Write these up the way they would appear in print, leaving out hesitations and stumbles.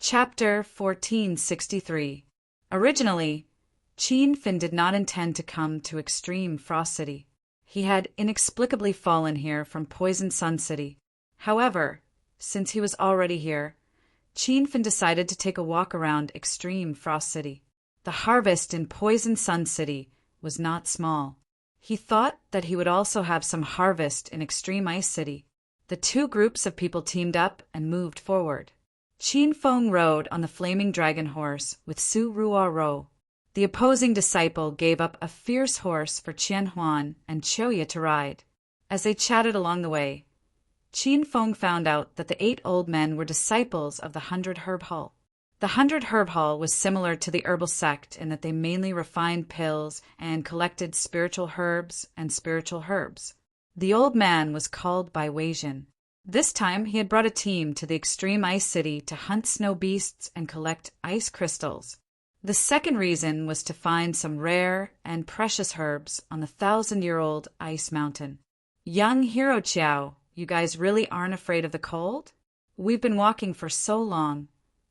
Chapter 1463. Originally, Qin Fin did not intend to come to Extreme Frost City. He had inexplicably fallen here from Poison Sun City. However, since he was already here, Qin Fin decided to take a walk around Extreme Frost City. The harvest in Poison Sun City was not small. He thought that he would also have some harvest in Extreme Ice City. The two groups of people teamed up and moved forward. Qin Feng rode on the flaming dragon horse with Su Ruo. The opposing disciple gave up a fierce horse for Qian Huan and Choya to ride. As they chatted along the way, Qin Feng found out that the 8 old men were disciples of the 100 Herb Hall. The 100 Herb Hall was similar to the herbal sect in that they mainly refined pills and collected spiritual herbs and spiritual herbs. The old man was called Bai Weijin. This time he had brought a team to the Extreme Ice City to hunt snow beasts and collect ice crystals. The second reason was to find some rare and precious herbs on the 1,000-year-old ice mountain. Young Hero Qiao, you guys really aren't afraid of the cold? We've been walking for so long,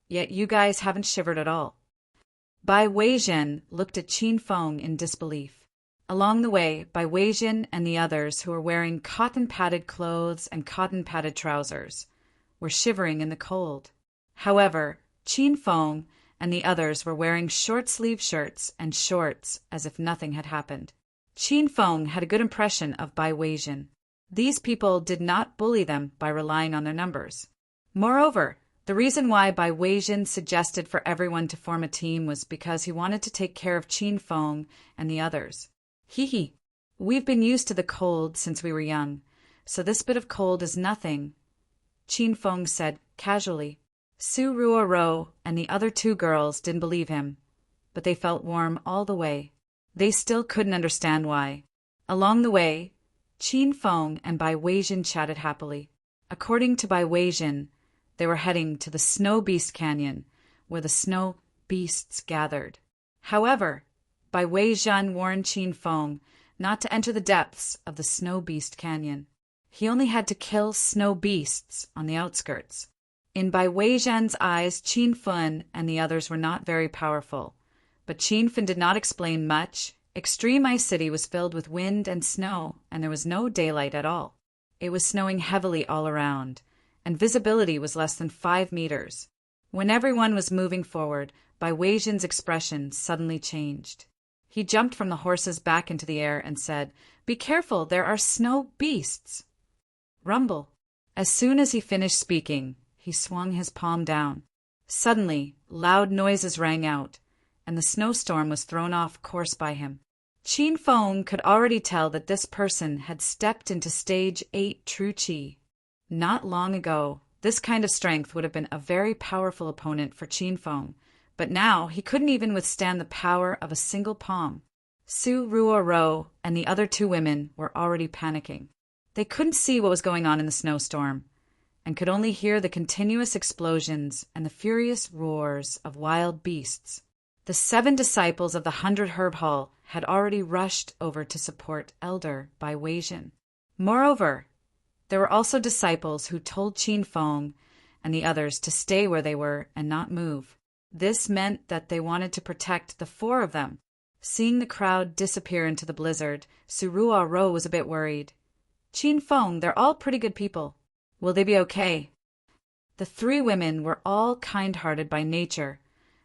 yet you guys haven't shivered at all. Bai Weijin looked at Qin Feng in disbelief. Along the way, Bai Weijin and the others who were wearing cotton-padded clothes and cotton-padded trousers were shivering in the cold. However, Qin Feng and the others were wearing short-sleeved shirts and shorts as if nothing had happened. Qin Feng had a good impression of Bai Weijin. These people did not bully them by relying on their numbers. Moreover, the reason why Bai Weijin suggested for everyone to form a team was because he wanted to take care of Qin Feng and the others. Hee. We've been used to the cold since we were young, so this bit of cold is nothing, Qin Feng said casually. Su Ruo and the other 2 girls didn't believe him, but they felt warm all the way. They still couldn't understand why. Along the way, Qin Feng and Bai Weijin chatted happily. According to Bai Weijin, they were heading to the Snow Beast Canyon, where the snow beasts gathered. However, Bai Weijin warned Qin Feng not to enter the depths of the Snow Beast Canyon. He only had to kill snow beasts on the outskirts. In Bai Weijin's eyes, Qin Feng and the others were not very powerful, but Qin Feng did not explain much. Extreme Ice City was filled with wind and snow, and there was no daylight at all. It was snowing heavily all around, and visibility was less than 5 meters. When everyone was moving forward, Bai Weijin's expression suddenly changed. He jumped from the horse's back into the air and said, "Be careful, there are snow beasts." Rumble. As soon as he finished speaking, he swung his palm down. Suddenly, loud noises rang out, and the snowstorm was thrown off course by him. Qin Feng could already tell that this person had stepped into stage 8 true qi. Not long ago, this kind of strength would have been a very powerful opponent for Qin Feng, but now he couldn't even withstand the power of a single palm. Su Ruo and the other 2 women were already panicking. They couldn't see what was going on in the snowstorm, and could only hear the continuous explosions and the furious roars of wild beasts. The 7 disciples of the 100 Herb Hall had already rushed over to support Elder Bai Weijin. Moreover, there were also disciples who told Qin Feng and the others to stay where they were and not move. This meant that they wanted to protect the 4 of them. Seeing the crowd disappear into the blizzard, Su Ruo was a bit worried. Qin Feng, they're all pretty good people. Will they be okay? The 3 women were all kind-hearted by nature,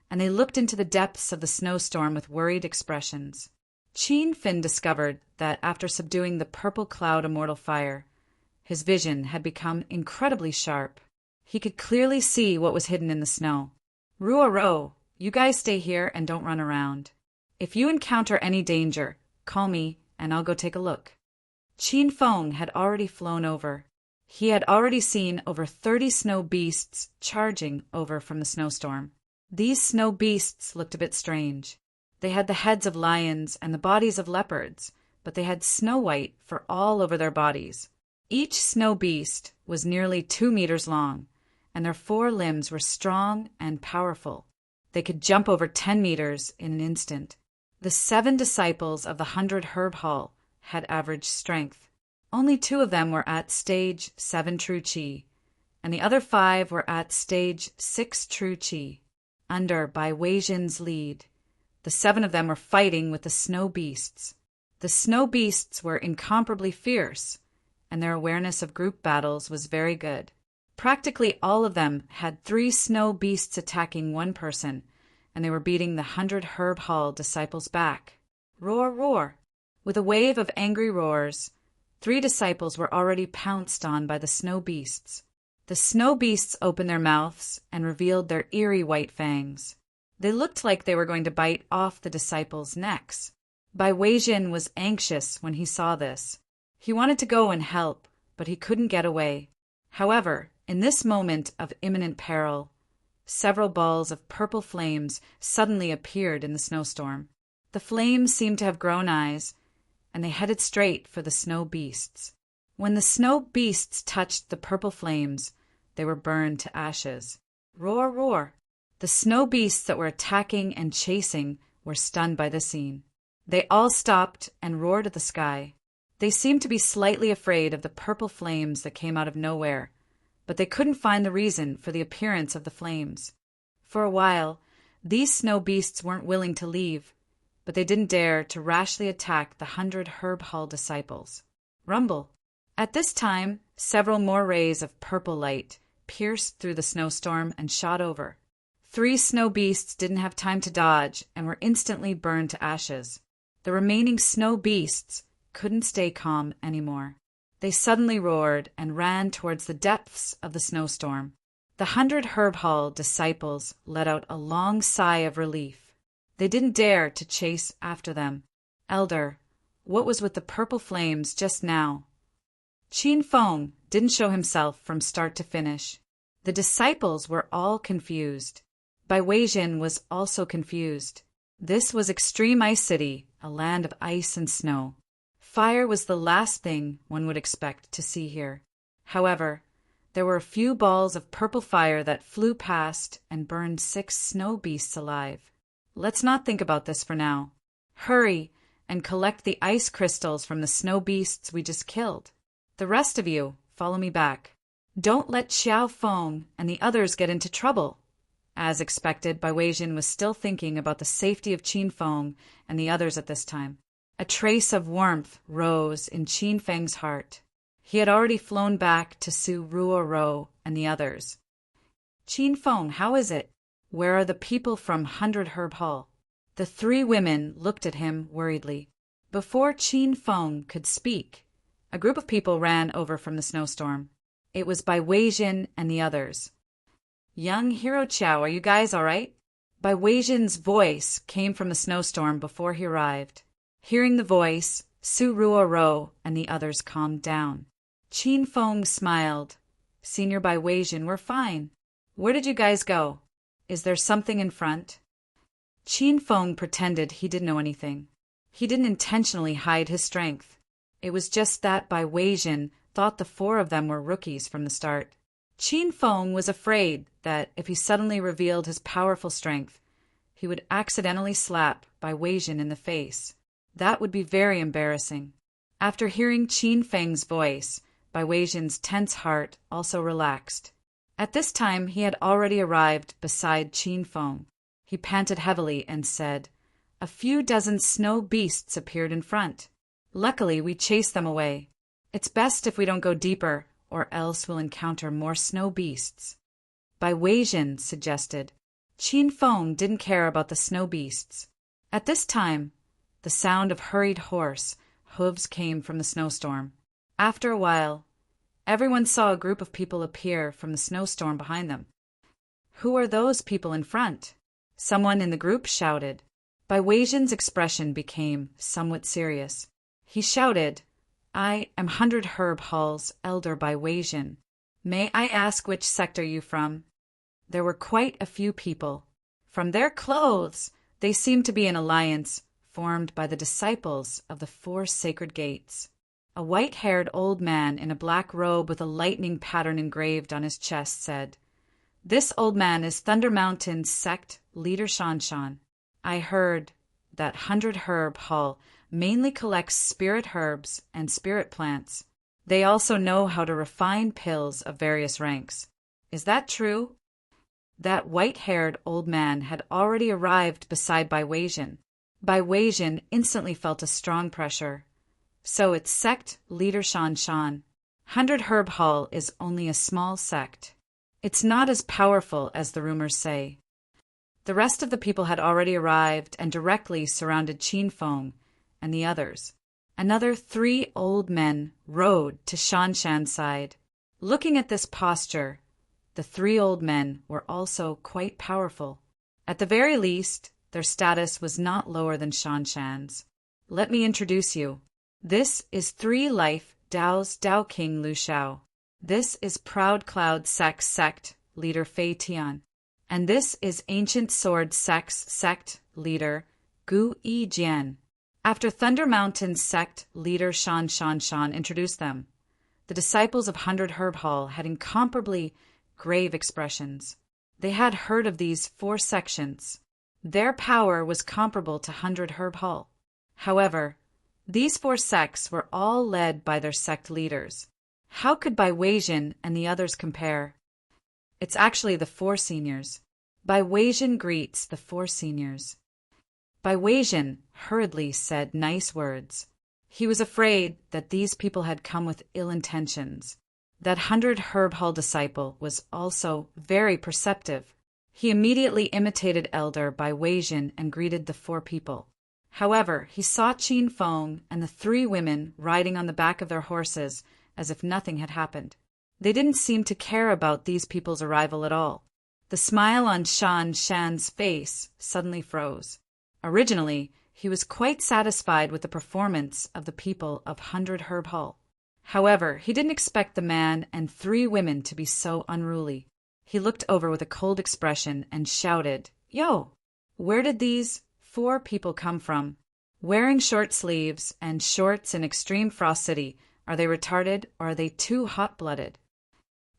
and they looked into the depths of the snowstorm with worried expressions. Qin Fin discovered that after subduing the purple cloud immortal fire, his vision had become incredibly sharp. He could clearly see what was hidden in the snow. Ruo, you guys stay here and don't run around. If you encounter any danger, call me and I'll go take a look. Qin Feng had already flown over. He had already seen over 30 snow beasts charging over from the snowstorm. These snow beasts looked a bit strange. They had the heads of lions and the bodies of leopards, but they had snow white fur all over their bodies. Each snow beast was nearly 2 meters long, and their 4 limbs were strong and powerful. They could jump over 10 meters in an instant. The 7 disciples of the 100 Herb Hall had average strength. Only 2 of them were at stage 7 true qi, and the other 5 were at stage 6 true Qi, under Bai Weijin's lead. The 7 of them were fighting with the snow beasts. The snow beasts were incomparably fierce, and their awareness of group battles was very good. Practically all of them had 3 snow beasts attacking one person, and they were beating the 100 Herb Hall disciples back. Roar, roar! With a wave of angry roars, 3 disciples were already pounced on by the snow beasts. The snow beasts opened their mouths and revealed their eerie white fangs. They looked like they were going to bite off the disciples' necks. Bai Weijin was anxious when he saw this. He wanted to go and help, but he couldn't get away. However, in this moment of imminent peril, several balls of purple flames suddenly appeared in the snowstorm. The flames seemed to have grown eyes, and they headed straight for the snow beasts. When the snow beasts touched the purple flames, they were burned to ashes. Roar, roar! The snow beasts that were attacking and chasing were stunned by the scene. They all stopped and roared at the sky. They seemed to be slightly afraid of the purple flames that came out of nowhere, but they couldn't find the reason for the appearance of the flames. For a while, these snow beasts weren't willing to leave, but they didn't dare to rashly attack the 100 Herb Hall disciples. Rumble! At this time, several more rays of purple light pierced through the snowstorm and shot over. 3 snow beasts didn't have time to dodge and were instantly burned to ashes. The remaining snow beasts couldn't stay calm anymore. They suddenly roared and ran towards the depths of the snowstorm. The 100 Herb Hall disciples let out a long sigh of relief. They didn't dare to chase after them. Elder, what was with the purple flames just now? Qin Feng didn't show himself from start to finish. The disciples were all confused. Bai Weijin was also confused. This was Extreme Ice City, a land of ice and snow. Fire was the last thing one would expect to see here. However, there were a few balls of purple fire that flew past and burned 6 snow beasts alive. Let's not think about this for now. Hurry and collect the ice crystals from the snow beasts we just killed. The rest of you, follow me back. Don't let Xiao Feng and the others get into trouble. As expected, Bai Weijin was still thinking about the safety of Qin Feng and the others at this time. A trace of warmth rose in Qin Feng's heart. He had already flown back to Su Ruo and the others. Qin Feng, how is it? Where are the people from 100 Herb Hall? The 3 women looked at him worriedly. Before Qin Feng could speak, a group of people ran over from the snowstorm. It was Bai Weijin and the others. Young Hero Chow, are you guys all right? Bai Weijin's voice came from the snowstorm before he arrived. Hearing the voice, Su Ruo and the others calmed down. Qin Feng smiled. Senior Bai Weijin, we're fine. Where did you guys go? Is there something in front? Qin Feng pretended he didn't know anything. He didn't intentionally hide his strength. It was just that Bai Weijin thought the 4 of them were rookies from the start. Qin Feng was afraid that if he suddenly revealed his powerful strength, he would accidentally slap Bai Weijin in the face. That would be very embarrassing. After hearing Qin Feng's voice, Bai Weijin's tense heart also relaxed. At this time, he had already arrived beside Qin Feng. He panted heavily and said, "A few dozen snow beasts appeared in front. Luckily, we chased them away. It's best if we don't go deeper, or else we'll encounter more snow beasts." Bai Weijin suggested. Qin Feng didn't care about the snow beasts. At this time, the sound of hurried horse hooves came from the snowstorm. After a while, everyone saw a group of people appear from the snowstorm behind them. "Who are those people in front?" Someone in the group shouted. Bai Weijin's expression became somewhat serious. He shouted, "I am 100 Herb Hall's Elder Bai Weijin. May I ask which sector you from?" There were quite a few people. From their clothes, they seemed to be an alliance formed by the disciples of the 4 sacred gates. A white-haired old man in a black robe with a lightning pattern engraved on his chest said, "This old man is Thunder Mountain's sect leader Shanshan. I heard that 100 Herb Hall mainly collects spirit herbs and spirit plants. They also know how to refine pills of various ranks. Is that true? That white-haired old man had already arrived beside Bai Weijian. Bai Weijian instantly felt a strong pressure. So it's sect leader Shan Shan. 100 Herb Hall is only a small sect. It's not as powerful as the rumors say. The rest of the people had already arrived and directly surrounded Qin Feng and the others. Another 3 old men rode to Shan Shan's side. Looking at this posture, the 3 old men were also quite powerful. At the very least, their status was not lower than Shan Shan's. Let me introduce you. This is 3 Life Dao's Dao King Lu Shao. This is Proud Cloud Sect's sect leader Fei Tian. And this is Ancient Sword Sect's sect leader Gu Yijian. After Thunder Mountain's sect leader Shan Shan introduced them, the disciples of 100 Herb Hall had incomparably grave expressions. They had heard of these 4 sections. Their power was comparable to 100 Herb Hall. However, these 4 sects were all led by their sect leaders. How could Bai Weijian and the others compare? It's actually the 4 seniors. Bai Weijian greets the 4 seniors. Bai Weijian hurriedly said nice words. He was afraid that these people had come with ill intentions. That 100 Herb Hall disciple was also very perceptive. He immediately imitated Elder Bai Weijian and greeted the 4 people. However, he saw Qin Feng and the 3 women riding on the back of their horses as if nothing had happened. They didn't seem to care about these people's arrival at all. The smile on Shan Shan's face suddenly froze. Originally, he was quite satisfied with the performance of the people of 100 Herb Hall. However, he didn't expect the man and 3 women to be so unruly. He looked over with a cold expression and shouted, "Yo! Where did these 4 people come from? Wearing short sleeves and shorts in extreme frost city, are they retarded or are they too hot-blooded?"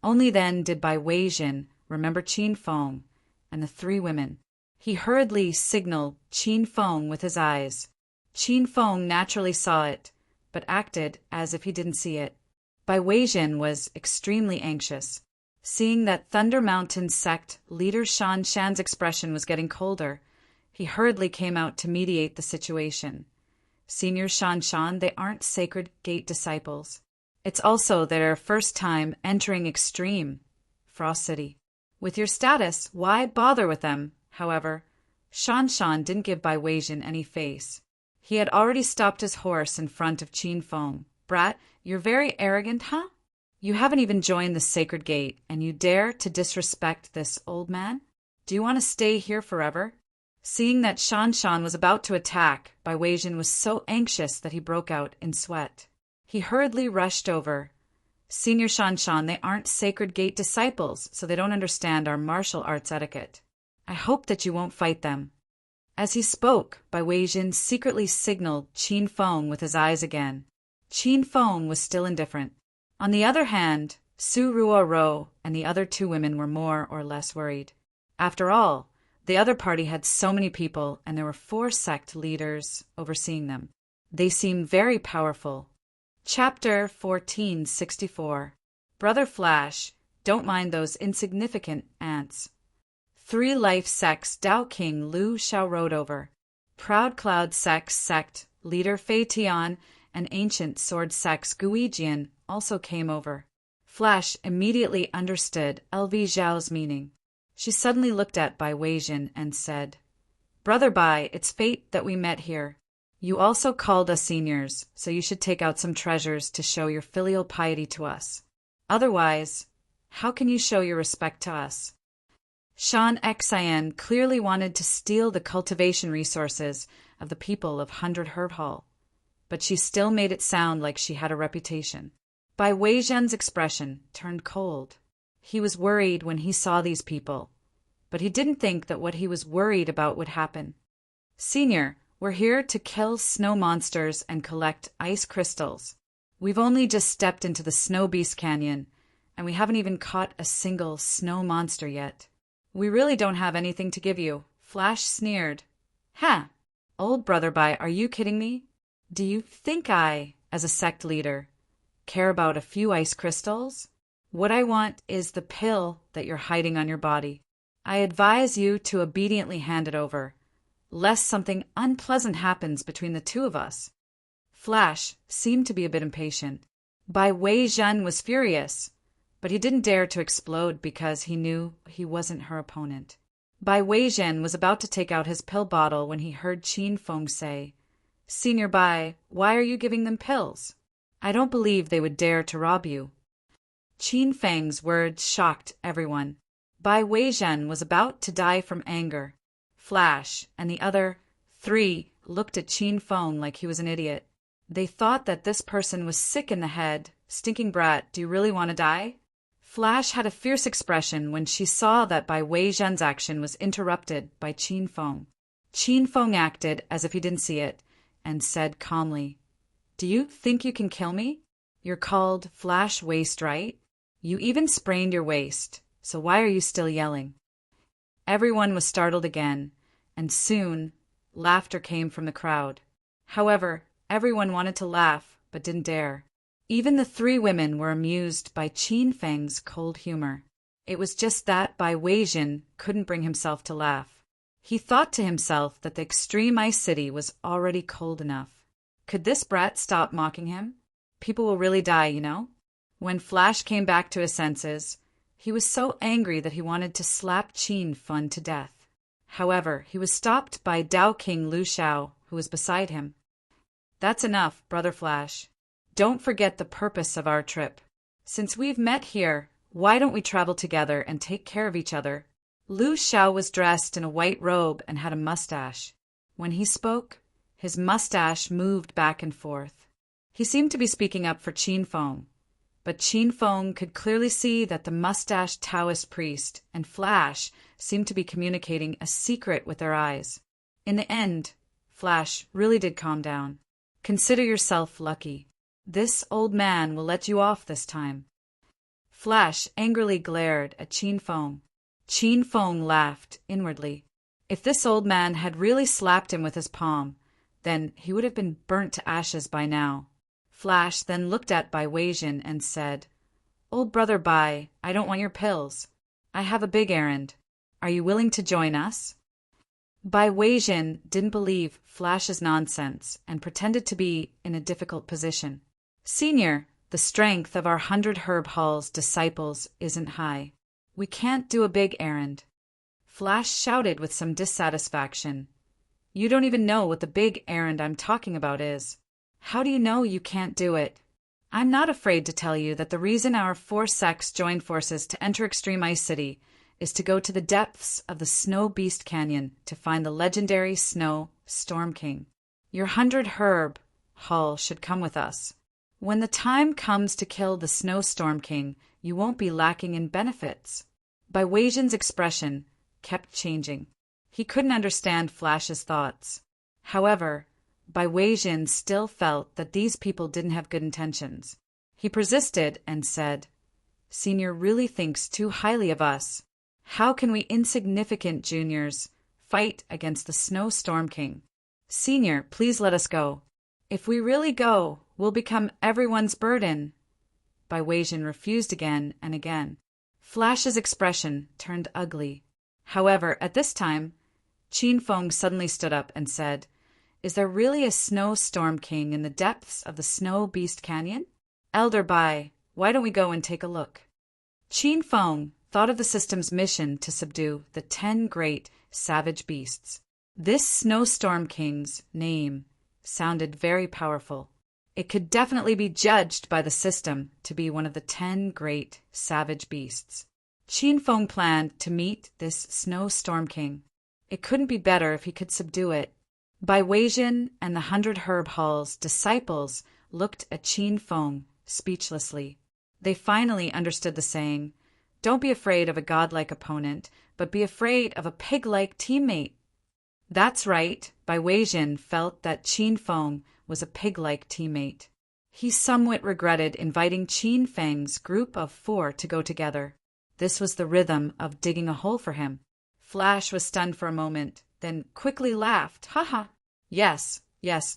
Only then did Bai Weijian remember Qin Feng and the 3 women. He hurriedly signaled Qin Feng with his eyes. Qin Feng naturally saw it, but acted as if he didn't see it. Bai Weijian was extremely anxious. Seeing that Thunder Mountain sect leader Shan Shan's expression was getting colder, he hurriedly came out to mediate the situation. Senior Shan Shan, they aren't Sacred Gate disciples. It's also their first time entering extreme Frost City. With your status, why bother with them? However, Shan Shan didn't give Bai Weijian any face. He had already stopped his horse in front of Qin Feng. "Brat, you're very arrogant, huh? You haven't even joined the Sacred Gate, and you dare to disrespect this old man? Do you want to stay here forever?" Seeing that Shan Shan was about to attack, Bai Weijian was so anxious that he broke out in sweat. He hurriedly rushed over. "Senior Shan Shan, they aren't Sacred Gate disciples, so they don't understand our martial arts etiquette. I hope that you won't fight them." As he spoke, Bai Weijian secretly signaled Qin Feng with his eyes again. Qin Feng was still indifferent. On the other hand, Su Ruo and the other 2 women were more or less worried. After all, the other party had so many people, and there were 4 sect leaders overseeing them. They seemed very powerful. Chapter 1464. Brother Flash, don't mind those insignificant ants. 3 Life Sects Dao King Lu Shao rode over. Proud Cloud Sect's sect leader Fei Tian and Ancient Sword Sect's Gu Yijian also came over. Flash immediately understood LV Zhao's meaning. She suddenly looked at Bai Weijian and said, "Brother Bai, it's fate that we met here. You also called us seniors, so you should take out some treasures to show your filial piety to us. Otherwise, how can you show your respect to us?" Shan Xian clearly wanted to steal the cultivation resources of the people of 100 Herb Hall, but she still made it sound like she had a reputation. Bai Weijian's expression turned cold. He was worried when he saw these people, but he didn't think that what he was worried about would happen. "Senior, we're here to kill snow monsters and collect ice crystals. We've only just stepped into the Snow Beast Canyon, and we haven't even caught a single snow monster yet. We really don't have anything to give you," Flash sneered. "Ha! Old Brother Bai, are you kidding me? Do you think I, as a sect leader, care about a few ice crystals? What I want is the pill that you're hiding on your body. I advise you to obediently hand it over, lest something unpleasant happens between the two of us." Flash seemed to be a bit impatient. Bai Wei-zhen was furious, but he didn't dare to explode because he knew he wasn't her opponent. Bai Wei-zhen was about to take out his pill bottle when he heard Qin Feng say, "Senior Bai, why are you giving them pills? I don't believe they would dare to rob you." Qin Feng's words shocked everyone. Bai Wei-zhen was about to die from anger. Flash and the other 3 looked at Qin Feng like he was an idiot. They thought that this person was sick in the head. "Stinking brat, do you really want to die?" Flash had a fierce expression when she saw that Bai Wei-zhen's action was interrupted by Qin Feng. Qin Feng acted as if he didn't see it and said calmly, "Do you think you can kill me? You're called Flash Waist, right? You even sprained your waist, so why are you still yelling?" Everyone was startled again, and soon laughter came from the crowd. However, everyone wanted to laugh but didn't dare. Even the 3 women were amused by Qin Feng's cold humor. It was just that Bai Wei-zhen couldn't bring himself to laugh. He thought to himself that the extreme ice city was already cold enough. Could this brat stop mocking him? People will really die, you know? When Flash came back to his senses, he was so angry that he wanted to slap Qin Feng to death. However, he was stopped by Dao King Lu Xiao, who was beside him. "That's enough, Brother Flash. Don't forget the purpose of our trip. Since we've met here, why don't we travel together and take care of each other?" Lu Xiao was dressed in a white robe and had a mustache. When he spoke, his mustache moved back and forth. He seemed to be speaking up for Qin Feng, but Qin Feng could clearly see that the mustached Taoist priest and Flash seemed to be communicating a secret with their eyes. In the end, Flash really did calm down. "Consider yourself lucky. This old man will let you off this time." Flash angrily glared at Qin Feng. Qin Feng laughed inwardly. If this old man had really slapped him with his palm, then he would have been burnt to ashes by now. Flash then looked at Bai Wei-zhen and said, "Old brother Bai, I don't want your pills. I have a big errand. Are you willing to join us?" Bai Wei-zhen didn't believe Flash's nonsense and pretended to be in a difficult position. "Senior, the strength of our 100 Herb Hall's disciples isn't high. We can't do a big errand." Flash shouted with some dissatisfaction. "You don't even know what the big errand I'm talking about is. How do you know you can't do it? I'm not afraid to tell you that the reason our 4 sects joined forces to enter Extreme Ice City is to go to the depths of the Snow Beast Canyon to find the legendary Snow Storm King. Your 100 Herb Hall should come with us. When the time comes to kill the Snow Storm King, you won't be lacking in benefits." Bai Wei-zhen's expression kept changing. He couldn't understand Flash's thoughts. However, Bai Wei-zhen still felt that these people didn't have good intentions. He persisted and said, "Senior really thinks too highly of us. How can we insignificant juniors fight against the Snow Storm King? Senior, please let us go. If we really go, we'll become everyone's burden." Bai Wei-zhen refused again and again. Flash's expression turned ugly. However, at this time, Qin Feng suddenly stood up and said, "Is there really a Snow Storm King in the depths of the Snow Beast Canyon? Elder Bai, why don't we go and take a look?" Qin Feng thought of the system's mission to subdue the 10 great savage beasts. This Snow Storm King's name sounded very powerful. It could definitely be judged by the system to be one of the 10 great savage beasts. Qin Feng planned to meet this Snow Storm King. It couldn't be better if he could subdue it. Bai Wei-zhen and the 100 Herb Hall's disciples looked at Qin Feng speechlessly. They finally understood the saying, "Don't be afraid of a godlike opponent, but be afraid of a pig-like teammate." That's right, Bai Wei-zhen felt that Qin Feng was a pig-like teammate. He somewhat regretted inviting Qin Feng's group of 4 to go together. This was the rhythm of digging a hole for him. Flash was stunned for a moment, then quickly laughed. "Ha. Yes,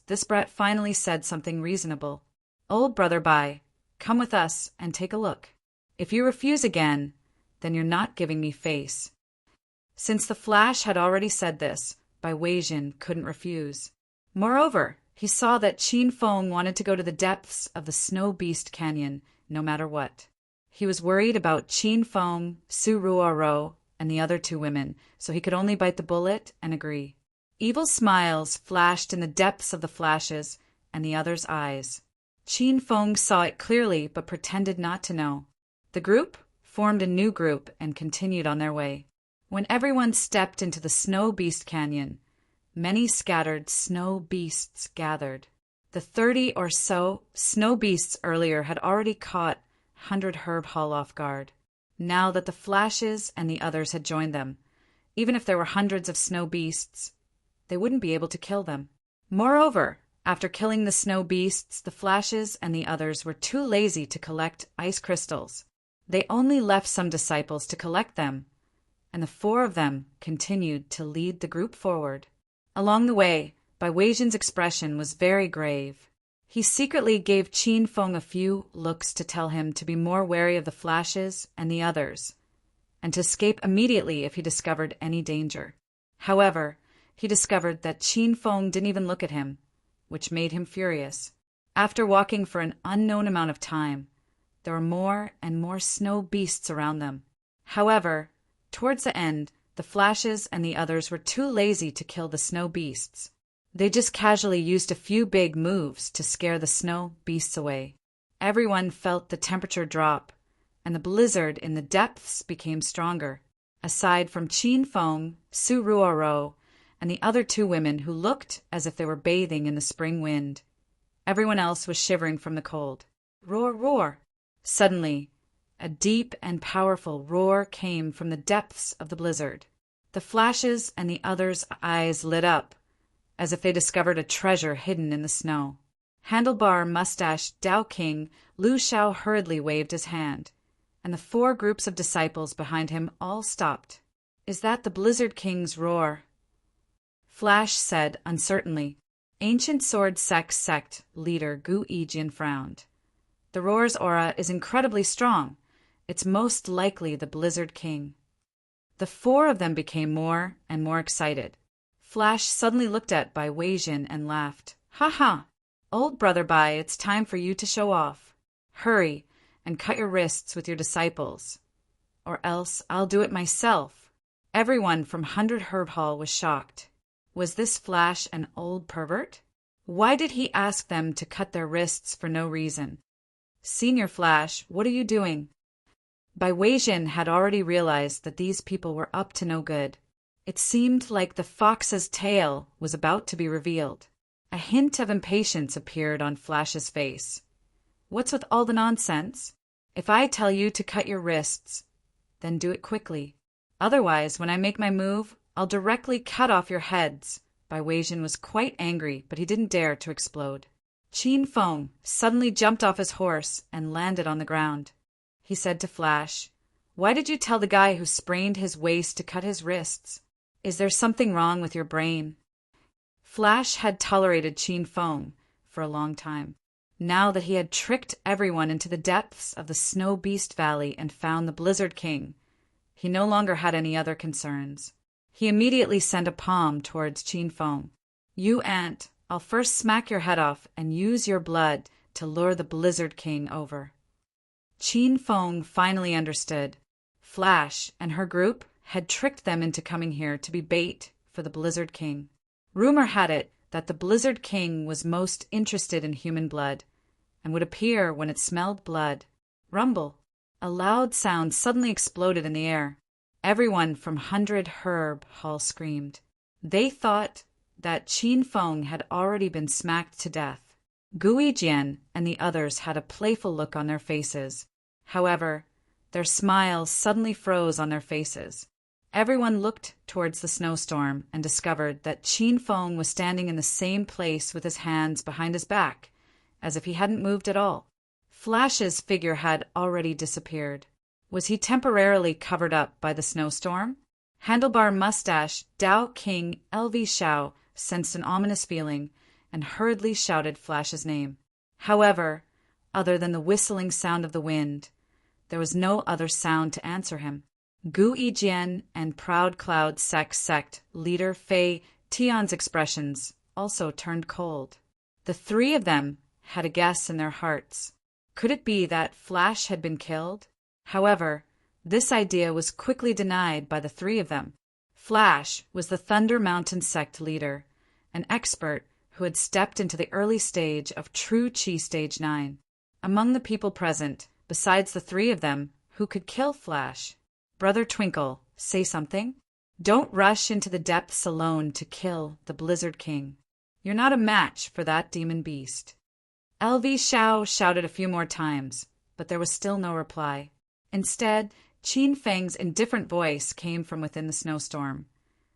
this brat finally said something reasonable. Old brother Bai, come with us and take a look." If you refuse again, then you're not giving me face. Since the Flash had already said this, Bai Weijin couldn't refuse. Moreover, he saw that Qin Feng wanted to go to the depths of the Snow Beast Canyon, no matter what. He was worried about Qin Feng, Su Ruoro, and the other two women, so he could only bite the bullet and agree. Evil smiles flashed in the depths of the Flash's and the other's eyes. Qin Feng saw it clearly but pretended not to know. The group formed a new group and continued on their way. When everyone stepped into the Snow Beast Canyon, many scattered snow beasts gathered. The 30 or so snow beasts earlier had already caught 100 Herb Hall off guard. Now that the Flashes and the others had joined them, even if there were hundreds of snow beasts, they wouldn't be able to kill them. Moreover, after killing the snow beasts, the Flashes and the others were too lazy to collect ice crystals. They only left some disciples to collect them, and the 4 of them continued to lead the group forward. Along the way, Bai Weijin's expression was very grave. He secretly gave Qin Feng a few looks to tell him to be more wary of the Flashes and the others, and to escape immediately if he discovered any danger. However, he discovered that Qin Feng didn't even look at him, which made him furious. After walking for an unknown amount of time, there were more and more snow beasts around them. However, towards the end, the Flashes and the others were too lazy to kill the snow beasts. They just casually used a few big moves to scare the snow beasts away. Everyone felt the temperature drop, and the blizzard in the depths became stronger. Aside from Qin Feng, Su Ruoro, and the other 2 women who looked as if they were bathing in the spring wind, everyone else was shivering from the cold. Roar, roar! Suddenly, a deep and powerful roar came from the depths of the blizzard. The Flashes and the others' eyes lit up, as if they discovered a treasure hidden in the snow. Handlebar Mustache Dao King Lu Shao hurriedly waved his hand, and the 4 groups of disciples behind him all stopped. "Is that the Blizzard King's roar?" Flash said uncertainly. Ancient Sword Sect leader Gu Yijian frowned. "The roar's aura is incredibly strong. It's most likely the Blizzard King." The 4 of them became more and more excited. Flash suddenly looked at Bai Weijin and laughed. "Ha ha! Old brother Bai, it's time for you to show off. Hurry and cut your wrists with your disciples, or else I'll do it myself." Everyone from 100 Herb Hall was shocked. Was this Flash an old pervert? Why did he ask them to cut their wrists for no reason? "Senior Flash, what are you doing?" Bai Weijin had already realized that these people were up to no good. It seemed like the fox's tail was about to be revealed. A hint of impatience appeared on Flash's face. "What's with all the nonsense? If I tell you to cut your wrists, then do it quickly. Otherwise, when I make my move, I'll directly cut off your heads." Bai Weijin was quite angry, but he didn't dare to explode. Qin Feng suddenly jumped off his horse and landed on the ground. He said to Flash, "Why did you tell the guy who sprained his waist to cut his wrists? Is there something wrong with your brain?" Flash had tolerated Qin Feng for a long time. Now that he had tricked everyone into the depths of the Snow Beast Valley and found the Blizzard King, he no longer had any other concerns. He immediately sent a palm towards Qin Feng. "You ant, I'll first smack your head off and use your blood to lure the Blizzard King over." Qin Feng finally understood. Flash and her group had tricked them into coming here to be bait for the Blizzard King. Rumor had it that the Blizzard King was most interested in human blood and would appear when it smelled blood. Rumble! A loud sound suddenly exploded in the air. Everyone from 100 Herb Hall screamed. They thought that Qin Feng had already been smacked to death. Gu Yijian and the others had a playful look on their faces. However, their smiles suddenly froze on their faces. Everyone looked towards the snowstorm and discovered that Qin Feng was standing in the same place with his hands behind his back, as if he hadn't moved at all. Flash's figure had already disappeared. Was he temporarily covered up by the snowstorm? Handlebar Mustache Dao King LV Shao sensed an ominous feeling and hurriedly shouted Flash's name. However, other than the whistling sound of the wind, There was no other sound to answer him. Gu Yijian and Proud Cloud sect leader Fei Tian's expressions also turned cold. The three of them had a guess in their hearts. Could it be that Flash had been killed? However, this idea was quickly denied by the three of them. Flash was the Thunder Mountain sect leader, an expert who had stepped into the early stage of True Qi Stage 9. Among the people present, besides the three of them, who could kill Flash? Brother Twinkle, say something? Don't rush into the depths alone to kill the Blizzard King. You're not a match for that demon beast. LV Shao shouted a few more times, but there was still no reply. Instead, Qin Feng's indifferent voice came from within the snowstorm.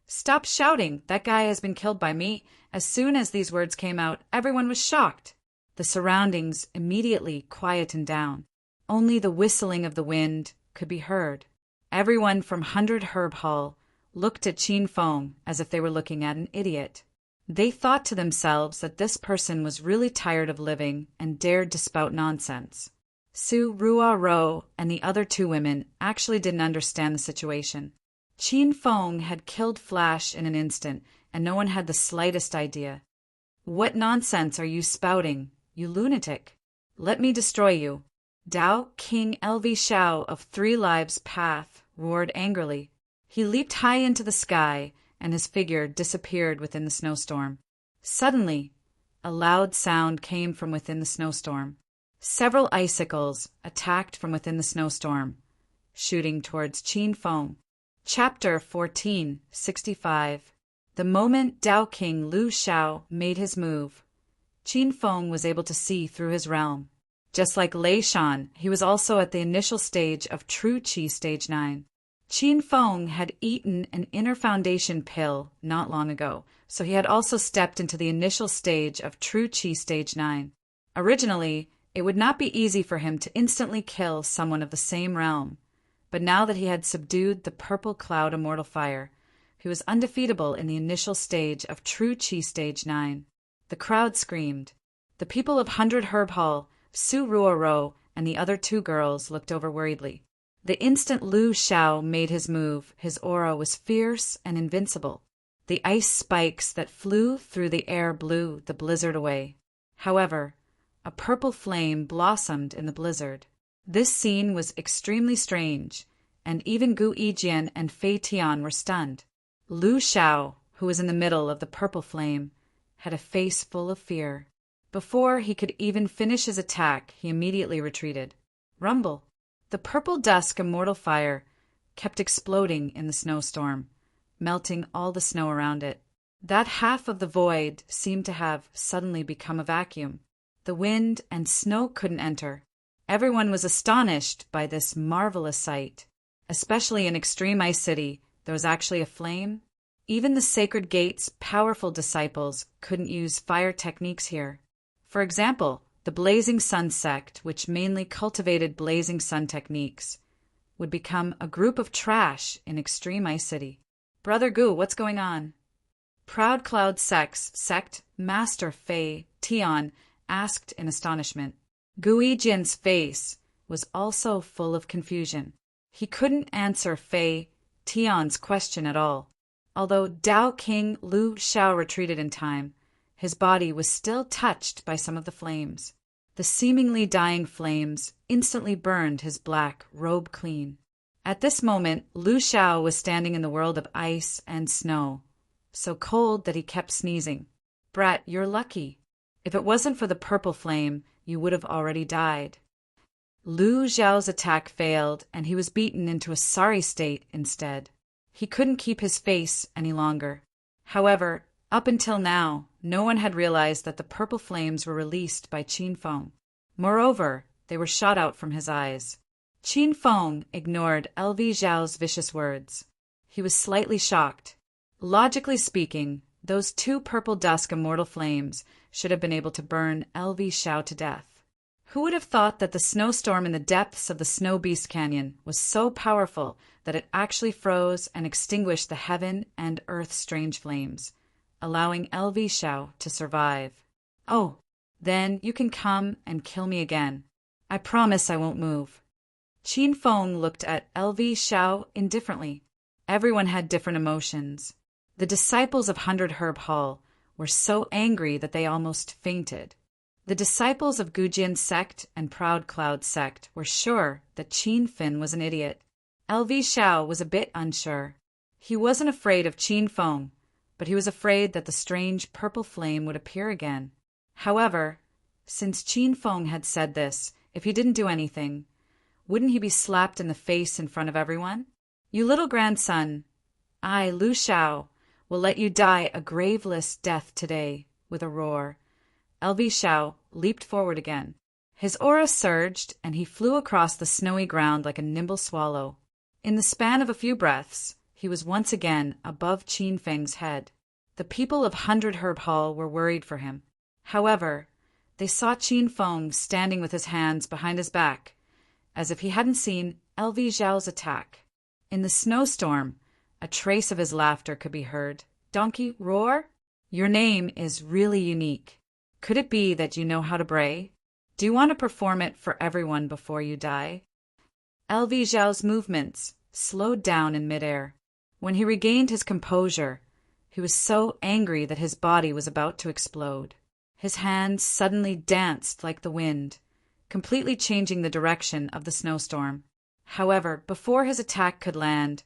Stop shouting! That guy has been killed by me. As soon as these words came out, everyone was shocked. The surroundings immediately quietened down. Only the whistling of the wind could be heard. Everyone from 100 Herb Hall looked at Qin Feng as if they were looking at an idiot. They thought to themselves that this person was really tired of living and dared to spout nonsense. Su Ruo and the other two women actually didn't understand the situation. Qin Feng had killed Flash in an instant, and no one had the slightest idea. What nonsense are you spouting, you lunatic? Let me destroy you. Dao King LV Shao of Three Lives Path roared angrily. He leaped high into the sky, and his figure disappeared within the snowstorm. Suddenly, a loud sound came from within the snowstorm. Several icicles attacked from within the snowstorm, shooting towards Qin Feng. Chapter 1465. The moment Dao King Lu Shao made his move, Qin Feng was able to see through his realm. Just like Lei Shan, he was also at the initial stage of True Qi Stage 9. Qin Feng had eaten an inner foundation pill not long ago, so he had also stepped into the initial stage of True Qi Stage 9. Originally, it would not be easy for him to instantly kill someone of the same realm, but now that he had subdued the Purple Cloud Immortal Fire, he was undefeatable in the initial stage of True Qi Stage 9. The crowd screamed. The people of 100 Herb Hall, Su Ruo, and the other two girls looked over worriedly. The instant Lu Shao made his move, his aura was fierce and invincible. The ice spikes that flew through the air blew the blizzard away. However, a purple flame blossomed in the blizzard. This scene was extremely strange, and even Gu Yijian and Fei Tian were stunned. Lu Shao, who was in the middle of the purple flame, had a face full of fear. Before he could even finish his attack, he immediately retreated. Rumble! The purple dusk immortal fire kept exploding in the snowstorm, melting all the snow around it. That half of the void seemed to have suddenly become a vacuum. The wind and snow couldn't enter. Everyone was astonished by this marvelous sight. Especially in Extreme Ice City, there was actually a flame. Even the Sacred Gate's powerful disciples couldn't use fire techniques here. For example, the Blazing Sun sect, which mainly cultivated blazing sun techniques, would become a group of trash in Extreme Ice City. Brother Gu, what's going on? Proud Cloud sect Master Fei Tian asked in astonishment. Gu Yijian's face was also full of confusion. He couldn't answer Fei Tian's question at all. Although Dao King Lu Shao retreated in time, his body was still touched by some of the flames. The seemingly dying flames instantly burned his black robe clean. At this moment, Lu Shao was standing in the world of ice and snow, so cold that he kept sneezing. Brat, you're lucky. If it wasn't for the purple flame, you would have already died. Lu Xiao's attack failed, and he was beaten into a sorry state instead. He couldn't keep his face any longer. However, up until now, no one had realized that the purple flames were released by Qin Feng. Moreover, they were shot out from his eyes. Qin Feng ignored LV Zhao's vicious words. He was slightly shocked. Logically speaking, those two purple dusk immortal flames should have been able to burn LV Zhao to death. Who would have thought that the snowstorm in the depths of the Snow Beast Canyon was so powerful that it actually froze and extinguished the heaven and earth strange flames, allowing LV Zhao to survive? Oh, then you can come and kill me again. I promise I won't move. Qin Feng looked at LV Xiao indifferently. Everyone had different emotions. The disciples of Hundred Herb Hall were so angry that they almost fainted. The disciples of Gujian sect and Proud Cloud sect were sure that Qin Fin was an idiot. LV Xiao was a bit unsure. He wasn't afraid of Qin Feng, but he was afraid that the strange purple flame would appear again. However, since Qin Feng had said this, if he didn't do anything, wouldn't he be slapped in the face in front of everyone? You little grandson, I, Lu Xiao, will let you die a graveless death today, with a roar. LV Xiao leaped forward again. His aura surged, and he flew across the snowy ground like a nimble swallow. In the span of a few breaths, he was once again above Qin Feng's head. The people of Hundred Herb Hall were worried for him. However, they saw Qin Feng standing with his hands behind his back, as if he hadn't seen LV Xiao's attack. In the snowstorm, a trace of his laughter could be heard. Donkey, roar? Your name is really unique. Could it be that you know how to bray? Do you want to perform it for everyone before you die? LV Xiao's movements slowed down in midair. When he regained his composure, he was so angry that his body was about to explode. His hands suddenly danced like the wind, completely changing the direction of the snowstorm. However, before his attack could land,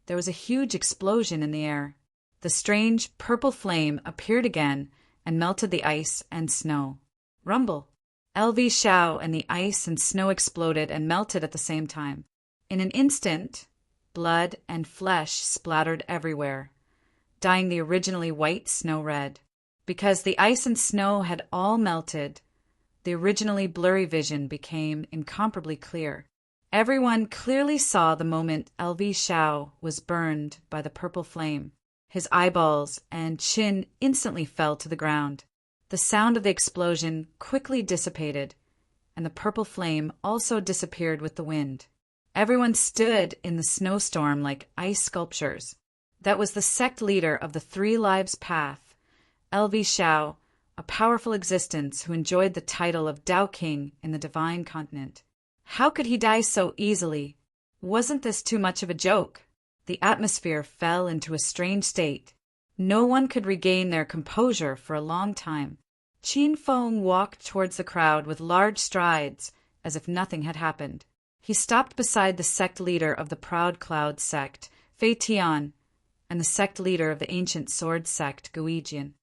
there was a huge explosion in the air. The strange purple flame appeared again and melted the ice and snow. Rumble! LV Xiao and the ice and snow exploded and melted at the same time. In an instant, blood and flesh splattered everywhere, dyeing the originally white snow red. Because the ice and snow had all melted, the originally blurry vision became incomparably clear. Everyone clearly saw the moment LV Xiao was burned by the purple flame. His eyeballs and chin instantly fell to the ground. The sound of the explosion quickly dissipated, and the purple flame also disappeared with the wind. Everyone stood in the snowstorm like ice sculptures. That was the sect leader of the Three Lives Path, LV Xiao, a powerful existence who enjoyed the title of Tao King in the Divine Continent. How could he die so easily? Wasn't this too much of a joke? The atmosphere fell into a strange state. No one could regain their composure for a long time. Qin Feng walked towards the crowd with large strides, as if nothing had happened. He stopped beside the sect leader of the Proud Cloud sect, Fei Tian, and the sect leader of the ancient sword sect, Guijian.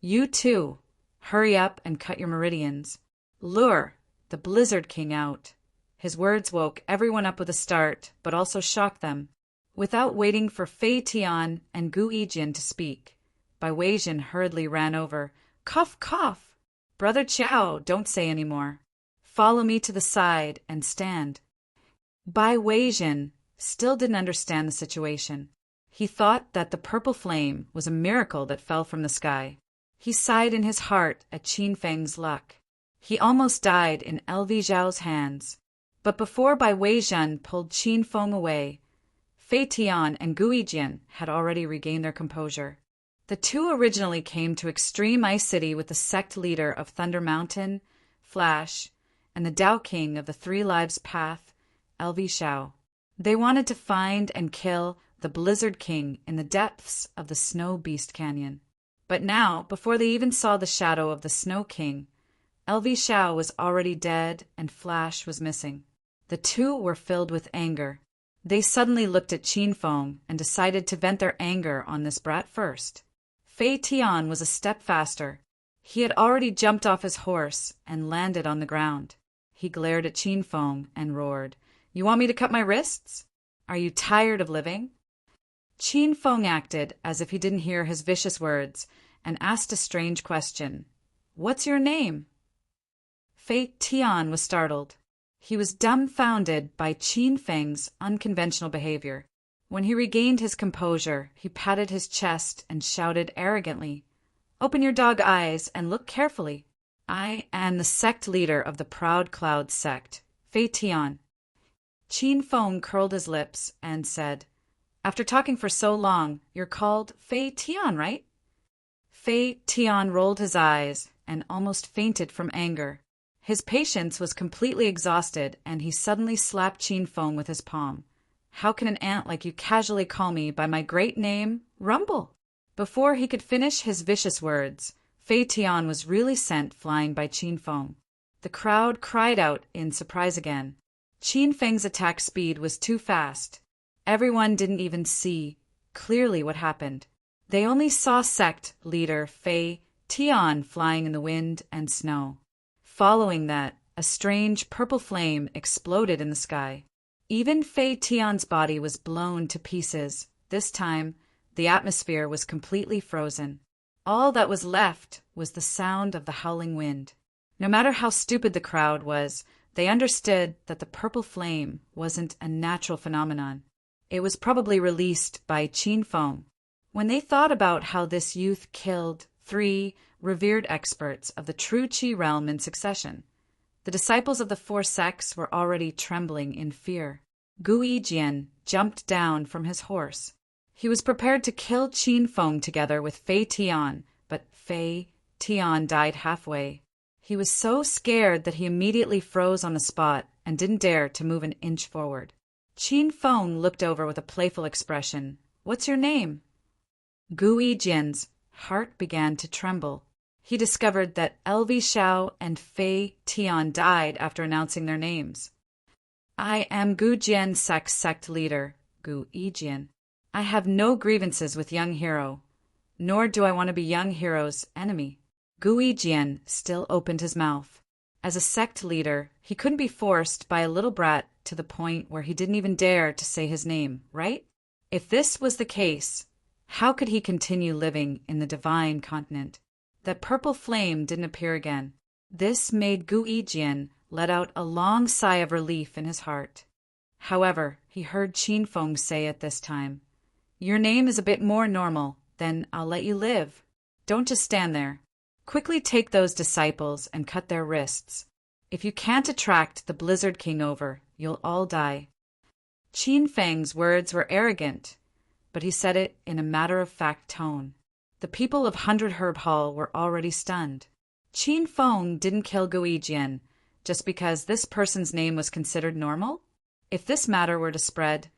You too, hurry up and cut your meridians. Lure the Blizzard King out. His words woke everyone up with a start, but also shocked them. Without waiting for Fei Tian and Gu Yijian to speak, Bai Weijian hurriedly ran over. Cough, cough! Brother Qiao, don't say any more. Follow me to the side and stand. Bai Weijian still didn't understand the situation. He thought that the purple flame was a miracle that fell from the sky. He sighed in his heart at Qin Feng's luck. He almost died in LV Xiao's hands. But before Bai Weijian pulled Qin Feng away, Fei Tian and Gu Yijian had already regained their composure. The two originally came to Extreme Ice City with the sect leader of Thunder Mountain, Flash, and the Tao King of the Three Lives Path, LV Xiao. They wanted to find and kill the Blizzard King in the depths of the Snow Beast Canyon. But now, before they even saw the shadow of the Snow King, LV Xiao was already dead and Flash was missing. The two were filled with anger. They suddenly looked at Qin Feng and decided to vent their anger on this brat first. Fei Tian was a step faster. He had already jumped off his horse and landed on the ground. He glared at Qin Feng and roared, "You want me to cut my wrists? Are you tired of living?" Qin Feng acted as if he didn't hear his vicious words and asked a strange question. "What's your name?" Fei Tian was startled. He was dumbfounded by Qin Feng's unconventional behavior. When he regained his composure, he patted his chest and shouted arrogantly, "Open your dog eyes and look carefully. I am the sect leader of the Proud Cloud sect, Fei Tian." Qin Feng curled his lips and said, "After talking for so long, you're called Fei Tian, right?" Fei Tian rolled his eyes and almost fainted from anger. His patience was completely exhausted, and he suddenly slapped Qin Feng with his palm. "How can an ant like you casually call me by my great name, Rumble?" Before he could finish his vicious words, Fei Tian was really sent flying by Qin Feng. The crowd cried out in surprise again. Qin Feng's attack speed was too fast. Everyone didn't even see clearly what happened. They only saw sect leader Fei Tian flying in the wind and snow. Following that, a strange purple flame exploded in the sky. Even Fei Tian's body was blown to pieces. This time, the atmosphere was completely frozen. All that was left was the sound of the howling wind. No matter how stupid the crowd was, they understood that the purple flame wasn't a natural phenomenon. It was probably released by Qin Feng. When they thought about how this youth killed 3 revered experts of the true Qi realm in succession, the disciples of the 4 sects were already trembling in fear. Gu Yijian jumped down from his horse. He was prepared to kill Qin Feng together with Fei Tian, but Fei Tian died halfway. He was so scared that he immediately froze on the spot and didn't dare to move an inch forward. Qin Feng looked over with a playful expression. "What's your name?" Gu Yijian's heart began to tremble. He discovered that LV Xiao and Fei Tian died after announcing their names. "I am Gu Jian sect leader, Gu Yijian. I have no grievances with young hero, nor do I want to be young hero's enemy." Gu Yijian still opened his mouth. As a sect leader, he couldn't be forced by a little brat to the point where he didn't even dare to say his name, right? If this was the case, how could he continue living in the divine continent? That purple flame didn't appear again. This made Gu Yijian let out a long sigh of relief in his heart. However, he heard Qin Feng say at this time, "Your name is a bit more normal, then I'll let you live. Don't just stand there. Quickly take those disciples and cut their wrists. If you can't attract the Blizzard King over, you'll all die." Qin Feng's words were arrogant, but he said it in a matter-of-fact tone. The people of 100 Herb Hall were already stunned. Qin Feng didn't kill Gu Yijian just because this person's name was considered normal? If this matter were to spread,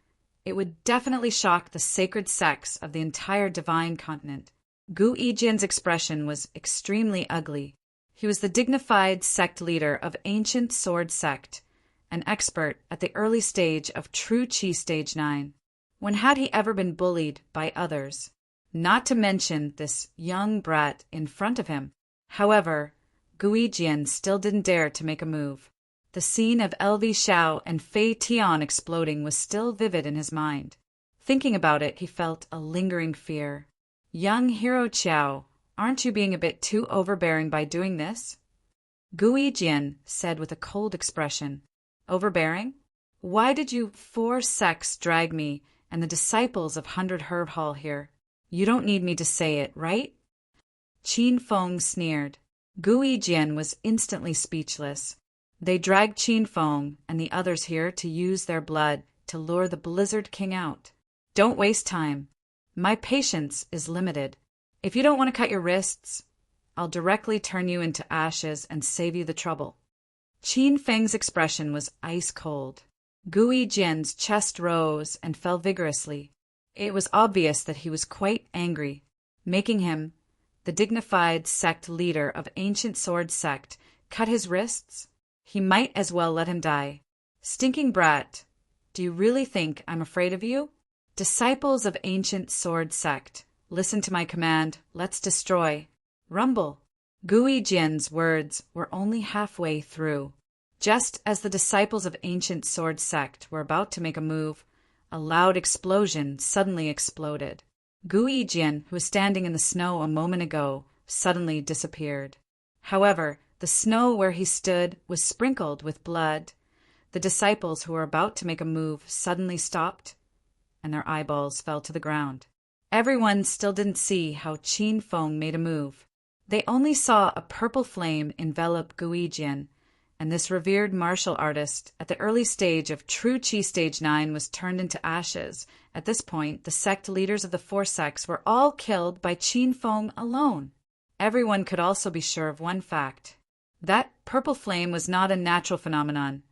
it would definitely shock the sacred sects of the entire divine continent. Gu Yijian's expression was extremely ugly. He was the dignified sect leader of Ancient Sword Sect, an expert at the early stage of True Qi Stage 9. When had he ever been bullied by others? Not to mention this young brat in front of him. However, Gu Yijian still didn't dare to make a move. The scene of LV Xiao and Fei Tian exploding was still vivid in his mind. Thinking about it, he felt a lingering fear. "Young hero Qiao, aren't you being a bit too overbearing by doing this?" Gu Yijian said with a cold expression. "Overbearing? Why did you 4 sects drag me and the disciples of 100 Herb Hall here? You don't need me to say it, right?" Qin Feng sneered. Gu Yijian was instantly speechless. They dragged Qin Feng and the others here to use their blood to lure the Blizzard King out. "Don't waste time. My patience is limited. If you don't want to cut your wrists, I'll directly turn you into ashes and save you the trouble." Qin Feng's expression was ice cold. Gu Yijian's chest rose and fell vigorously. It was obvious that he was quite angry. Making him, the dignified sect leader of Ancient Sword Sect, cut his wrists? He might as well let him die. "Stinking brat, do you really think I'm afraid of you? Disciples of Ancient Sword Sect, listen to my command. Let's destroy. Rumble." Gu Yijian's words were only halfway through. Just as the disciples of Ancient Sword Sect were about to make a move, a loud explosion suddenly exploded. Gu Yijian, who was standing in the snow a moment ago, suddenly disappeared. However, the snow where he stood was sprinkled with blood. The disciples who were about to make a move suddenly stopped, and their eyeballs fell to the ground. Everyone still didn't see how Qin Feng made a move. They only saw a purple flame envelop Gu Yijian, and this revered martial artist at the early stage of True Qi Stage 9 was turned into ashes. At this point, the sect leaders of the 4 sects were all killed by Qin Feng alone. Everyone could also be sure of one fact. That purple flame was not a natural phenomenon,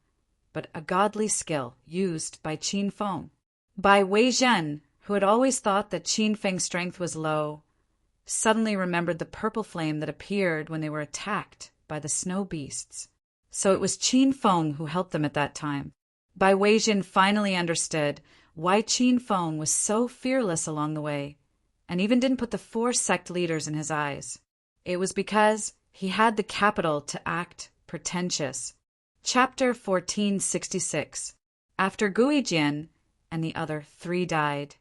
but a godly skill used by Qin Feng. Bai Weizhen, who had always thought that Qin Feng's strength was low, suddenly remembered the purple flame that appeared when they were attacked by the snow beasts. So it was Qin Feng who helped them at that time. Bai Weizhen finally understood why Qin Feng was so fearless along the way, and even didn't put the 4 sect leaders in his eyes. It was because he had the capital to act pretentious. Chapter 1466. After Guijian and the other 3 died,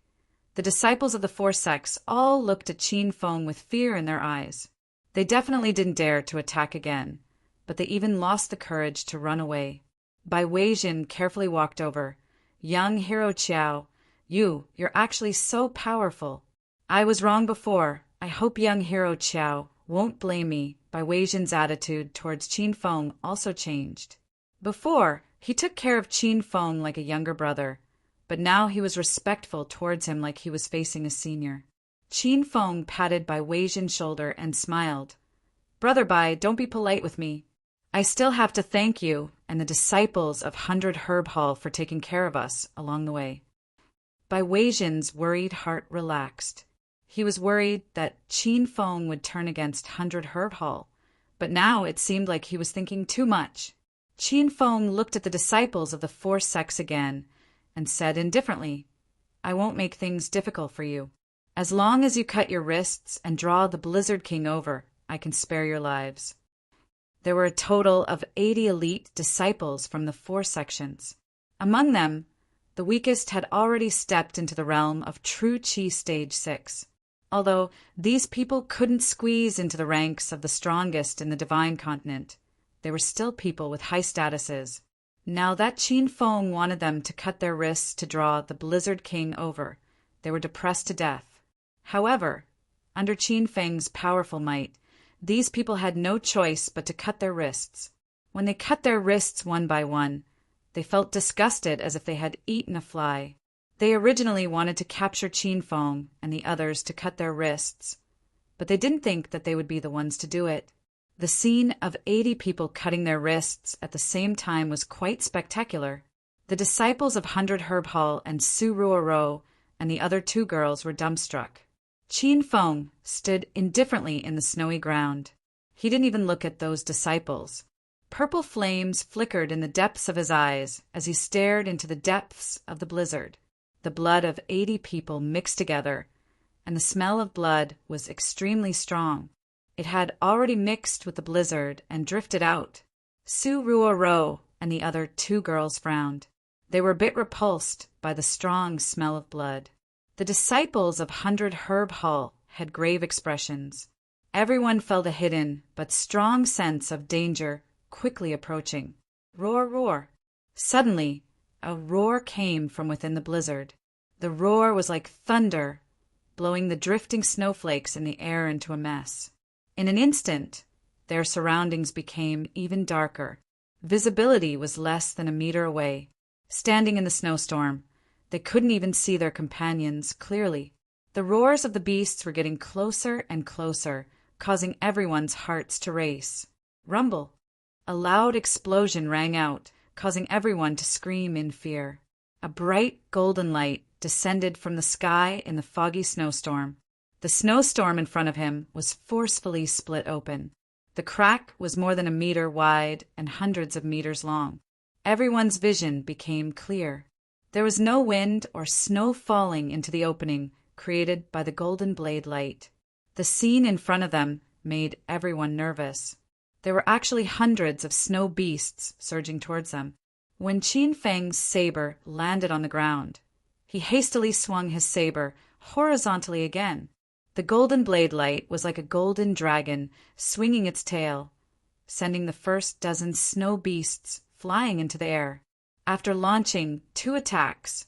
the disciples of the 4 sects all looked at Qin Feng with fear in their eyes. They definitely didn't dare to attack again, but they even lost the courage to run away. Bai Weizhen carefully walked over. Young hero Qiao, you're actually so powerful. I was wrong before. I hope young hero Qiao won't blame me. Bai Weizhen's attitude towards Qin Feng also changed. Before, he took care of Qin Feng like a younger brother, but now he was respectful towards him like he was facing a senior. Qin Feng patted Bai Weizhen's shoulder and smiled. Brother Bai, don't be polite with me. I still have to thank you and the disciples of 100 Herb Hall for taking care of us along the way. Bai Weizhen's worried heart relaxed. He was worried that Qin Feng would turn against 100 Herb Hall, but now it seemed like he was thinking too much. Qin Feng looked at the disciples of the 4 sects again and said indifferently, I won't make things difficult for you. As long as you cut your wrists and draw the Blizzard King over, I can spare your lives. There were a total of 80 elite disciples from the 4 sections. Among them, the weakest had already stepped into the realm of True Qi Stage 6. Although these people couldn't squeeze into the ranks of the strongest in the Divine Continent, they were still people with high statuses. Now that Qin Feng wanted them to cut their wrists to draw the Blizzard King over, they were depressed to death. However, under Qin Feng's powerful might, these people had no choice but to cut their wrists. When they cut their wrists one by one, they felt disgusted as if they had eaten a fly. They originally wanted to capture Qin Feng and the others to cut their wrists, but they didn't think that they would be the ones to do it. The scene of 80 people cutting their wrists at the same time was quite spectacular. The disciples of 100 Herb Hall and Su Ruoro and the other 2 girls were dumbstruck. Qin Feng stood indifferently in the snowy ground. He didn't even look at those disciples. Purple flames flickered in the depths of his eyes as he stared into the depths of the blizzard. The blood of 80 people mixed together, and the smell of blood was extremely strong. It had already mixed with the blizzard and drifted out. Su Ruoro and the other 2 girls frowned. They were a bit repulsed by the strong smell of blood. The disciples of 100 Herb Hall had grave expressions. Everyone felt a hidden but strong sense of danger quickly approaching. Roar, roar. Suddenly, a roar came from within the blizzard. The roar was like thunder, blowing the drifting snowflakes in the air into a mess. In an instant, their surroundings became even darker. Visibility was less than a meter away. Standing in the snowstorm, they couldn't even see their companions clearly. The roars of the beasts were getting closer and closer, causing everyone's hearts to race. Rumble! A loud explosion rang out, causing everyone to scream in fear. A bright golden light descended from the sky in the foggy snowstorm. The snowstorm in front of him was forcefully split open. The crack was more than a meter wide and hundreds of meters long. Everyone's vision became clear. There was no wind or snow falling into the opening created by the golden blade light. The scene in front of them made everyone nervous. There were actually hundreds of snow beasts surging towards them. When Qin Feng's saber landed on the ground, he hastily swung his saber horizontally again. The golden blade light was like a golden dragon swinging its tail, sending the first dozen snow beasts flying into the air. After launching 2 attacks,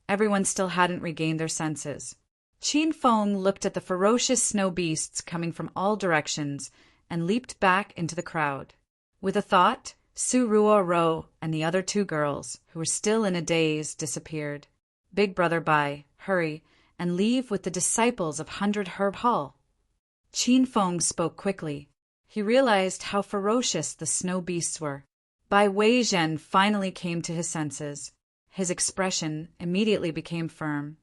everyone still hadn't regained their senses. Qin Feng looked at the ferocious snow beasts coming from all directions and leaped back into the crowd. With a thought, Su Ruoro and the other 2 girls, who were still in a daze, disappeared. Big Brother Bai, hurry, and leave with the disciples of 100 Herb Hall. Qin Feng spoke quickly. He realized how ferocious the snow beasts were. Bai Weizhen finally came to his senses. His expression immediately became firm.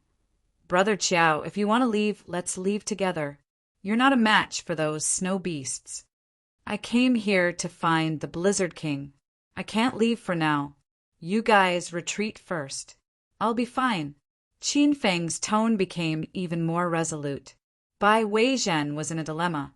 "Brother Qiao, if you want to leave, let's leave together. You're not a match for those snow beasts. I came here to find the Blizzard King. I can't leave for now. You guys retreat first. I'll be fine." Qin Feng's tone became even more resolute. Bai Weizhen was in a dilemma.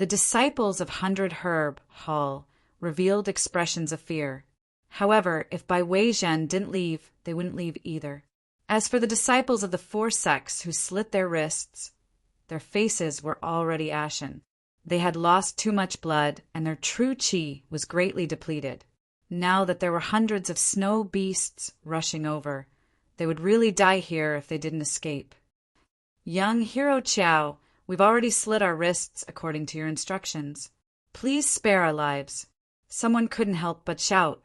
The disciples of 100 Herb Hall revealed expressions of fear. However, if Bai Weizhen didn't leave, they wouldn't leave either. As for the disciples of the 4 sects who slit their wrists, their faces were already ashen. They had lost too much blood, and their true qi was greatly depleted. Now that there were hundreds of snow beasts rushing over, they would really die here if they didn't escape. "Young Hero Qiao, we've already slit our wrists according to your instructions. Please spare our lives." Someone couldn't help but shout.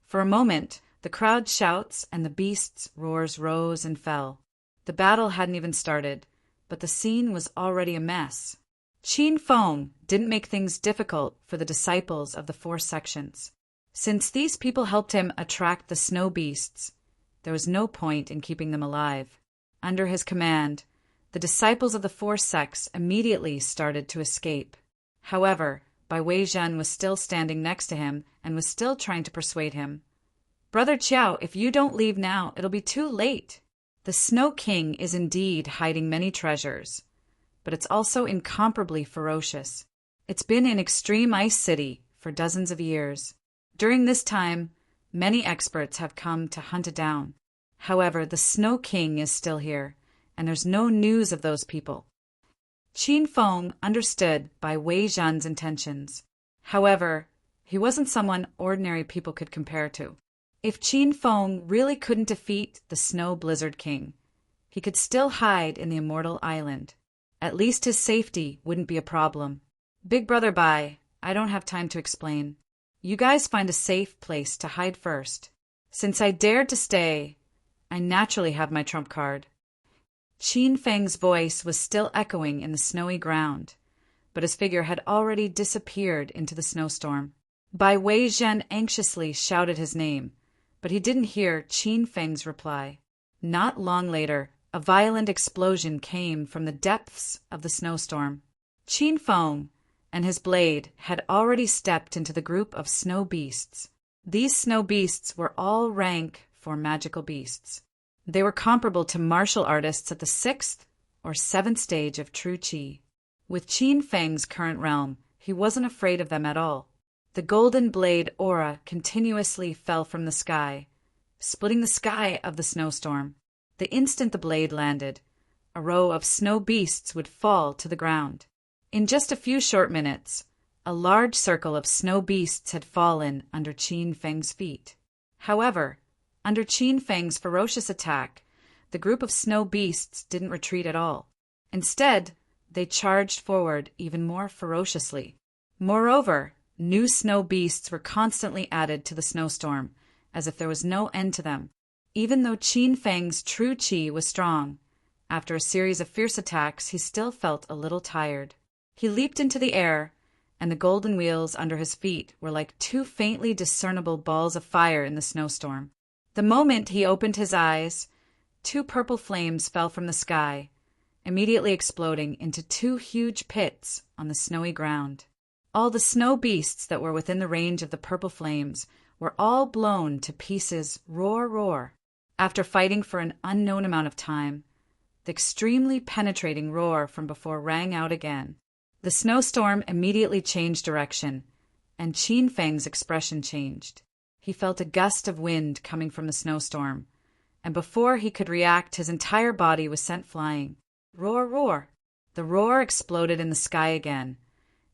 For a moment, the crowd's shouts and the beasts' roars rose and fell. The battle hadn't even started, but the scene was already a mess. Qin Feng didn't make things difficult for the disciples of the 4 sections. Since these people helped him attract the snow beasts, there was no point in keeping them alive. Under his command, the disciples of the 4 sects immediately started to escape. However, Bai Weizhen was still standing next to him and was still trying to persuade him. "Brother Qiao, if you don't leave now, it'll be too late. The Snow King is indeed hiding many treasures, but it's also incomparably ferocious. It's been in Extreme Ice City for dozens of years. During this time, many experts have come to hunt it down. However, the Snow King is still here, and there's no news of those people." Qin Feng understood Bai Weizhen's intentions. However, he wasn't someone ordinary people could compare to. If Qin Feng really couldn't defeat the Snow Blizzard King, he could still hide in the Immortal Island. At least his safety wouldn't be a problem. "Big Brother Bai, I don't have time to explain. You guys find a safe place to hide first. Since I dared to stay, I naturally have my trump card." Qin Feng's voice was still echoing in the snowy ground, but his figure had already disappeared into the snowstorm. Bai Weizhen anxiously shouted his name, but he didn't hear Qin Feng's reply. Not long later, a violent explosion came from the depths of the snowstorm. Qin Feng and his blade had already stepped into the group of snow beasts. These snow beasts were all rank for magical beasts. They were comparable to martial artists at the 6th or 7th stage of true qi. With Qin Feng's current realm, he wasn't afraid of them at all. The golden blade aura continuously fell from the sky, splitting the sky of the snowstorm. The instant the blade landed, a row of snow beasts would fall to the ground. In just a few short minutes, a large circle of snow beasts had fallen under Qin Feng's feet. However, under Qin Feng's ferocious attack, the group of snow beasts didn't retreat at all. Instead, they charged forward even more ferociously. Moreover, new snow beasts were constantly added to the snowstorm, as if there was no end to them. Even though Qin Feng's true qi was strong, after a series of fierce attacks, he still felt a little tired. He leaped into the air, and the golden wheels under his feet were like 2 faintly discernible balls of fire in the snowstorm. The moment he opened his eyes, 2 purple flames fell from the sky, immediately exploding into 2 huge pits on the snowy ground. All the snow beasts that were within the range of the purple flames were all blown to pieces, roar, roar. After fighting for an unknown amount of time, the extremely penetrating roar from before rang out again. The snowstorm immediately changed direction, and Qin Feng's expression changed. He felt a gust of wind coming from the snowstorm, and before he could react, his entire body was sent flying. Roar, roar! The roar exploded in the sky again,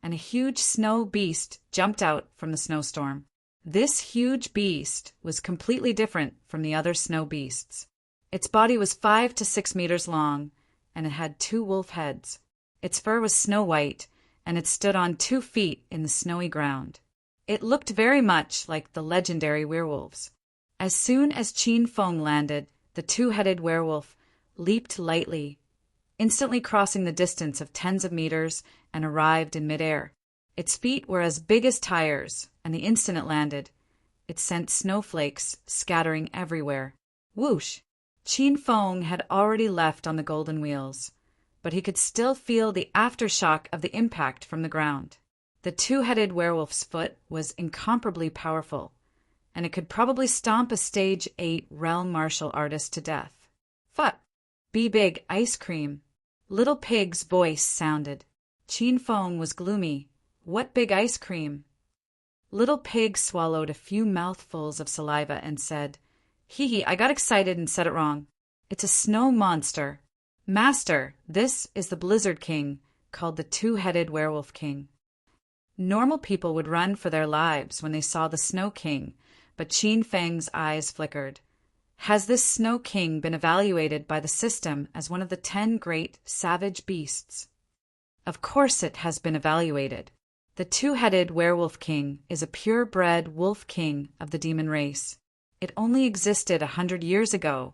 and a huge snow beast jumped out from the snowstorm. This huge beast was completely different from the other snow beasts. Its body was 5 to 6 meters long, and it had 2 wolf heads. Its fur was snow white, and it stood on 2 feet in the snowy ground. It looked very much like the legendary werewolves. As soon as Qin Feng landed, the 2-headed werewolf leaped lightly, instantly crossing the distance of tens of meters and arrived in midair. Its feet were as big as tires, and the instant it landed, it sent snowflakes scattering everywhere. Whoosh! Qin Feng had already left on the golden wheels, but he could still feel the aftershock of the impact from the ground. The two-headed werewolf's foot was incomparably powerful, and it could probably stomp a stage 8 realm martial artist to death. Phut! Be big ice cream. Little Pig's voice sounded. Qin Feng was gloomy. What big ice cream? Little Pig swallowed a few mouthfuls of saliva and said, Hee, I got excited and said it wrong. It's a snow monster. Master, this is the Blizzard King, called the Two-Headed Werewolf King. Normal people would run for their lives when they saw the Snow King, but Qin Feng's eyes flickered. Has this Snow King been evaluated by the system as one of the 10 great savage beasts? Of course it has been evaluated. The Two-Headed Werewolf King is a purebred wolf king of the demon race. It only existed 100 years ago,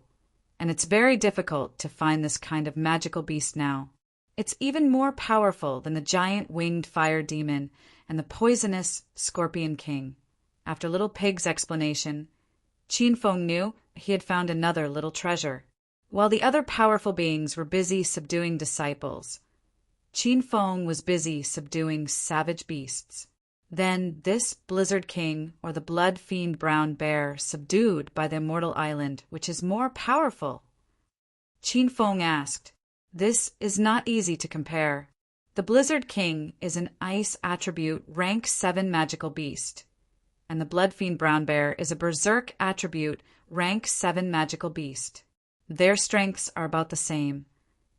and it's very difficult to find this kind of magical beast now. It's even more powerful than the giant winged fire demon and the poisonous Scorpion King. After Little Pig's explanation, Qin Feng knew he had found another little treasure. While the other powerful beings were busy subduing disciples, Qin Feng was busy subduing savage beasts. Then this Blizzard King, or the blood fiend brown bear, subdued by the immortal island, which is more powerful? Qin Feng asked. This is not easy to compare. The Blizzard King is an ice attribute rank 7 magical beast, and the blood fiend brown bear is a berserk attribute rank 7 magical beast. Their strengths are about the same,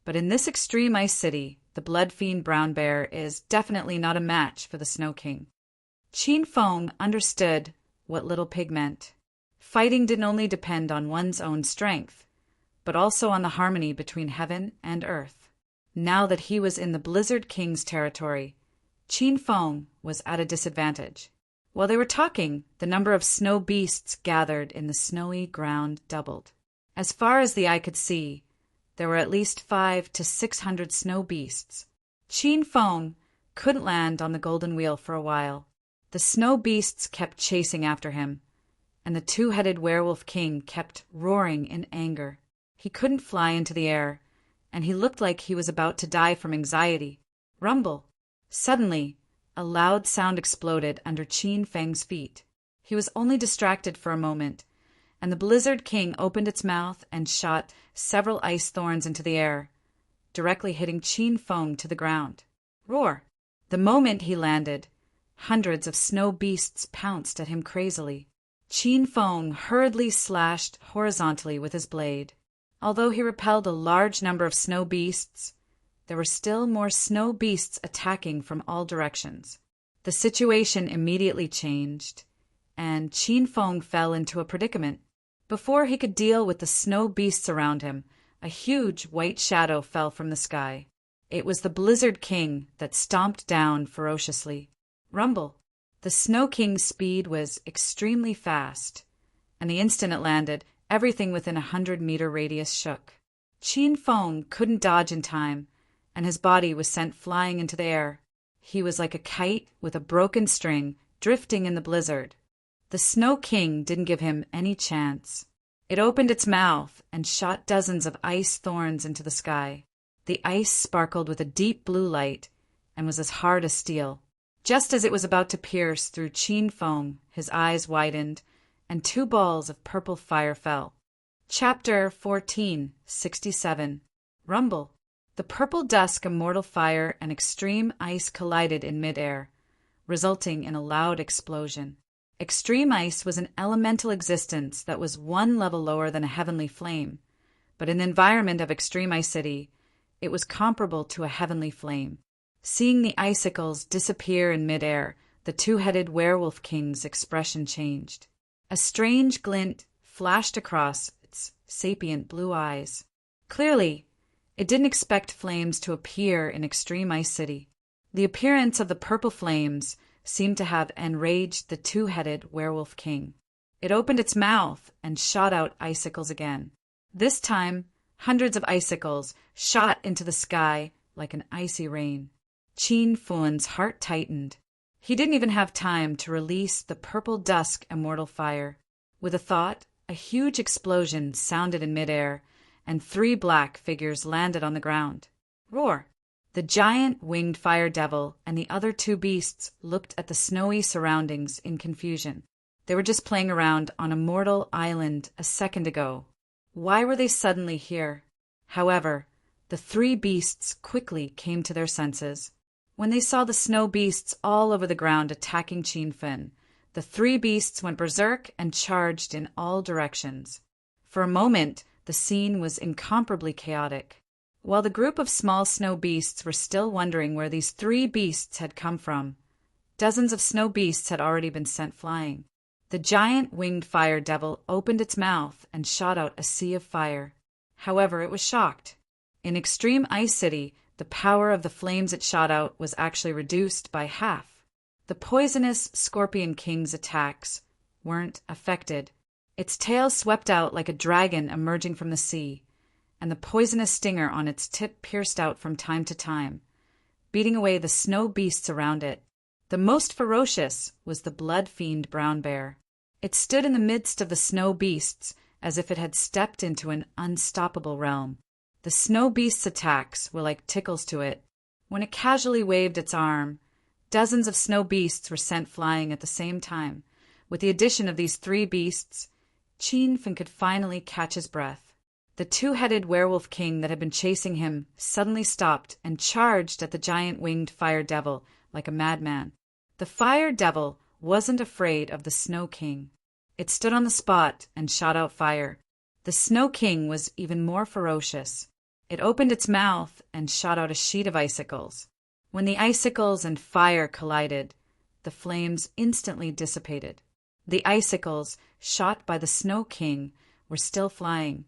but in this extreme ice city, the blood fiend brown bear is definitely not a match for the Snow King. Qin Feng understood what Little Pig meant. Fighting didn't only depend on one's own strength, but also on the harmony between heaven and earth. Now that he was in the Blizzard King's territory, Qin Feng was at a disadvantage. While they were talking, the number of snow beasts gathered in the snowy ground doubled. As far as the eye could see, there were at least 500 to 600 snow beasts. Qin Feng couldn't land on the golden wheel for a while. The snow beasts kept chasing after him, and the Two-Headed Werewolf King kept roaring in anger. He couldn't fly into the air, and he looked like he was about to die from anxiety. Rumble! Suddenly, a loud sound exploded under Qin Feng's feet. He was only distracted for a moment, and the Blizzard King opened its mouth and shot several ice thorns into the air, directly hitting Qin Feng to the ground. Roar! The moment he landed, hundreds of snow beasts pounced at him crazily. Qin Feng hurriedly slashed horizontally with his blade. Although he repelled a large number of snow beasts, there were still more snow beasts attacking from all directions. The situation immediately changed, and Qin Feng fell into a predicament. Before he could deal with the snow beasts around him, a huge white shadow fell from the sky. It was the Blizzard King that stomped down ferociously. Rumble! The Snow King's speed was extremely fast, and the instant it landed, everything within 100-meter radius shook. Qin Feng couldn't dodge in time, and his body was sent flying into the air. He was like a kite with a broken string, drifting in the blizzard. The Snow King didn't give him any chance. It opened its mouth and shot dozens of ice thorns into the sky. The ice sparkled with a deep blue light and was as hard as steel. Just as it was about to pierce through Qin Feng, his eyes widened, and 2 balls of purple fire fell. Chapter 14:67. Rumble! The purple dusk immortal fire and extreme ice collided in midair, resulting in a loud explosion. Extreme ice was an elemental existence that was 1 level lower than a heavenly flame, but in the environment of Extreme Ice City, it was comparable to a heavenly flame. Seeing the icicles disappear in midair, the Two-Headed Werewolf King's expression changed. A strange glint flashed across its sapient blue eyes. Clearly, it didn't expect flames to appear in Extreme Ice City. The appearance of the purple flames seemed to have enraged the Two-Headed Werewolf King. It opened its mouth and shot out icicles again. This time, hundreds of icicles shot into the sky like an icy rain. Qin Feng's heart tightened. He didn't even have time to release the purple dusk immortal fire. With a thought, a huge explosion sounded in midair, and 3 black figures landed on the ground. Roar! The giant winged fire devil and the other 2 beasts looked at the snowy surroundings in confusion. They were just playing around on a mortal island a second ago. Why were they suddenly here? However, the 3 beasts quickly came to their senses. When they saw the snow beasts all over the ground attacking Qin Fin, the 3 beasts went berserk and charged in all directions. For a moment, the scene was incomparably chaotic. While the group of small snow beasts were still wondering where these 3 beasts had come from, dozens of snow beasts had already been sent flying. The giant winged fire devil opened its mouth and shot out a sea of fire. However, it was shocked. In Extreme Ice City, the power of the flames it shot out was actually reduced by half. The poisonous Scorpion King's attacks weren't affected. Its tail swept out like a dragon emerging from the sea, and the poisonous stinger on its tip pierced out from time to time, beating away the snow beasts around it. The most ferocious was the blood fiend brown bear. It stood in the midst of the snow beasts as if it had stepped into an unstoppable realm. The snow beast's attacks were like tickles to it. When it casually waved its arm, dozens of snow beasts were sent flying at the same time. With the addition of these 3 beasts, Qin Fin could finally catch his breath. The 2-headed werewolf king that had been chasing him suddenly stopped and charged at the giant winged fire devil like a madman. The fire devil wasn't afraid of the Snow King. It stood on the spot and shot out fire. The Snow King was even more ferocious. It opened its mouth and shot out a sheet of icicles. When the icicles and fire collided, the flames instantly dissipated. The icicles, shot by the Snow King, were still flying,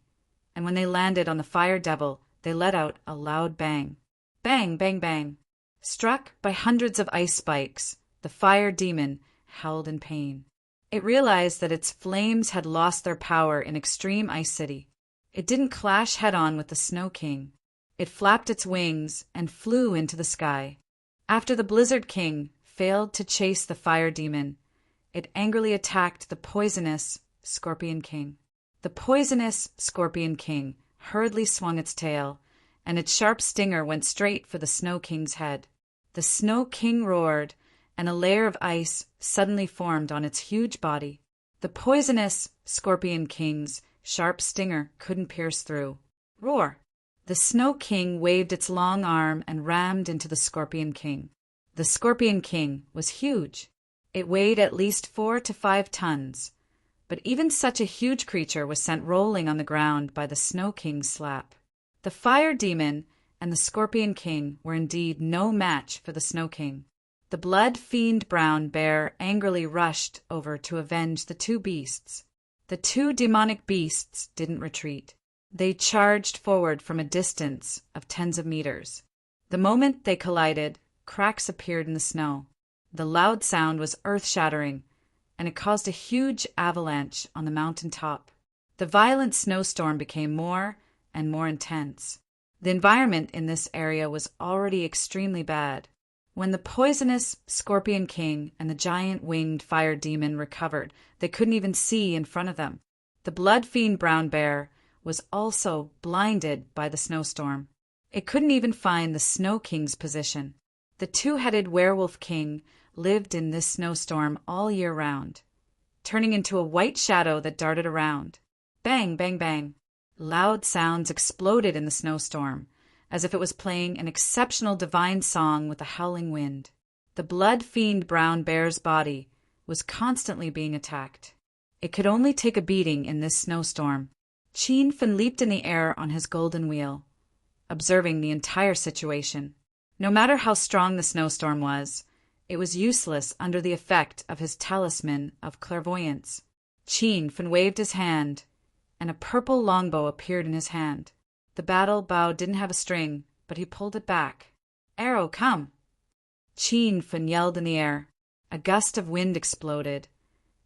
and when they landed on the fire devil, they let out a loud bang. Bang, bang, bang. Struck by hundreds of ice spikes, the fire demon howled in pain. It realized that its flames had lost their power in Extreme Ice City. It didn't clash head-on with the Snow King. It flapped its wings and flew into the sky. After the Blizzard King failed to chase the fire demon, it angrily attacked the poisonous Scorpion King. The poisonous Scorpion King hurriedly swung its tail, and its sharp stinger went straight for the Snow King's head. The Snow King roared, and a layer of ice suddenly formed on its huge body. The poisonous Scorpion King's sharp stinger couldn't pierce through. Roar! The Snow King waved its long arm and rammed into the Scorpion King. The Scorpion King was huge. It weighed at least 4 to 5 tons. But even such a huge creature was sent rolling on the ground by the Snow King's slap. The fire demon and the Scorpion King were indeed no match for the Snow King. The blood fiend brown bear angrily rushed over to avenge the 2 beasts. The 2 demonic beasts didn't retreat. They charged forward from a distance of tens of meters. The moment they collided, cracks appeared in the snow. The loud sound was earth-shattering, and it caused a huge avalanche on the mountain top. The violent snowstorm became more and more intense. The environment in this area was already extremely bad. When the poisonous Scorpion King and the giant winged fire demon recovered, they couldn't even see in front of them. The blood fiend brown bear was also blinded by the snowstorm. It couldn't even find the Snow King's position. The 2-headed werewolf king lived in this snowstorm all year round, turning into a white shadow that darted around. Bang, bang, bang. Loud sounds exploded in the snowstorm, as if it was playing an exceptional divine song with a howling wind. The blood fiend brown bear's body was constantly being attacked. It could only take a beating in this snowstorm. Qin Fin leaped in the air on his golden wheel, observing the entire situation. No matter how strong the snowstorm was, it was useless under the effect of his talisman of clairvoyance. Qin Fin waved his hand, and a purple longbow appeared in his hand. The battle bow didn't have a string, but he pulled it back. "Arrow, come!" Qin Fin yelled in the air. A gust of wind exploded,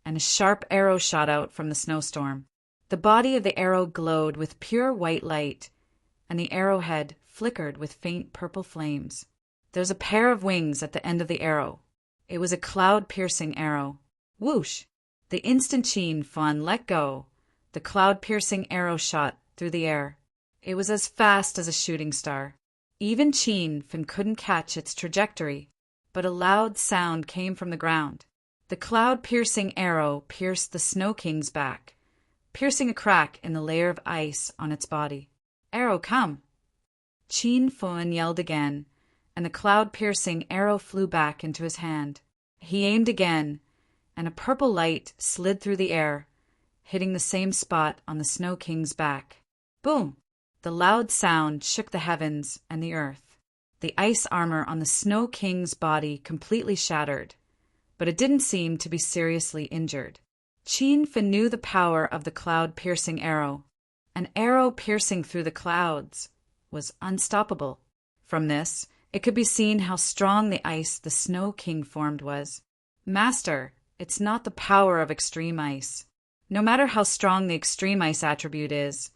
and a sharp arrow shot out from the snowstorm. The body of the arrow glowed with pure white light, and the arrowhead flickered with faint purple flames. There's a pair of wings at the end of the arrow. It was a cloud-piercing arrow. Whoosh! The instant Qin Fan let go, the cloud-piercing arrow shot through the air. It was as fast as a shooting star. Even Qin Fan couldn't catch its trajectory, but a loud sound came from the ground. The cloud-piercing arrow pierced the Snow King's back, piercing a crack in the layer of ice on its body. "Arrow, come!" Qin Fan yelled again, and the cloud-piercing arrow flew back into his hand. He aimed again, and a purple light slid through the air, hitting the same spot on the Snow King's back. Boom! The loud sound shook the heavens and the earth. The ice armor on the Snow King's body completely shattered, but it didn't seem to be seriously injured. Qin Fan knew the power of the cloud-piercing arrow. An arrow piercing through the clouds was unstoppable. From this, it could be seen how strong the ice the Snow King formed was. "Master, it's not the power of extreme ice. No matter how strong the extreme ice attribute is,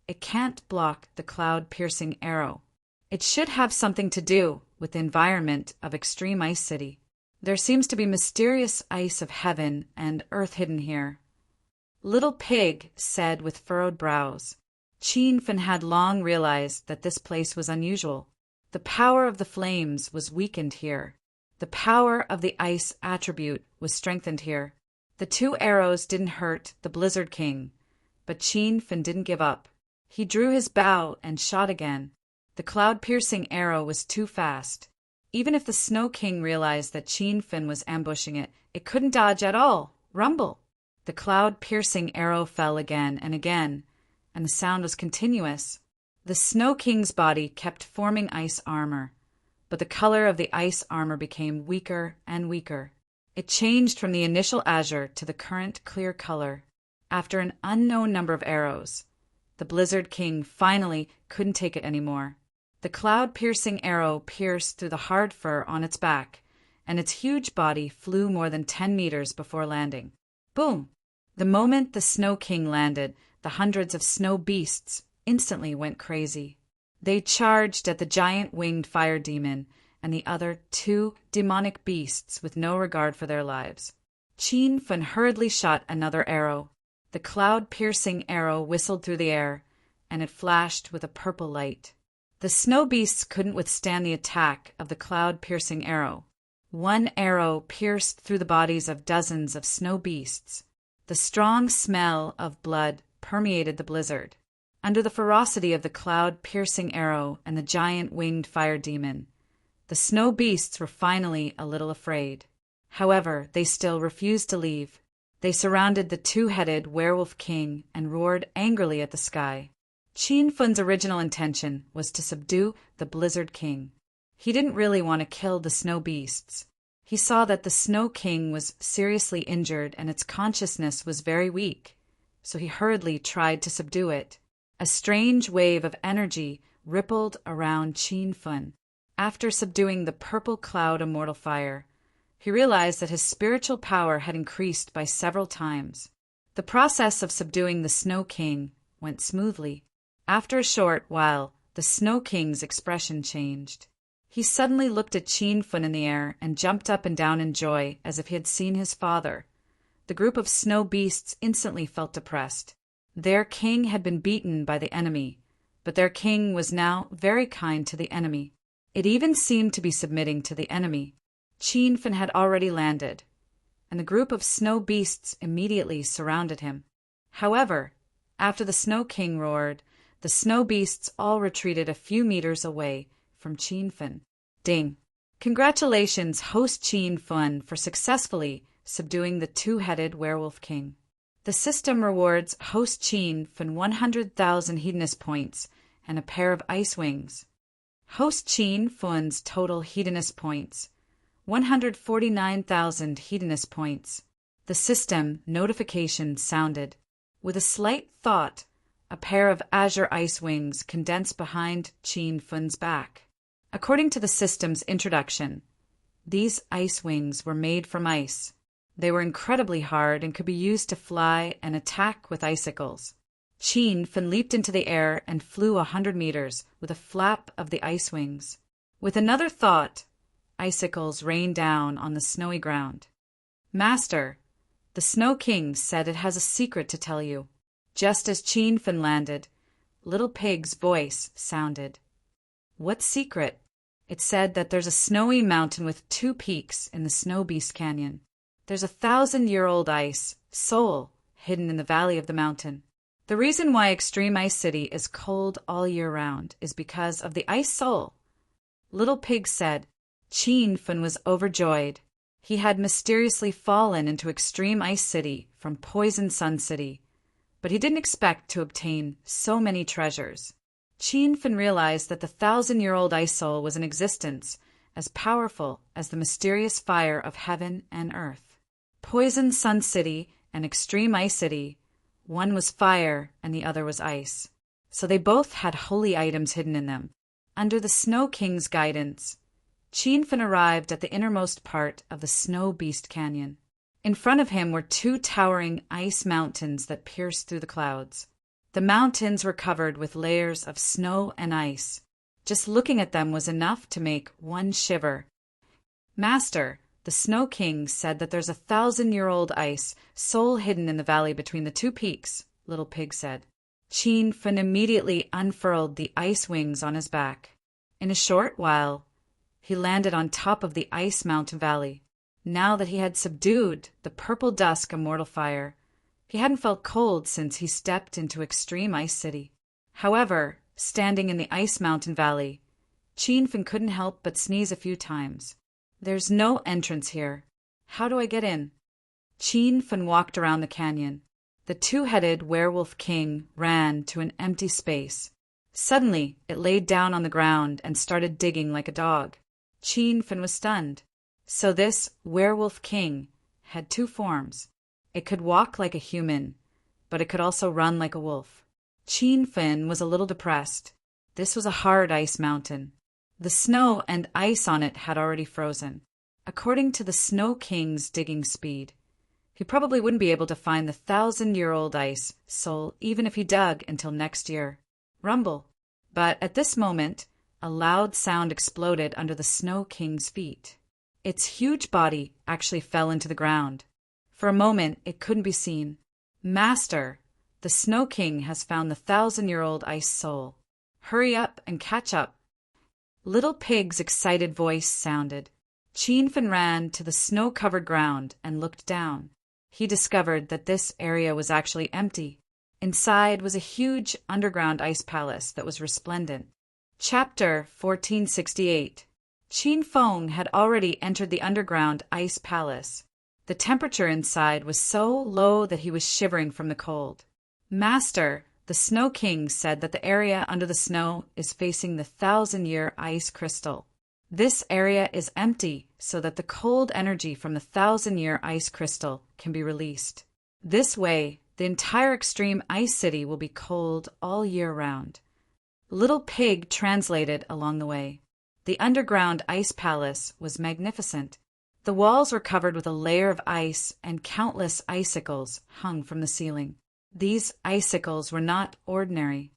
it can't block the cloud-piercing arrow. It should have something to do with the environment of Extreme Ice City. There seems to be mysterious ice of heaven and earth hidden here." Little Pig said with furrowed brows. Qin Fan had long realized that this place was unusual. The power of the flames was weakened here. The power of the ice attribute was strengthened here. The two arrows didn't hurt the Blizzard King, but Qin Fan didn't give up. He drew his bow and shot again. The cloud-piercing arrow was too fast. Even if the Snow King realized that Qin Fan was ambushing it, it couldn't dodge at all. Rumble! The cloud-piercing arrow fell again, and the sound was continuous. The Snow King's body kept forming ice armor, but the color of the ice armor became weaker and weaker. It changed from the initial azure to the current clear color. After an unknown number of arrows, the Blizzard King finally couldn't take it anymore. The cloud-piercing arrow pierced through the hard fur on its back, and its huge body flew more than 10 meters before landing. Boom! The moment the Snow King landed, the hundreds of snow beasts instantly went crazy. They charged at the giant winged fire demon and the other 2 demonic beasts with no regard for their lives. Qin Fan hurriedly shot another arrow. The cloud-piercing arrow whistled through the air, and it flashed with a purple light. The snow beasts couldn't withstand the attack of the cloud-piercing arrow. One arrow pierced through the bodies of dozens of snow beasts. The strong smell of blood permeated the blizzard. Under the ferocity of the cloud-piercing arrow and the giant winged fire demon, the snow beasts were finally a little afraid. However, they still refused to leave. They surrounded the two-headed werewolf king and roared angrily at the sky. Qin Fan's original intention was to subdue the Blizzard King. He didn't really want to kill the snow beasts. He saw that the Snow King was seriously injured and its consciousness was very weak, so he hurriedly tried to subdue it. A strange wave of energy rippled around Qin Fan. After subduing the purple cloud of mortal fire, he realized that his spiritual power had increased by several times. The process of subduing the Snow King went smoothly. After a short while, the Snow King's expression changed. He suddenly looked at Qin Fan in the air and jumped up and down in joy as if he had seen his father. The group of snow beasts instantly felt depressed. Their king had been beaten by the enemy, but their king was now very kind to the enemy. It even seemed to be submitting to the enemy. Qin Fan had already landed, and the group of snow beasts immediately surrounded him. However, after the Snow King roared, the snow beasts all retreated a few meters away from Qin Fan. Ding! Congratulations, host Qin Fan, for successfully subduing the two-headed werewolf king. The system rewards host Qin Fan 100,000 hedonist points and a pair of ice wings. Host Qin Fan's total hedonist points, 149,000 hedonist points. The system notification sounded. With a slight thought, a pair of azure ice wings condensed behind Qin Fan's back. According to the system's introduction, these ice wings were made from ice. They were incredibly hard and could be used to fly and attack with icicles. Qin Fan leaped into the air and flew 100 meters with a flap of the ice wings. With another thought, Icicles rained down on the snowy ground. "Master, the Snow King said it has a secret to tell you." Just as Fin landed, Little Pig's voice sounded. "What secret?" It said that there's a snowy mountain with 2 peaks in the Snow Beast Canyon. There's a 1,000-year-old ice soul hidden in the valley of the mountain. The reason why Extreme Ice City is cold all year round is because of the ice soul. Little Pig said. Fin was overjoyed. He had mysteriously fallen into Extreme Ice City from Poison Sun City, but he didn't expect to obtain so many treasures. Fin realized that the 1,000-year-old ice soul was in existence, as powerful as the mysterious fire of heaven and earth. Poison Sun City and Extreme Ice City, one was fire and the other was ice, so they both had holy items hidden in them. Under the Snow King's guidance, Fin arrived at the innermost part of the Snow Beast Canyon. In front of him were 2 towering ice mountains that pierced through the clouds. The mountains were covered with layers of snow and ice. Just looking at them was enough to make one shiver. "Master, the Snow King said that there's a 1,000-year-old ice soul hidden in the valley between the 2 peaks," Little Pig said. Fin immediately unfurled the ice wings on his back. In a short while, he landed on top of the ice mountain valley. Now that he had subdued the purple dusk immortal fire, he hadn't felt cold since he stepped into Extreme Ice City. However, standing in the ice mountain valley, Fin couldn't help but sneeze a few times. "There's no entrance here. How do I get in?" Fin walked around the canyon. The 2-headed werewolf king ran to an empty space. Suddenly, it laid down on the ground and started digging like a dog. Fin was stunned. So this werewolf king had 2 forms. It could walk like a human, but it could also run like a wolf. Fin was a little depressed. This was a hard ice mountain. The snow and ice on it had already frozen. According to the Snow King's digging speed, he probably wouldn't be able to find the 1,000-year-old ice soul even if he dug until next year. Rumble. But at this moment, a loud sound exploded under the Snow King's feet. Its huge body actually fell into the ground. For a moment, it couldn't be seen. "Master, the Snow King has found the 1,000-year-old ice soul. Hurry up and catch up." Little Pig's excited voice sounded. Fin ran to the snow-covered ground and looked down. He discovered that this area was actually empty. Inside was a huge underground ice palace that was resplendent. Chapter 1468. Fong had already entered the underground ice palace. The temperature inside was so low that he was shivering from the cold. "Master, the Snow King said that the area under the snow is facing the 1,000-year ice crystal. This area is empty so that the cold energy from the 1,000-year ice crystal can be released. This way, the entire Extreme Ice City will be cold all year round." Little Pig translated along the way. The underground ice palace was magnificent. The walls were covered with a layer of ice and countless icicles hung from the ceiling. These icicles were not ordinary.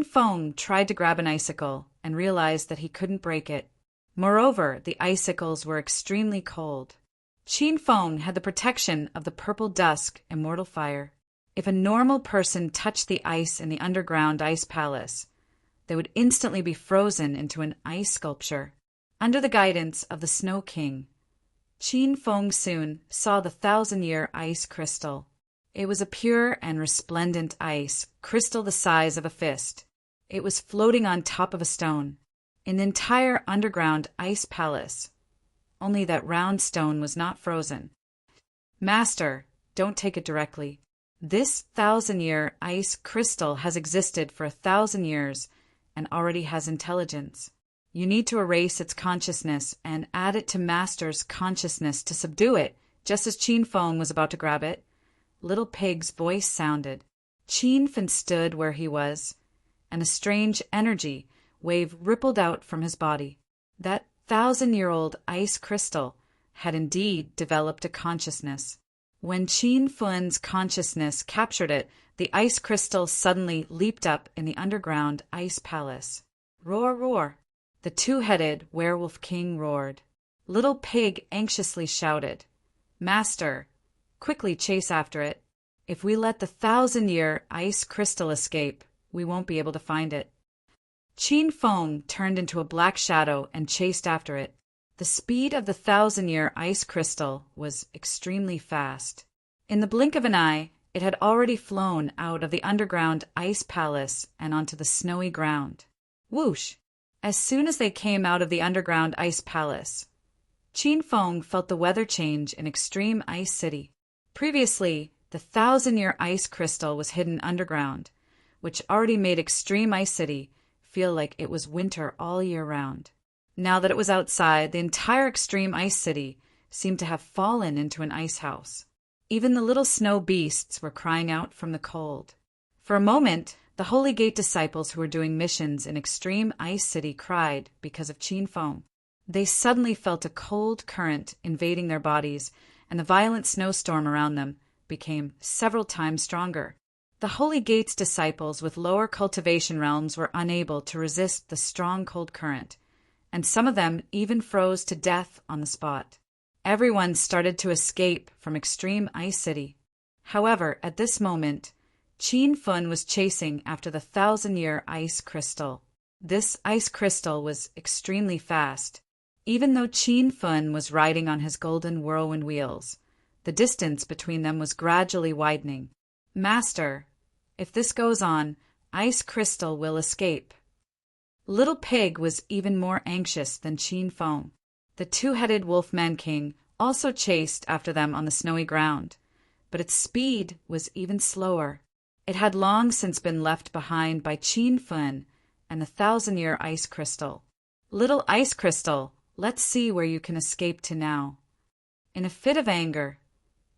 Fong tried to grab an icicle and realized that he couldn't break it. Moreover, the icicles were extremely cold. Fong had the protection of the purple dusk immortal fire. If a normal person touched the ice in the underground ice palace, they would instantly be frozen into an ice sculpture. Under the guidance of the Snow King, Fong soon saw the 1,000-year ice crystal. It was a pure and resplendent ice, crystal the size of a fist. It was floating on top of a stone. In the entire underground ice palace, only that round stone was not frozen. "Master, don't take it directly. This 1,000-year ice crystal has existed for 1,000 years and already has intelligence. You need to erase its consciousness and add it to Master's consciousness to subdue it." Just as Fong was about to grab it, Little Pig's voice sounded. Fin stood where he was, and a strange energy wave rippled out from his body. That 1,000-year-old ice crystal had indeed developed a consciousness. When Fin's consciousness captured it, the ice crystal suddenly leaped up in the underground ice palace. Roar, roar! The 2-headed werewolf king roared. Little Pig anxiously shouted, "Master, quickly chase after it. If we let the 1,000-year ice crystal escape, we won't be able to find it." Qin Feng turned into a black shadow and chased after it. The speed of the 1,000-year ice crystal was extremely fast. In the blink of an eye, it had already flown out of the underground ice palace and onto the snowy ground. Whoosh! As soon as they came out of the underground ice palace, Qin Feng felt the weather change in Extreme Ice City. Previously, the 1,000-year ice crystal was hidden underground, which already made Extreme Ice City feel like it was winter all year round. Now that it was outside, the entire Extreme Ice City seemed to have fallen into an ice house. Even the little snow beasts were crying out from the cold. For a moment, the Holy Gate disciples who were doing missions in Extreme Ice City cried because of Qin Feng. They suddenly felt a cold current invading their bodies, and the violent snowstorm around them became several times stronger. The Holy Gate's disciples with lower cultivation realms were unable to resist the strong cold current, and some of them even froze to death on the spot. Everyone started to escape from Extreme Ice City. However, at this moment, Qin Feng was chasing after the 1,000-year ice crystal. This ice crystal was extremely fast. Even though Qin Feng was riding on his golden whirlwind wheels, the distance between them was gradually widening. "Master, if this goes on, Ice Crystal will escape." Little Pig was even more anxious than Qin Feng. The two-headed Wolfman King also chased after them on the snowy ground, but its speed was even slower. It had long since been left behind by Qin Feng and the 1,000-year ice crystal. "Little Ice Crystal, let's see where you can escape to now." In a fit of anger,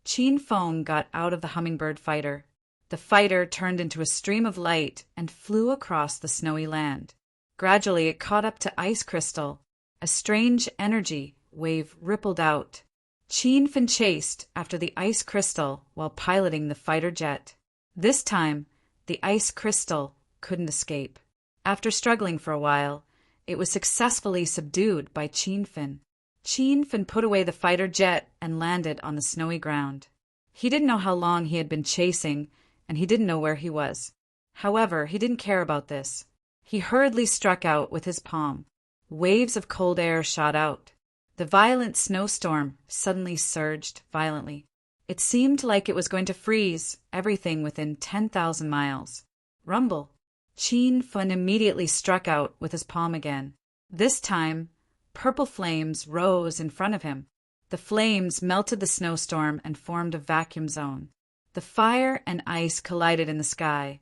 Qin Feng got out of the hummingbird fighter. The fighter turned into a stream of light and flew across the snowy land. Gradually, it caught up to Ice Crystal. A strange energy wave rippled out. Qin Feng chased after the ice crystal while piloting the fighter jet. This time, the ice crystal couldn't escape. After struggling for a while, it was successfully subdued by Qin Feng. Qin Feng put away the fighter jet and landed on the snowy ground. He didn't know how long he had been chasing, and he didn't know where he was. However, he didn't care about this. He hurriedly struck out with his palm. Waves of cold air shot out. The violent snowstorm suddenly surged violently. It seemed like it was going to freeze everything within 10,000 miles. Rumble! Qin Feng immediately struck out with his palm again. This time, purple flames rose in front of him. The flames melted the snowstorm and formed a vacuum zone. The fire and ice collided in the sky,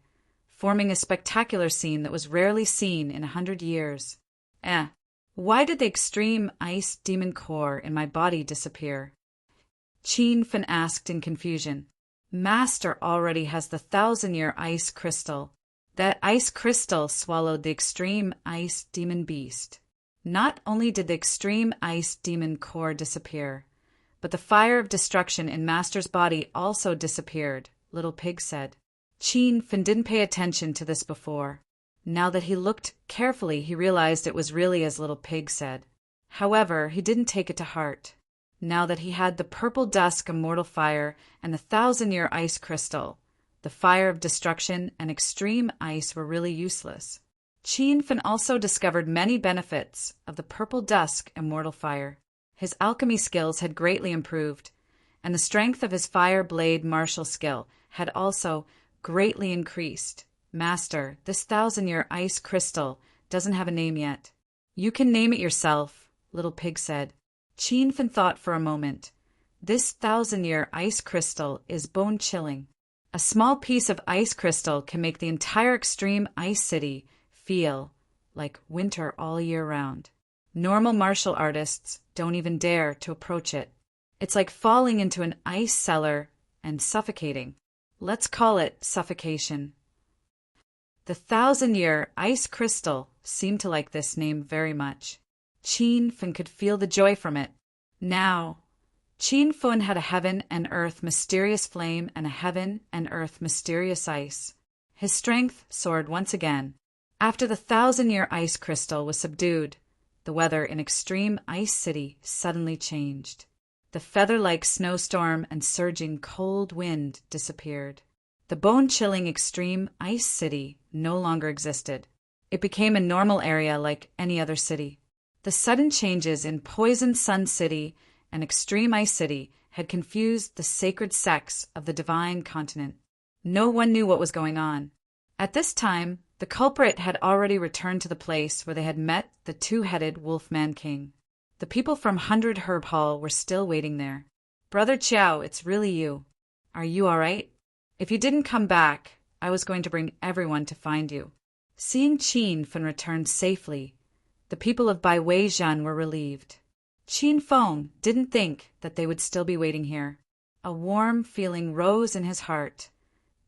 forming a spectacular scene that was rarely seen in 100 years. Why did the extreme ice demon core in my body disappear? Qin Feng asked in confusion. Master already has the 1,000-year ice crystal. That ice crystal swallowed the extreme ice demon beast. Not only did the extreme ice demon core disappear, but the fire of destruction in Master's body also disappeared, Little Pig said. Qin Feng didn't pay attention to this before. Now that he looked carefully, he realized it was really as Little Pig said. However, he didn't take it to heart. Now that he had the purple dusk immortal fire and the 1,000-year ice crystal, the fire of destruction and extreme ice were really useless. Qin Feng also discovered many benefits of the purple dusk immortal fire. His alchemy skills had greatly improved, and the strength of his fire blade martial skill had also greatly increased. Master, this 1,000-year ice crystal doesn't have a name yet. You can name it yourself, Little Pig said. Qin Feng thought for a moment. This 1,000-year ice crystal is bone-chilling. A small piece of ice crystal can make the entire extreme ice city feel like winter all year round. Normal martial artists don't even dare to approach it. It's like falling into an ice cellar and suffocating. Let's call it suffocation. The 1,000-year ice crystal seemed to like this name very much. Qin Feng could feel the joy from it. Now, Qin Feng had a heaven and earth mysterious flame and a heaven and earth mysterious ice. His strength soared once again. After the 1,000-year ice crystal was subdued, the weather in Extreme Ice City suddenly changed. The feather-like snowstorm and surging cold wind disappeared. The bone-chilling Extreme Ice City no longer existed. It became a normal area like any other city. The sudden changes in Poison Sun City and Extreme Ice City had confused the sacred sects of the divine continent. No one knew what was going on. At this time, the culprit had already returned to the place where they had met the two-headed Wolfman King. The people from 100 Herb Hall were still waiting there. "Brother Chow, it's really you. Are you all right? If you didn't come back, I was going to bring everyone to find you." Seeing Qin Fen return safely, the people of Bai Weijian were relieved. Qin Feng didn't think that they would still be waiting here. A warm feeling rose in his heart.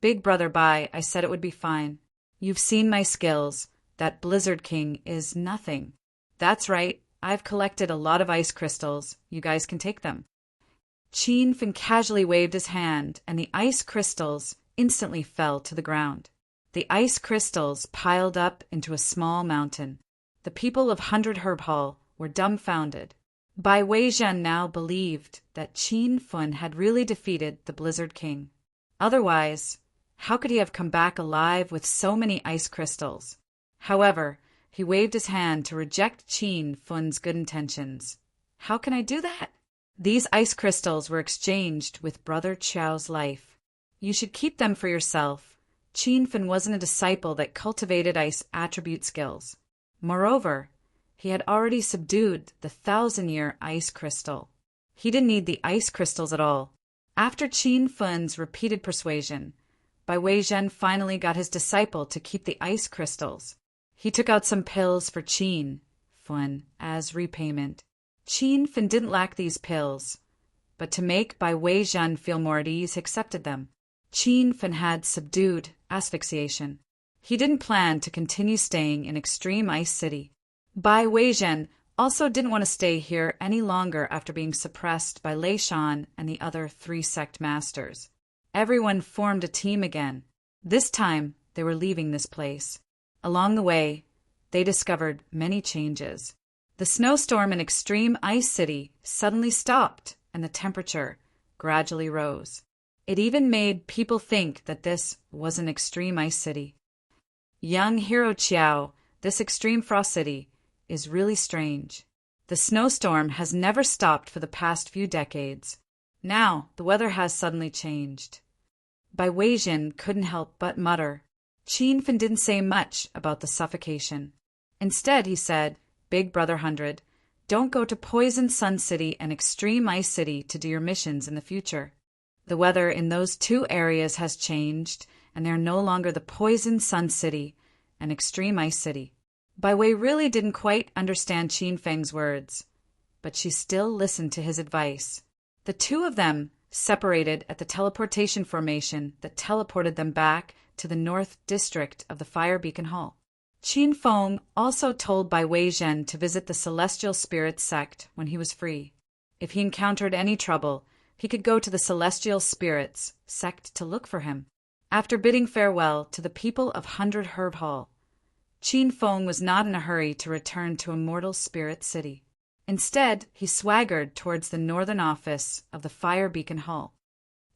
"Big brother Bai, I said it would be fine. You've seen my skills. That Blizzard King is nothing." "That's right. I've collected a lot of ice crystals. You guys can take them." Qin Fen casually waved his hand, and the ice crystals instantly fell to the ground. The ice crystals piled up into a small mountain. The people of 100 Herb Hall were dumbfounded. Bai Weijian now believed that Qin Fen had really defeated the Blizzard King. Otherwise, how could he have come back alive with so many ice crystals? However, he waved his hand to reject Qin Fen's good intentions. "How can I do that?" "These ice crystals were exchanged with Brother Chow's life. You should keep them for yourself." Qin Fen wasn't a disciple that cultivated ice attribute skills. Moreover, he had already subdued the 1,000-year ice crystal. He didn't need the ice crystals at all. After Qin Fen's repeated persuasion, Bai Weijian finally got his disciple to keep the ice crystals. He took out some pills for Qin Fen as repayment. Qin Fen didn't lack these pills, but to make Bai Weijian feel more at ease, he accepted them. Qin Fen had subdued asphyxiation. He didn't plan to continue staying in Extreme Ice City. Bai Weijian also didn't want to stay here any longer after being suppressed by Lei Shan and the other 3 sect masters. Everyone formed a team again. This time, they were leaving this place. Along the way, they discovered many changes. The snowstorm in Extreme Ice City suddenly stopped, and the temperature gradually rose. It even made people think that this was an Extreme Ice City. "Young Hero Chiao, this Extreme Frost City is really strange. The snowstorm has never stopped for the past few decades. Now, the weather has suddenly changed." Bai Weijian couldn't help but mutter. Qin Fen didn't say much about the suffocation. Instead, he said, "Big Brother 100, don't go to Poison Sun City and Extreme Ice City to do your missions in the future. The weather in those 2 areas has changed, and they are no longer the Poison Sun City and Extreme Ice City." Bai Wei really didn't quite understand Qin Feng's words, but she still listened to his advice. The 2 of them separated at the teleportation formation that teleported them back to the North District of the Fire Beacon Hall. Qin Feng also told Bai Weijian to visit the Celestial Spirits sect when he was free. If he encountered any trouble, he could go to the Celestial Spirits sect to look for him. After bidding farewell to the people of 100 Herb Hall, Qin Feng was not in a hurry to return to Immortal Spirit City. Instead, he swaggered towards the northern office of the Fire Beacon Hall.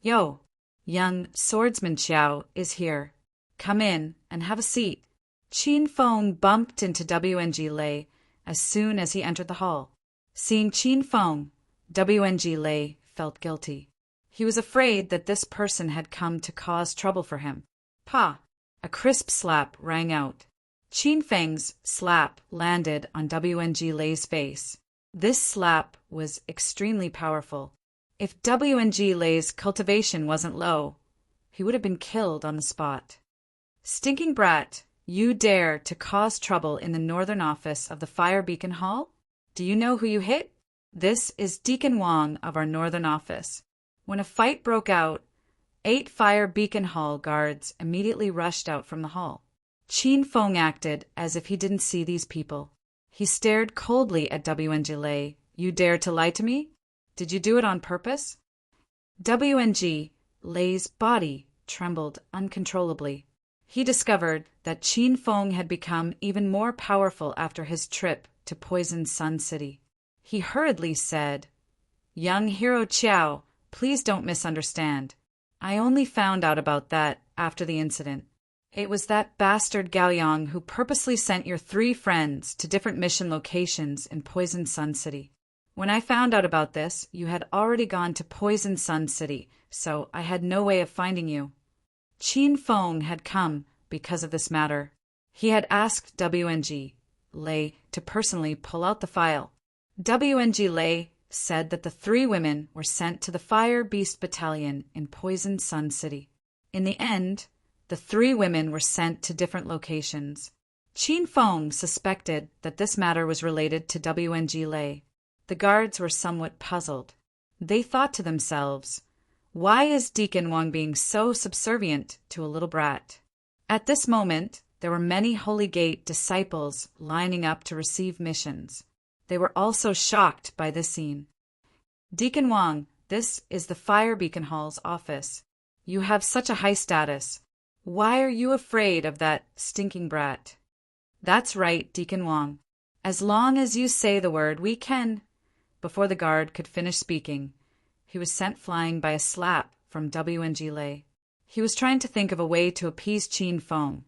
"Yo, young swordsman Xiao is here. Come in and have a seat." Qin Feng bumped into WNG Lei as soon as he entered the hall. Seeing Qin Feng, WNG Lei felt guilty. He was afraid that this person had come to cause trouble for him. "Pa!" A crisp slap rang out. Qin Feng's slap landed on WNG Lei's face. This slap was extremely powerful. If WNG Lei's cultivation wasn't low, he would have been killed on the spot. "Stinking brat, you dare to cause trouble in the northern office of the Fire Beacon Hall? Do you know who you hit? This is Deacon Wang of our northern office." When a fight broke out, 8 Fire Beacon Hall guards immediately rushed out from the hall. Qin Feng acted as if he didn't see these people. He stared coldly at WNG Lei. "You dare to lie to me? Did you do it on purpose?" WNG Lei's body trembled uncontrollably. He discovered that Qin Feng had become even more powerful after his trip to Poison Sun City. He hurriedly said, "Young Hero Chow, please don't misunderstand. I only found out about that after the incident. It was that bastard Gaoyong who purposely sent your 3 friends to different mission locations in Poison Sun City. When I found out about this, you had already gone to Poison Sun City, so I had no way of finding you." Qin Feng had come because of this matter. He had asked WNG Lei to personally pull out the file. WNG Lei said that the 3 women were sent to the Fire Beast Battalion in Poison Sun City. In the end, the 3 women were sent to different locations. Qin Feng suspected that this matter was related to WNG Lei. The guards were somewhat puzzled. They thought to themselves, why is Deacon Wang being so subservient to a little brat? At this moment, there were many Holy Gate disciples lining up to receive missions. They were also shocked by this scene. "Deacon Wang, this is the Fire Beacon Hall's office. You have such a high status. Why are you afraid of that stinking brat?" "That's right, Deacon Wang. As long as you say the word, we can—" Before the guard could finish speaking, he was sent flying by a slap from WNG Lei. He was trying to think of a way to appease Qin Feng,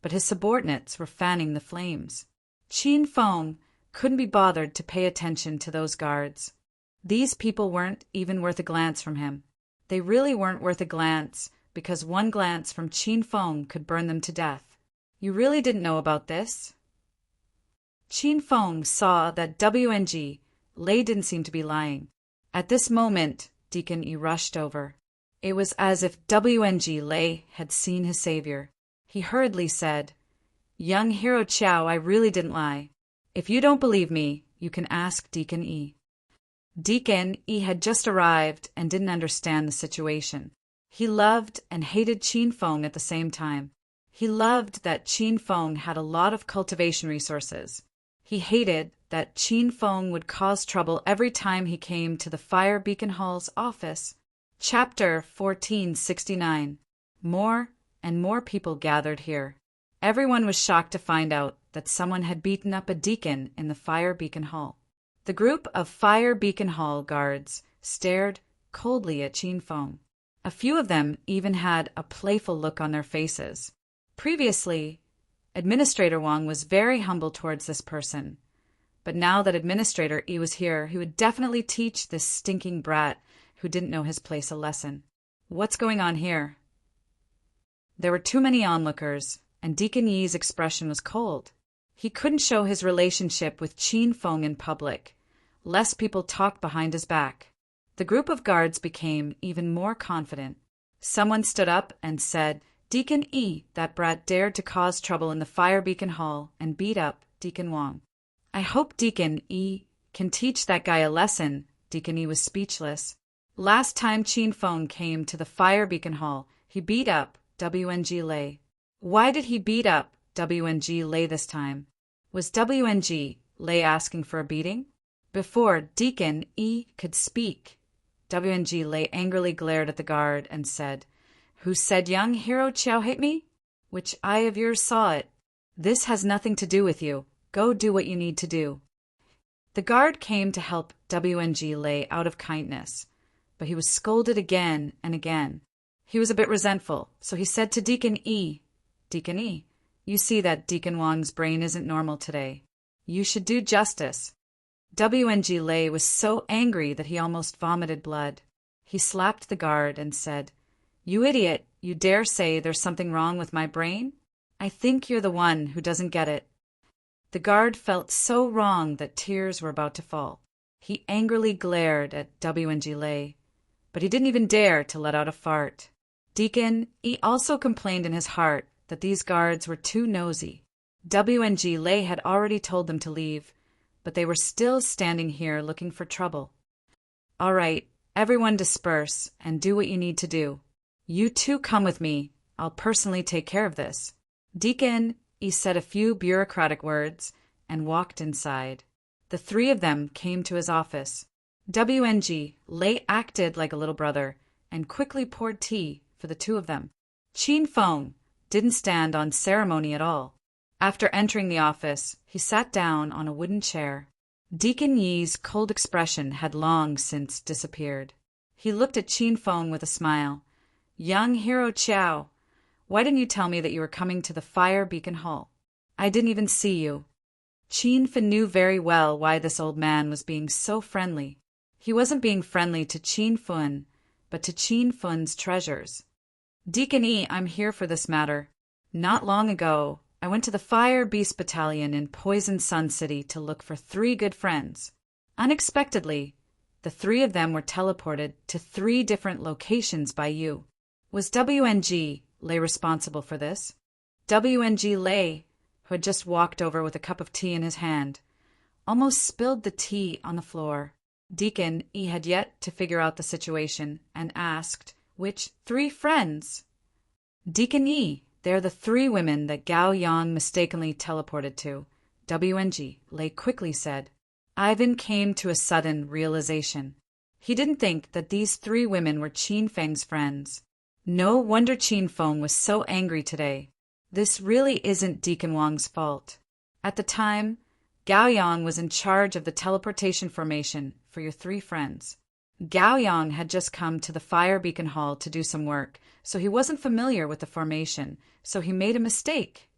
but his subordinates were fanning the flames. Qin Feng couldn't be bothered to pay attention to those guards. These people weren't even worth a glance from him. They really weren't worth a glance, because one glance from Qin Feng could burn them to death. "You really didn't know about this?" Qin Feng saw that WNG Lei didn't seem to be lying. At this moment, Deacon E rushed over. It was as if WNG Lei had seen his savior. He hurriedly said, "Young Hero Chow, I really didn't lie. If you don't believe me, you can ask Deacon E." Deacon E had just arrived and didn't understand the situation. He loved and hated Qin Feng at the same time. He loved that Qin Feng had a lot of cultivation resources. He hated that Qin Feng would cause trouble every time he came to the Fire Beacon Hall's office. Chapter 1469. More and more people gathered here. Everyone was shocked to find out that someone had beaten up a deacon in the Fire Beacon Hall. The group of Fire Beacon Hall guards stared coldly at Qin Feng. A few of them even had a playful look on their faces. Previously, Administrator Wang was very humble towards this person, but now that Administrator E was here, he would definitely teach this stinking brat who didn't know his place a lesson. What's going on here? There were too many onlookers, and Deacon Yi's expression was cold. He couldn't show his relationship with Qin Feng in public, lest people talk behind his back. The group of guards became even more confident. Someone stood up and said, "Deacon E, that brat dared to cause trouble in the Fire Beacon Hall and beat up Deacon Wang. I hope Deacon E can teach that guy a lesson." Deacon E was speechless. Last time Qin Feng came to the Fire Beacon Hall, he beat up WNG Lei. Why did he beat up WNG Lei this time? Was WNG Lei asking for a beating? Before Deacon E could speak, WNG Lei angrily glared at the guard and said, "Who said young Hero Chow hit me? Which eye of yours saw it? This has nothing to do with you. Go do what you need to do." The guard came to help WNG Lei out of kindness, but he was scolded again and again. He was a bit resentful, so he said to Deacon E, "Deacon E, you see that Deacon Wang's brain isn't normal today. You should do justice." WNG Lei was so angry that he almost vomited blood. He slapped the guard and said, "You idiot, you dare say there's something wrong with my brain? I think you're the one who doesn't get it." The guard felt so wrong that tears were about to fall. He angrily glared at WNG Lei, but he didn't even dare to let out a fart. Deacon E also complained in his heart that these guards were too nosy. WNG Lei had already told them to leave, but they were still standing here looking for trouble. "All right, everyone disperse and do what you need to do. You two come with me. I'll personally take care of this." Deacon E said a few bureaucratic words and walked inside. The 3 of them came to his office. WNG Lei acted like a little brother and quickly poured tea for the 2 of them. Qin Feng didn't stand on ceremony at all. After entering the office, he sat down on a wooden chair. Deacon Yi's cold expression had long since disappeared. He looked at Qin Feng with a smile. "Young hero Qiao, why didn't you tell me that you were coming to the Fire Beacon Hall? I didn't even see you." Qin Feng knew very well why this old man was being so friendly. He wasn't being friendly to Qin Feng, but to Qin Feng's treasures. "Deacon Yi, I'm here for this matter. Not long ago, I went to the Fire Beast Battalion in Poison Sun City to look for 3 good friends. Unexpectedly, the 3 of them were teleported to 3 different locations by you. Was WNG Lei responsible for this?" WNG Lei, who had just walked over with a cup of tea in his hand, almost spilled the tea on the floor. Deacon Yi had yet to figure out the situation and asked, "Which 3 friends?" "Deacon Yi, they're the 3 women that Gao Yang mistakenly teleported to," WNG Lei quickly said. Ivan came to a sudden realization. He didn't think that these 3 women were Qin Feng's friends. No wonder Qin Feng was so angry today. This really isn't Deacon Wang's fault. At the time, Gao Yang was in charge of the teleportation formation for your 3 friends. Gao Yang had just come to the Fire Beacon Hall to do some work, so he wasn't familiar with the formation, so he made a mistake.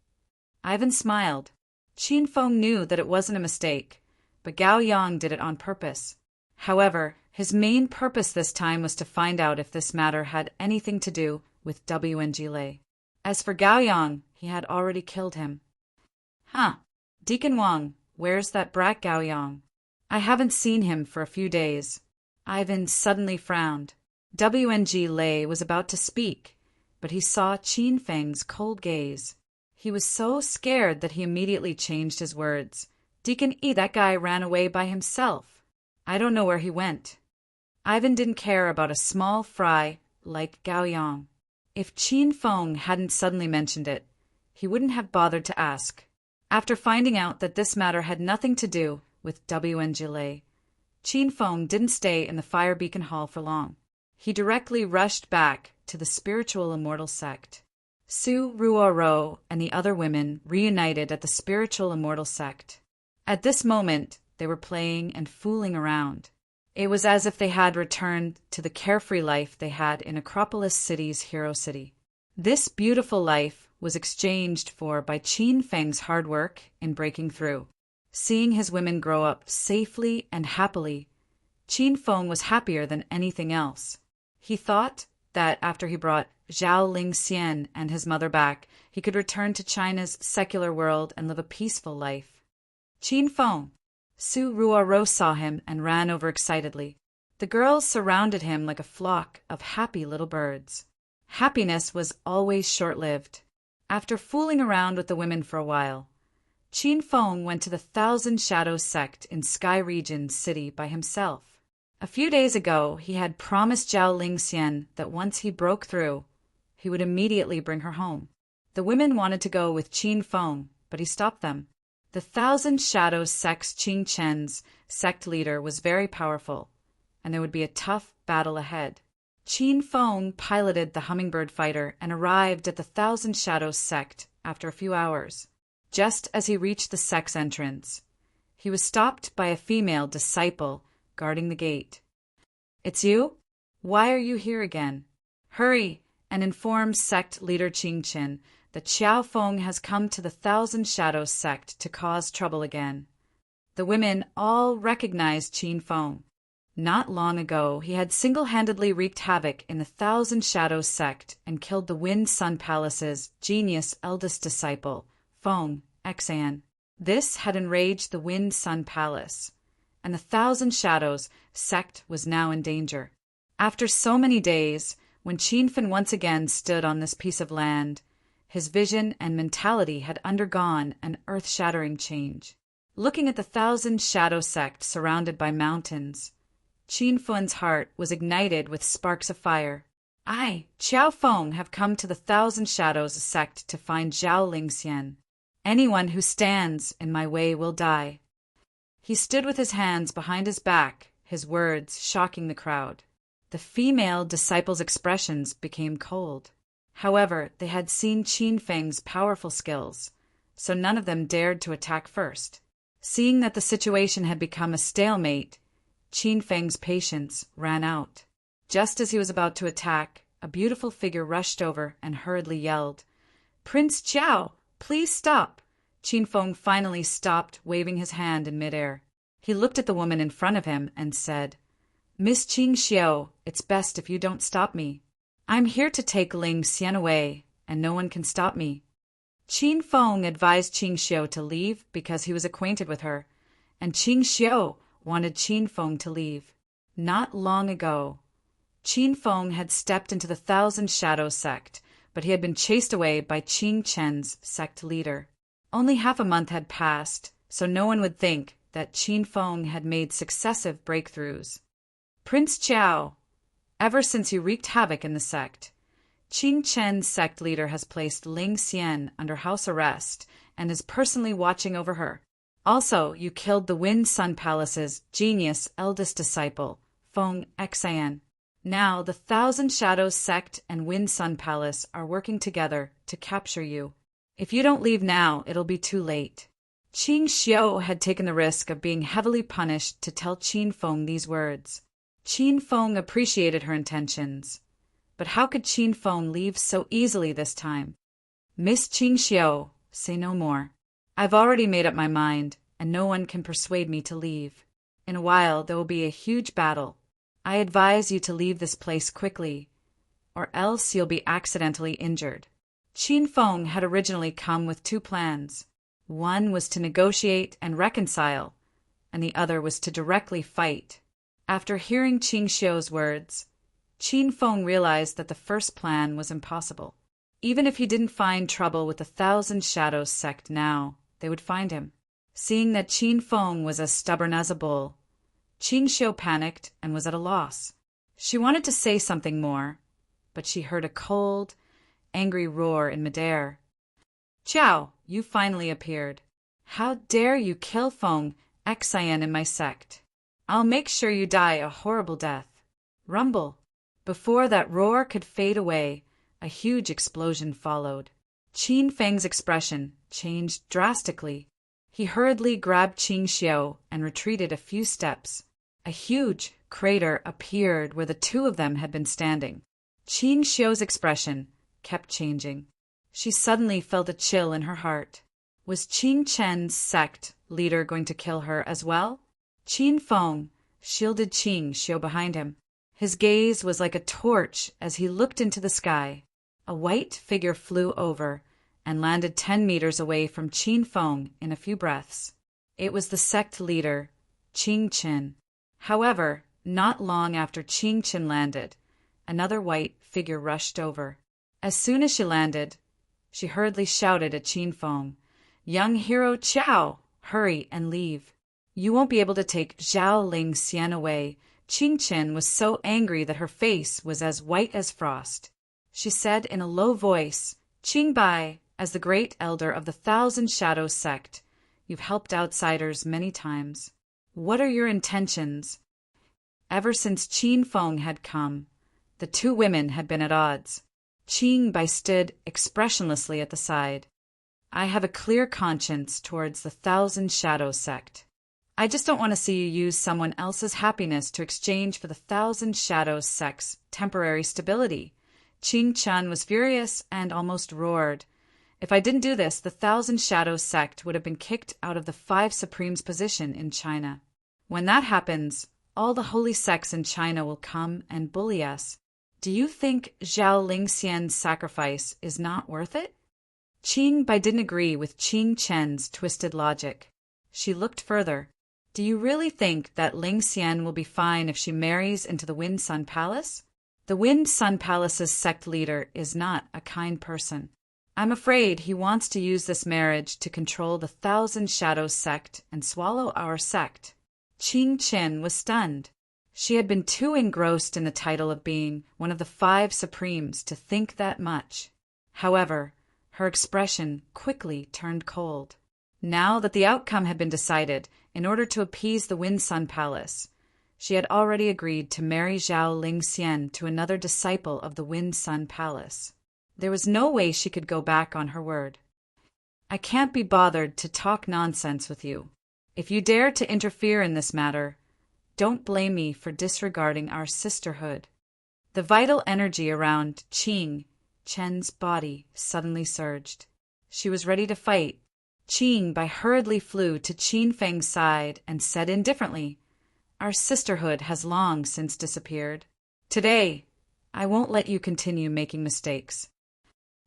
Ivan smiled. Qin Feng knew that it wasn't a mistake, but Gao Yang did it on purpose. However, his main purpose this time was to find out if this matter had anything to do with WNG Lei. As for Gao Yang, he had already killed him. "Huh. Deacon Wang, where's that brat Gao Yang? I haven't seen him for a few days." Ivan suddenly frowned. WNG Lei was about to speak, but he saw Qin Feng's cold gaze. He was so scared that he immediately changed his words. "Deacon Yi, that guy ran away by himself. I don't know where he went." Ivan didn't care about a small fry like Gao Yang. If Qin Feng hadn't suddenly mentioned it, he wouldn't have bothered to ask. After finding out that this matter had nothing to do with WNG Lei, Qin Feng didn't stay in the Fire Beacon Hall for long. He directly rushed back to the Spiritual Immortal Sect. Su Ruoro and the other women reunited at the Spiritual Immortal Sect. At this moment, they were playing and fooling around. It was as if they had returned to the carefree life they had in Acropolis City's Hero City. This beautiful life was exchanged for by Qin Feng's hard work in breaking through. Seeing his women grow up safely and happily, Qin Feng was happier than anything else. He thought that after he brought Zhao Lingxian and his mother back, he could return to China's secular world and live a peaceful life. "Qin Feng." Su Ruoro saw him and ran over excitedly. The girls surrounded him like a flock of happy little birds. Happiness was always short-lived. After fooling around with the women for a while, Qin Feng went to the Thousand Shadows sect in Sky Region City by himself. A few days ago, he had promised Zhao Lingxian that once he broke through, he would immediately bring her home. The women wanted to go with Qin Feng, but he stopped them. The Thousand Shadows sect's Qing Chen's sect leader was very powerful, and there would be a tough battle ahead. Qin Feng piloted the hummingbird fighter and arrived at the Thousand Shadows sect after a few hours. Just as he reached the sect's entrance, he was stopped by a female disciple guarding the gate. "It's you? Why are you here again? Hurry and inform sect leader Qing Chen that Xiao Feng has come to the Thousand Shadows sect to cause trouble again." The women all recognized Qin Feng. Not long ago, he had single-handedly wreaked havoc in the Thousand Shadows sect and killed the Wind Sun Palace's genius eldest disciple, Feng Xan. This had enraged the Wind Sun Palace, and the Thousand Shadows sect was now in danger. After so many days, when Qin Feng once again stood on this piece of land, his vision and mentality had undergone an earth-shattering change. Looking at the Thousand Shadows sect surrounded by mountains, Qin Feng's heart was ignited with sparks of fire. "I, Qiao Feng, have come to the Thousand Shadows sect to find Zhao Lingxian. Anyone who stands in my way will die." He stood with his hands behind his back, his words shocking the crowd. The female disciples' expressions became cold. However, they had seen Qin Feng's powerful skills, so none of them dared to attack first. Seeing that the situation had become a stalemate, Qin Feng's patience ran out. Just as he was about to attack, a beautiful figure rushed over and hurriedly yelled, "Prince Xiao, please stop!" Qin Feng finally stopped, waving his hand in midair. He looked at the woman in front of him and said, "Miss Qing Xiao, it's best if you don't stop me. I'm here to take Ling Xian away, and no one can stop me." Qin Feng advised Qing Xiao to leave because he was acquainted with her, and Qing Xiao wanted Qin Feng to leave. Not long ago, Qin Feng had stepped into the Thousand Shadows sect, but he had been chased away by Qing Chen's sect leader. Only half a month had passed, so no one would think that Qin Feng had made successive breakthroughs. "Prince Xiao, ever since you wreaked havoc in the sect, Qing Chen's sect leader has placed Ling Xian under house arrest and is personally watching over her. Also, you killed the Wind Sun Palace's genius eldest disciple, Feng Xian. Now, the Thousand Shadows sect and Wind Sun Palace are working together to capture you. If you don't leave now, it'll be too late." Qing Xiao had taken the risk of being heavily punished to tell Qin Feng these words. Qin Feng appreciated her intentions, but how could Qin Feng leave so easily this time? "Miss Qing Xiao, say no more. I've already made up my mind, and no one can persuade me to leave. In a while there will be a huge battle. I advise you to leave this place quickly, or else you'll be accidentally injured." Qin Feng had originally come with two plans. One was to negotiate and reconcile, and the other was to directly fight. After hearing Qing Xiao's words, Qin Feng realized that the first plan was impossible. Even if he didn't find trouble with the Thousand Shadows sect now, they would find him. Seeing that Qin Feng was as stubborn as a bull, Qing Xiao panicked and was at a loss. She wanted to say something more, but she heard a cold, angry roar in midair. "Xiao, you finally appeared. How dare you kill Feng Xian in my sect? I'll make sure you die a horrible death. Rumble." Before that roar could fade away, a huge explosion followed. Qin Feng's expression changed drastically. He hurriedly grabbed Qing Xiao and retreated a few steps. A huge crater appeared where the two of them had been standing. Qing Xiao's expression kept changing. She suddenly felt a chill in her heart. Was Qing Chen's sect leader going to kill her as well? Qin Feng shielded Qing Xiao behind him. His gaze was like a torch as he looked into the sky. A white figure flew over and landed 10 meters away from Qin Feng in a few breaths. It was the sect leader, Qing Chen. However, not long after Qing Chen landed, another white figure rushed over. As soon as she landed, she hurriedly shouted at Qin Feng, "Young hero Xiao, hurry and leave. You won't be able to take Zhao Ling Xian away." Qing Chen was so angry that her face was as white as frost. She said in a low voice, "Qing Bai, as the great elder of the Thousand Shadows sect, you've helped outsiders many times. What are your intentions?" Ever since Qin Feng had come, the two women had been at odds. Qing Bai stood expressionlessly at the side. "I have a clear conscience towards the Thousand Shadows sect. I just don't want to see you use someone else's happiness to exchange for the Thousand Shadows sect's temporary stability." Qing Chen was furious and almost roared. "If I didn't do this, the Thousand Shadows sect would have been kicked out of the Five Supremes position in China. When that happens, all the holy sects in China will come and bully us. Do you think Zhao Lingxian's sacrifice is not worth it?" Qing Bai didn't agree with Qing Chen's twisted logic. She looked further. "Do you really think that Ling Xian will be fine if she marries into the Wind Sun Palace? The Wind Sun Palace's sect leader is not a kind person. I'm afraid he wants to use this marriage to control the Thousand Shadows sect and swallow our sect." Qing Chen was stunned. She had been too engrossed in the title of being one of the Five Supremes to think that much. However, her expression quickly turned cold. Now that the outcome had been decided, in order to appease the Wind Sun Palace, she had already agreed to marry Zhao Lingxian to another disciple of the Wind Sun Palace. There was no way she could go back on her word. I can't be bothered to talk nonsense with you. If you dare to interfere in this matter, don't blame me for disregarding our sisterhood." The vital energy around Qing Chen's body suddenly surged. She was ready to fight. Qing Bai hurriedly flew to Qin Feng's side and said indifferently, "Our sisterhood has long since disappeared. Today, I won't let you continue making mistakes."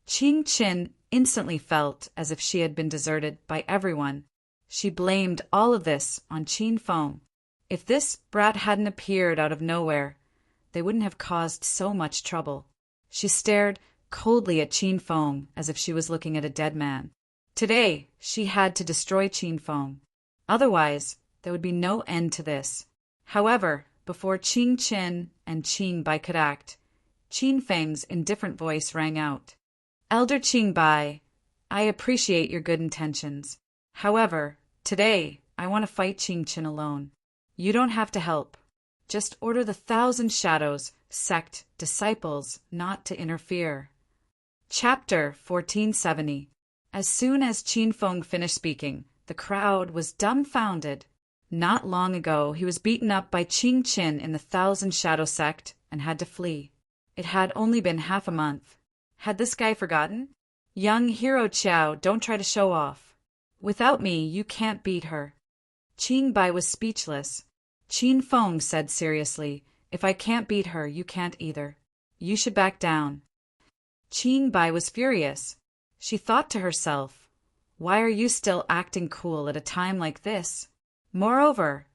Qing Qin instantly felt as if she had been deserted by everyone. She blamed all of this on Qin Feng. If this brat hadn't appeared out of nowhere, they wouldn't have caused so much trouble. She stared coldly at Qin Feng as if she was looking at a dead man. Today, she had to destroy Qin Feng. Otherwise, there would be no end to this. However, before Qing Qin and Qing Bai could act, Qin Feng's indifferent voice rang out. "Elder Qing Bai, I appreciate your good intentions. However, today, I want to fight Qing Qin alone. You don't have to help. Just order the 1,000 Shadows sect disciples not to interfere." Chapter 1470. As soon as Qin Feng finished speaking, the crowd was dumbfounded. Not long ago, he was beaten up by Qing Qin in the 1,000 Shadow sect and had to flee. It had only been half a month. Had this guy forgotten? "Young hero Qiao, don't try to show off. Without me, you can't beat her." Qing Bai was speechless. Qin Feng said seriously, "If I can't beat her, you can't either. You should back down." Qing Bai was furious. She thought to herself, "Why are you still acting cool at a time like this? Moreover,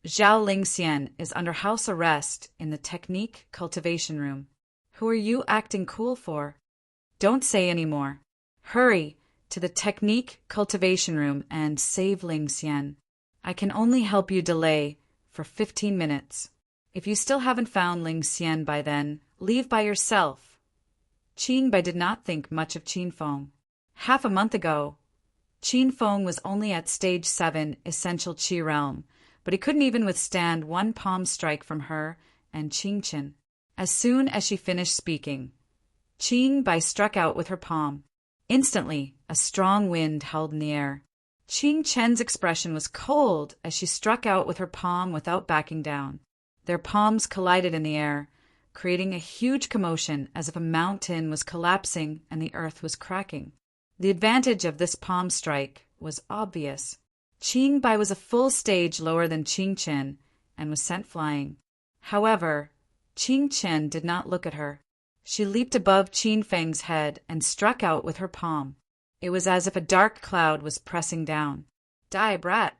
Zhao Lingxian is under house arrest in the technique cultivation room. Who are you acting cool for? Don't say any more. Hurry to the technique cultivation room and save Lingxian. I can only help you delay for 15 minutes. If you still haven't found Lingxian by then, leave by yourself." Qing Bai did not think much of Qin Feng. Half a month ago, Qin Feng was only at stage 7 essential Qi realm, but he couldn't even withstand one palm strike from her and Qing Qin. As soon as she finished speaking, Qing Bai struck out with her palm. Instantly, a strong wind howled in the air. Qing Chen's expression was cold as she struck out with her palm without backing down. Their palms collided in the air, creating a huge commotion as if a mountain was collapsing and the earth was cracking. The advantage of this palm strike was obvious. Qing Bai was a full stage lower than Qing Qin and was sent flying. However, Qing Qin did not look at her. She leaped above Qin Feng's head and struck out with her palm. It was as if a dark cloud was pressing down. "Die, brat!"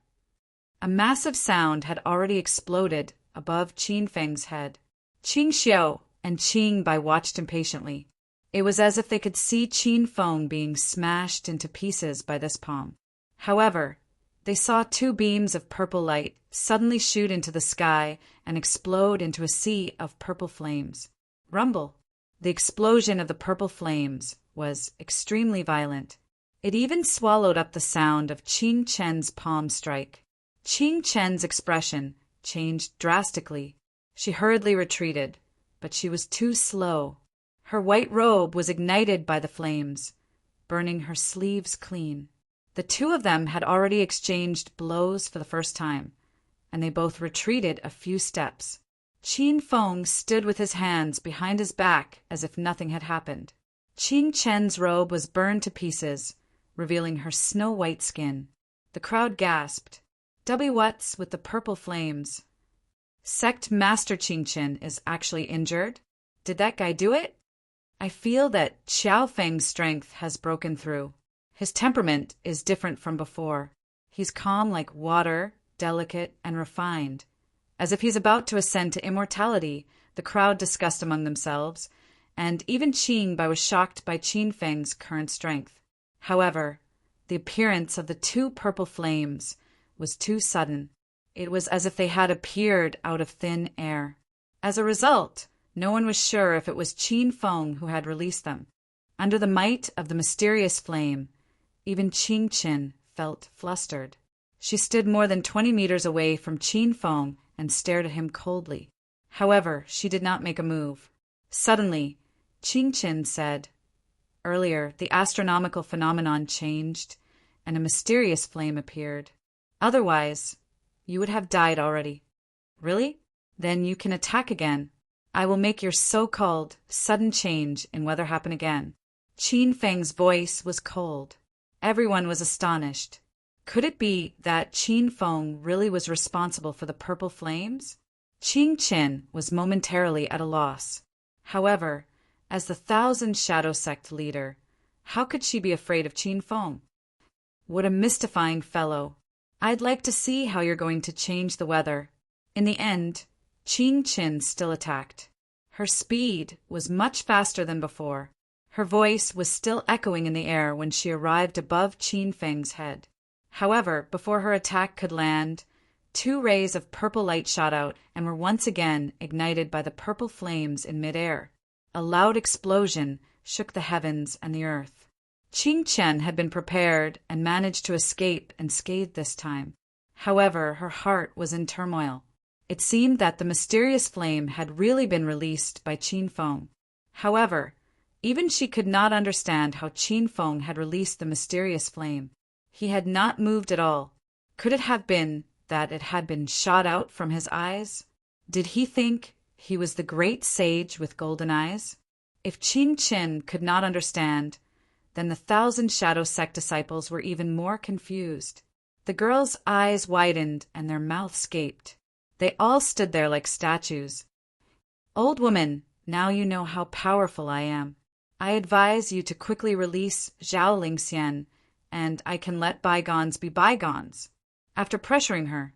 A massive sound had already exploded above Qin Feng's head. Qing Xiao and Qing Bai watched impatiently. It was as if they could see Qin Feng being smashed into pieces by this palm. However, they saw 2 beams of purple light suddenly shoot into the sky and explode into a sea of purple flames. Rumble! The explosion of the purple flames was extremely violent. It even swallowed up the sound of Qing Chen's palm strike. Qing Chen's expression changed drastically. She hurriedly retreated, but she was too slow. Her white robe was ignited by the flames, burning her sleeves clean. The 2 of them had already exchanged blows for the first time, and they both retreated a few steps. Qin Feng stood with his hands behind his back as if nothing had happened. Qing Chen's robe was burned to pieces, revealing her snow-white skin. The crowd gasped. "What's with the purple flames? Sect Master Qing Qin is actually injured? Did that guy do it? I feel that Xiao Feng's strength has broken through. His temperament is different from before. He's calm like water, delicate and refined. As if he's about to ascend to immortality," the crowd discussed among themselves, and even Qing Bai was shocked by Qin Feng's current strength. However, the appearance of the 2 purple flames was too sudden. It was as if they had appeared out of thin air. As a result, no one was sure if it was Qin Feng who had released them. Under the might of the mysterious flame, even Qing Qin felt flustered. She stood more than 20 meters away from Qin Feng and stared at him coldly. However, she did not make a move. Suddenly, Qing Qin said, "Earlier, the astronomical phenomenon changed, and a mysterious flame appeared. Otherwise, you would have died already. Really? Then you can attack again. I will make your so-called sudden change in weather happen again. Qin Feng's voice was cold. Everyone was astonished. Could it be that Qin Feng really was responsible for the purple flames? Qing Qin was momentarily at a loss. However, as the Thousand Shadow Sect leader, how could she be afraid of Qin Feng? What a mystifying fellow. I'd like to see how you're going to change the weather. In the end, Qing Qin still attacked. Her speed was much faster than before. Her voice was still echoing in the air when she arrived above Qin Feng's head. However, before her attack could land, 2 rays of purple light shot out and were once again ignited by the purple flames in midair. A loud explosion shook the heavens and the earth. Qing Chen had been prepared and managed to escape unscathed this time. However, her heart was in turmoil. It seemed that the mysterious flame had really been released by Qin Feng. However, even she could not understand how Qin Feng had released the mysterious flame. He had not moved at all. Could it have been that it had been shot out from his eyes? Did he think he was the great sage with golden eyes? If Qin Qin could not understand, then the Thousand Shadow Sect disciples were even more confused. The girls' eyes widened and their mouths gaped. They all stood there like statues. Old woman, now you know how powerful I am. I advise you to quickly release Zhao Lingxian, and I can let bygones be bygones. After pressuring her,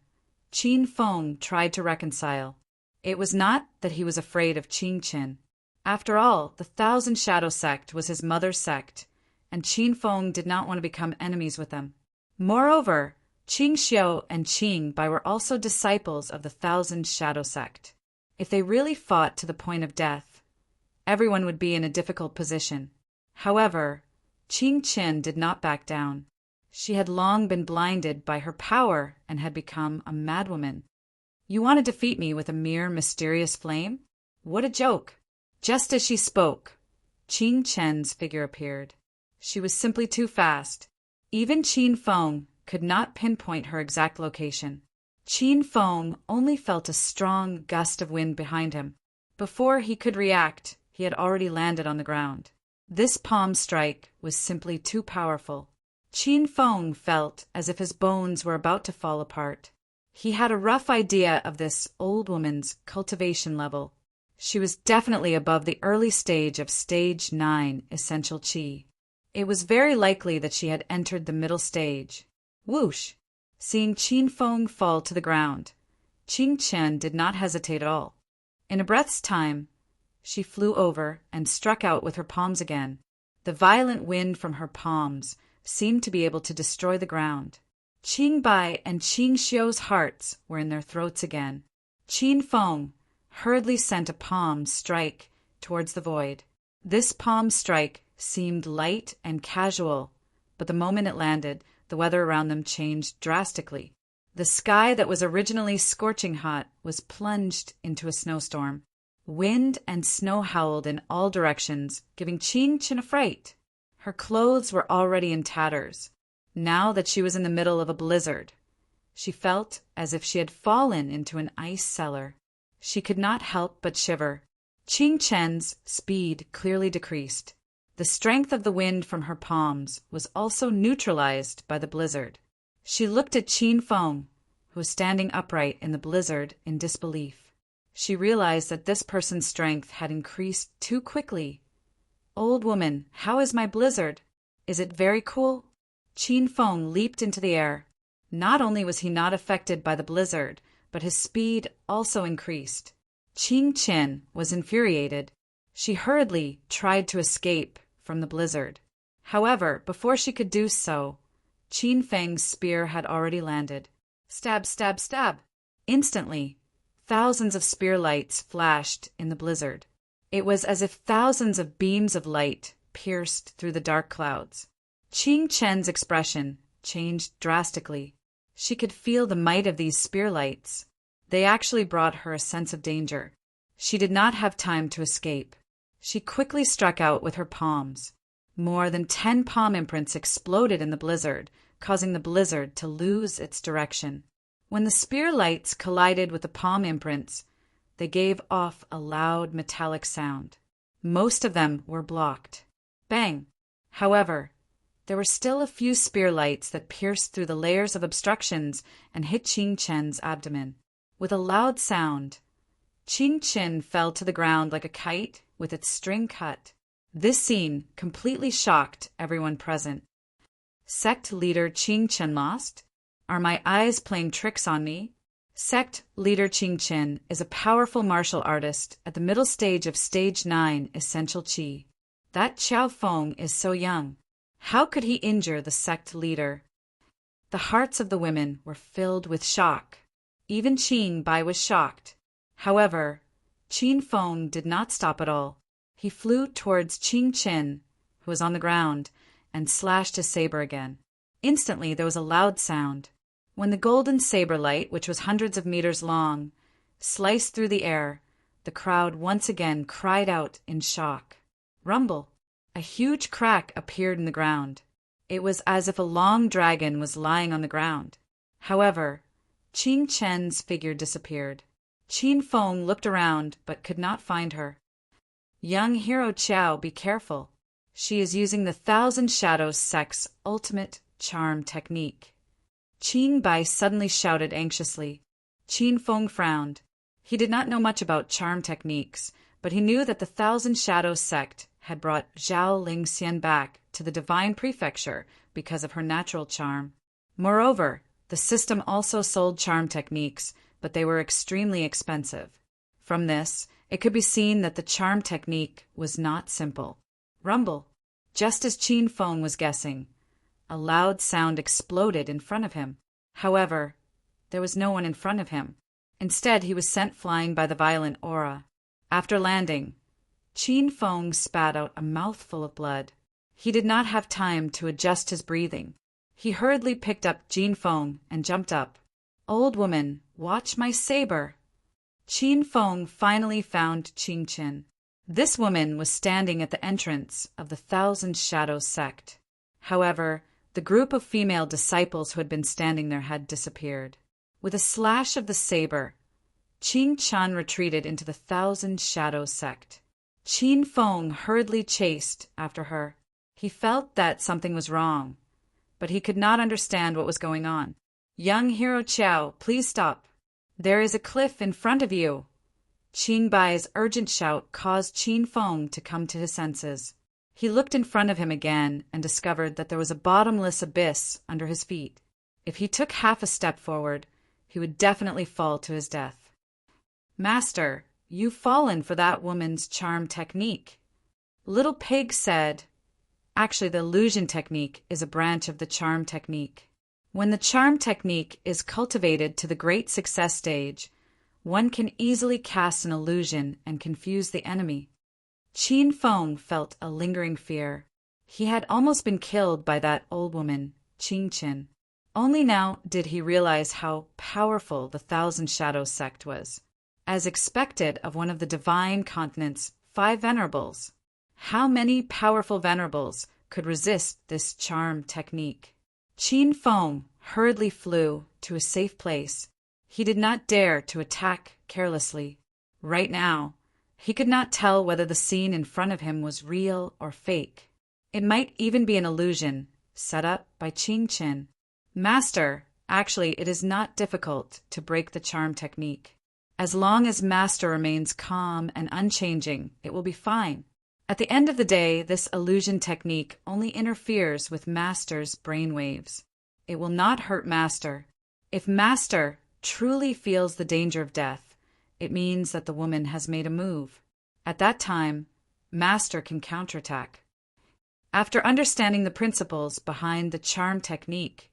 Qin Feng tried to reconcile. It was not that he was afraid of Qing Qin. After all, the Thousand Shadow Sect was his mother's sect, and Qin Feng did not want to become enemies with them. Moreover, Qing Xiu and Qing Bai were also disciples of the Thousand Shadow Sect. If they really fought to the point of death, everyone would be in a difficult position. However, Qing Qin did not back down. She had long been blinded by her power and had become a madwoman. You want to defeat me with a mere mysterious flame? What a joke! Just as she spoke, Qing Chen's figure appeared. She was simply too fast. Even Qin Feng could not pinpoint her exact location. Qin Feng only felt a strong gust of wind behind him. Before he could react, he had already landed on the ground. This palm strike was simply too powerful. Qin Feng felt as if his bones were about to fall apart. He had a rough idea of this old woman's cultivation level. She was definitely above the early stage of Stage 9 Essential Qi. It was very likely that she had entered the middle stage. Whoosh! Seeing Qin Feng fall to the ground, Qing Chen did not hesitate at all. In a breath's time, she flew over and struck out with her palms again. The violent wind from her palms seemed to be able to destroy the ground. Qing Bai and Qing Xiu's hearts were in their throats again. Qin Feng hurriedly sent a palm strike towards the void. This palm strike seemed light and casual, but the moment it landed, the weather around them changed drastically. The sky that was originally scorching hot was plunged into a snowstorm. Wind and snow howled in all directions, giving Qin Qin a fright. Her clothes were already in tatters. Now that she was in the middle of a blizzard, she felt as if she had fallen into an ice cellar. She could not help but shiver. Qing Chen's speed clearly decreased. The strength of the wind from her palms was also neutralized by the blizzard. She looked at Qin Feng, who was standing upright in the blizzard, in disbelief. She realized that this person's strength had increased too quickly. Old woman, how is my blizzard? Is it very cool? Qin Feng leaped into the air. Not only was he not affected by the blizzard, but his speed also increased. Qing Qin was infuriated. She hurriedly tried to escape from the blizzard. However, before she could do so, Qin Feng's spear had already landed. Stab, stab, stab! Instantly, thousands of spear lights flashed in the blizzard. It was as if thousands of beams of light pierced through the dark clouds. Qing Chen's expression changed drastically. She could feel the might of these spear lights. They actually brought her a sense of danger. She did not have time to escape. She quickly struck out with her palms. More than 10 palm imprints exploded in the blizzard, causing the blizzard to lose its direction. When the spear lights collided with the palm imprints, they gave off a loud metallic sound. Most of them were blocked. Bang! However, there were still a few spear lights that pierced through the layers of obstructions and hit Qing Chen's abdomen. With a loud sound, Qing Chen fell to the ground like a kite with its string cut. This scene completely shocked everyone present. Sect leader Qing Chen lost? Are my eyes playing tricks on me? Sect leader Qing Chen is a powerful martial artist at the middle stage of Stage 9 Essential Qi. That Qiao Feng is so young. How could he injure the sect leader? The hearts of the women were filled with shock. Even Qin Bai was shocked. However, Qin Feng did not stop at all. He flew towards Qing Chen, who was on the ground, and slashed his saber again. Instantly there was a loud sound. When the golden saber light, which was hundreds of meters long, sliced through the air, the crowd once again cried out in shock. Rumble! A huge crack appeared in the ground. It was as if a long dragon was lying on the ground. However, Qing Chen's figure disappeared. Qin Feng looked around but could not find her. Young hero Qiao, be careful. She is using the Thousand Shadows sect's ultimate charm technique. Qin Bai suddenly shouted anxiously. Qin Feng frowned. He did not know much about charm techniques, but he knew that the Thousand Shadows sect had brought Zhao Lingxian back to the Divine Prefecture because of her natural charm. Moreover, the system also sold charm techniques, but they were extremely expensive. From this, it could be seen that the charm technique was not simple. Rumble! Just as Qin Feng was guessing, a loud sound exploded in front of him. However, there was no one in front of him. Instead, he was sent flying by the violent aura. After landing, Qin Feng spat out a mouthful of blood. He did not have time to adjust his breathing. He hurriedly picked up Qin Feng and jumped up. Old woman, watch my saber. Qin Feng finally found Qing Chen. This woman was standing at the entrance of the Thousand Shadows sect. However, the group of female disciples who had been standing there had disappeared. With a slash of the saber, Qing Chen retreated into the Thousand Shadows sect. Qin Feng hurriedly chased after her. He felt that something was wrong, but he could not understand what was going on. Young hero Qiao, please stop. There is a cliff in front of you. Qing Bai's urgent shout caused Qin Feng to come to his senses. He looked in front of him again and discovered that there was a bottomless abyss under his feet. If he took half a step forward, he would definitely fall to his death. Master, you've fallen for that woman's charm technique. Little Pig said. Actually, the illusion technique is a branch of the charm technique. When the charm technique is cultivated to the great success stage, one can easily cast an illusion and confuse the enemy. Qin Feng felt a lingering fear. He had almost been killed by that old woman, Qing Chen. Only now did he realize how powerful the Thousand Shadows sect was. As expected of one of the divine continent's 5 venerables, how many powerful venerables could resist this charm technique? Qin Feng hurriedly flew to a safe place. He did not dare to attack carelessly. Right now, he could not tell whether the scene in front of him was real or fake. It might even be an illusion set up by Qing Chen. Master, actually, it is not difficult to break the charm technique. As long as Master remains calm and unchanging, it will be fine. At the end of the day, this illusion technique only interferes with Master's brainwaves. It will not hurt Master. If Master truly feels the danger of death, it means that the woman has made a move. At that time, Master can counterattack. After understanding the principles behind the charm technique,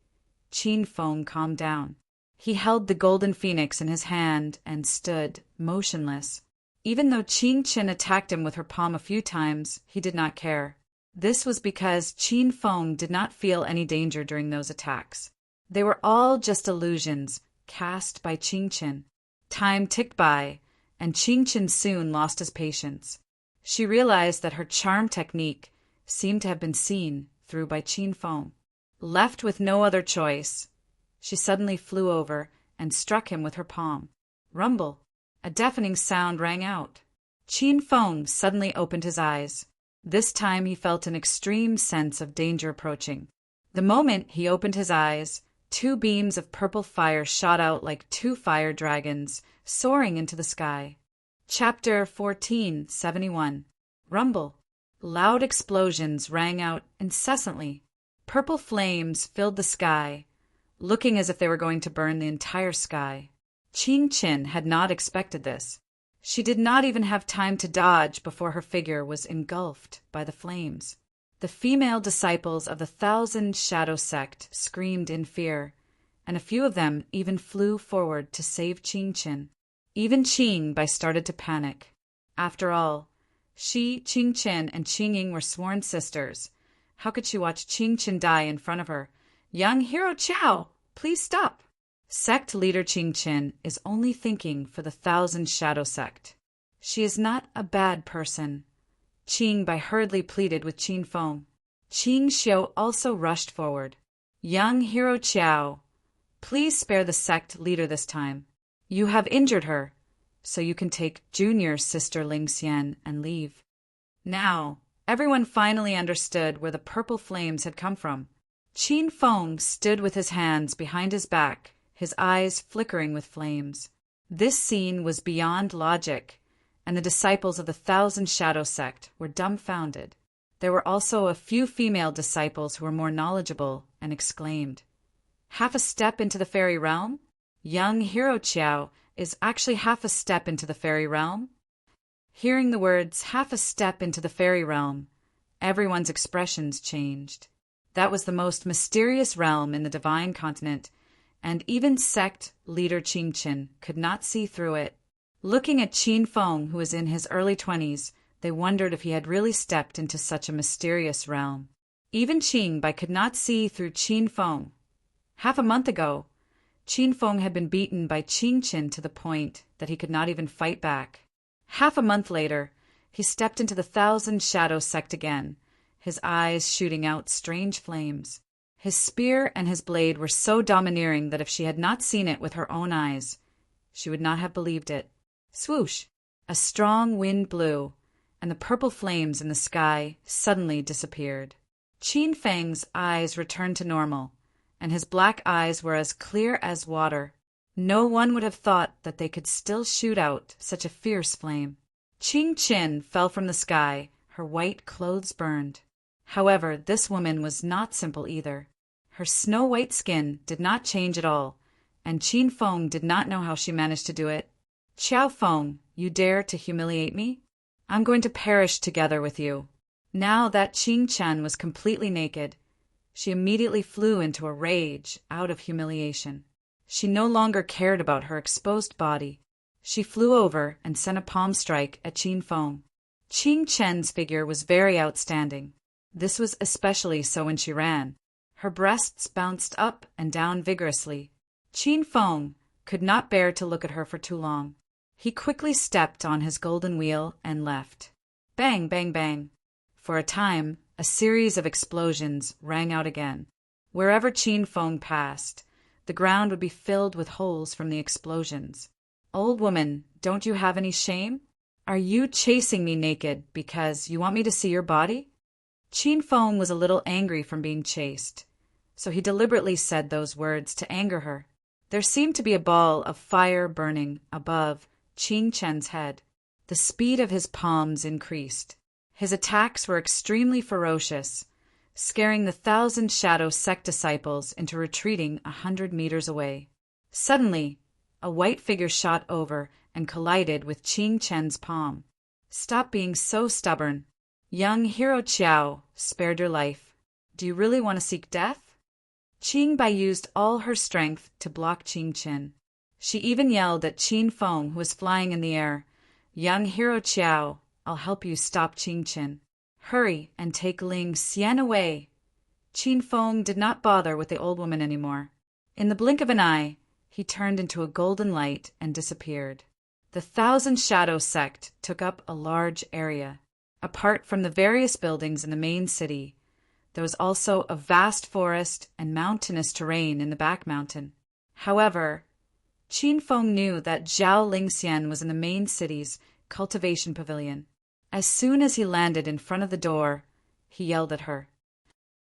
Qin Feng calmed down. He held the golden phoenix in his hand and stood motionless. Even though Qing Chen attacked him with her palm a few times, he did not care. This was because Qin Feng did not feel any danger during those attacks. They were all just illusions cast by Qing Chen. Time ticked by, and Qing Chen soon lost his patience. She realized that her charm technique seemed to have been seen through by Qin Feng. Left with no other choice, she suddenly flew over and struck him with her palm. Rumble! A deafening sound rang out. Qin Feng suddenly opened his eyes. This time he felt an extreme sense of danger approaching. The moment he opened his eyes, two beams of purple fire shot out like two fire dragons, soaring into the sky. Chapter 1471. Rumble. Loud explosions rang out incessantly. Purple flames filled the sky, looking as if they were going to burn the entire sky. Qin Qin had not expected this. She did not even have time to dodge before her figure was engulfed by the flames. The female disciples of the Thousand Shadow sect screamed in fear, and a few of them even flew forward to save Qin Qin. Even Qing Bai started to panic. After all, she, Qing Qin, and Qing Ying were sworn sisters. How could she watch Qing Qin die in front of her? Young Hero Qiao, please stop! Sect leader Qing Qin is only thinking for the Thousand Shadow sect. She is not a bad person. Qing Bai hurriedly pleaded with Qin Feng. Qing Xiu also rushed forward. Young Hero Qiao, please spare the sect leader this time. You have injured her, so you can take junior sister Ling Xian and leave. Now, everyone finally understood where the purple flames had come from. Qin Feng stood with his hands behind his back, his eyes flickering with flames. This scene was beyond logic, and the disciples of the Thousand Shadow sect were dumbfounded. There were also a few female disciples who were more knowledgeable and exclaimed, "Half a step into the fairy realm? Young Hero Qiao is actually half a step into the fairy realm?" Hearing the words "half a step into the fairy realm," everyone's expressions changed. That was the most mysterious realm in the divine continent, and even sect leader Qing Qin could not see through it. Looking at Qin Feng, who was in his early 20s, they wondered if he had really stepped into such a mysterious realm. Even Qing Bai could not see through Qin Feng. Half a month ago, Qin Feng had been beaten by Qing Qin to the point that he could not even fight back. Half a month later, he stepped into the Thousand Shadow sect again, his eyes shooting out strange flames. His spear and his blade were so domineering that if she had not seen it with her own eyes, she would not have believed it. Swoosh! A strong wind blew, and the purple flames in the sky suddenly disappeared. Qin Feng's eyes returned to normal, and his black eyes were as clear as water. No one would have thought that they could still shoot out such a fierce flame. Qing Qin fell from the sky, her white clothes burned. However, this woman was not simple either. Her snow-white skin did not change at all, and Qin Feng did not know how she managed to do it. "Qiao Feng, you dare to humiliate me? I'm going to perish together with you." Now that Qing Chen was completely naked, she immediately flew into a rage out of humiliation. She no longer cared about her exposed body. She flew over and sent a palm strike at Qin Feng. Qing Chen's figure was very outstanding. This was especially so when she ran. Her breasts bounced up and down vigorously. Qin Feng could not bear to look at her for too long. He quickly stepped on his golden wheel and left. Bang, bang, bang. For a time, a series of explosions rang out again. Wherever Qin Feng passed, the ground would be filled with holes from the explosions. "Old woman, don't you have any shame? Are you chasing me naked because you want me to see your body?" Qin Feng was a little angry from being chased, so he deliberately said those words to anger her. There seemed to be a ball of fire burning above Qing Chen's head. The speed of his palms increased. His attacks were extremely ferocious, scaring the Thousand Shadow sect disciples into retreating 100 meters away. Suddenly, a white figure shot over and collided with Qing Chen's palm. "Stop being so stubborn. Young Hero Qiao spared your life. Do you really want to seek death?" Qing Bai used all her strength to block Qing Qin. She even yelled at Qin Feng, who was flying in the air, "Young Hero Qiao, I'll help you stop Qing Qin. Hurry and take Ling Xian away." Qin Feng did not bother with the old woman anymore. In the blink of an eye, he turned into a golden light and disappeared. The Thousand Shadow sect took up a large area. Apart from the various buildings in the main city, There was also a vast forest and mountainous terrain in the back mountain. However, Qin Feng knew that Zhao Lingxian was in the main city's cultivation pavilion. As soon as he landed in front of the door, he yelled at her.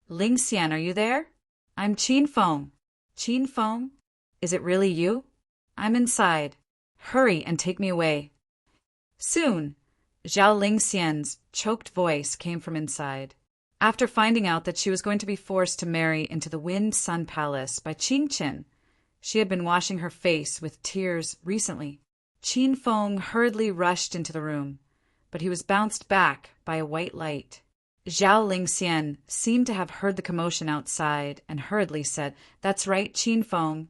"Lingxian, are you there? I'm Qin Feng. Qin Feng? Is it really you? I'm inside. Hurry and take me away." Soon, Zhao Lingxian's choked voice came from inside. After finding out that she was going to be forced to marry into the Wind Sun Palace by Qing Qin, she had been washing her face with tears recently. Qin Feng hurriedly rushed into the room, but he was bounced back by a white light. Zhao Lingxian seemed to have heard the commotion outside and hurriedly said, "That's right, Qin Feng.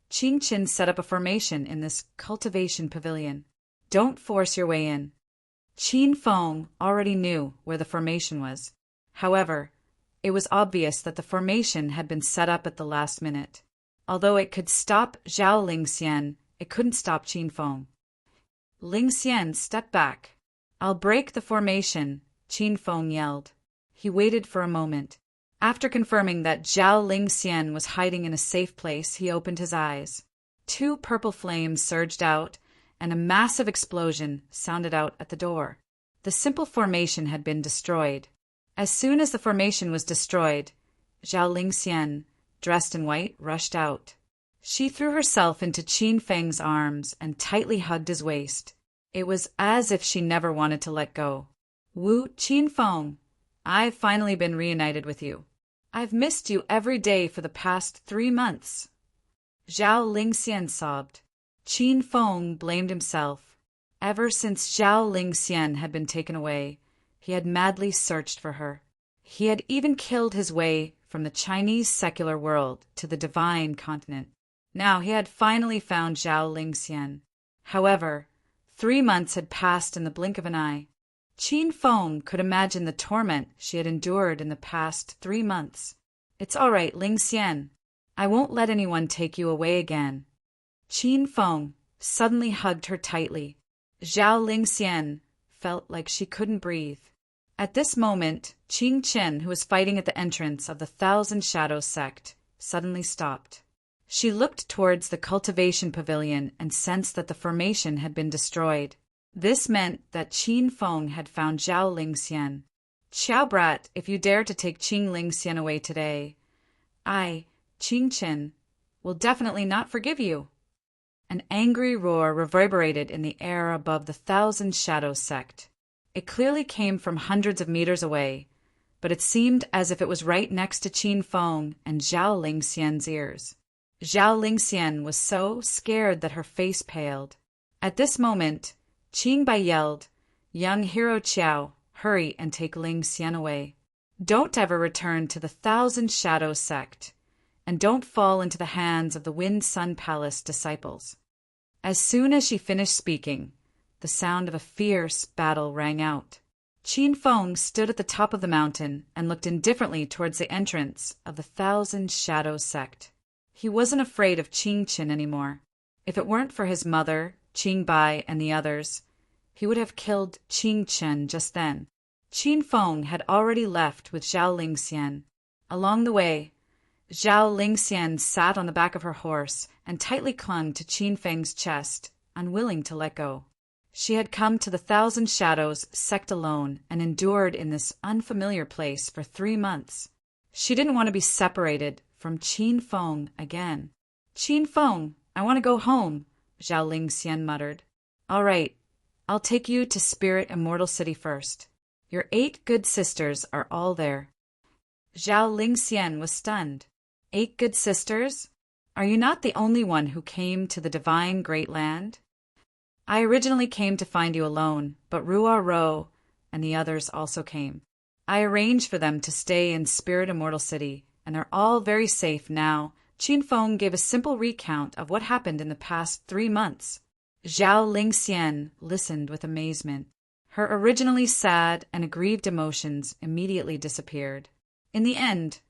Qing Qin set up a formation in this cultivation pavilion. Don't force your way in." Qin Feng already knew where the formation was. However, it was obvious that the formation had been set up at the last minute. Although it could stop Zhao Lingxian, it couldn't stop Qin Feng. "Lingxian, step back. I'll break the formation," Qin Feng yelled. He waited for a moment. After confirming that Zhao Lingxian was hiding in a safe place, he opened his eyes. 2 purple flames surged out, and a massive explosion sounded out at the door. The simple formation had been destroyed. As soon as the formation was destroyed, Zhao Lingxian, dressed in white, rushed out. She threw herself into Qin Feng's arms and tightly hugged his waist. It was as if she never wanted to let go. "Wu, Qin Feng, I've finally been reunited with you. I've missed you every day for the past 3 months." Zhao Lingxian sobbed. Qin Feng blamed himself. Ever since Zhao Lingxian had been taken away, he had madly searched for her. He had even killed his way from the Chinese secular world to the divine continent. Now he had finally found Zhao Lingxian. However, 3 months had passed in the blink of an eye. Qin Feng could imagine the torment she had endured in the past 3 months. "It's all right, Lingxian. I won't let anyone take you away again." Qin Feng suddenly hugged her tightly. Zhao Lingxian felt like she couldn't breathe. At this moment, Qing Qin, who was fighting at the entrance of the Thousand Shadows sect, suddenly stopped. She looked towards the cultivation pavilion and sensed that the formation had been destroyed. This meant that Qin Feng had found Zhao Lingxian. "Xiao brat, if you dare to take Qing Lingxian away today, I, Qing Qin, will definitely not forgive you." An angry roar reverberated in the air above the Thousand Shadows sect. It clearly came from hundreds of meters away, but it seemed as if it was right next to Qin Feng and Zhao Lingxian's ears. Zhao Lingxian was so scared that her face paled. At this moment, Qing Bai yelled, "Young hero Qiao, hurry and take Lingxian away. Don't ever return to the Thousand Shadows sect, and don't fall into the hands of the Wind Sun Palace disciples." As soon as she finished speaking, the sound of a fierce battle rang out. Qin Feng stood at the top of the mountain and looked indifferently towards the entrance of the Thousand Shadows sect. He wasn't afraid of Qing Qin anymore. If it weren't for his mother, Qing Bai, and the others, he would have killed Qing Qin just then. Qin Feng had already left with Zhao Lingxian. Along the way, Zhao Lingxian sat on the back of her horse and tightly clung to Qin Feng's chest, unwilling to let go. She had come to the Thousand Shadows sect alone and endured in this unfamiliar place for 3 months. She didn't want to be separated from Qin Feng again. "Qin Feng, I want to go home," Zhao Lingxian muttered. "All right, I'll take you to Spirit Immortal City first. Your 8 good sisters are all there." Zhao Lingxian was stunned. 8 good sisters? Are you not the only one who came to the divine great land? I originally came to find you alone, but Ruo Ro and the others also came. I arranged for them to stay in Spirit Immortal City, and they're all very safe now. Qin Feng gave a simple recount of what happened in the past 3 months. Zhao Lingxian listened with amazement. Her originally sad and aggrieved emotions immediately disappeared. In the end,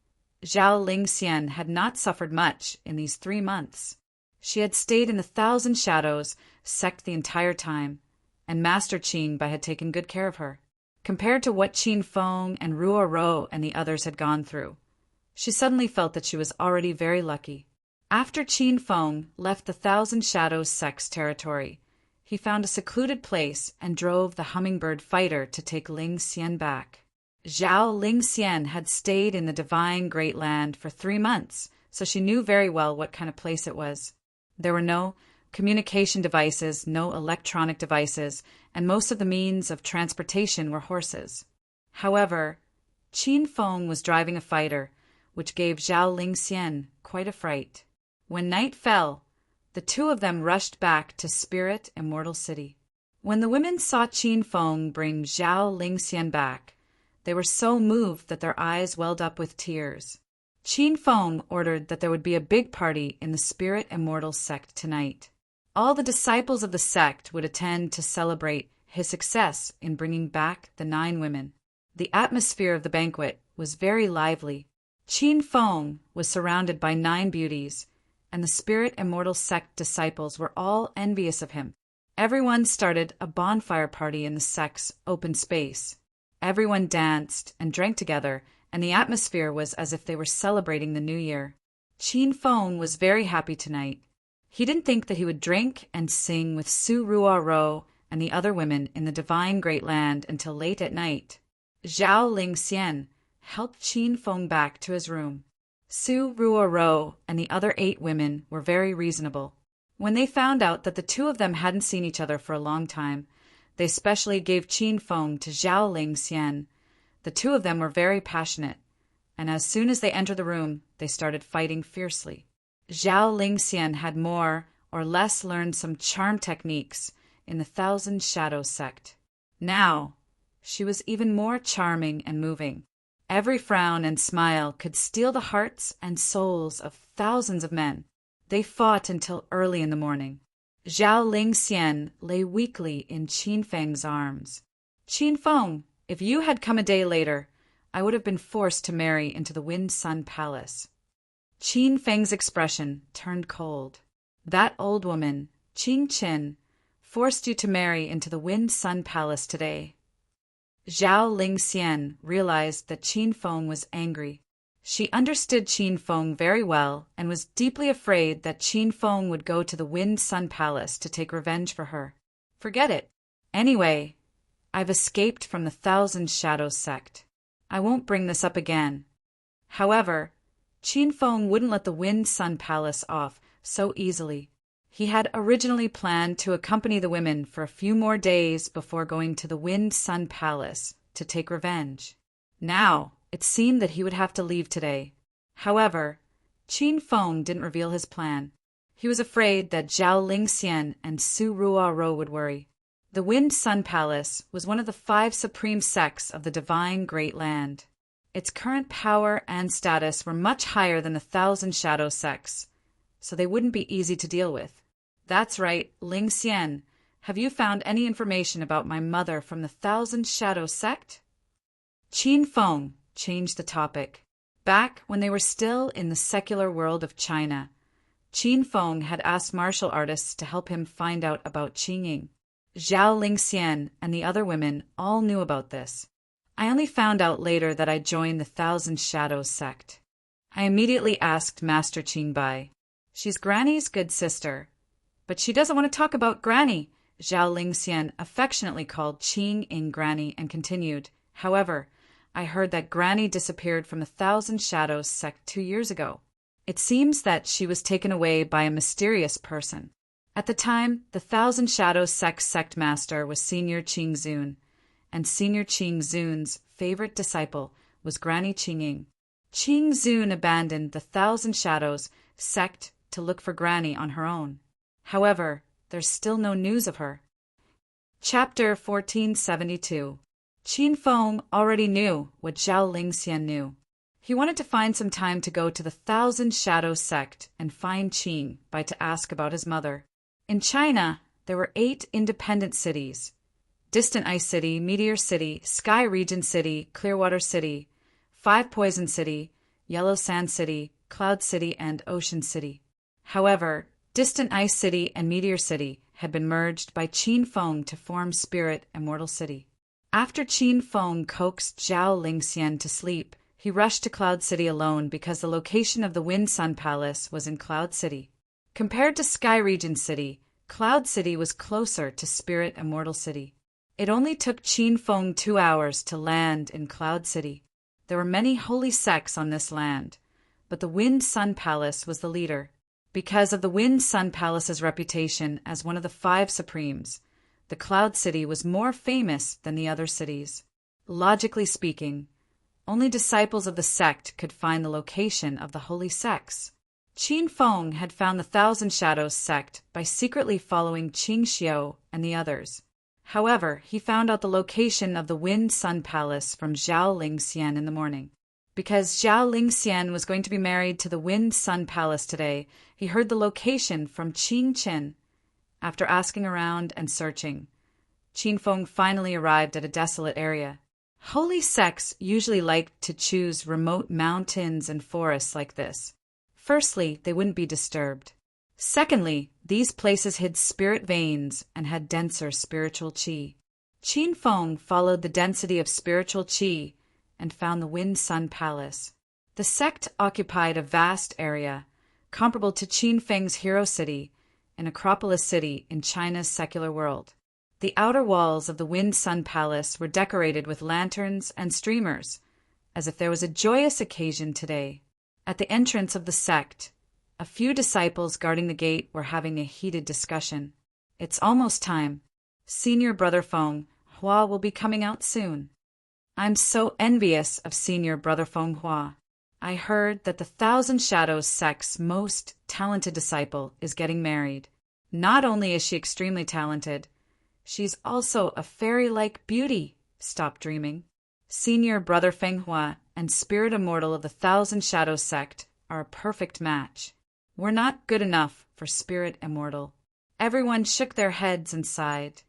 Zhao Lingxian had not suffered much in these 3 months. She had stayed in the Thousand Shadows sect the entire time, and Master Qing Bai had taken good care of her. Compared to what Qin Feng and Ruo Ro and the others had gone through, she suddenly felt that she was already very lucky. After Qin Feng left the Thousand Shadows sect's territory, he found a secluded place and drove the hummingbird fighter to take Ling Xian back. Zhao Ling Xian had stayed in the divine Great Land for 3 months, so she knew very well what kind of place it was. There were no communication devices, no electronic devices, and most of the means of transportation were horses. However, Qin Feng was driving a fighter, which gave Zhao Lingxian quite a fright. When night fell, the two of them rushed back to Spirit Immortal City. When the women saw Qin Feng bring Zhao Lingxian back, they were so moved that their eyes welled up with tears. Qin Feng ordered that there would be a big party in the Spirit Immortal sect tonight. All the disciples of the sect would attend to celebrate his success in bringing back the 9 women. The atmosphere of the banquet was very lively. Qin Feng was surrounded by 9 beauties, and the Spirit Immortal sect disciples were all envious of him. Everyone started a bonfire party in the sect's open space. Everyone danced and drank together, and the atmosphere was as if they were celebrating the new year. Qin Feng was very happy tonight. He didn't think that he would drink and sing with Su Ruo and the other women in the divine Great Land until late at night. Zhao Lingxian helped Qin Feng back to his room. Su Ruo and the other 8 women were very reasonable. When they found out that the 2 of them hadn't seen each other for a long time, they specially gave Qin Feng to Zhao Lingxian. The 2 of them were very passionate, and as soon as they entered the room, they started fighting fiercely. Zhao Lingxian had more or less learned some charm techniques in the Thousand Shadows sect. Now, she was even more charming and moving. Every frown and smile could steal the hearts and souls of thousands of men. They fought until early in the morning. Zhao Lingxian lay weakly in Qin Feng's arms. Qin Feng, if you had come a day later, I would have been forced to marry into the Wind Sun Palace. Qin Feng's expression turned cold. That old woman, Qing Qin, forced you to marry into the Wind Sun Palace today. Zhao Lingxian realized that Qin Feng was angry. She understood Qin Feng very well and was deeply afraid that Qin Feng would go to the Wind Sun Palace to take revenge for her. Forget it. Anyway, I've escaped from the Thousand Shadows sect. I won't bring this up again. However, Qin Feng wouldn't let the Wind Sun Palace off so easily. He had originally planned to accompany the women for a few more days before going to the Wind Sun Palace to take revenge. Now, it seemed that he would have to leave today. However, Qin Feng didn't reveal his plan. He was afraid that Zhao Lingxian and Su Ruo would worry. The Wind Sun Palace was one of the 5 supreme sects of the divine Great Land. Its current power and status were much higher than the Thousand Shadows sects, so they wouldn't be easy to deal with. That's right, Lingxian. Have you found any information about my mother from the Thousand Shadows sect? Qin Feng changed the topic. Back when they were still in the secular world of China, Qin Feng had asked martial artists to help him find out about Qingyin. Zhao Lingxian and the other women all knew about this. I only found out later that I joined the Thousand Shadows sect. I immediately asked Master Qingbai. She's Granny's good sister, but she doesn't want to talk about Granny. Zhao Lingxian affectionately called Qingyin Granny and continued. However, I heard that Granny disappeared from the Thousand Shadows sect 2 years ago. It seems that she was taken away by a mysterious person. At the time, the Thousand Shadows sect master was Senior Qing Zun, and Senior Qing Zun's favorite disciple was Granny Qingyin. Qing Zun abandoned the Thousand Shadows sect to look for Granny on her own. However, there's still no news of her. Chapter 1472. Qin Feng already knew what Zhao Lingxian knew. He wanted to find some time to go to the Thousand Shadows sect and find Qing to ask about his mother. In China, there were 8 independent cities: Distant Ice City, Meteor City, Sky Region City, Clearwater City, 5 Poison City, Yellow Sand City, Cloud City, and Ocean City. However, Distant Ice City and Meteor City had been merged by Qin Feng to form Spirit Immortal City. After Qin Feng coaxed Zhao Lingxian to sleep, he rushed to Cloud City alone because the location of the Wind Sun Palace was in Cloud City. Compared to Sky Region City, Cloud City was closer to Spirit Immortal City. It only took Qin Feng 2 hours to land in Cloud City. There were many holy sects on this land, but the Wind Sun Palace was the leader. Because of the Wind Sun Palace's reputation as one of the 5 supremes, the Cloud City was more famous than the other cities. Logically speaking, only disciples of the sect could find the location of the holy sects. Qin Feng had found the Thousand Shadows sect by secretly following Qing Xiu and the others. However, he found out the location of the Wind Sun Palace from Zhao Lingxian in the morning. Because Zhao Lingxian was going to be married to the Wind Sun Palace today, he heard the location from Qing Qin. After asking around and searching, Qin Feng finally arrived at a desolate area. Holy sects usually like to choose remote mountains and forests like this. Firstly, they wouldn't be disturbed. Secondly, these places hid spirit veins and had denser spiritual qi. Qin Feng followed the density of spiritual qi and found the Wind Sun Palace. The sect occupied a vast area, comparable to Qin Feng's Hero City, an Acropolis city in China's secular world. The outer walls of the Wind Sun Palace were decorated with lanterns and streamers, as if there was a joyous occasion today. At the entrance of the sect, a few disciples guarding the gate were having a heated discussion. It's almost time. Senior Brother Feng Hua will be coming out soon. I'm so envious of Senior Brother Feng Hua. I heard that the Thousand Shadows sect's most talented disciple is getting married. Not only is she extremely talented, she's also a fairy-like beauty. Stop dreaming. Senior Brother Feng Hua and Spirit Immortal of the Thousand Shadows sect are a perfect match. We're not good enough for Spirit Immortal. Everyone shook their heads and sighed,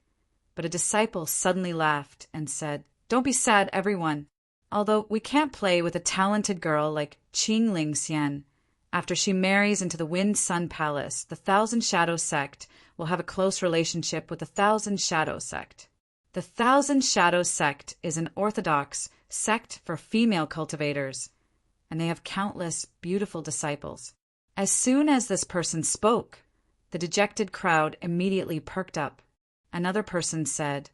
but a disciple suddenly laughed and said, "Don't be sad, everyone. Although we can't play with a talented girl like Qing Lingxian, after she marries into the Wind Sun Palace, the Thousand Shadows sect will have a close relationship with the Thousand Shadows sect." The Thousand Shadows sect is an orthodox sect for female cultivators, and they have countless beautiful disciples. As soon as this person spoke, the dejected crowd immediately perked up. Another person said,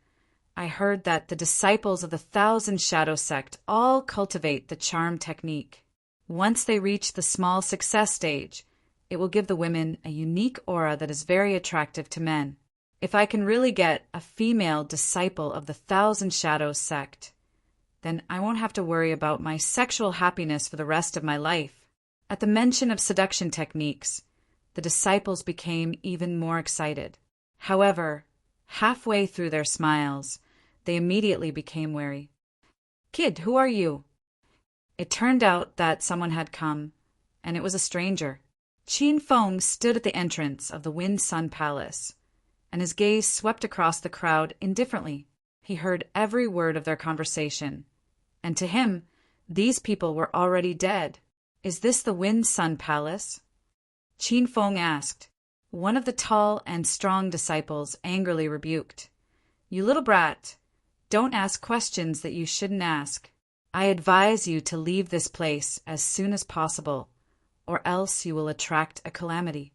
"I heard that the disciples of the Thousand Shadows sect all cultivate the charm technique. Once they reach the small success stage, it will give the women a unique aura that is very attractive to men. If I can really get a female disciple of the Thousand Shadows sect, then I won't have to worry about my sexual happiness for the rest of my life." At the mention of seduction techniques, the disciples became even more excited. However, halfway through their smiles, they immediately became wary. "Kid, who are you?" It turned out that someone had come, and it was a stranger. Qin Feng stood at the entrance of the Wind Sun Palace, and his gaze swept across the crowd indifferently. He heard every word of their conversation, and to him, these people were already dead. "Is this the Wind Sun Palace?" Qin Feng asked. One of the tall and strong disciples angrily rebuked, "You little brat, don't ask questions that you shouldn't ask. I advise you to leave this place as soon as possible, or else you will attract a calamity."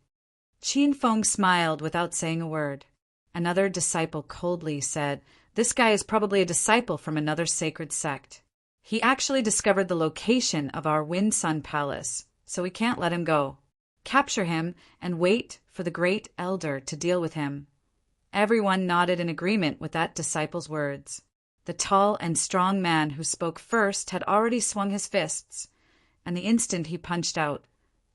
Qin Feng smiled without saying a word. Another disciple coldly said, "This guy is probably a disciple from another sacred sect. He actually discovered the location of our Wind Sun Palace, so we can't let him go. Capture him and wait for the great elder to deal with him." Everyone nodded in agreement with that disciple's words. The tall and strong man who spoke first had already swung his fists, and the instant he punched out,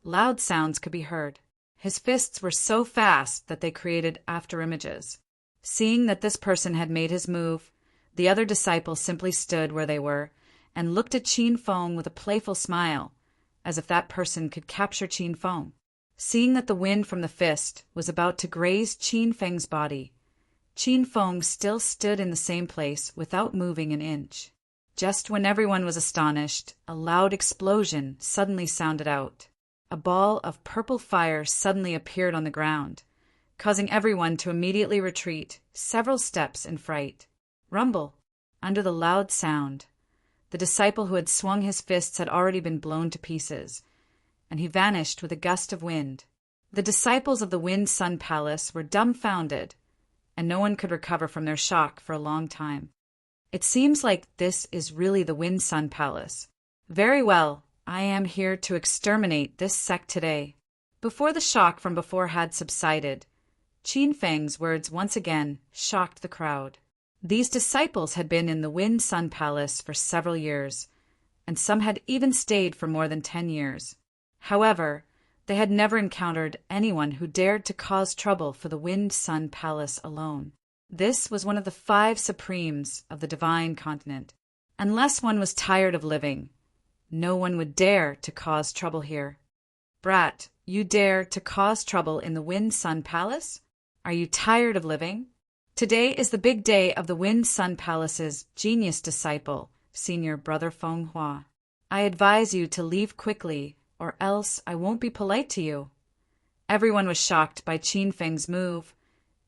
loud sounds could be heard. His fists were so fast that they created afterimages. Seeing that this person had made his move, the other disciples simply stood where they were and looked at Qin Feng with a playful smile, as if that person could capture Qin Feng. Seeing that the wind from the fist was about to graze Qin Feng's body, Qin Feng still stood in the same place without moving an inch. Just when everyone was astonished, a loud explosion suddenly sounded out. A ball of purple fire suddenly appeared on the ground, causing everyone to immediately retreat several steps in fright. Rumble! under the loud sound. The disciple who had swung his fists had already been blown to pieces, and he vanished with a gust of wind. The disciples of the Wind-Sun Palace were dumbfounded, and no one could recover from their shock for a long time. It seems like this is really the Wind-Sun Palace. Very well, I am here to exterminate this sect today. Before the shock from before had subsided, Qin Feng's words once again shocked the crowd. These disciples had been in the Wind-Sun Palace for several years, and some had even stayed for more than 10 years. However, they had never encountered anyone who dared to cause trouble for the Wind-Sun Palace alone. This was one of the 5 supremes of the divine continent. Unless one was tired of living, no one would dare to cause trouble here. Brat, you dare to cause trouble in the Wind-Sun Palace? Are you tired of living? Today is the big day of the Wind-Sun Palace's genius disciple, Senior Brother Feng Hua. I advise you to leave quickly, or else I won't be polite to you. Everyone was shocked by Qin Feng's move,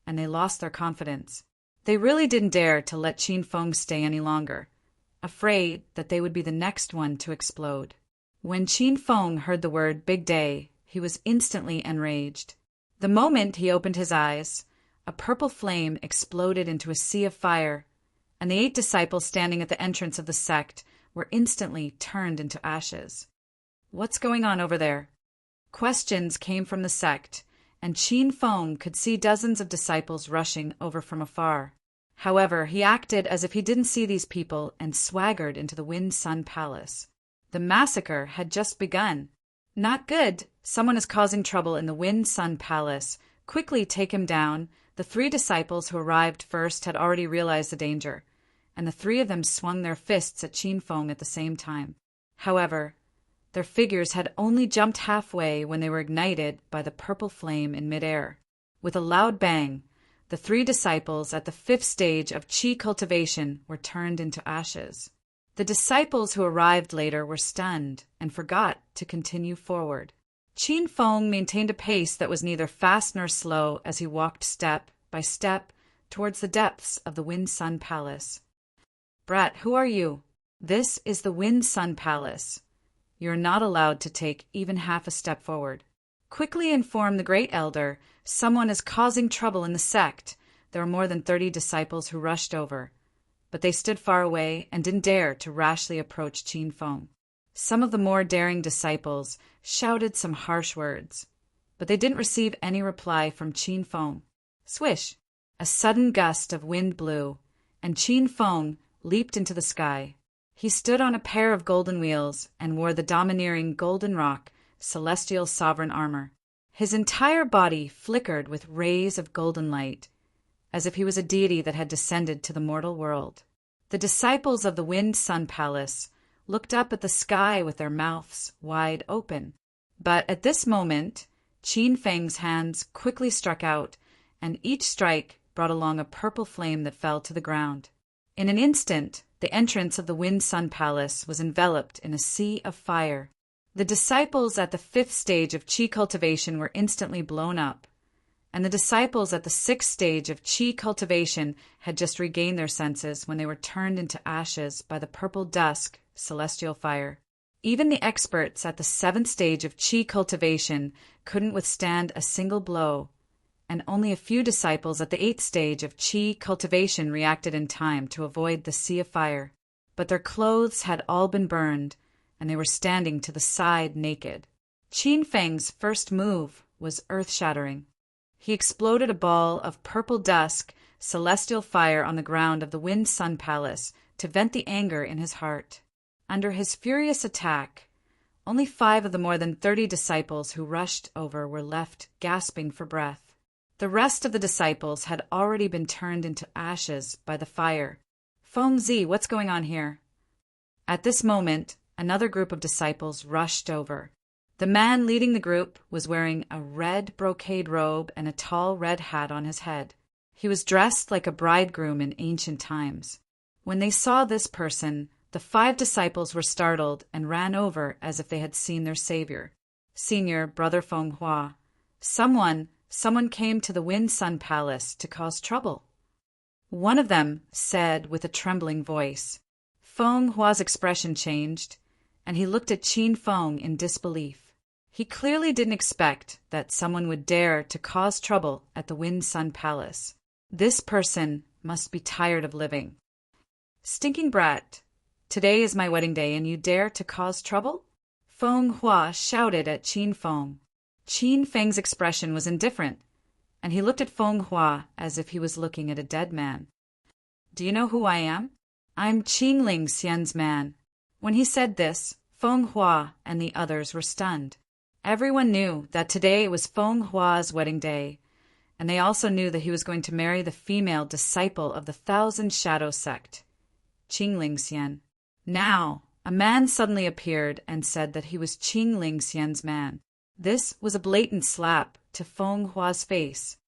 and they lost their confidence. They really didn't dare to let Qin Feng stay any longer, afraid that they would be the next one to explode. When Qin Feng heard the word big day, he was instantly enraged. The moment he opened his eyes, a purple flame exploded into a sea of fire, and the 8 disciples standing at the entrance of the sect were instantly turned into ashes. What's going on over there? Questions came from the sect, and Qin Feng could see dozens of disciples rushing over from afar. However, he acted as if he didn't see these people and swaggered into the Wind-Sun Palace. The massacre had just begun. Not good. Someone is causing trouble in the Wind-Sun Palace. Quickly take him down. The 3 disciples who arrived first had already realized the danger, and the 3 of them swung their fists at Qin Feng at the same time. However, their figures had only jumped halfway when they were ignited by the purple flame in midair. With a loud bang, the 3 disciples at the 5th stage of qi cultivation were turned into ashes. The disciples who arrived later were stunned and forgot to continue forward. Qin Feng maintained a pace that was neither fast nor slow as he walked step by step towards the depths of the Wind-Sun Palace. Brat, who are you? This is the Wind-Sun Palace. You're not allowed to take even half a step forward. Quickly inform the great elder, someone is causing trouble in the sect. There were more than 30 disciples who rushed over, but they stood far away and didn't dare to rashly approach Qin Feng. Some of the more daring disciples shouted some harsh words, but they didn't receive any reply from Qin Feng. Swish! A sudden gust of wind blew, and Qin Feng leaped into the sky. He stood on a pair of golden wheels and wore the domineering golden rock, celestial sovereign armor. His entire body flickered with rays of golden light, as if he was a deity that had descended to the mortal world. The disciples of the Wind-Sun Palace looked up at the sky with their mouths wide open. But at this moment, Qin Feng's hands quickly struck out, and each strike brought along a purple flame that fell to the ground. In an instant, the entrance of the Wind-Sun Palace was enveloped in a sea of fire. The disciples at the 5th stage of qi cultivation were instantly blown up, and the disciples at the 6th stage of qi cultivation had just regained their senses when they were turned into ashes by the purple dusk celestial fire. Even the experts at the 7th stage of qi cultivation couldn't withstand a single blow, and only a few disciples at the 8th stage of qi cultivation reacted in time to avoid the sea of fire. But their clothes had all been burned, and they were standing to the side naked. Qin Feng's first move was earth-shattering. He exploded a ball of purple dusk, celestial fire on the ground of the Wind-Sun Palace to vent the anger in his heart. Under his furious attack, only 5 of the more than 30 disciples who rushed over were left gasping for breath. The rest of the disciples had already been turned into ashes by the fire. Feng Zi, what's going on here? At this moment, another group of disciples rushed over. The man leading the group was wearing a red brocade robe and a tall red hat on his head. He was dressed like a bridegroom in ancient times. When they saw this person, the 5 disciples were startled and ran over as if they had seen their savior. Senior Brother Feng Hua, someone came to the Wind-Sun Palace to cause trouble. One of them said with a trembling voice. Feng Hua's expression changed, and he looked at Qin Feng in disbelief. He clearly didn't expect that someone would dare to cause trouble at the Wind Sun Palace. This person must be tired of living. Stinking brat, today is my wedding day and you dare to cause trouble? Feng Hua shouted at Qin Feng. Qin Feng's expression was indifferent, and he looked at Feng Hua as if he was looking at a dead man. Do you know who I am? I'm Qingling Xian's man. When he said this, Feng Hua and the others were stunned. Everyone knew that today was Feng Hua's wedding day, and they also knew that he was going to marry the female disciple of the Thousand Shadow sect, Qingling Xian. Now, a man suddenly appeared and said that he was Qingling Xian's man. This was a blatant slap to Feng Hua's face.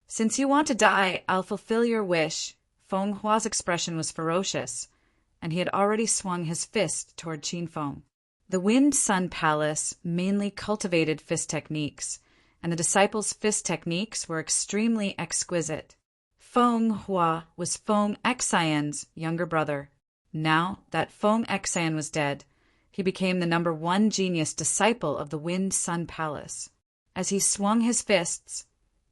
Since you want to die, I'll fulfill your wish. Feng Hua's expression was ferocious, and he had already swung his fist toward Qin Feng. The Wind Sun Palace mainly cultivated fist techniques, and the disciples' fist techniques were extremely exquisite. Feng Hua was Feng Xian's younger brother. Now that Feng Xian was dead, he became the #1 genius disciple of the Wind Sun Palace. As he swung his fists,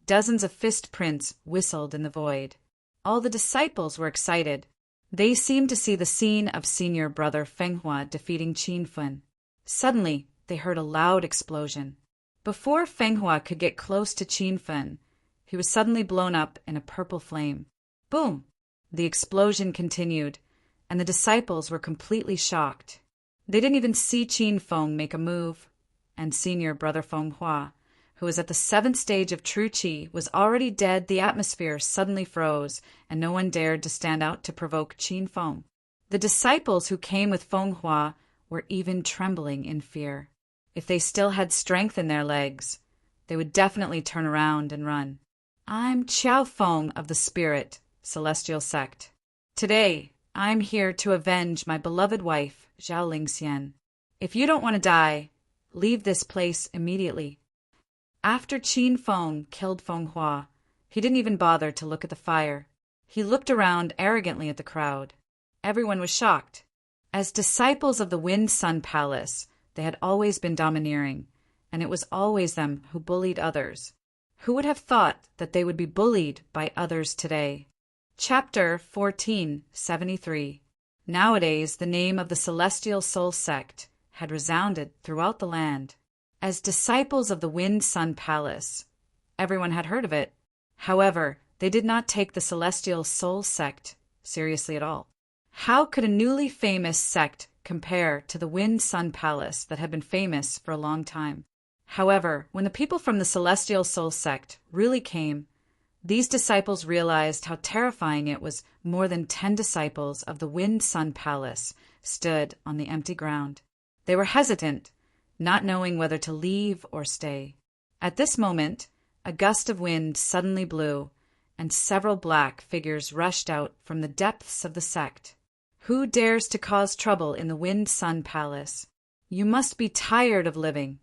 dozens of fist prints whistled in the void. All the disciples were excited. They seemed to see the scene of senior brother Feng Hua defeating Qin Feng. Suddenly, they heard a loud explosion. Before Feng Hua could get close to Qin Feng, he was suddenly blown up in a purple flame. Boom! The explosion continued, and the disciples were completely shocked. They didn't even see Qin Feng make a move, and senior brother Feng Hua, who was at the 7th stage of true Qi, was already dead. The atmosphere suddenly froze, and no one dared to stand out to provoke Qin Feng. The disciples who came with Feng Hua were even trembling in fear. If they still had strength in their legs, they would definitely turn around and run. I'm Qiao Feng of the Spirit, Celestial Sect. Today, I'm here to avenge my beloved wife, Zhaoling Xian. If you don't want to die, leave this place immediately. After Qin Feng killed Feng Hua, he didn't even bother to look at the fire. He looked around arrogantly at the crowd. Everyone was shocked. As disciples of the Wind Sun Palace, they had always been domineering, and it was always them who bullied others. Who would have thought that they would be bullied by others today? Chapter 1473. Nowadays, the name of the Celestial Soul Sect had resounded throughout the land. As disciples of the Wind Sun Palace, everyone had heard of it. However, they did not take the Celestial Soul Sect seriously at all. How could a newly famous sect compare to the Wind Sun Palace that had been famous for a long time? However, when the people from the Celestial Soul Sect really came, these disciples realized how terrifying it was. More than 10 disciples of the Wind Sun Palace stood on the empty ground. They were hesitant, not knowing whether to leave or stay. At this moment, a gust of wind suddenly blew, and several black figures rushed out from the depths of the sect. Who dares to cause trouble in the Wind Sun Palace? You must be tired of living.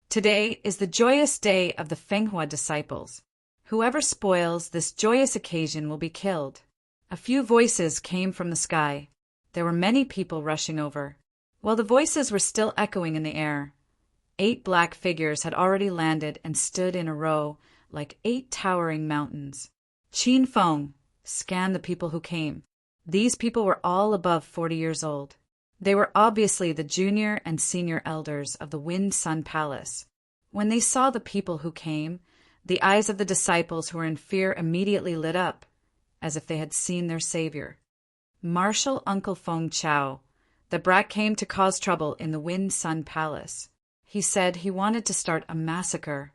Today is the joyous day of the Feng Hua disciples. Whoever spoils this joyous occasion will be killed. A few voices came from the sky. There were many people rushing over. While the voices were still echoing in the air, 8 black figures had already landed and stood in a row like 8 towering mountains. Qin Feng scanned the people who came. These people were all above 40 years old. They were obviously the junior and senior elders of the Wind Sun Palace. When they saw the people who came, the eyes of the disciples who were in fear immediately lit up, as if they had seen their savior. Marshal Uncle Feng Chao, the brat, came to cause trouble in the Wind Sun Palace. He said he wanted to start a massacre.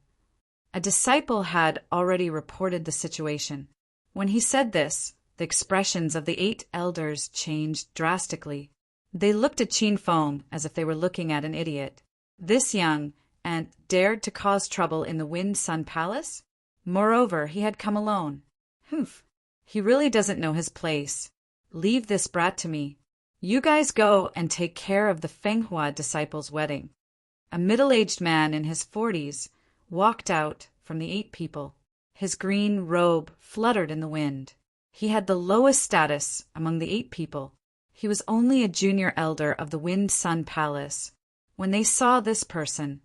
A disciple had already reported the situation. When he said this, the expressions of the 8 elders changed drastically. They looked at Qin Feng as if they were looking at an idiot. This young and dared to cause trouble in the Wind Sun Palace? Moreover, he had come alone. Humph, he really doesn't know his place. Leave this brat to me. You guys go and take care of the Feng Hua disciples' wedding. A middle-aged man in his 40s walked out from the 8 people. His green robe fluttered in the wind. He had the lowest status among the 8 people. He was only a junior elder of the Wind Sun Palace. When they saw this person,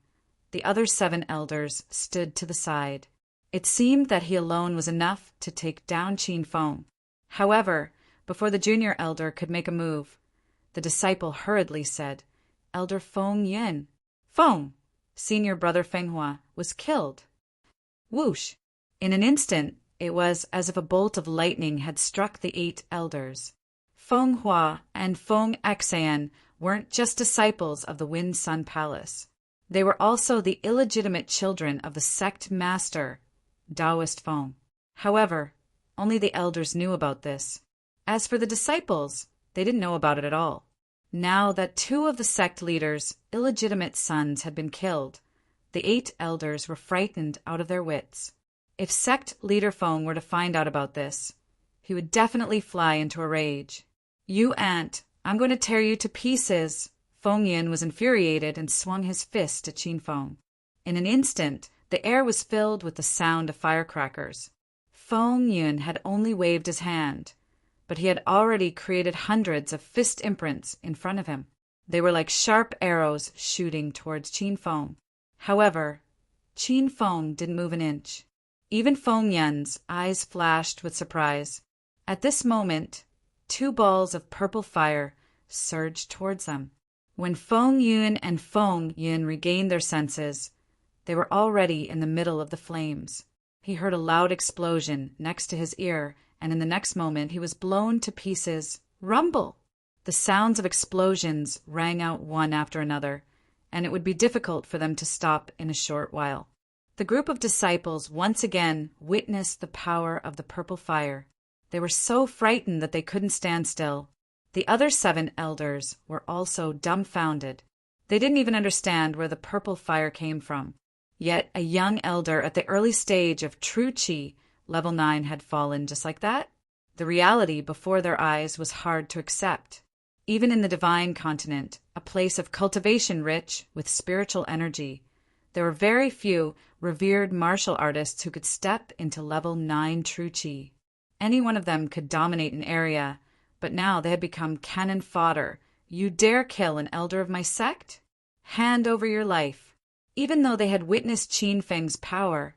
the other 7 elders stood to the side. It seemed that he alone was enough to take down Qin Feng. However, before the junior elder could make a move, the disciple hurriedly said, "Elder Feng Yin." Feng, senior brother Fenghua, was killed. Whoosh! In an instant, it was as if a bolt of lightning had struck the 8 elders. Feng Hua and Feng Xian weren't just disciples of the Wind Sun Palace. They were also the illegitimate children of the sect master, Taoist Feng. However, only the elders knew about this. As for the disciples, they didn't know about it at all. Now that 2 of the sect leaders' illegitimate sons had been killed, the 8 elders were frightened out of their wits. If sect leader Feng were to find out about this, he would definitely fly into a rage. "You ant, I'm going to tear you to pieces." Feng Yin was infuriated and swung his fist at Qin Feng. In an instant, the air was filled with the sound of firecrackers. Feng Yin had only waved his hand, but he had already created hundreds of fist imprints in front of him. They were like sharp arrows shooting towards Qin Feng. However, Qin Feng didn't move an inch. Even Feng Yin's eyes flashed with surprise. At this moment, 2 balls of purple fire surged towards them. When Feng Yun and Feng Yin regained their senses, they were already in the middle of the flames. He heard a loud explosion next to his ear, and in the next moment he was blown to pieces. Rumble! The sounds of explosions rang out one after another, and it would be difficult for them to stop in a short while. The group of disciples once again witnessed the power of the purple fire. They were so frightened that they couldn't stand still. The other 7 elders were also dumbfounded. They didn't even understand where the purple fire came from. Yet a young elder at the early stage of true Qi, level 9, had fallen just like that. The reality before their eyes was hard to accept. Even in the divine continent, a place of cultivation rich with spiritual energy, there were very few revered martial artists who could step into level 9 true Qi. Any one of them could dominate an area, but now they had become cannon fodder. "You dare kill an elder of my sect? Hand over your life." Even though they had witnessed Qin Feng's power,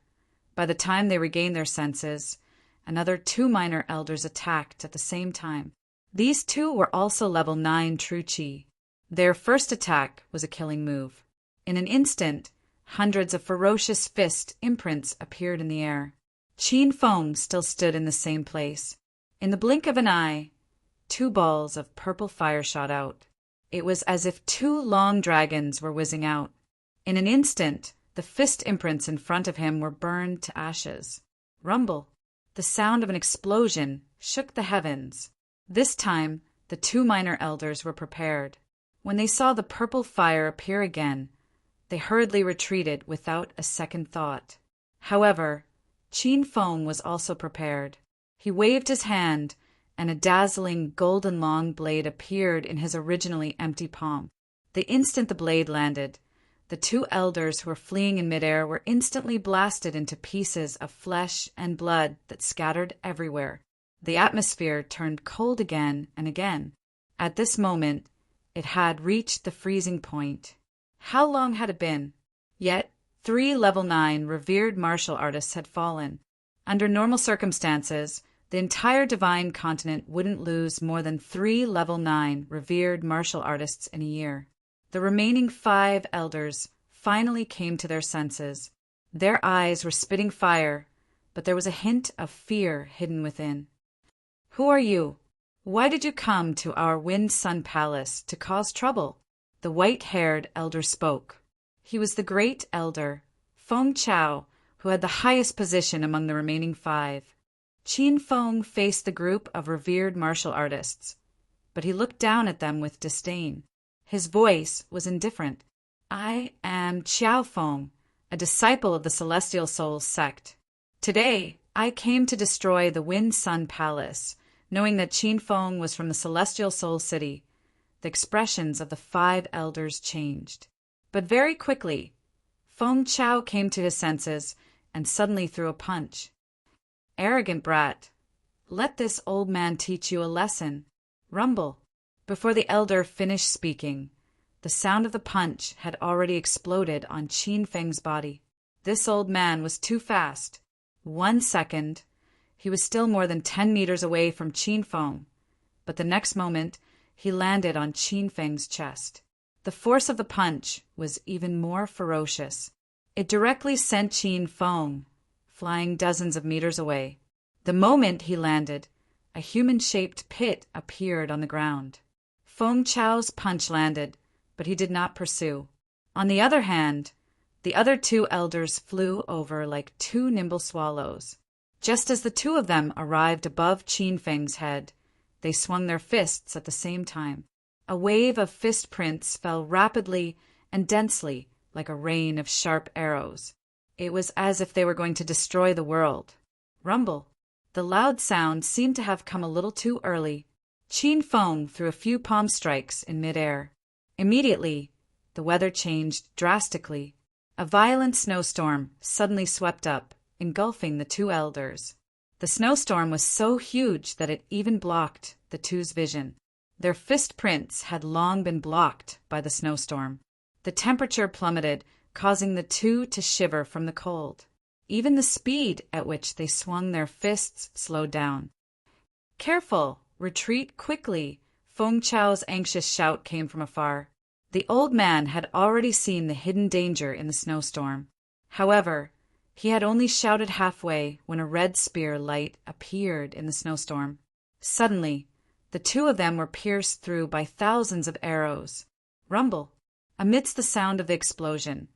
by the time they regained their senses, another 2 minor elders attacked at the same time. These 2 were also level 9 true Qi. Their first attack was a killing move. In an instant, hundreds of ferocious fist imprints appeared in the air. Qin Feng still stood in the same place. In the blink of an eye, 2 balls of purple fire shot out. It was as if 2 long dragons were whizzing out. In an instant, the fist imprints in front of him were burned to ashes. Rumble! The sound of an explosion shook the heavens. This time, the 2 minor elders were prepared. When they saw the purple fire appear again, they hurriedly retreated without a second thought. However, Qin Feng was also prepared. He waved his hand, and a dazzling golden long blade appeared in his originally empty palm. The instant the blade landed, the 2 elders who were fleeing in midair were instantly blasted into pieces of flesh and blood that scattered everywhere. The atmosphere turned cold again and again. At this moment, it had reached the freezing point. How long had it been? Yet 3 level 9 revered martial artists had fallen. Under normal circumstances, the entire divine continent wouldn't lose more than 3 level 9 revered martial artists in a year. The remaining 5 elders finally came to their senses. Their eyes were spitting fire, but there was a hint of fear hidden within. "Who are you? Why did you come to our Wind Sun Palace to cause trouble?" The white-haired elder spoke. He was the great elder, Feng Chao, who had the highest position among the remaining 5. Qin Feng faced the group of revered martial artists, but he looked down at them with disdain. His voice was indifferent. "I am Qiao Feng, a disciple of the Celestial Souls sect. Today, I came to destroy the Wind Sun Palace." Knowing that Qin Feng was from the Celestial Soul City, the expressions of the 5 elders changed. But very quickly, Feng Chao came to his senses and suddenly threw a punch. "Arrogant brat, Let this old man teach you a lesson. Rumble. Before the elder finished speaking, the sound of the punch had already exploded on Qin Feng's body. This old man was too fast. 1 second, he was still more than 10 meters away from Qin Feng, but the next moment he landed on Qin Feng's chest. The force of the punch was even more ferocious. It directly sent Qin Feng flying dozens of meters away. The moment he landed, a human-shaped pit appeared on the ground. Feng Chao's punch landed, but he did not pursue. On the other hand, the other two elders flew over like two nimble swallows. Just as the two of them arrived above Qin Feng's head, they swung their fists at the same time. A wave of fist prints fell rapidly and densely like a rain of sharp arrows. It was as if they were going to destroy the world. Rumble. The loud sound seemed to have come a little too early. Qin Feng threw a few palm strikes in midair. Immediately, the weather changed drastically. A violent snowstorm suddenly swept up, engulfing the two elders. The snowstorm was so huge that it even blocked the two's vision. Their fist prints had long been blocked by the snowstorm. The temperature plummeted, causing the two to shiver from the cold. Even the speed at which they swung their fists slowed down. "Careful! Retreat quickly!" Feng Chao's anxious shout came from afar. The old man had already seen the hidden danger in the snowstorm. However, he had only shouted halfway when a red spear light appeared in the snowstorm. Suddenly, the two of them were pierced through by thousands of arrows. Rumble. Amidst the sound of the explosion,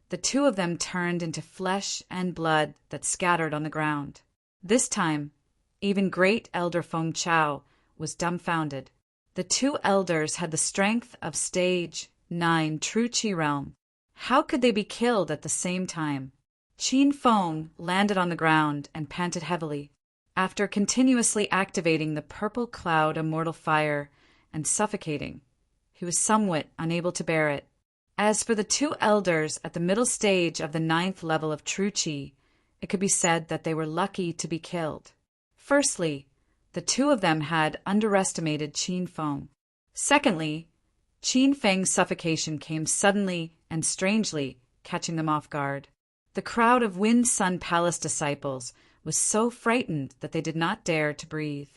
the two of them turned into flesh and blood that scattered on the ground. This time, even great Elder Feng Chao was dumbfounded. The two elders had the strength of stage 9 true Qi realm. How could they be killed at the same time? Qin Feng landed on the ground and panted heavily. After continuously activating the purple cloud immortal fire and suffocating, he was somewhat unable to bear it. As for the two elders at the middle stage of the 9th level of true Qi, it could be said that they were lucky to be killed. Firstly, the two of them had underestimated Qin Feng. Secondly, Qin Feng's suffocation came suddenly and strangely, catching them off guard. The crowd of Wind Sun Palace disciples was so frightened that they did not dare to breathe.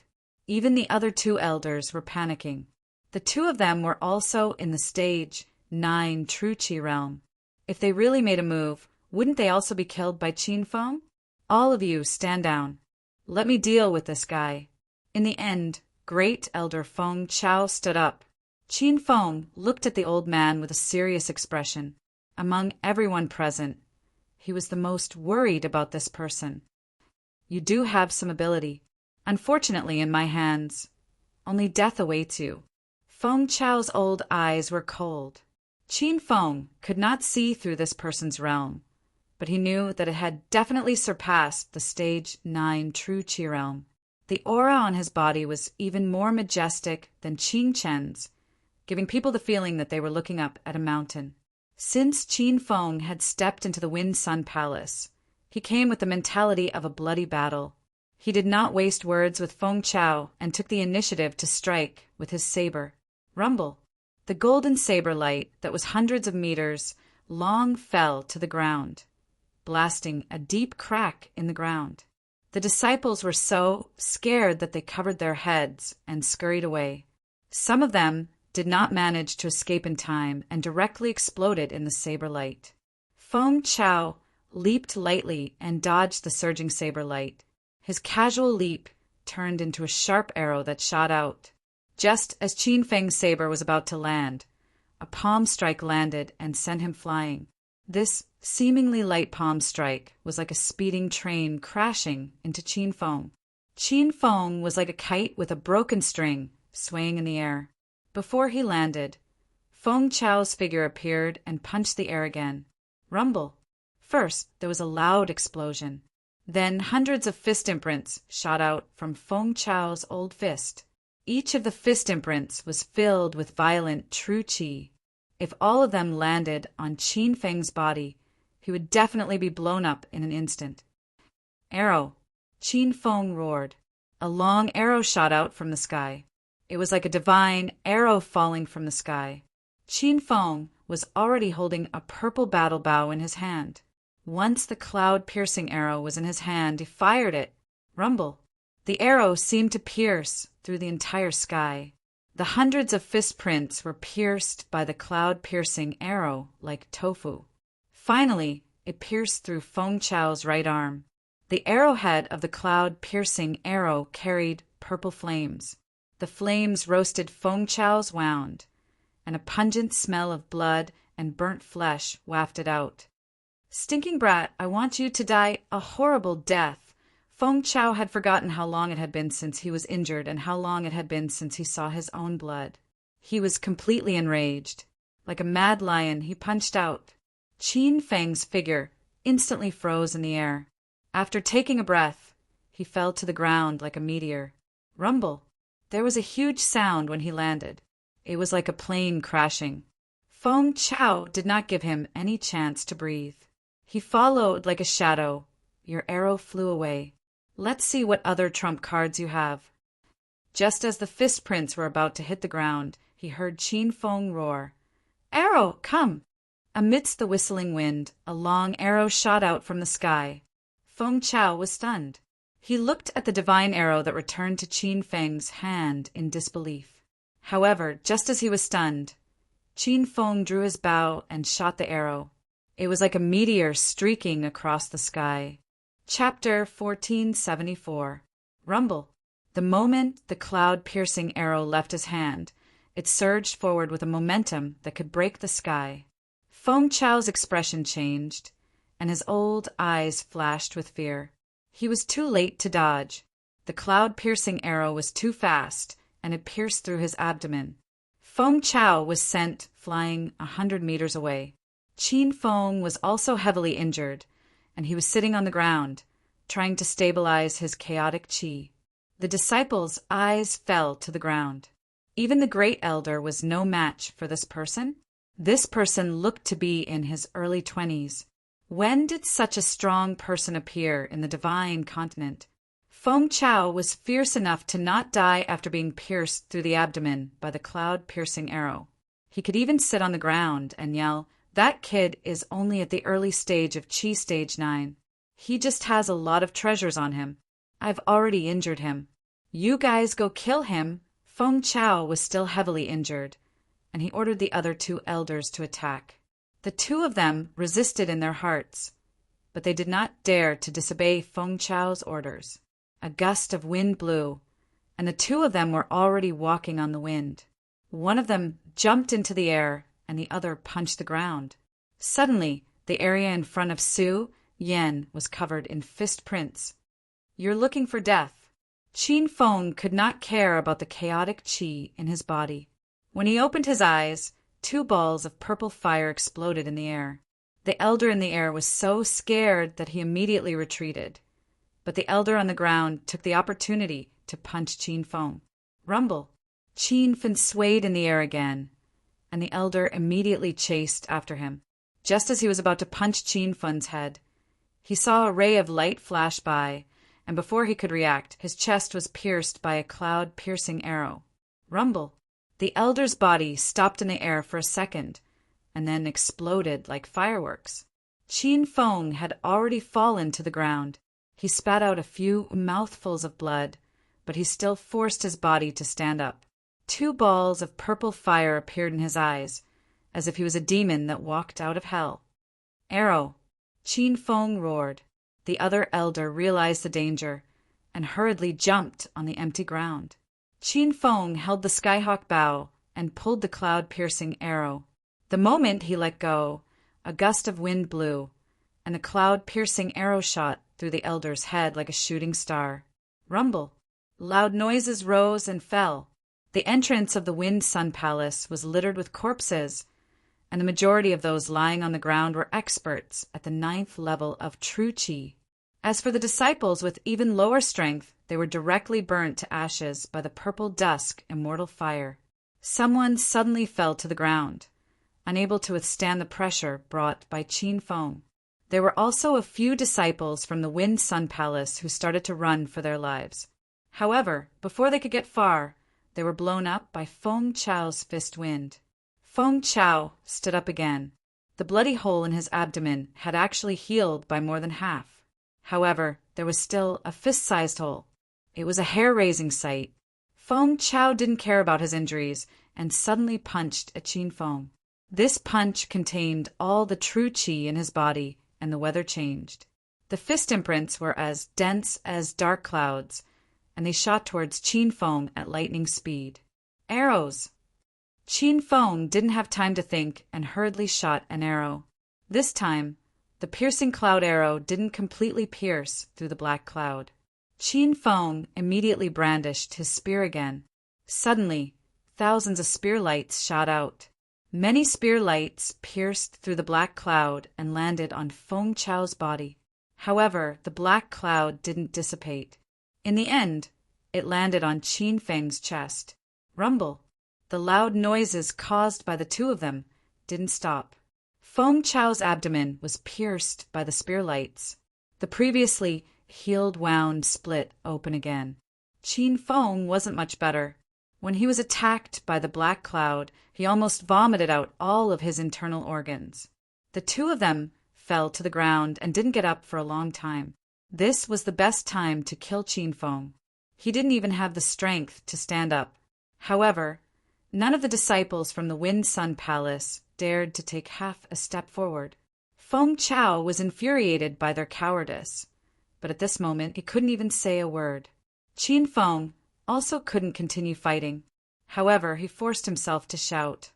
Even the other two elders were panicking. The two of them were also in the stage 9 true Qi realm. If they really made a move, wouldn't they also be killed by Qin Feng? All of you stand down. Let me deal with this guy. In the end, great Elder Feng Chao stood up. Qin Feng looked at the old man with a serious expression. Among everyone present, he was the most worried about this person. You do have some ability. Unfortunately, in my hands, only death awaits you. Feng Chao's old eyes were cold. Qin Feng could not see through this person's realm, but he knew that it had definitely surpassed the stage 9 true Qi realm. The aura on his body was even more majestic than Qin Chen's, giving people the feeling that they were looking up at a mountain. Since Qin Feng had stepped into the Wind Sun Palace, he came with the mentality of a bloody battle. He did not waste words with Feng Chao and took the initiative to strike with his saber. Rumble. The golden saber light that was hundreds of meters long fell to the ground, blasting a deep crack in the ground. The disciples were so scared that they covered their heads and scurried away. Some of them did not manage to escape in time and directly exploded in the saber light. Feng Chao leaped lightly and dodged the surging saber light. His casual leap turned into a sharp arrow that shot out. Just as Qin Feng's saber was about to land, a palm strike landed and sent him flying. This seemingly light palm strike was like a speeding train crashing into Qin Feng. Qin Feng was like a kite with a broken string swaying in the air. Before he landed, Feng Chao's figure appeared and punched the air again. Rumble. First, there was a loud explosion. Then hundreds of fist imprints shot out from Feng Chao's old fist. Each of the fist imprints was filled with violent true Qi. If all of them landed on Qin Feng's body, he would definitely be blown up in an instant. Arrow. Qin Feng roared. A long arrow shot out from the sky. It was like a divine arrow falling from the sky. Qin Feng was already holding a purple battle bow in his hand. Once the cloud-piercing arrow was in his hand, he fired it. Rumble. The arrow seemed to pierce through the entire sky. The hundreds of fist prints were pierced by the cloud-piercing arrow like tofu. Finally, it pierced through Feng Chao's right arm. The arrowhead of the cloud-piercing arrow carried purple flames. The flames roasted Feng Chao's wound, and a pungent smell of blood and burnt flesh wafted out. "Stinking brat, I want you to die a horrible death." Feng Chao had forgotten how long it had been since he was injured and how long it had been since he saw his own blood. He was completely enraged. Like a mad lion, he punched out. Qin Feng's figure instantly froze in the air. After taking a breath, he fell to the ground like a meteor. Rumble. There was a huge sound when he landed. It was like a plane crashing. Feng Chao did not give him any chance to breathe. He followed like a shadow. Your arrow flew away. Let's see what other trump cards you have. Just as the fist prints were about to hit the ground, he heard Qin Feng roar. "Arrow, come!" Amidst the whistling wind, a long arrow shot out from the sky. Feng Chao was stunned. He looked at the divine arrow that returned to Qin Feng's hand in disbelief. However, just as he was stunned, Qin Feng drew his bow and shot the arrow. It was like a meteor streaking across the sky. Chapter 1474. Rumble. The moment the cloud-piercing arrow left his hand, it surged forward with a momentum that could break the sky. Feng Chao's expression changed, and his old eyes flashed with fear. He was too late to dodge. The cloud-piercing arrow was too fast, and it pierced through his abdomen. Feng Chao was sent flying 100 meters away. Qin Feng was also heavily injured, and he was sitting on the ground, trying to stabilize his chaotic qi. The disciples' eyes fell to the ground. Even the great elder was no match for this person. This person looked to be in his early 20s. When did such a strong person appear in the divine continent? Feng Chao was fierce enough to not die after being pierced through the abdomen by the cloud-piercing arrow. He could even sit on the ground and yell, "That kid is only at the early stage of Qi Stage 9. He just has a lot of treasures on him. I've already injured him. You guys go kill him." Feng Chao was still heavily injured, and he ordered the other two elders to attack. The two of them resisted in their hearts, but they did not dare to disobey Feng Chao's orders. A gust of wind blew, and the two of them were already walking on the wind. One of them jumped into the air, and the other punched the ground. Suddenly, the area in front of Su Yan was covered in fist prints. "You're looking for death." Qin Feng could not care about the chaotic qi in his body. When he opened his eyes, 2 balls of purple fire exploded in the air. The elder in the air was so scared that he immediately retreated. But the elder on the ground took the opportunity to punch Qin Feng. Rumble. Qin Feng swayed in the air again, and the elder immediately chased after him. Just as he was about to punch Qin Feng's head, he saw a ray of light flash by, and before he could react, his chest was pierced by a cloud-piercing arrow. Rumble. The elder's body stopped in the air for a second, and then exploded like fireworks. Qin Feng had already fallen to the ground. He spat out a few mouthfuls of blood, but he still forced his body to stand up. 2 balls of purple fire appeared in his eyes, as if he was a demon that walked out of hell. "Arrow!" Qin Feng roared. The other elder realized the danger and hurriedly jumped on the empty ground. Qin Feng held the skyhawk bow and pulled the cloud-piercing arrow. The moment he let go, a gust of wind blew, and the cloud-piercing arrow shot through the elder's head like a shooting star. Rumble. Loud noises rose and fell. The entrance of the Wind Sun Palace was littered with corpses, and the majority of those lying on the ground were experts at the 9th level of true qi. As for the disciples with even lower strength, they were directly burnt to ashes by the purple dusk immortal fire. Someone suddenly fell to the ground, unable to withstand the pressure brought by Qin Feng. There were also a few disciples from the Wind Sun Palace who started to run for their lives. However, before they could get far, they were blown up by Feng Chao's fist wind. Feng Chao stood up again. The bloody hole in his abdomen had actually healed by more than half. However, there was still a fist-sized hole. It was a hair-raising sight. Feng Chao didn't care about his injuries and suddenly punched at Qin Feng. This punch contained all the true qi in his body, and the weather changed. The fist imprints were as dense as dark clouds, and they shot towards Qin Feng at lightning speed. Arrows! Qin Feng didn't have time to think and hurriedly shot an arrow. This time, the piercing cloud arrow didn't completely pierce through the black cloud. Qin Feng immediately brandished his spear again. Suddenly, thousands of spear lights shot out. Many spear lights pierced through the black cloud and landed on Feng Chao's body. However, the black cloud didn't dissipate. In the end, it landed on Qin Feng's chest. Rumble! The loud noises caused by the two of them didn't stop. Feng Chao's abdomen was pierced by the spear lights. The previously healed wound split open again. Qin Feng wasn't much better. When he was attacked by the black cloud, he almost vomited out all of his internal organs. The two of them fell to the ground and didn't get up for a long time. This was the best time to kill Qin Feng. He didn't even have the strength to stand up. However, none of the disciples from the Wind Sun Palace dared to take half a step forward. Feng Chao was infuriated by their cowardice, but at this moment he couldn't even say a word. Qin Feng also couldn't continue fighting. However, he forced himself to shout,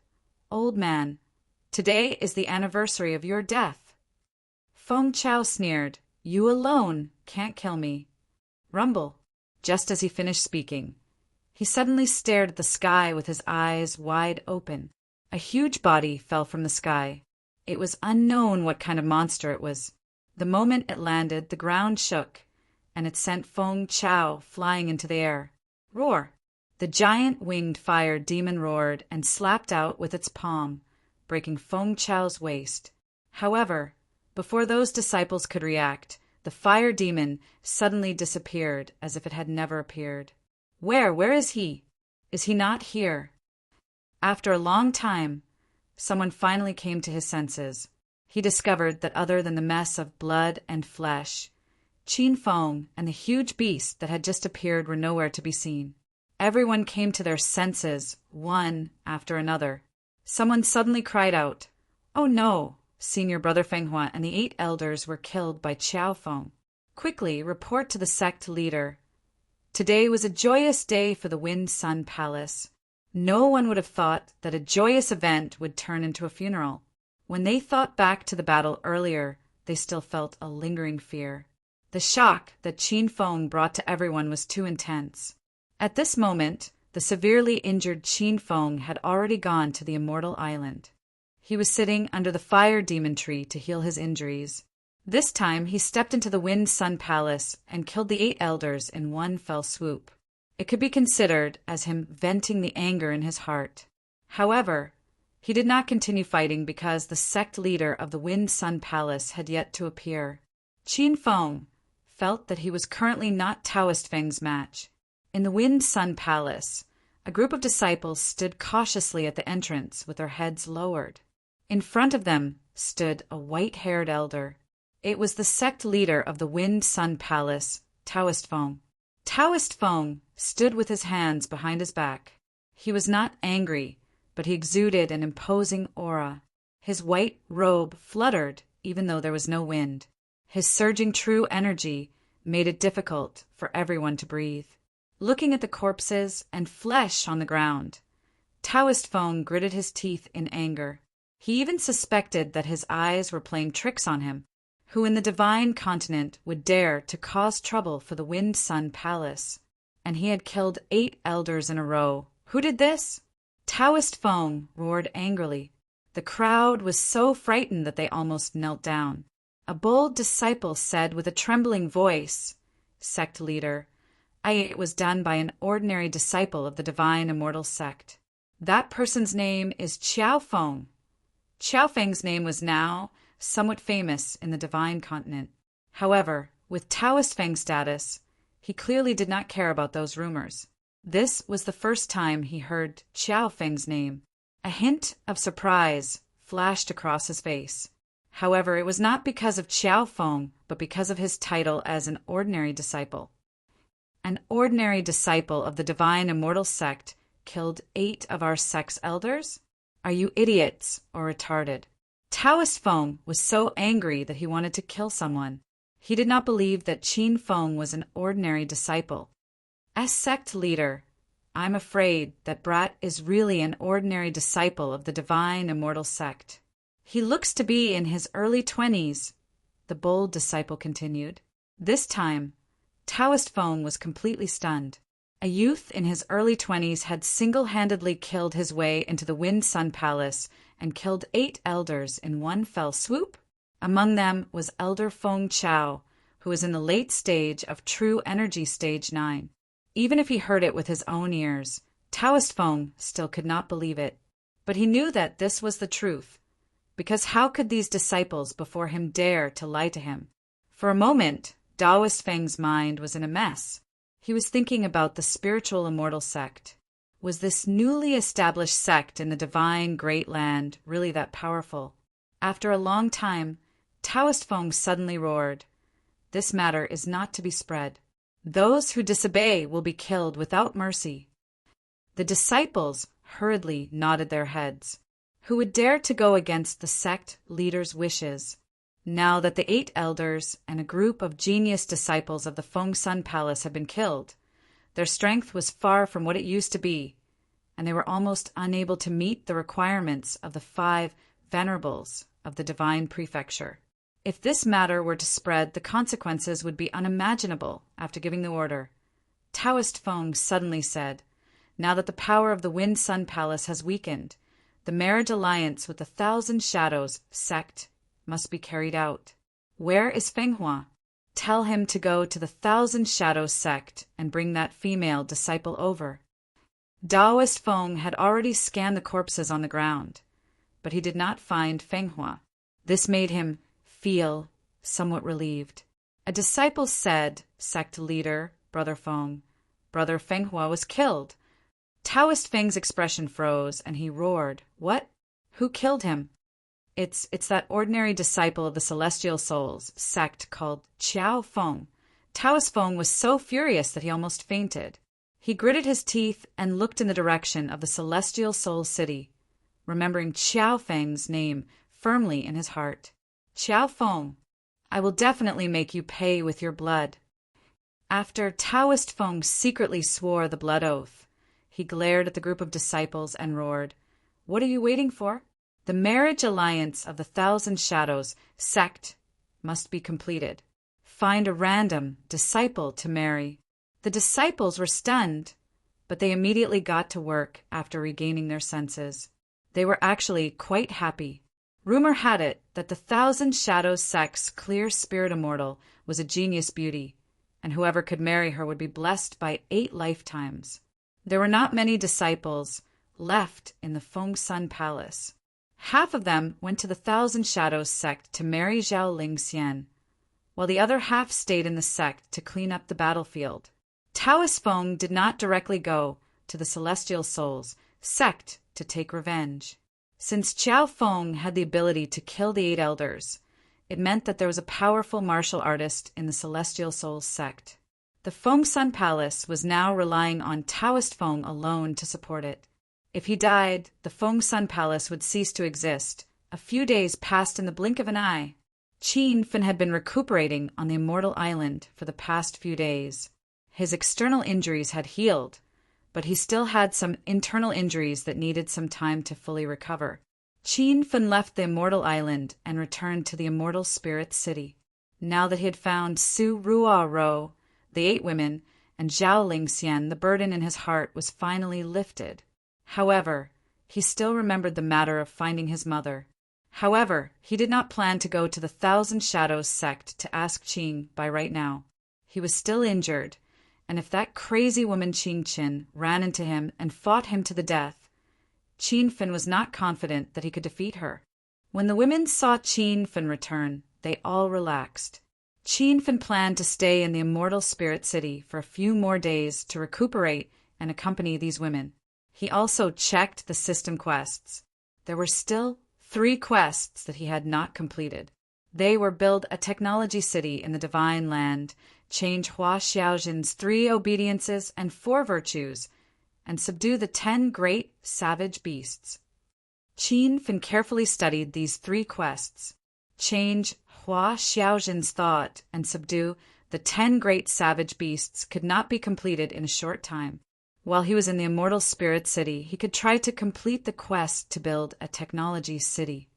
"Old man, today is the anniversary of your death." Feng Chao sneered, "You alone can't kill me." Rumble! Just as he finished speaking, he suddenly stared at the sky with his eyes wide open. A huge body fell from the sky. It was unknown what kind of monster it was. The moment it landed, the ground shook, and it sent Feng Chao flying into the air. Roar! The giant winged fire demon roared and slapped out with its palm, breaking Feng Chao's waist. However, before those disciples could react, the fire demon suddenly disappeared as if it had never appeared. Where is he? Is he not here? After a long time, someone finally came to his senses. He discovered that other than the mess of blood and flesh, Qin Feng and the huge beast that had just appeared were nowhere to be seen. Everyone came to their senses, one after another. Someone suddenly cried out, "Oh no! Senior Brother Fenghua and the 8 elders were killed by Qiao Feng. Quickly report to the sect leader. Today was a joyous day for the Wind Sun Palace." No one would have thought that a joyous event would turn into a funeral. When they thought back to the battle earlier, they still felt a lingering fear. The shock that Qin Feng brought to everyone was too intense. At this moment, the severely injured Qin Feng had already gone to the Immortal Island. He was sitting under the fire demon tree to heal his injuries. This time he stepped into the Wind Sun Palace and killed the 8 elders in one fell swoop. It could be considered as him venting the anger in his heart. However, he did not continue fighting because the sect leader of the Wind Sun Palace had yet to appear. Qin Feng felt that he was currently not Taoist Feng's match. In the Wind Sun Palace, a group of disciples stood cautiously at the entrance with their heads lowered. In front of them stood a white-haired elder. It was the sect leader of the Wind Sun Palace, Taoist Feng. Taoist Feng stood with his hands behind his back. He was not angry, but he exuded an imposing aura. His white robe fluttered even though there was no wind. His surging true energy made it difficult for everyone to breathe. Looking at the corpses and flesh on the ground, Taoist Feng gritted his teeth in anger. He even suspected that his eyes were playing tricks on him. Who in the divine continent would dare to cause trouble for the Wind Sun Palace? And he had killed 8 elders in a row. Who did this? Taoist Feng roared angrily. The crowd was so frightened that they almost knelt down. A bold disciple said with a trembling voice, "Sect leader, it was done by an ordinary disciple of the divine immortal sect. That person's name is Qiao Feng." Qiao Feng's name was now somewhat famous in the divine continent. However, with Taoist Feng status, He clearly did not care about those rumors. This was the first time he heard Xiao Feng's name. A hint of surprise flashed across his face. However, it was not because of Qiao Feng, but because of his title as an ordinary disciple. An ordinary disciple of the divine immortal sect killed 8 of our sect's elders? Are you idiots or retarded? Taoist Feng was so angry that he wanted to kill someone. He did not believe that Qin Feng was an ordinary disciple. As sect leader, I'm afraid that Brat is really an ordinary disciple of the divine immortal sect. He looks to be in his early 20s, the bold disciple continued. This time, Taoist Feng was completely stunned. A youth in his early 20s had single-handedly killed his way into the Wind Sun Palace and killed 8 elders in one fell swoop. Among them was Elder Feng Chao, who was in the late stage of True Energy Stage 9. Even if he heard it with his own ears, Taoist Feng still could not believe it. But he knew that this was the truth, because how could these disciples before him dare to lie to him? For a moment, Taoist Feng's mind was in a mess. He was thinking about the spiritual immortal sect. Was this newly established sect in the divine great land really that powerful? After a long time, Taoist Feng suddenly roared, "This matter is not to be spread. Those who disobey will be killed without mercy." The disciples hurriedly nodded their heads. Who would dare to go against the sect leader's wishes? Now that the 8 elders and a group of genius disciples of the Feng Sun Palace had been killed, their strength was far from what it used to be, and they were almost unable to meet the requirements of the 5 venerables of the divine prefecture. If this matter were to spread, the consequences would be unimaginable. After giving the order, Taoist Feng suddenly said, "Now that the power of the Wind Sun Palace has weakened, the marriage alliance with the 1,000 Shadows sect must be carried out. Where is Fenghua? Tell him to go to the 1,000 Shadows sect and bring that female disciple over." Taoist Feng had already scanned the corpses on the ground, but he did not find Fenghua. This made him feel somewhat relieved. A disciple said, "Sect leader, Brother Feng, Brother Fenghua was killed." Taoist Feng's expression froze, and he roared, "What? Who killed him?" It's that ordinary disciple of the Celestial Souls sect called Qiao Feng." Taoist Feng was so furious that he almost fainted. He gritted his teeth and looked in the direction of the Celestial Soul City, remembering Qiao Feng's name firmly in his heart. "Qiao Feng, I will definitely make you pay with your blood." After Taoist Feng secretly swore the blood oath, he glared at the group of disciples and roared, "What are you waiting for? The marriage alliance of the 1,000 Shadows sect must be completed. Find a random disciple to marry." The disciples were stunned, but they immediately got to work after regaining their senses. They were actually quite happy. Rumor had it that the 1,000 Shadows sect's clear spirit immortal was a genius beauty, and whoever could marry her would be blessed by 8 lifetimes. There were not many disciples left in the Feng Sun Palace. Half of them went to the 1,000 Shadows sect to marry Zhao Lingxian, while the other half stayed in the sect to clean up the battlefield. Taoist Feng did not directly go to the Celestial Souls sect to take revenge. Since Qiao Feng had the ability to kill the 8 elders, it meant that there was a powerful martial artist in the Celestial Souls sect. The Feng Sun Palace was now relying on Taoist Feng alone to support it. If he died, the Feng Sun Palace would cease to exist. A few days passed in the blink of an eye. Qin Fin had been recuperating on the Immortal Island for the past few days. His external injuries had healed, but he still had some internal injuries that needed some time to fully recover. Qin Fin left the Immortal Island and returned to the Immortal Spirit City. Now that he had found Su Rua Ro, the 8 women, and Zhao Lingxian, the burden in his heart was finally lifted. However, he still remembered the matter of finding his mother. However, he did not plan to go to the 1,000 Shadows sect to ask Qing by right now. He was still injured, and if that crazy woman Qing Qin ran into him and fought him to the death, Qin Fin was not confident that he could defeat her. When the women saw Qin Fin return, they all relaxed. Qin Fin planned to stay in the immortal spirit city for a few more days to recuperate and accompany these women. He also checked the system quests. There were still 3 quests that he had not completed. They were build a technology city in the divine land, change Hua Xiaojin's 3 obediences and 4 virtues, and subdue the 10 great savage beasts. Qin Fin carefully studied these 3 quests. Change Hua Xiaojin's thought and subdue the 10 great savage beasts could not be completed in a short time. While he was in the immortal spirit city, he could try to complete the quest to build a technology city.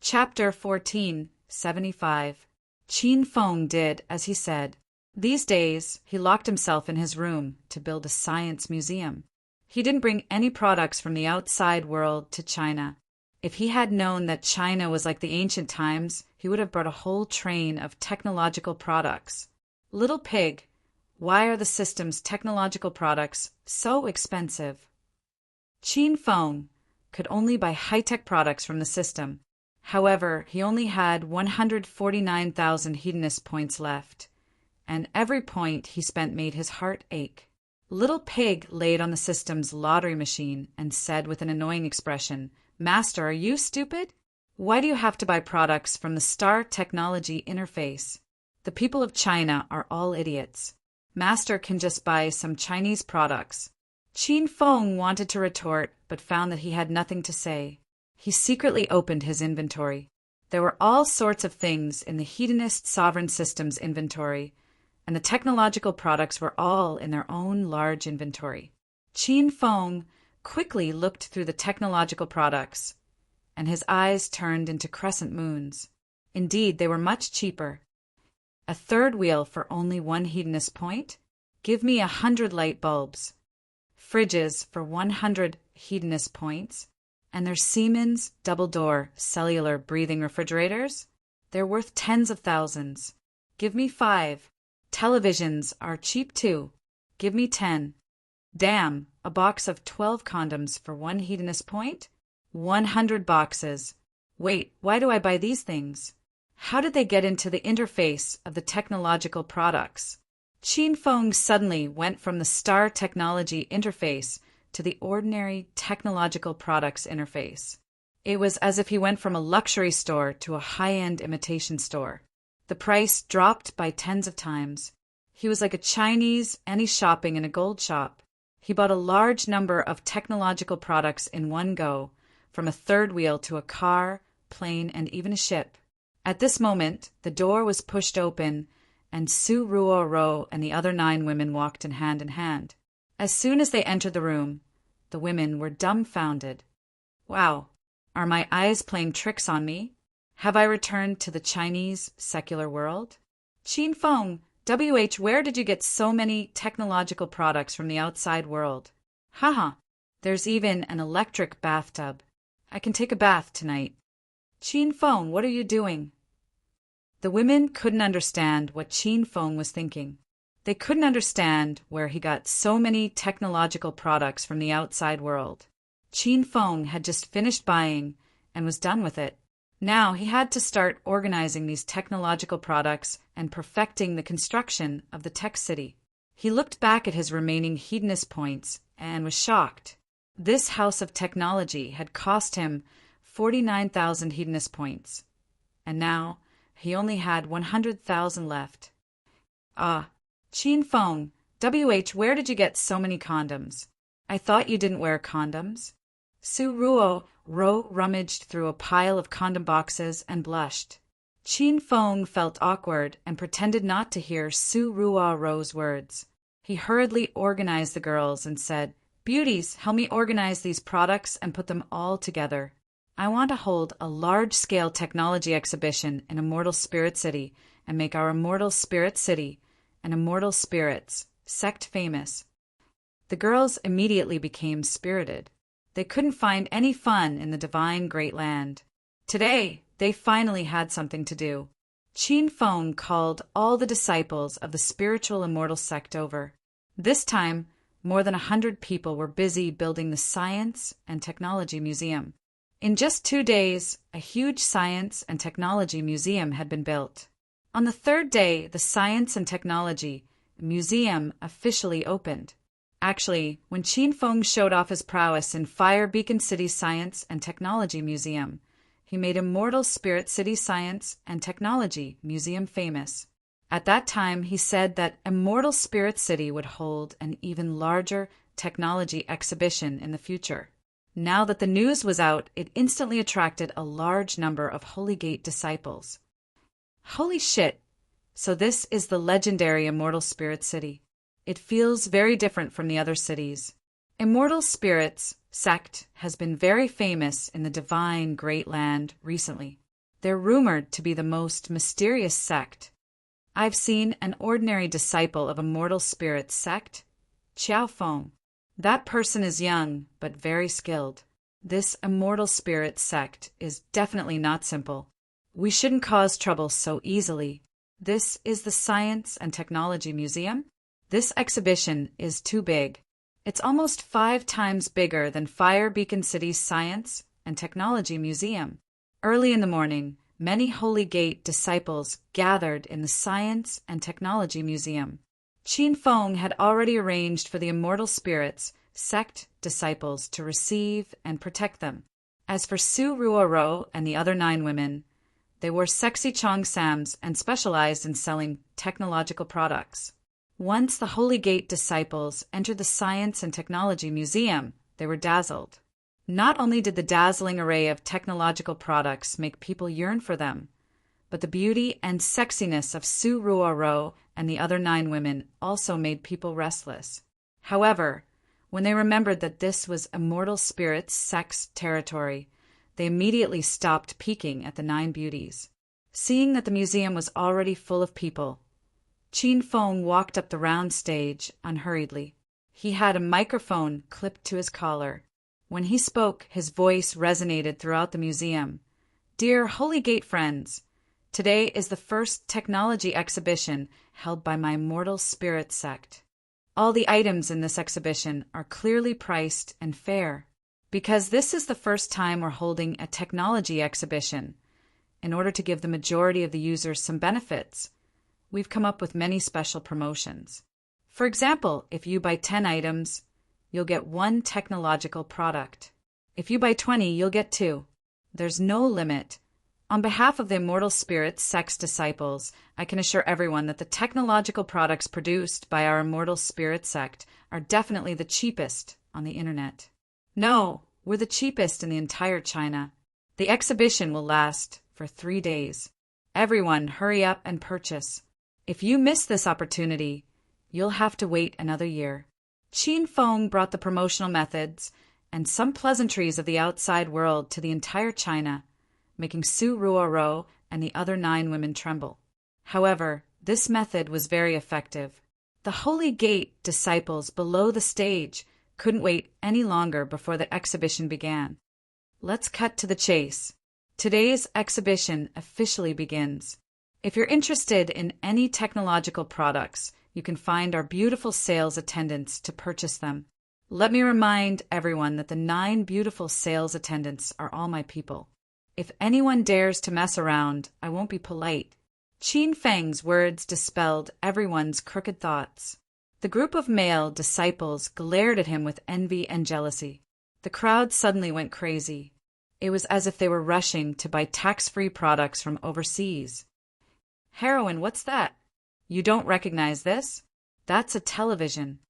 Chapter 1475. Qin Feng did as he said. These days, he locked himself in his room to build a science museum. He didn't bring any products from the outside world to China. If he had known that China was like the ancient times, he would have brought a whole train of technological products. Little pig, why are the system's technological products so expensive? Qin Feng could only buy high-tech products from the system. However, he only had 149,000 hedonist points left, and every point he spent made his heart ache. Little Pig laid on the system's lottery machine and said with an annoying expression, "Master, are you stupid? Why do you have to buy products from the Star Technology interface? The people of China are all idiots. Master can just buy some Chinese products." Qin Feng wanted to retort, but found that he had nothing to say. He secretly opened his inventory. There were all sorts of things in the hedonist sovereign system's inventory, and the technological products were all in their own large inventory. Qin Feng quickly looked through the technological products, and his eyes turned into crescent moons. Indeed, they were much cheaper. A third wheel for only 1 hedonist point? Give me 100 light bulbs. Fridges for 100 hedonist points. And their Siemens double-door cellular breathing refrigerators? They're worth tens of thousands. Give me 5. Televisions are cheap too. Give me 10. Damn, a box of 12 condoms for 1 hedonist point? 100 boxes. Wait, why do I buy these things? How did they get into the interface of the technological products? Qin Feng suddenly went from the Star Technology interface to the ordinary technological products interface. It was as if he went from a luxury store to a high-end imitation store. The price dropped by tens of times. He was like a Chinese and he's shopping in a gold shop. He bought a large number of technological products in one go, from a third wheel to a car, plane, and even a ship. At this moment, the door was pushed open, and Su Ruo and the other 9 women walked in hand. As soon as they entered the room, the women were dumbfounded. Wow, are my eyes playing tricks on me? Have I returned to the Chinese secular world? Qin Feng, where did you get so many technological products from the outside world? Haha, there's even an electric bathtub. I can take a bath tonight. Qin Feng, what are you doing? The women couldn't understand what Qin Feng was thinking. They couldn't understand where he got so many technological products from the outside world. Qin Feng had just finished buying and was done with it. Now he had to start organizing these technological products and perfecting the construction of the tech city. He looked back at his remaining hedonist points and was shocked. This house of technology had cost him 49,000 hedonist points, and now he only had 100,000 left. Ah, Qin Feng, where did you get so many condoms? I thought you didn't wear condoms. Su Ruo rummaged through a pile of condom boxes and blushed. Qin Feng felt awkward and pretended not to hear Su Ruo's words. He hurriedly organized the girls and said, "Beauties, help me organize these products and put them all together. I want to hold a large-scale technology exhibition in Immortal Spirit City and make our Immortal Spirit City and Immortal Spirits sect famous." The girls immediately became spirited. They couldn't find any fun in the divine great land. Today, they finally had something to do. Qin Feng called all the disciples of the spiritual immortal sect over. This time, more than 100 people were busy building the Science and Technology Museum. In just 2 days, a huge science and technology museum had been built. On the third day, the Science and Technology Museum officially opened. Actually, when Qin Feng showed off his prowess in Fire Beacon City Science and Technology Museum, he made Immortal Spirit City Science and Technology Museum famous. At that time, he said that Immortal Spirit City would hold an even larger technology exhibition in the future. Now that the news was out, it instantly attracted a large number of Holy Gate disciples. Holy shit! So this is the legendary Immortal Spirit City. It feels very different from the other cities. Immortal Spirits sect has been very famous in the divine Great Land recently. They're rumored to be the most mysterious sect. I've seen an ordinary disciple of Immortal Spirits sect, Qiao Feng. That person is young, but very skilled. This Immortal Spirit sect is definitely not simple. We shouldn't cause trouble so easily. This is the Science and Technology Museum. This exhibition is too big. It's almost 5 times bigger than Fire Beacon City's Science and Technology Museum. Early in the morning, many Holy Gate disciples gathered in the Science and Technology Museum. Qin Feng had already arranged for the Immortal Spirits sect disciples to receive and protect them. As for Su Ruoro and the other 9 women, they wore sexy cheongsams and specialized in selling technological products. Once the Holy Gate disciples entered the Science and Technology Museum, they were dazzled. Not only did the dazzling array of technological products make people yearn for them, but the beauty and sexiness of Su Ruoro and the other 9 women also made people restless. However, when they remembered that this was Immortal Spirits sex territory, they immediately stopped peeking at the 9 beauties. Seeing that the museum was already full of people, Qin Feng walked up the round stage unhurriedly. He had a microphone clipped to his collar. When he spoke, his voice resonated throughout the museum. Dear Holy Gate friends, today is the first technology exhibition held by my Immortal Spirit sect. All the items in this exhibition are clearly priced and fair. Because this is the first time we're holding a technology exhibition, in order to give the majority of the users some benefits, we've come up with many special promotions. For example, if you buy 10 items, you'll get 1 technological product. If you buy 20, you'll get 2. There's no limit. On behalf of the Immortal Spirits sex disciples, I can assure everyone that the technological products produced by our Immortal Spirit sect are definitely the cheapest on the internet. No, we're the cheapest in the entire China. The exhibition will last for 3 days. Everyone, hurry up and purchase. If you miss this opportunity, you'll have to wait another year. Qin Feng brought the promotional methods and some pleasantries of the outside world to the entire China, making Su Ruoro and the other 9 women tremble. However, this method was very effective. The Holy Gate disciples below the stage couldn't wait any longer before the exhibition began. Let's cut to the chase. Today's exhibition officially begins. If you're interested in any technological products, you can find our beautiful sales attendants to purchase them. Let me remind everyone that the 9 beautiful sales attendants are all my people. If anyone dares to mess around, I won't be polite. Qin Feng's words dispelled everyone's crooked thoughts. The group of male disciples glared at him with envy and jealousy. The crowd suddenly went crazy. It was as if they were rushing to buy tax-free products from overseas. Heroin, what's that? You don't recognize this? That's a television.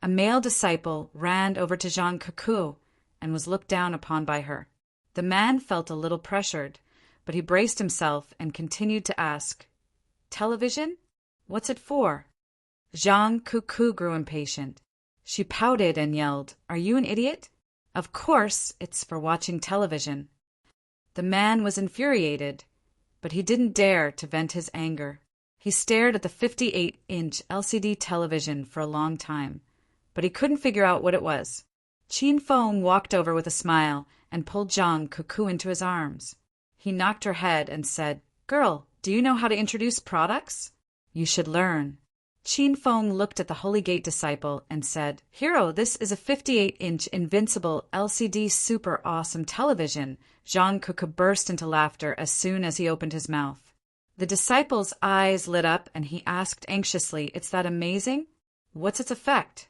A male disciple ran over to Zhang Kuku and was looked down upon by her. The man felt a little pressured, but he braced himself and continued to ask, Television? What's it for? Zhang Kuku grew impatient. She pouted and yelled, Are you an idiot? Of course, it's for watching television. The man was infuriated, but he didn't dare to vent his anger. He stared at the 58-inch LCD television for a long time, but he couldn't figure out what it was. Qin Feng walked over with a smile and pulled Zhang Kuku into his arms. He knocked her head and said, Girl, do you know how to introduce products? You should learn. Qin Feng looked at the Holy Gate disciple and said, Hero, this is a 58-inch invincible LCD super awesome television. Zhang Kuku burst into laughter as soon as he opened his mouth. The disciple's eyes lit up and he asked anxiously, "It's that amazing? What's its effect?"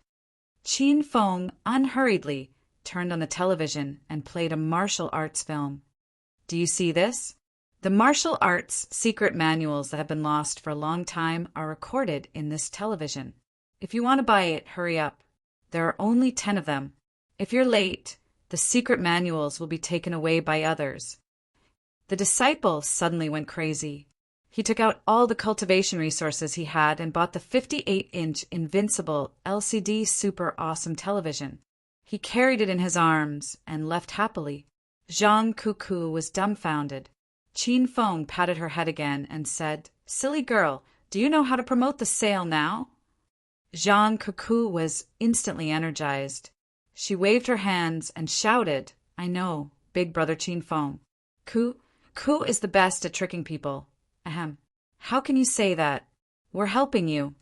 Qin Feng unhurriedly turned on the television and played a martial arts film. "Do you see this? The martial arts secret manuals that have been lost for a long time are recorded in this television. If you want to buy it, hurry up. There are only 10 of them. If you're late, the secret manuals will be taken away by others." The disciple suddenly went crazy. He took out all the cultivation resources he had and bought the 58-inch invincible LCD super awesome television. He carried it in his arms and left happily. Zhang Cuckoo was dumbfounded. Qin Feng patted her head again and said, "Silly girl, do you know how to promote the sale now?" Zhang Cuckoo was instantly energized. She waved her hands and shouted, "I know, big brother Qin Feng. Ku is the best at tricking people. Ahem. How can you say that? We're helping you."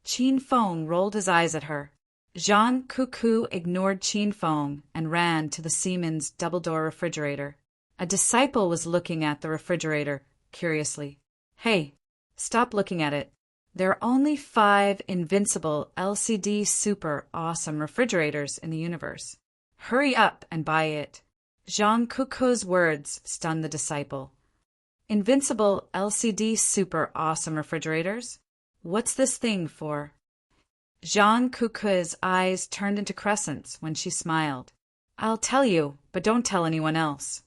Qin Feng rolled his eyes at her. Zhang Cuckoo ignored Qin Feng and ran to the Siemens double-door refrigerator. A disciple was looking at the refrigerator curiously. "Hey, stop looking at it. There are only 5 invincible LCD super awesome refrigerators in the universe. Hurry up and buy it." Zhang Cuckoo's words stunned the disciple. "Invincible LCD super awesome refrigerators? What's this thing for?" Zhang Cuckoo's eyes turned into crescents when she smiled. "I'll tell you, but don't tell anyone else.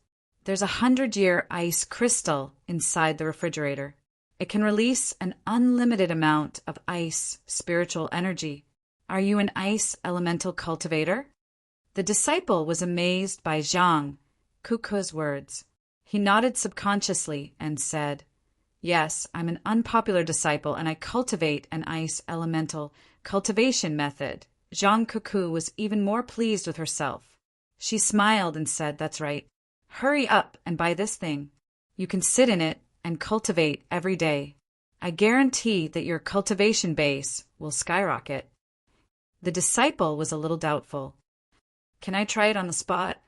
There's a 100-year ice crystal inside the refrigerator. It can release an unlimited amount of ice spiritual energy. Are you an ice elemental cultivator?" The disciple was amazed by Zhang Cuckoo's words. He nodded subconsciously and said, "Yes, I'm an unpopular disciple and I cultivate an ice elemental cultivation method." Zhang Cuckoo was even more pleased with herself. She smiled and said, "That's right. Hurry up and buy this thing. You can sit in it and cultivate every day. I guarantee that your cultivation base will skyrocket." The disciple was a little doubtful. "Can I try it on the spot?"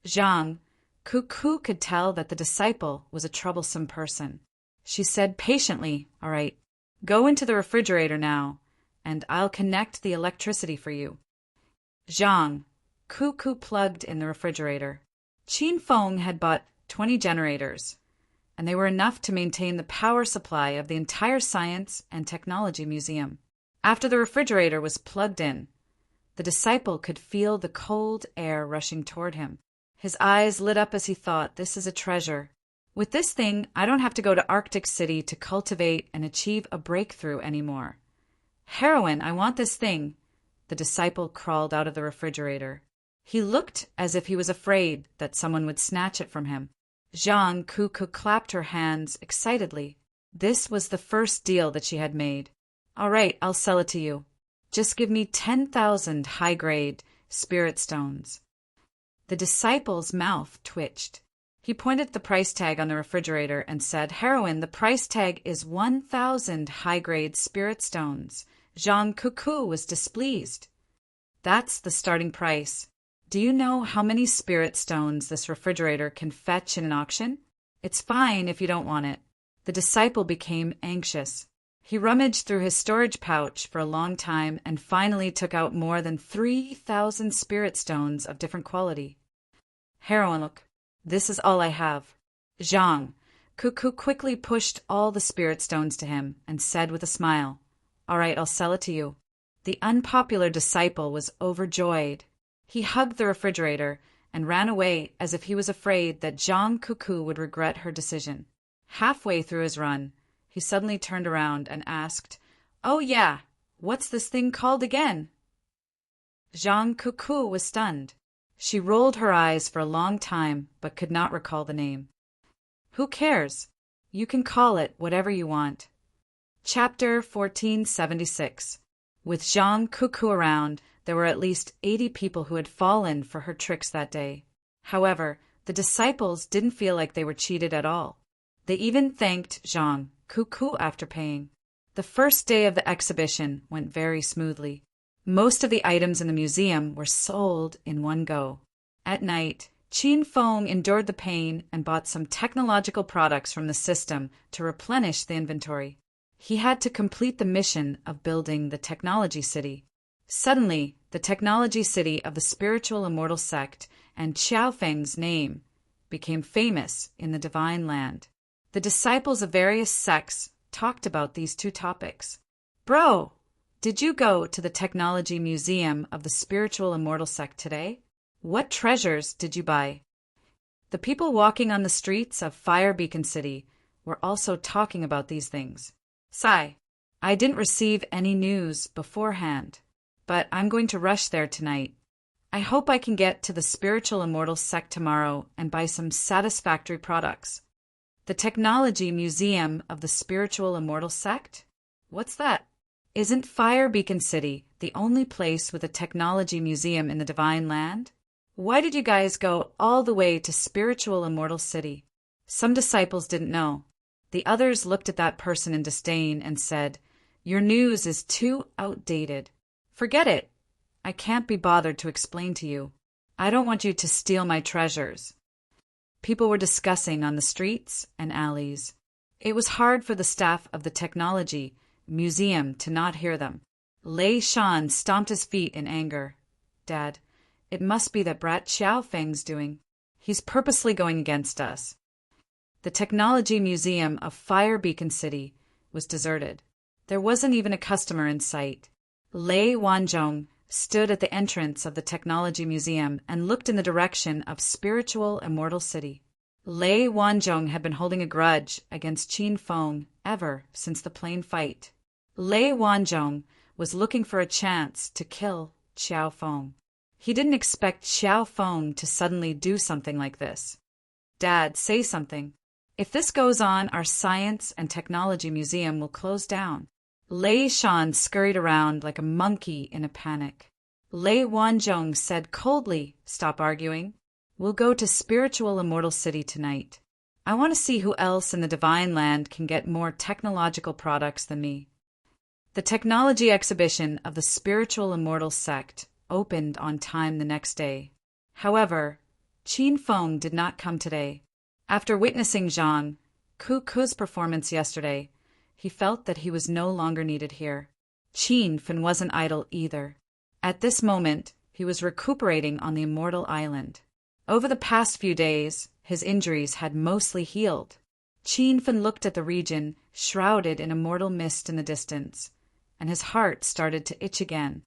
Zhang Cuckoo could tell that the disciple was a troublesome person. She said patiently, "All right, go into the refrigerator now, and I'll connect the electricity for you." Zhang Cuckoo plugged in the refrigerator. Qin Feng had bought 20 generators, and they were enough to maintain the power supply of the entire Science and Technology Museum. After the refrigerator was plugged in, the disciple could feel the cold air rushing toward him. His eyes lit up as he thought, "This is a treasure. With this thing, I don't have to go to Arctic City to cultivate and achieve a breakthrough anymore. Heroin, I want this thing." The disciple crawled out of the refrigerator. He looked as if he was afraid that someone would snatch it from him. Zhang Cuckoo clapped her hands excitedly. This was the first deal that she had made. "All right, I'll sell it to you. Just give me 10,000 high-grade spirit stones." The disciple's mouth twitched. He pointed at the price tag on the refrigerator and said, "Heroin, the price tag is 1,000 high-grade spirit stones." Zhang Cuckoo was displeased. "That's the starting price. Do you know how many spirit stones this refrigerator can fetch in an auction? It's fine if you don't want it." The disciple became anxious. He rummaged through his storage pouch for a long time and finally took out more than 3,000 spirit stones of different quality. "Heroin, look, this is all I have." Zhang Cuckoo quickly pushed all the spirit stones to him and said with a smile, "All right, I'll sell it to you." The unpopular disciple was overjoyed. He hugged the refrigerator and ran away as if he was afraid that Zhang Cuckoo would regret her decision. Halfway through his run, he suddenly turned around and asked, "Oh yeah, what's this thing called again?" Zhang Cuckoo was stunned. She rolled her eyes for a long time but could not recall the name. "Who cares? You can call it whatever you want." Chapter 1476. With Zhang Cuckoo around, there were at least 80 people who had fallen for her tricks that day. However, the disciples didn't feel like they were cheated at all. They even thanked Zhang Cuckoo after paying. The first day of the exhibition went very smoothly. Most of the items in the museum were sold in one go. At night, Qin Feng endured the pain and bought some technological products from the system to replenish the inventory. He had to complete the mission of building the technology city. Suddenly, the technology city of the spiritual immortal sect and Xiao Feng's name became famous in the divine land. The disciples of various sects talked about these two topics. Bro, did you go to the technology museum of the spiritual immortal sect today? What treasures did you buy? The people walking on the streets of Fire Beacon City were also talking about these things. Sigh, I didn't receive any news beforehand, but I'm going to rush there tonight. I hope I can get to the spiritual immortal sect tomorrow and buy some satisfactory products. The Technology Museum of the Spiritual Immortal Sect? What's that? Isn't Fire Beacon City the only place with a technology museum in the Divine Land? Why did you guys go all the way to Spiritual Immortal City? Some disciples didn't know. The others looked at that person in disdain and said, Your news is too outdated. Forget it. I can't be bothered to explain to you. I don't want you to steal my treasures. People were discussing on the streets and alleys. It was hard for the staff of the technology museum to not hear them. Lei Shan stomped his feet in anger. Dad, it must be that brat Xiao Feng's doing. He's purposely going against us. The Technology Museum of Fire Beacon City was deserted. There wasn't even a customer in sight. Lei Wanzhong stood at the entrance of the Technology Museum and looked in the direction of Spiritual Immortal City. Lei Wanzhong had been holding a grudge against Qin Feng ever since the plane fight. Lei Wanzhong was looking for a chance to kill Xiao Feng. He didn't expect Xiao Feng to suddenly do something like this. Dad, say something. If this goes on, our science and technology museum will close down. Lei Shan scurried around like a monkey in a panic. Lei Wanzhong said coldly, Stop arguing. We'll go to Spiritual Immortal City tonight. I want to see who else in the Divine Land can get more technological products than me. The technology exhibition of the Spiritual Immortal Sect opened on time the next day. However, Qin Feng did not come today. After witnessing Zhang Ku's performance yesterday, he felt that he was no longer needed here. Qin Feng wasn't idle either. At this moment, he was recuperating on the Immortal Island. Over the past few days, his injuries had mostly healed. Qin Feng looked at the region shrouded in immortal mist in the distance, and his heart started to itch again.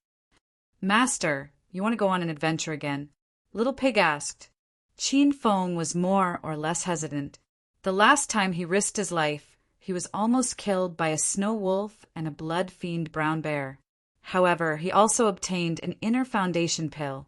Master, you want to go on an adventure again? Little Pig asked. Qin Feng was more or less hesitant. The last time he risked his life, he was almost killed by a snow wolf and a blood-fiend brown bear. However, he also obtained an inner foundation pill,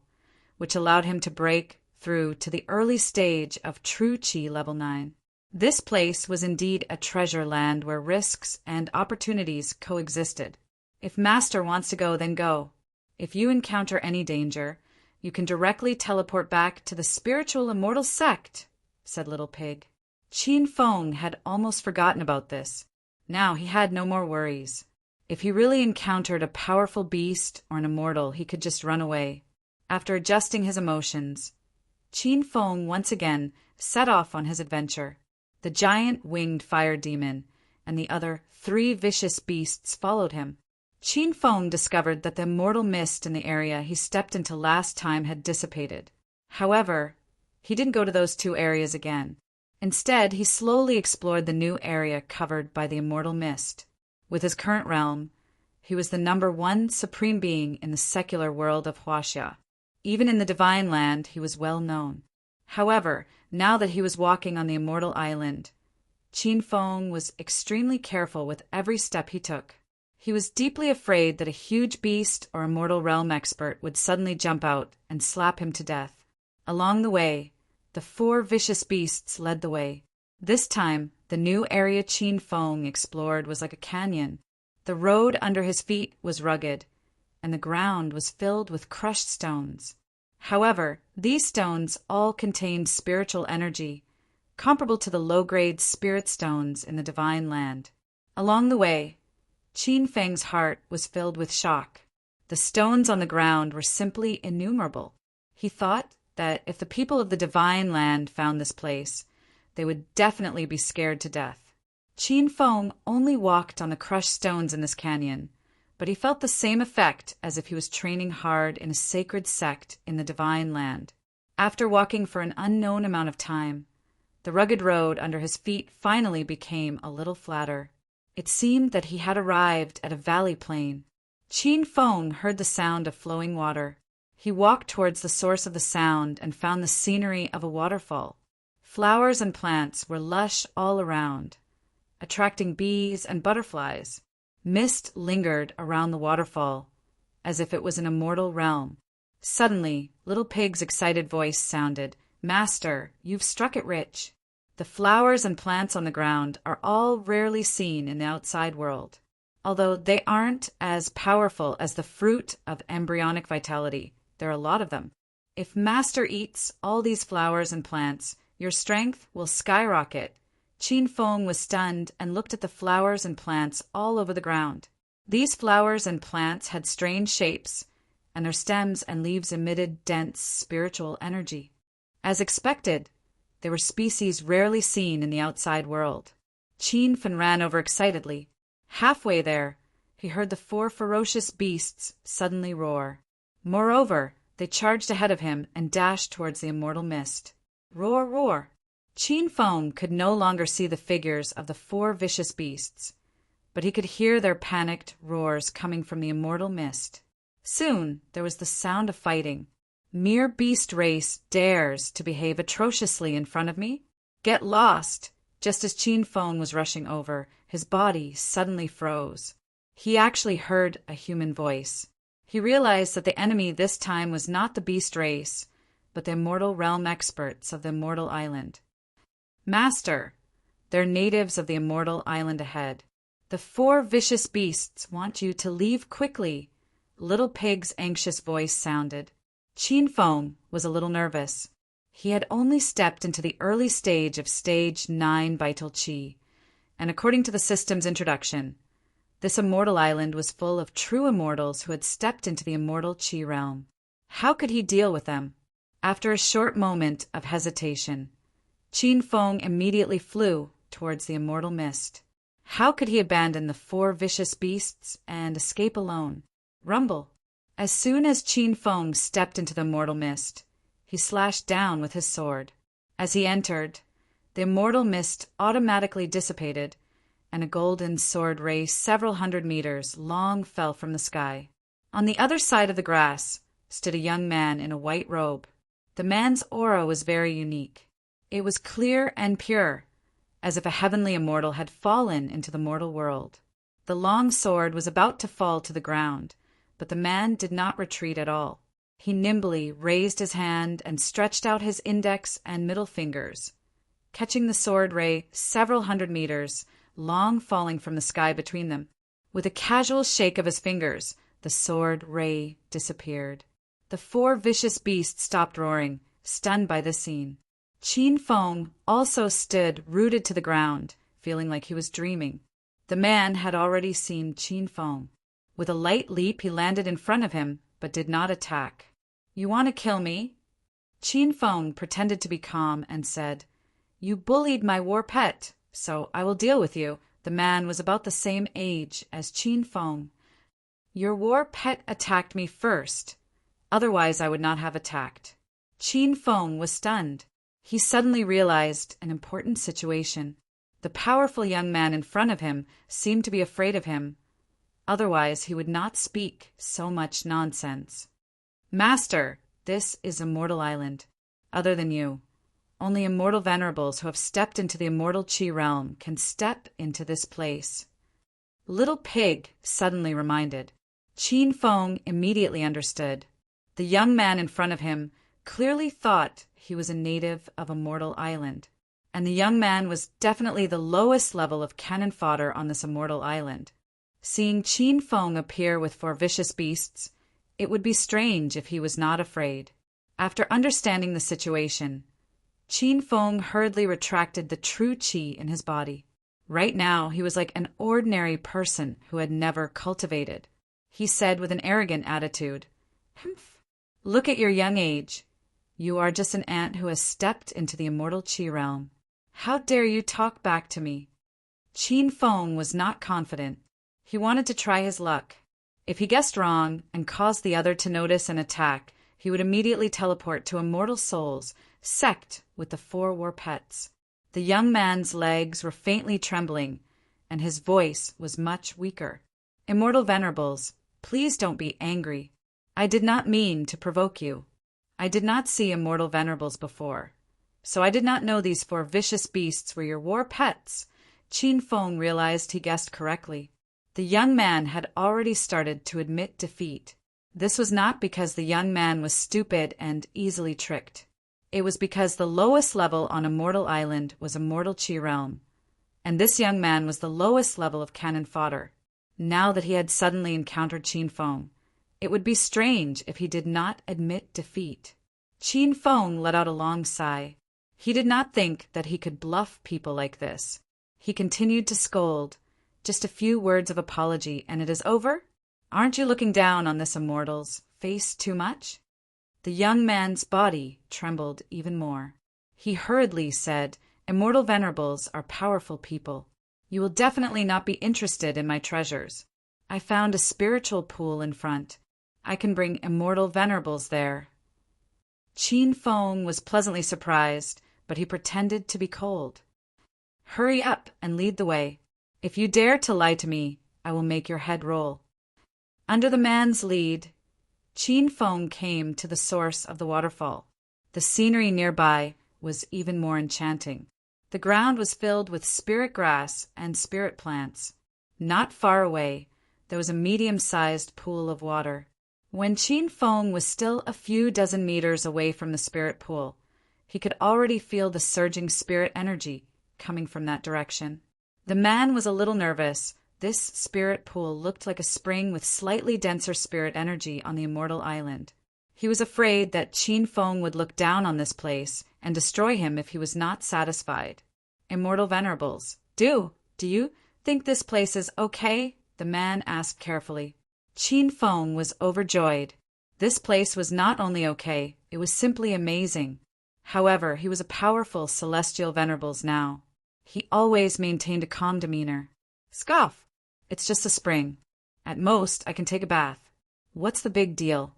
which allowed him to break through to the early stage of True Qi Level 9. This place was indeed a treasure land where risks and opportunities coexisted. If Master wants to go, then go. If you encounter any danger, you can directly teleport back to the Spiritual Immortal Sect, said Little Pig. Qin Feng had almost forgotten about this. Now he had no more worries. If he really encountered a powerful beast or an immortal, he could just run away. After adjusting his emotions, Qin Feng once again set off on his adventure. The giant winged fire demon and the other 3 vicious beasts followed him. Qin Feng discovered that the immortal mist in the area he stepped into last time had dissipated. However, he didn't go to those 2 areas again. Instead, he slowly explored the new area covered by the immortal mist. With his current realm, he was the #1 supreme being in the secular world of Huaxia. Even in the Divine Land, he was well known. However, now that he was walking on the Immortal Island, Qin Feng was extremely careful with every step he took. He was deeply afraid that a huge beast or immortal realm expert would suddenly jump out and slap him to death. Along the way, the 4 vicious beasts led the way. This time, the new area Qin Feng explored was like a canyon. The road under his feet was rugged, and the ground was filled with crushed stones. However, these stones all contained spiritual energy, comparable to the low-grade spirit stones in the Divine Land. Along the way, Qin Feng's heart was filled with shock. The stones on the ground were simply innumerable. He thought that if the people of the Divine Land found this place, they would definitely be scared to death. Qin Feng only walked on the crushed stones in this canyon, but he felt the same effect as if he was training hard in a sacred sect in the Divine Land. After walking for an unknown amount of time, the rugged road under his feet finally became a little flatter. It seemed that he had arrived at a valley plain. Qin Feng heard the sound of flowing water. He walked towards the source of the sound and found the scenery of a waterfall. Flowers and plants were lush all around, attracting bees and butterflies. Mist lingered around the waterfall, as if it was an immortal realm. Suddenly, Little Pig's excited voice sounded, "Master, you've struck it rich. The flowers and plants on the ground are all rarely seen in the outside world, although they aren't as powerful as the fruit of embryonic vitality. There are a lot of them. If Master eats all these flowers and plants, your strength will skyrocket." Qin Feng was stunned and looked at the flowers and plants all over the ground. These flowers and plants had strange shapes, and their stems and leaves emitted dense spiritual energy. As expected, they were species rarely seen in the outside world. Qin Feng ran over excitedly. Halfway there, he heard the 4 ferocious beasts suddenly roar. Moreover, they charged ahead of him and dashed towards the immortal mist. Roar, roar! Qin Feng could no longer see the figures of the 4 vicious beasts, but he could hear their panicked roars coming from the immortal mist. Soon there was the sound of fighting. Mere beast race dares to behave atrociously in front of me? Get lost! Just as Qin Feng was rushing over, his body suddenly froze. He actually heard a human voice. He realized that the enemy this time was not the beast race, but the immortal realm experts of the immortal island. "Master, they're natives of the immortal island ahead. The 4 vicious beasts want you to leave quickly," Little Pig's anxious voice sounded. Qin Feng was a little nervous. He had only stepped into the early stage of Stage 9 Vital Qi, and according to the system's introduction, this immortal island was full of true immortals who had stepped into the immortal Qi realm. How could he deal with them? After a short moment of hesitation, Qin Feng immediately flew towards the immortal mist. How could he abandon the 4 vicious beasts and escape alone? Rumble! As soon as Qin Feng stepped into the immortal mist, he slashed down with his sword. As he entered, the immortal mist automatically dissipated, and a golden sword ray several hundred meters long fell from the sky. On the other side of the grass stood a young man in a white robe. The man's aura was very unique. It was clear and pure, as if a heavenly immortal had fallen into the mortal world. The long sword was about to fall to the ground, but the man did not retreat at all. He nimbly raised his hand and stretched out his index and middle fingers, catching the sword ray several hundred meters long, falling from the sky between them. With a casual shake of his fingers, the sword ray disappeared. The 4 vicious beasts stopped roaring, stunned by this scene. Qin Feng also stood rooted to the ground, feeling like he was dreaming. The man had already seen Qin Feng. With a light leap, he landed in front of him, but did not attack. "You want to kill me?" Qin Feng pretended to be calm and said, "You bullied my war pet, so I will deal with you." The man was about the same age as Qin Feng. "Your war pet attacked me first. Otherwise, I would not have attacked." Qin Feng was stunned. He suddenly realized an important situation. The powerful young man in front of him seemed to be afraid of him. Otherwise, he would not speak so much nonsense. "Master, this is Immortal Island. Other than you, only immortal venerables who have stepped into the immortal Qi realm can step into this place." Little Pig suddenly reminded. Qin Feng immediately understood. The young man in front of him clearly thought he was a native of Immortal Island, and the young man was definitely the lowest level of cannon fodder on this immortal island. Seeing Qin Feng appear with 4 vicious beasts, it would be strange if he was not afraid. After understanding the situation, Qin Feng hurriedly retracted the true qi in his body. Right now, he was like an ordinary person who had never cultivated. He said with an arrogant attitude, "Humph! Look at your young age. You are just an ant who has stepped into the immortal Qi realm. How dare you talk back to me? Qin Feng was not confident. He wanted to try his luck. If he guessed wrong and caused the other to notice and attack, he would immediately teleport to Immortal Souls, sect with the 4 war pets. The young man's legs were faintly trembling, and his voice was much weaker. Immortal Venerables, please don't be angry. I did not mean to provoke you. I did not see Immortal Venerables before, so I did not know these 4 vicious beasts were your war pets. Qin Feng realized he guessed correctly. The young man had already started to admit defeat. This was not because the young man was stupid and easily tricked. It was because the lowest level on Immortal Island was Immortal Qi Realm, and this young man was the lowest level of cannon fodder. Now that he had suddenly encountered Qin Feng, it would be strange if he did not admit defeat. Qin Feng let out a long sigh. He did not think that he could bluff people like this. He continued to scold. Just a few words of apology, and it is over? Aren't you looking down on this immortal's face too much? The young man's body trembled even more. He hurriedly said, Immortal Venerables are powerful people. You will definitely not be interested in my treasures. I found a spiritual pool in front. I can bring Immortal Venerables there. Qin Feng was pleasantly surprised, but he pretended to be cold. Hurry up and lead the way. If you dare to lie to me, I will make your head roll. Under the man's lead, Qin Feng came to the source of the waterfall. The scenery nearby was even more enchanting. The ground was filled with spirit grass and spirit plants. Not far away, there was a medium-sized pool of water. When Qin Feng was still a few dozen meters away from the spirit pool, he could already feel the surging spirit energy coming from that direction. The man was a little nervous. This spirit pool looked like a spring with slightly denser spirit energy on the Immortal Island. He was afraid that Qin Feng would look down on this place and destroy him if he was not satisfied. Immortal Venerables, do you think this place is okay? The man asked carefully. Qin Feng was overjoyed. This place was not only okay, it was simply amazing. However, he was a powerful celestial Venerables now. He always maintained a calm demeanor. Scoff! It's just a spring. At most, I can take a bath. What's the big deal?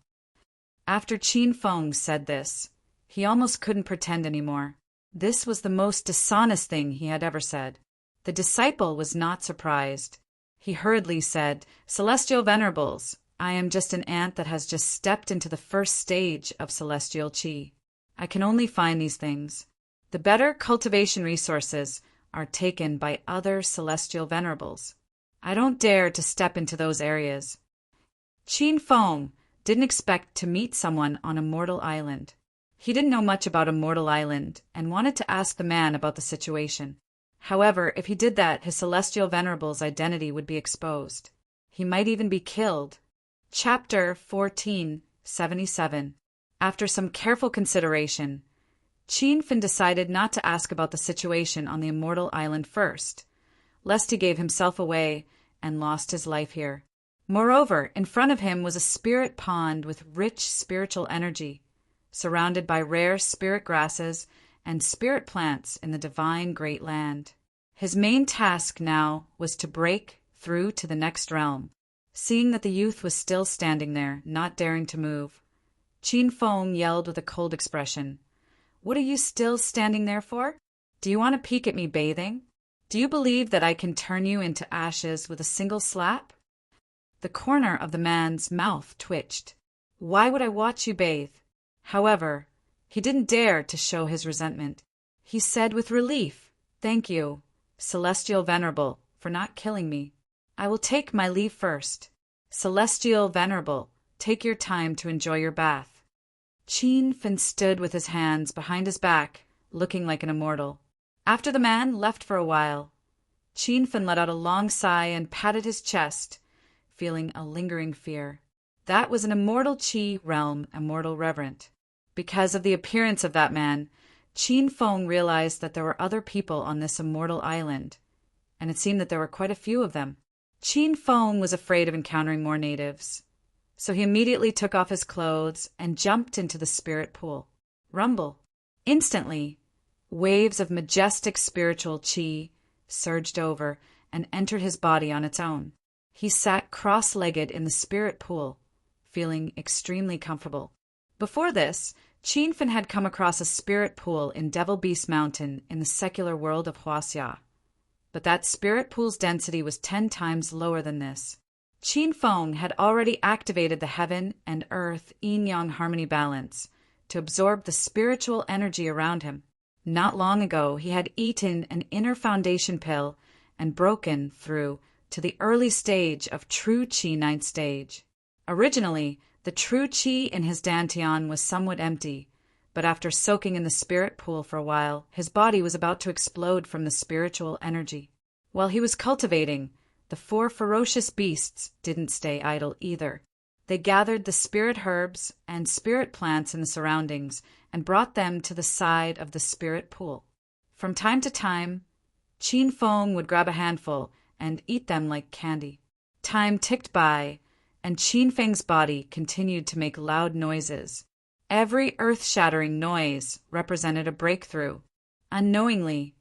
After Qin Feng said this, he almost couldn't pretend anymore. This was the most dishonest thing he had ever said. The disciple was not surprised. He hurriedly said, Celestial Venerables, I am just an ant that has just stepped into the first stage of celestial Qi. I can only find these things. The better cultivation resources are taken by other celestial Venerables. I don't dare to step into those areas. Qin Feng didn't expect to meet someone on Immortal Island. He didn't know much about Immortal Island and wanted to ask the man about the situation. However, if he did that, his celestial Venerable's identity would be exposed. He might even be killed. Chapter 1477. After some careful consideration, Qin Feng decided not to ask about the situation on the Immortal Island first, lest he gave himself away and lost his life here. Moreover, in front of him was a spirit pond with rich spiritual energy, surrounded by rare spirit grasses and spirit plants in the divine great land. His main task now was to break through to the next realm. Seeing that the youth was still standing there, not daring to move, Qin Feng yelled with a cold expression, What are you still standing there for? Do you want to peek at me bathing? Do you believe that I can turn you into ashes with a single slap? The corner of the man's mouth twitched. Why would I watch you bathe? However, he didn't dare to show his resentment. He said with relief, Thank you, Celestial Venerable, for not killing me. I will take my leave first. Celestial Venerable, take your time to enjoy your bath. Qin Feng stood with his hands behind his back, looking like an immortal. After the man left for a while, Qin Feng let out a long sigh and patted his chest, feeling a lingering fear. That was an Immortal Qi realm immortal reverent. Because of the appearance of that man, Qin Feng realized that there were other people on this immortal island, and it seemed that there were quite a few of them. Qin Feng was afraid of encountering more natives, so he immediately took off his clothes and jumped into the spirit pool. rumble. Instantly, waves of majestic spiritual chi surged over and entered his body on its own. He sat cross-legged in the spirit pool, feeling extremely comfortable. Before this, Qinfen had come across a spirit pool in Devil Beast Mountain in the secular world of Huaxia. But that spirit pool's density was 10 times lower than this. Qin Feng had already activated the heaven and earth yin-yang harmony balance to absorb the spiritual energy around him. Not long ago, he had eaten an inner foundation pill and broken through to the early stage of true Qi 9th stage. Originally, the true Qi in his dantian was somewhat empty, but after soaking in the spirit pool for a while, his body was about to explode from the spiritual energy. While he was cultivating, the 4 ferocious beasts didn't stay idle either. They gathered the spirit herbs and spirit plants in the surroundings and brought them to the side of the spirit pool. From time to time, Qin Feng would grab a handful and eat them like candy. Time ticked by, and Qin Feng's body continued to make loud noises. Every earth-shattering noise represented a breakthrough. Unknowingly,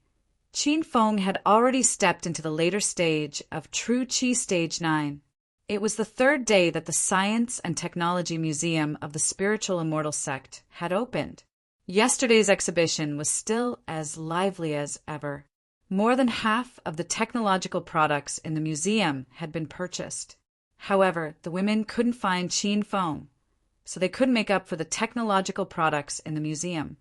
Qin Feng had already stepped into the later stage of True Qi Stage 9. It was the 3rd day that the Science and Technology Museum of the Spiritual Immortal Sect had opened. Yesterday's exhibition was still as lively as ever. More than half of the technological products in the museum had been purchased. However, the women couldn't find Qin Feng, so they couldn't make up for the technological products in the museum.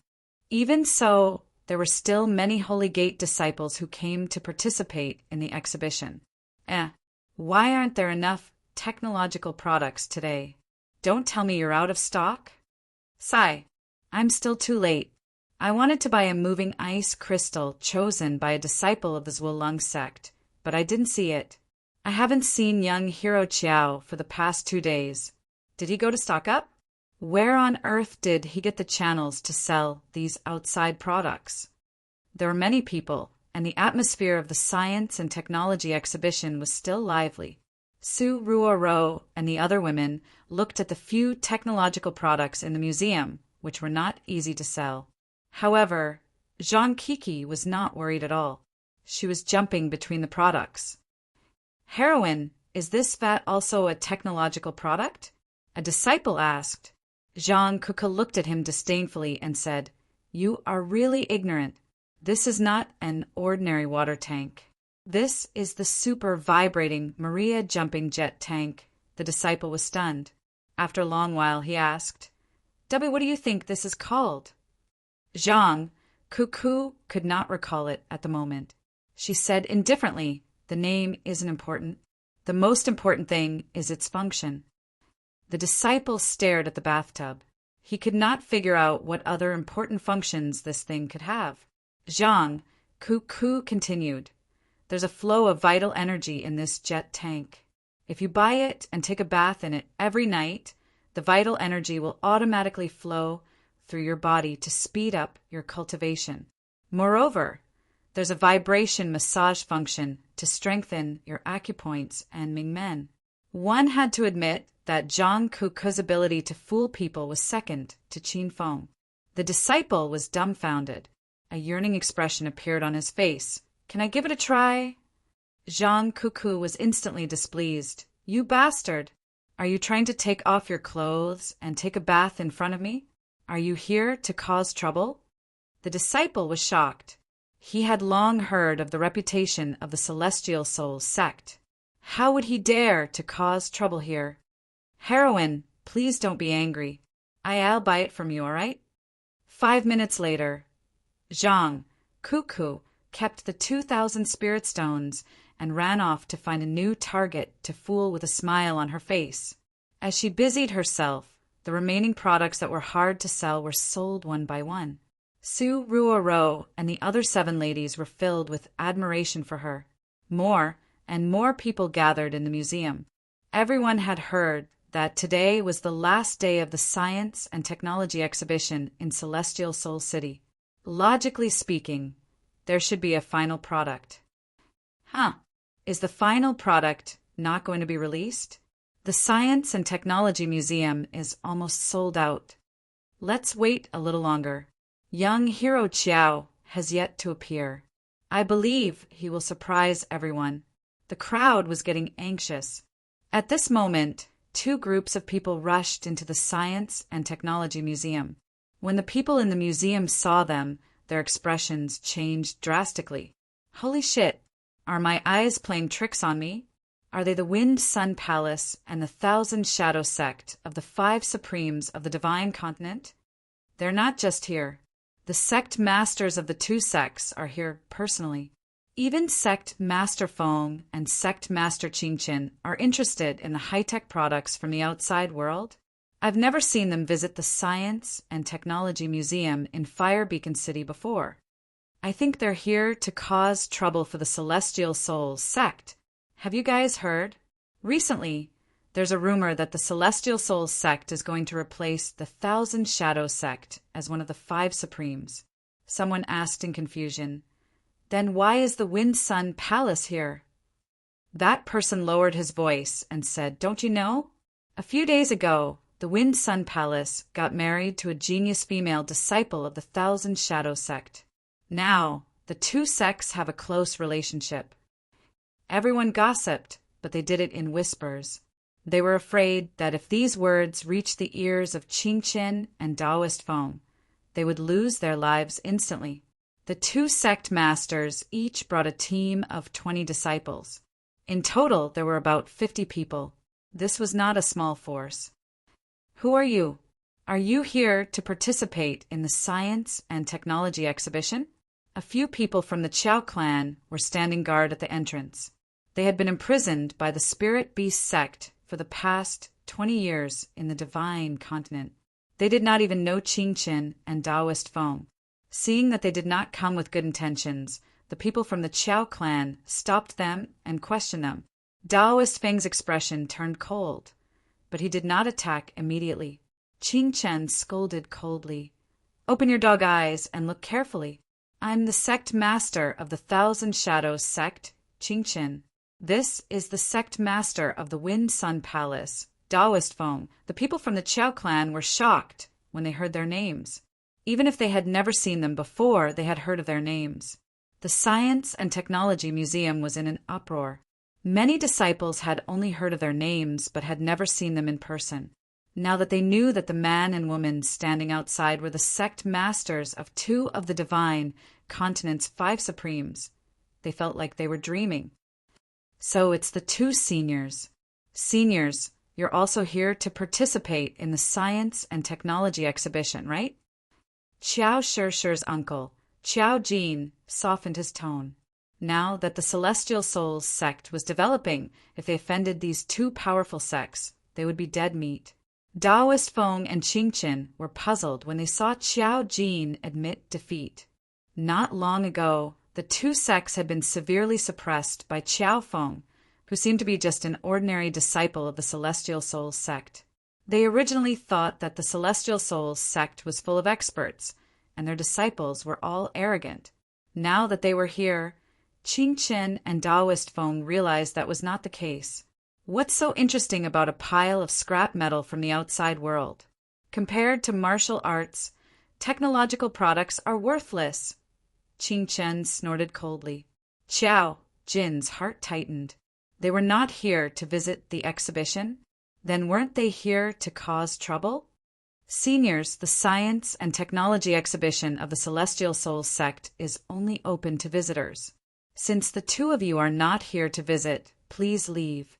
Even so, there were still many Holy Gate disciples who came to participate in the exhibition. Why aren't there enough technological products today? Don't tell me you're out of stock? Sigh, I'm still too late. I wanted to buy a moving ice crystal chosen by a disciple of the Zhuolong sect, but I didn't see it. I haven't seen young Hero Qiao for the past 2 days. Did he go to stock up? Where on earth did he get the channels to sell these outside products? There were many people, and the atmosphere of the Science and Technology exhibition was still lively. Su Ruoro and the other women looked at the few technological products in the museum, which were not easy to sell. However, Zhang Kiki was not worried at all. She was jumping between the products. Heroin, is this vat also a technological product? A disciple asked. Zhang Kuka looked at him disdainfully and said, "You are really ignorant. This is not an ordinary water tank. This is the super vibrating Maria jumping jet tank." The disciple was stunned. After a long while, he asked, "Debbie, what do you think this is called?" Zhang Kuku could not recall it at the moment. She said indifferently, "The name isn't important. The most important thing is its function." The disciple stared at the bathtub. He could not figure out what other important functions this thing could have. Zhang Kuku continued, "There's a flow of vital energy in this jet tank. If you buy it and take a bath in it every night, the vital energy will automatically flow through your body to speed up your cultivation. Moreover, there's a vibration massage function to strengthen your acupoints and Mingmen." One had to admit that Zhang Kuku's ability to fool people was second to Qin Feng. The disciple was dumbfounded. A yearning expression appeared on his face. "Can I give it a try?" Zhang Kuku was instantly displeased. "You bastard! Are you trying to take off your clothes and take a bath in front of me? Are you here to cause trouble?" The disciple was shocked. He had long heard of the reputation of the Celestial Soul sect. How would he dare to cause trouble here? "Heroin, please don't be angry. I'll buy it from you, all right?" 5 minutes later, Zhang Kuku kept the 2,000 spirit stones and ran off to find a new target to fool with a smile on her face. As she busied herself, the remaining products that were hard to sell were sold one by one. Su Ruoro and the other 7 ladies were filled with admiration for her. More and more people gathered in the museum. Everyone had heard that today was the last day of the Science and Technology exhibition in Celestial Soul City. Logically speaking, there should be a final product. Is the final product not going to be released? The Science and Technology Museum is almost sold out. Let's wait a little longer. Young hero Qiao has yet to appear. I believe he will surprise everyone. The crowd was getting anxious. At this moment, two groups of people rushed into the Science and Technology Museum. When the people in the museum saw them, their expressions changed drastically. Holy shit! Are my eyes playing tricks on me? Are they the Wind Sun Palace and the Thousand Shadow sect of the Five Supremes of the Divine Continent? They're not just here. The sect masters of the two sects are here personally. Even Sect Master Feng and Sect Master Qingqian are interested in the high-tech products from the outside world. I've never seen them visit the Science and Technology Museum in Fire Beacon City before. I think they're here to cause trouble for the Celestial Souls sect. Have you guys heard? Recently, there's a rumor that the Celestial Souls sect is going to replace the Thousand Shadow sect as one of the Five Supremes. Someone asked in confusion, "Then why is the Wind Sun Palace here?" That person lowered his voice and said, "Don't you know? A few days ago, the Wind Sun Palace got married to a genius female disciple of the Thousand Shadow sect. Now, the two sects have a close relationship." Everyone gossiped, but they did it in whispers. They were afraid that if these words reached the ears of Qingqian and Taoist Feng, they would lose their lives instantly. The two sect masters each brought a team of 20 disciples. In total, there were about 50 people. This was not a small force. Who are you? Are you here to participate in the Science and Technology exhibition? A few people from the Qiao clan were standing guard at the entrance. They had been imprisoned by the Spirit Beast sect for the past 20 years in the Divine Continent. They did not even know Qingqian and Taoist Feng. Seeing that they did not come with good intentions, the people from the Qiao clan stopped them and questioned them. Taoist Feng's expression turned cold, but he did not attack immediately. Qingqian scolded coldly. "Open your dog eyes and look carefully. I'm the sect master of the Thousand Shadows sect, Qingqian. This is the sect master of the Wind Sun Palace, Taoist Feng." The people from the Qiao clan were shocked when they heard their names. Even if they had never seen them before, they had heard of their names. The Science and Technology Museum was in an uproar. Many disciples had only heard of their names but had never seen them in person. Now that they knew that the man and woman standing outside were the sect masters of two of the Divine Continent's Five Supremes, they felt like they were dreaming. "So it's the two seniors. Seniors, you're also here to participate in the Science and Technology exhibition, right?" Qiao Shishi's uncle, Qiao Jin, softened his tone. Now that the Celestial Souls sect was developing, if they offended these two powerful sects, they would be dead meat. Taoist Feng and Qingqian were puzzled when they saw Qiao Jin admit defeat. Not long ago, the two sects had been severely suppressed by Qiao Feng, who seemed to be just an ordinary disciple of the Celestial Souls sect. They originally thought that the Celestial Souls sect was full of experts, and their disciples were all arrogant. Now that they were here, Qingqian and Taoist Feng realized that was not the case. What's so interesting about a pile of scrap metal from the outside world? Compared to martial arts, technological products are worthless. Qingqian snorted coldly. Qiao Jin's heart tightened. They were not here to visit the exhibition? Then weren't they here to cause trouble? "Seniors, the Science and Technology exhibition of the Celestial Souls sect is only open to visitors. Since the two of you are not here to visit, please leave."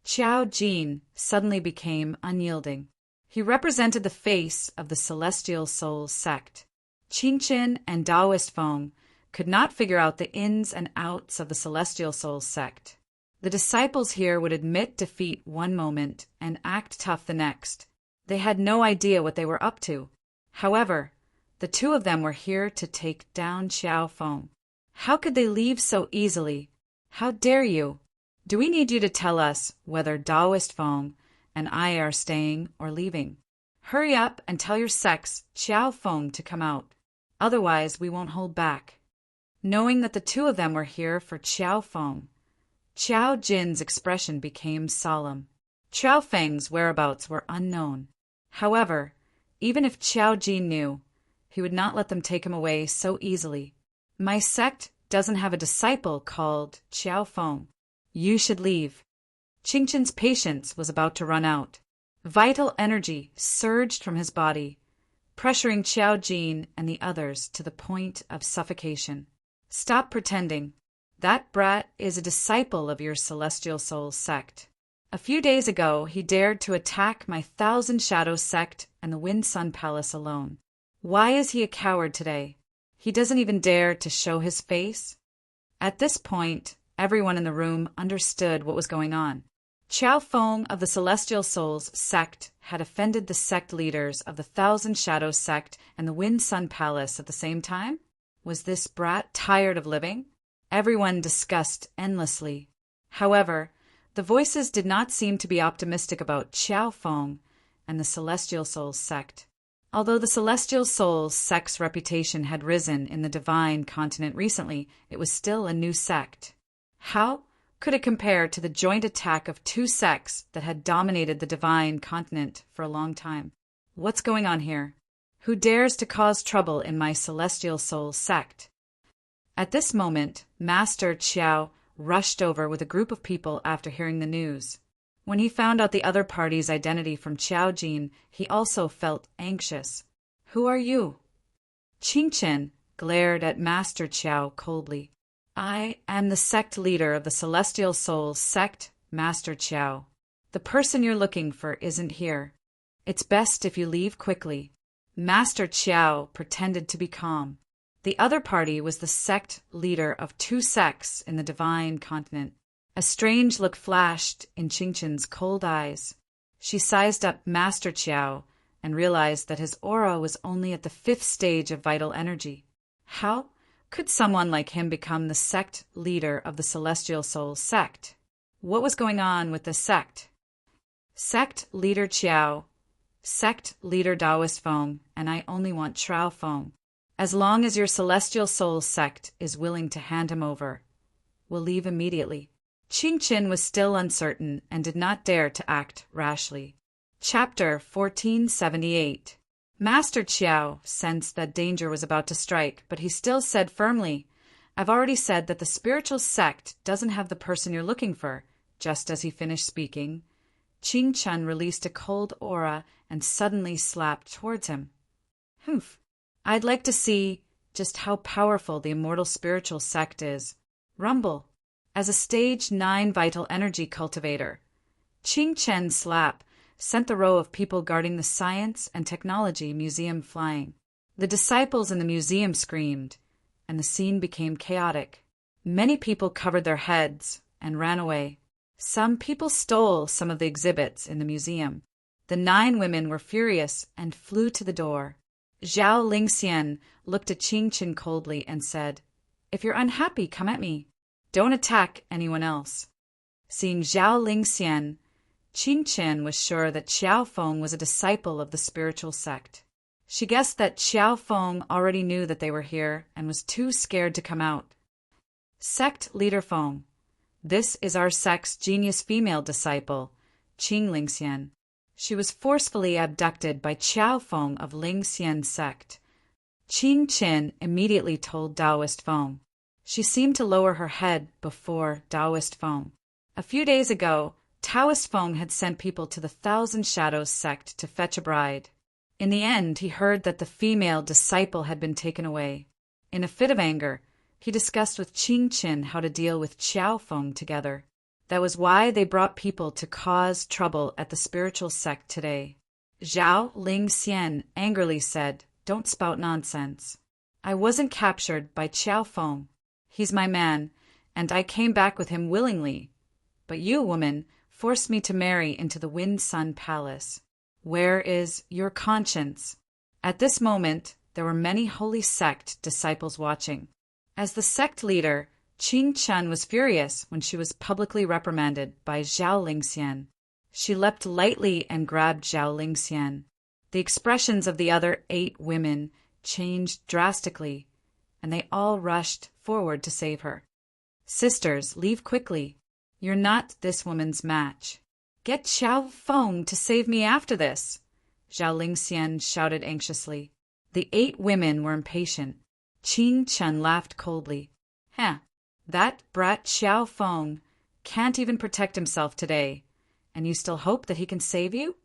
Qiao Jin suddenly became unyielding. He represented the face of the Celestial Souls sect. Qingqian and Taoist Feng could not figure out the ins and outs of the Celestial Souls sect. The disciples here would admit defeat one moment and act tough the next. They had no idea what they were up to. However, the two of them were here to take down Qiao Feng. How could they leave so easily? How dare you? Do we need you to tell us whether Taoist Feng and I are staying or leaving? Hurry up and tell your sects Qiao Feng to come out. Otherwise, we won't hold back. Knowing that the two of them were here for Qiao Feng, Qiao Jin's expression became solemn. Qiao Feng's whereabouts were unknown. However, Even if Qiao Jin knew, he would not let them take him away so easily. My sect doesn't have a disciple called Qiao Feng. You should leave. Qingqin's patience was about to run out. Vital energy surged from his body, pressuring Qiao Jin and the others to the point of suffocation. Stop pretending. That brat is a disciple of your Celestial Soul sect. A few days ago, he dared to attack my Thousand Shadows sect and the Wind Sun Palace alone. Why is he a coward today? He doesn't even dare to show his face? At this point, everyone in the room understood what was going on. Qiao Feng of the Celestial Souls sect had offended the sect leaders of the Thousand Shadows sect and the Wind Sun Palace at the same time? Was this brat tired of living? Everyone discussed endlessly. However, the voices did not seem to be optimistic about Qiao Feng and the Celestial Souls sect. Although the Celestial Souls sect's reputation had risen in the Divine Continent recently, it was still a new sect. How could it compare to the joint attack of two sects that had dominated the Divine Continent for a long time? What's going on here? Who dares to cause trouble in my Celestial Soul sect? At this moment, Master Qiao rushed over with a group of people after hearing the news. When he found out the other party's identity from Qiao Jin, he also felt anxious. Who are you? Qingqin glared at Master Qiao coldly. I am the sect leader of the Celestial Souls sect, Master Qiao. The person you're looking for isn't here. It's best if you leave quickly. Master Qiao pretended to be calm. The other party was the sect leader of two sects in the Divine Continent. A strange look flashed in Qingqin's cold eyes. She sized up Master Qiao and realized that his aura was only at the 5th stage of vital energy. How could someone like him become the sect leader of the Celestial Soul sect? What was going on with the sect? Sect leader Qiao, sect leader Taoist Feng, and I only want Trao Feng. As long as your Celestial Soul sect is willing to hand him over, we'll leave immediately. Qingqin was still uncertain and did not dare to act rashly. Chapter 1478. Master Qiao sensed that danger was about to strike, but he still said firmly, I've already said that the spiritual sect doesn't have the person you're looking for. Just as he finished speaking, Qingqin released a cold aura and suddenly slapped towards him. Humph. I'd like to see just how powerful the immortal spiritual sect is. Rumble. As a stage 9 vital energy cultivator, Qingqin's slap sent the row of people guarding the Science and Technology Museum flying. The disciples in the museum screamed, and the scene became chaotic. Many people covered their heads and ran away. Some people stole some of the exhibits in the museum. The 9 women were furious and flew to the door. Zhao Lingxian looked at Qingqin coldly and said, If you're unhappy, come at me. Don't attack anyone else. Seeing Zhao Lingxian, Qingqin was sure that Qiao Feng was a disciple of the spiritual sect. She guessed that Qiao Feng already knew that they were here and was too scared to come out. Sect leader Feng. This is our sect's genius female disciple, Qing Lingxian. She was forcefully abducted by Qiao Feng of Lingxian's sect. Qingqin immediately told Taoist Feng. She seemed to lower her head before Taoist Feng. A few days ago, Taoist Feng had sent people to the Thousand Shadows sect to fetch a bride. In the end, he heard that the female disciple had been taken away. In a fit of anger, he discussed with Qingqin how to deal with Qiao Feng together. That was why they brought people to cause trouble at the spiritual sect today. Zhao Lingxian angrily said, Don't spout nonsense. I wasn't captured by Qiao Feng. He's my man, and I came back with him willingly. But you, woman, forced me to marry into the Wind Sun Palace. Where is your conscience? At this moment, there were many holy sect disciples watching. As the sect leader, Qingqin was furious when she was publicly reprimanded by Zhao Lingxian. She leapt lightly and grabbed Zhao Lingxian. The expressions of the other 8 women changed drastically, and they all rushed forward to save her. Sisters, leave quickly. You're not this woman's match. Get Qiao Feng to save me after this. Zhao Lingxian shouted anxiously. The 8 women were impatient. Qin Chen laughed coldly. That brat Xiao Feng can't even protect himself today, and you still hope that he can save you?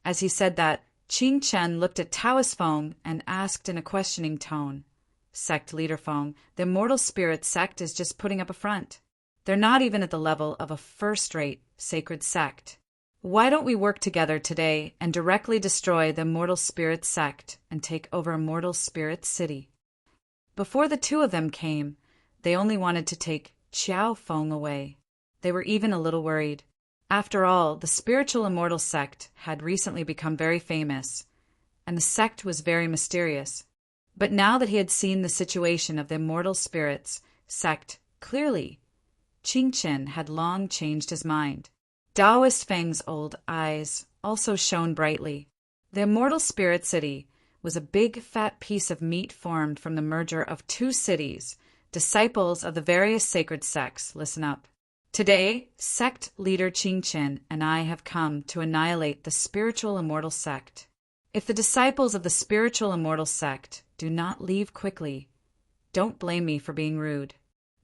As he said that, Qin Chen looked at Taoist Feng and asked in a questioning tone. Sect leader Feng, the immortal spirit sect is just putting up a front. They're not even at the level of a first-rate sacred sect. Why don't we work together today and directly destroy the immortal spirit sect and take over immortal spirit city? Before the 2 of them came, they only wanted to take Xiao Feng away. They were even a little worried. After all, the spiritual immortal sect had recently become very famous, and the sect was very mysterious. But now that he had seen the situation of the immortal spirits sect clearly, Qin Chen had long changed his mind. Taoist Feng's old eyes also shone brightly. The immortal spirit city was a big fat piece of meat formed from the merger of 2 cities, disciples of the various sacred sects. Listen up. Today, sect leader Qin Chen and I have come to annihilate the spiritual immortal sect. If the disciples of the spiritual immortal sect do not leave quickly, don't blame me for being rude.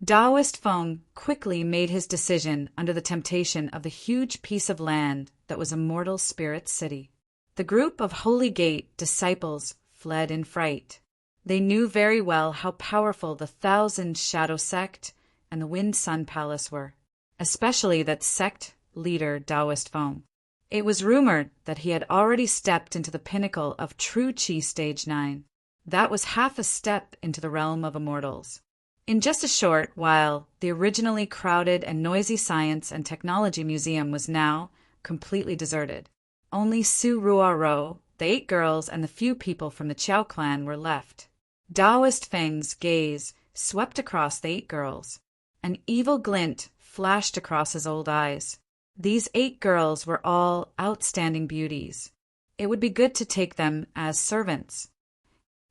Taoist Feng quickly made his decision under the temptation of the huge piece of land that was Immortal Spirit City. The group of Holy Gate disciples fled in fright. They knew very well how powerful the 1,000 Shadow Sect and the Wind Sun Palace were, especially that sect leader Taoist Feng. It was rumored that he had already stepped into the pinnacle of True Qi Stage 9. That was half a step into the realm of immortals. In just a short while, the originally crowded and noisy Science and Technology Museum was now completely deserted. Only Su Ruaro, the 8 girls, and the few people from the Qiao clan were left. Taoist Feng's gaze swept across the 8 girls. An evil glint flashed across his old eyes. These 8 girls were all outstanding beauties. It would be good to take them as servants.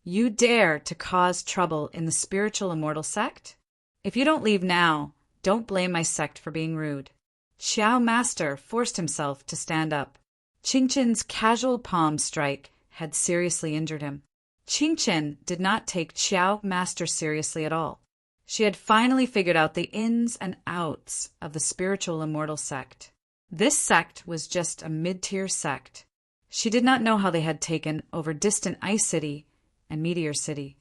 You dare to cause trouble in the spiritual immortal sect? If you don't leave now, don't blame my sect for being rude. Xiao Master forced himself to stand up. Qin Chen's casual palm strike had seriously injured him. Qin Chen did not take Xiao Master seriously at all. She had finally figured out the ins and outs of the spiritual immortal sect. This sect was just a mid-tier sect. She did not know how they had taken over distant Ice City and Meteor City.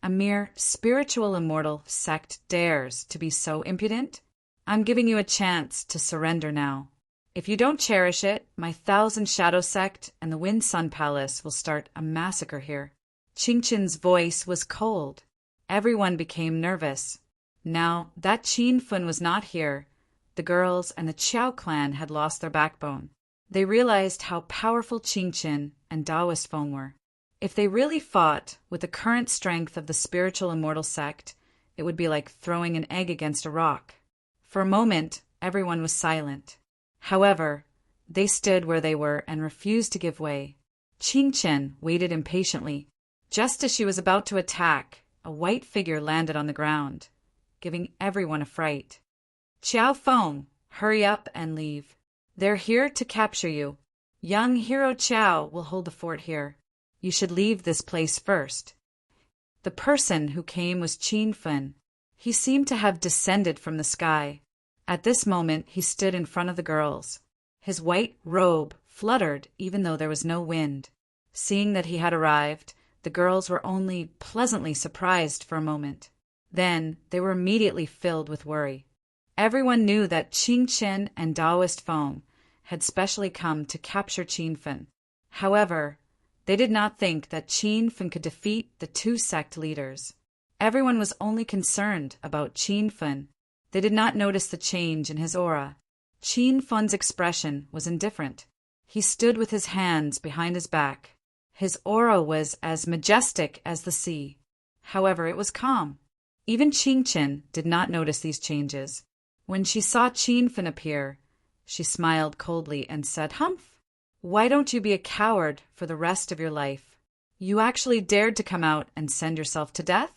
A mere spiritual immortal sect dares to be so impudent? I'm giving you a chance to surrender now. If you don't cherish it, my 1,000 Shadow Sect and the Wind Sun Palace will start a massacre here. Qin Chen's voice was cold. Everyone became nervous. Now that Qin Fun was not here, the girls and the Qiao clan had lost their backbone. They realized how powerful Qin Chen and Taoist Feng were. If they really fought with the current strength of the spiritual immortal sect, it would be like throwing an egg against a rock. For a moment, everyone was silent. However, they stood where they were and refused to give way. Qin Chen waited impatiently. Just as she was about to attack, a white figure landed on the ground, giving everyone a fright. Qiao Feng, hurry up and leave. They're here to capture you. Young hero Qiao will hold the fort here. You should leave this place first. The person who came was Qin Fun. He seemed to have descended from the sky. At this moment, he stood in front of the girls. His white robe fluttered even though there was no wind. Seeing that he had arrived, the girls were only pleasantly surprised for a moment. Then they were immediately filled with worry. Everyone knew that Qin Chen and Taoist Feng had specially come to capture Qin Fun. However, they did not think that Qin Fun could defeat the 2 sect leaders. Everyone was only concerned about Qin Fun. They did not notice the change in his aura. Qin Fun's expression was indifferent. He stood with his hands behind his back. His aura was as majestic as the sea. However, it was calm. Even Qin Chen did not notice these changes. When she saw Qin Fun appear, she smiled coldly and said, "Humph! Why don't you be a coward for the rest of your life? You actually dared to come out and send yourself to death?"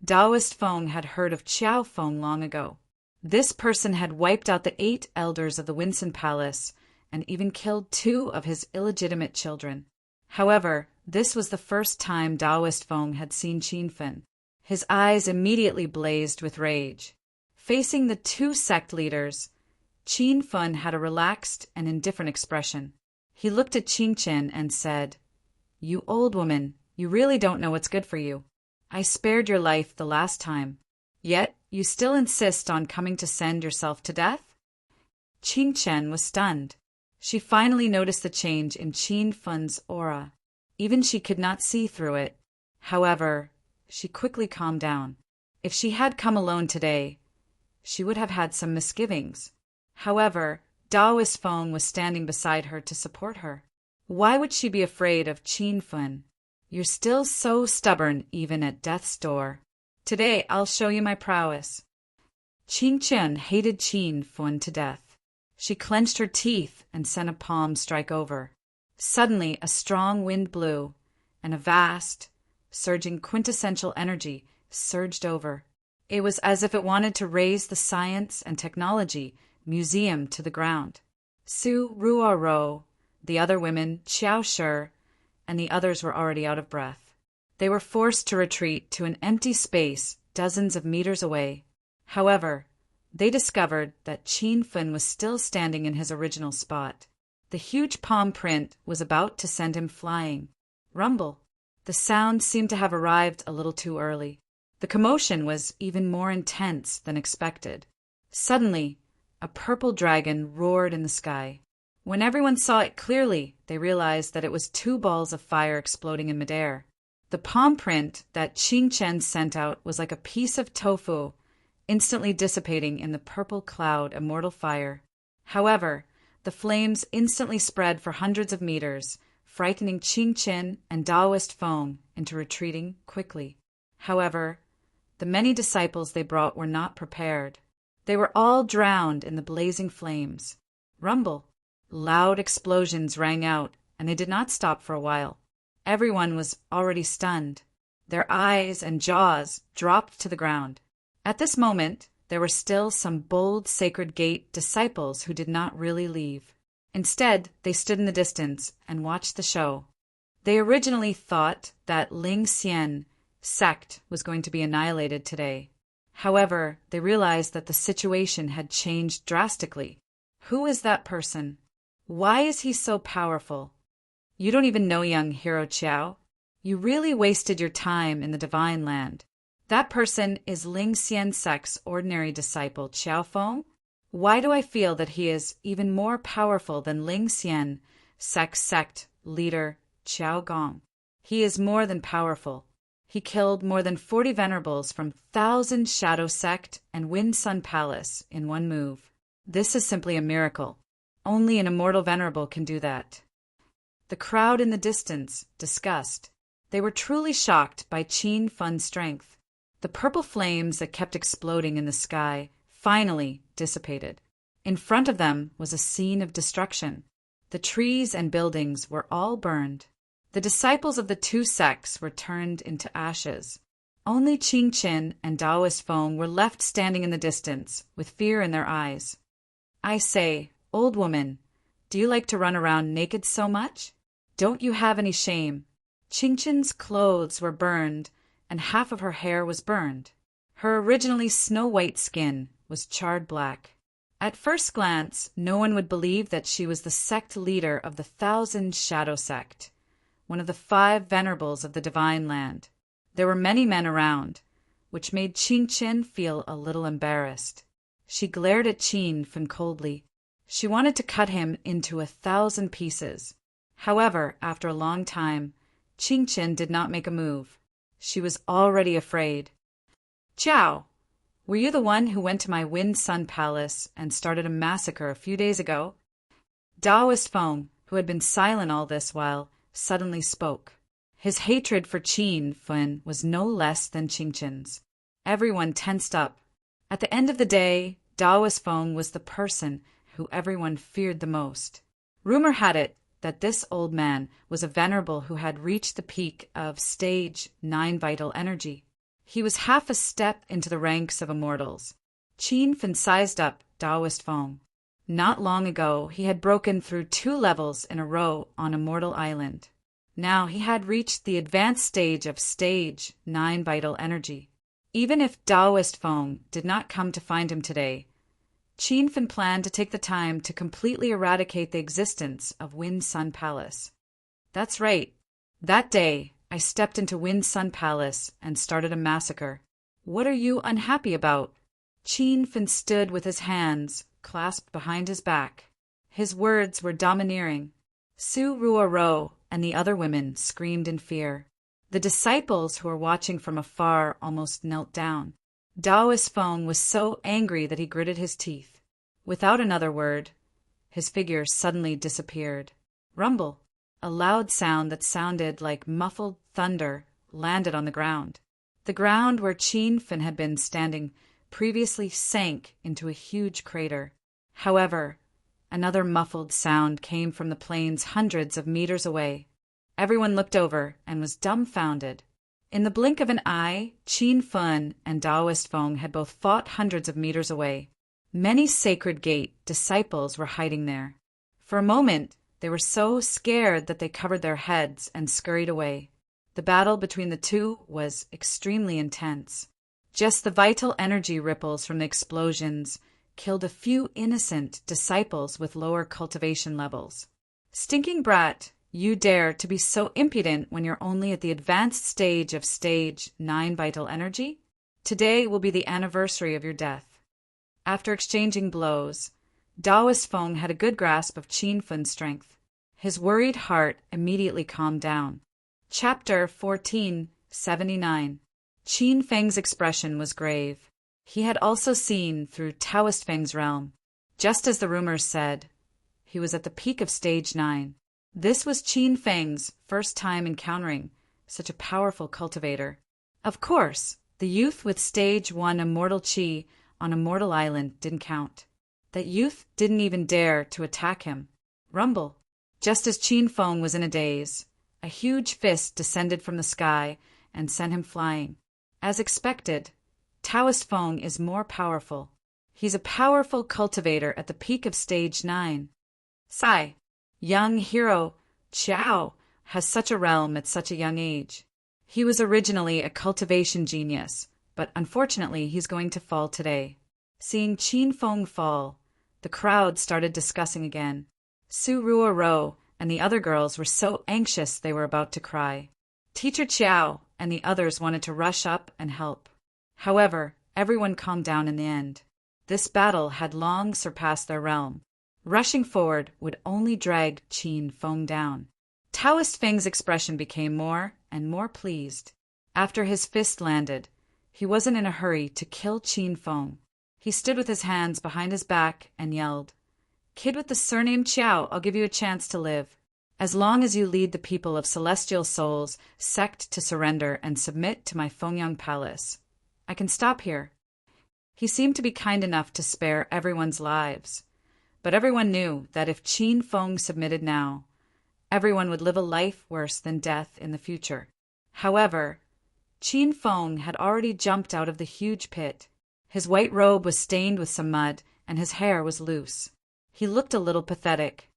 Taoist Feng had heard of Qiao Feng long ago. This person had wiped out the 8 elders of the Winston Palace and even killed 2 of his illegitimate children. However, this was the first time Taoist Feng had seen Qin Fen. His eyes immediately blazed with rage. Facing the 2 sect leaders, Qin Fen had a relaxed and indifferent expression. He looked at Qin Chen and said, "You old woman, you really don't know what's good for you. I spared your life the last time, yet you still insist on coming to send yourself to death?" Qin Chen was stunned. She finally noticed the change in Qin Fen's aura. Even she could not see through it. However, she quickly calmed down. If she had come alone today, she would have had some misgivings. However, Taoist Feng was standing beside her to support her. Why would she be afraid of Qin Fen? "You're still so stubborn even at death's door. Today I'll show you my prowess." Qin Chen hated Qin Fen to death. She clenched her teeth and sent a palm strike over. Suddenly a strong wind blew, and a vast, surging quintessential energy surged over. It was as if it wanted to raise the science and technology museum to the ground. Su Ruoro, the other women, Xiao Shi, and the others were already out of breath. They were forced to retreat to an empty space dozens of meters away. However, they discovered that Qin Fen was still standing in his original spot. The huge palm print was about to send him flying. Rumble. The sound seemed to have arrived a little too early. The commotion was even more intense than expected. Suddenly, a purple dragon roared in the sky. When everyone saw it clearly, they realized that it was 2 balls of fire exploding in midair. The palm print that Qin Chen sent out was like a piece of tofu, instantly dissipating in the purple cloud of mortal fire. However, the flames instantly spread for hundreds of meters, frightening Qin Chen and Taoist Feng into retreating quickly. However, the many disciples they brought were not prepared. They were all drowned in the blazing flames. Rumble. Loud explosions rang out, and they did not stop for a while. Everyone was already stunned. Their eyes and jaws dropped to the ground. At this moment, there were still some bold Sacred Gate disciples who did not really leave. Instead, they stood in the distance and watched the show. They originally thought that Ling Xian sect was going to be annihilated today. However, they realized that the situation had changed drastically. Who is that person? Why is he so powerful? You don't even know young Hero Qiao. You really wasted your time in the Divine Land. That person is Ling Xian sect's ordinary disciple, Qiao Feng. Why do I feel that he is even more powerful than Ling Xian sect's sect leader, Qiao Gong? He is more than powerful. He killed more than 40 venerables from Thousand Shadow Sect and Wind Sun Palace in one move. This is simply a miracle. Only an immortal venerable can do that. The crowd in the distance discussed. They were truly shocked by Qin Fen's strength. The purple flames that kept exploding in the sky finally dissipated. In front of them was a scene of destruction. The trees and buildings were all burned. The disciples of the 2 sects were turned into ashes. Only Qin Chen and Taoist Feng were left standing in the distance, with fear in their eyes. "I say, old woman, do you like to run around naked so much? Don't you have any shame?" Qin Chen's clothes were burned, and half of her hair was burned. Her originally snow-white skin was charred black. At first glance, no one would believe that she was the sect leader of the Thousand Shadow Sect, one of the 5 venerables of the Divine Land. There were many men around, which made Qin Chen feel a little embarrassed. She glared at Qin Fen coldly. She wanted to cut him into 1,000 pieces. However, after a long time, Qin Chen did not make a move. She was already afraid. "Qiao, were you the one who went to my Wind Sun Palace and started a massacre a few days ago?" Taoist Feng, who had been silent all this while, suddenly spoke. His hatred for Qin Fen was no less than Qin Chen's. Everyone tensed up. At the end of the day, Taoist Feng was the person who everyone feared the most. Rumor had it that this old man was a venerable who had reached the peak of stage 9 vital energy. He was half a step into the ranks of immortals. Qin Fen sized up Taoist Feng. Not long ago, he had broken through 2 levels in a row on a mortal island. Now he had reached the advanced stage of Stage 9 vital energy. Even if Taoist Feng did not come to find him today, Qin Fin planned to take the time to completely eradicate the existence of Wind Sun Palace. That's right. That day, I stepped into Wind Sun Palace and started a massacre. What are you unhappy about? Qin Fin stood with his hands clasped behind his back. His words were domineering. Su Ruoro and the other women screamed in fear. The disciples who were watching from afar almost knelt down. Taoist Feng was so angry that he gritted his teeth. Without another word, his figure suddenly disappeared. Rumble! A loud sound that sounded like muffled thunder landed on the ground. The ground where Qin Fin had been standing previously sank into a huge crater. However, another muffled sound came from the plains hundreds of meters away. Everyone looked over and was dumbfounded. In the blink of an eye, Qin Fin and Taoist Feng had both fought hundreds of meters away. Many Sacred Gate disciples were hiding there. For a moment, they were so scared that they covered their heads and scurried away. The battle between the two was extremely intense. Just the vital energy ripples from the explosions killed a few innocent disciples with lower cultivation levels. Stinking brat, you dare to be so impudent when you're only at the advanced stage of Stage 9 vital energy? Today will be the anniversary of your death. After exchanging blows, Taoist Feng had a good grasp of Qin Fin's strength. His worried heart immediately calmed down. Chapter 1479. Qin Feng's expression was grave. He had also seen through Taoist Feng's realm. Just as the rumors said, he was at the peak of Stage 9. This was Qin Feng's first time encountering such a powerful cultivator. Of course, the youth with Stage 1 immortal qi on a mortal island didn't count. That youth didn't even dare to attack him. Rumble! Just as Qin Feng was in a daze, a huge fist descended from the sky and sent him flying. As expected, Taoist Feng is more powerful. He's a powerful cultivator at the peak of Stage 9. Sigh. Young hero Qiao has such a realm at such a young age. He was originally a cultivation genius, but unfortunately he's going to fall today. Seeing Qin Feng fall, the crowd started discussing again. Su Ruoro and the other girls were so anxious they were about to cry. Teacher Qiao and the others wanted to rush up and help. However, everyone calmed down in the end. This battle had long surpassed their realm. Rushing forward would only drag Qin Feng down. Taoist Feng's expression became more and more pleased. After his fist landed, he wasn't in a hurry to kill Qin Feng. He stood with his hands behind his back and yelled, "Kid with the surname Qiao, I'll give you a chance to live. As long as you lead the people of Celestial Souls sect to surrender and submit to my Fengyang Palace, I can stop here." He seemed to be kind enough to spare everyone's lives. But everyone knew that if Qin Feng submitted now, everyone would live a life worse than death in the future. However, Qin Feng had already jumped out of the huge pit. His white robe was stained with some mud, and his hair was loose. He looked a little pathetic.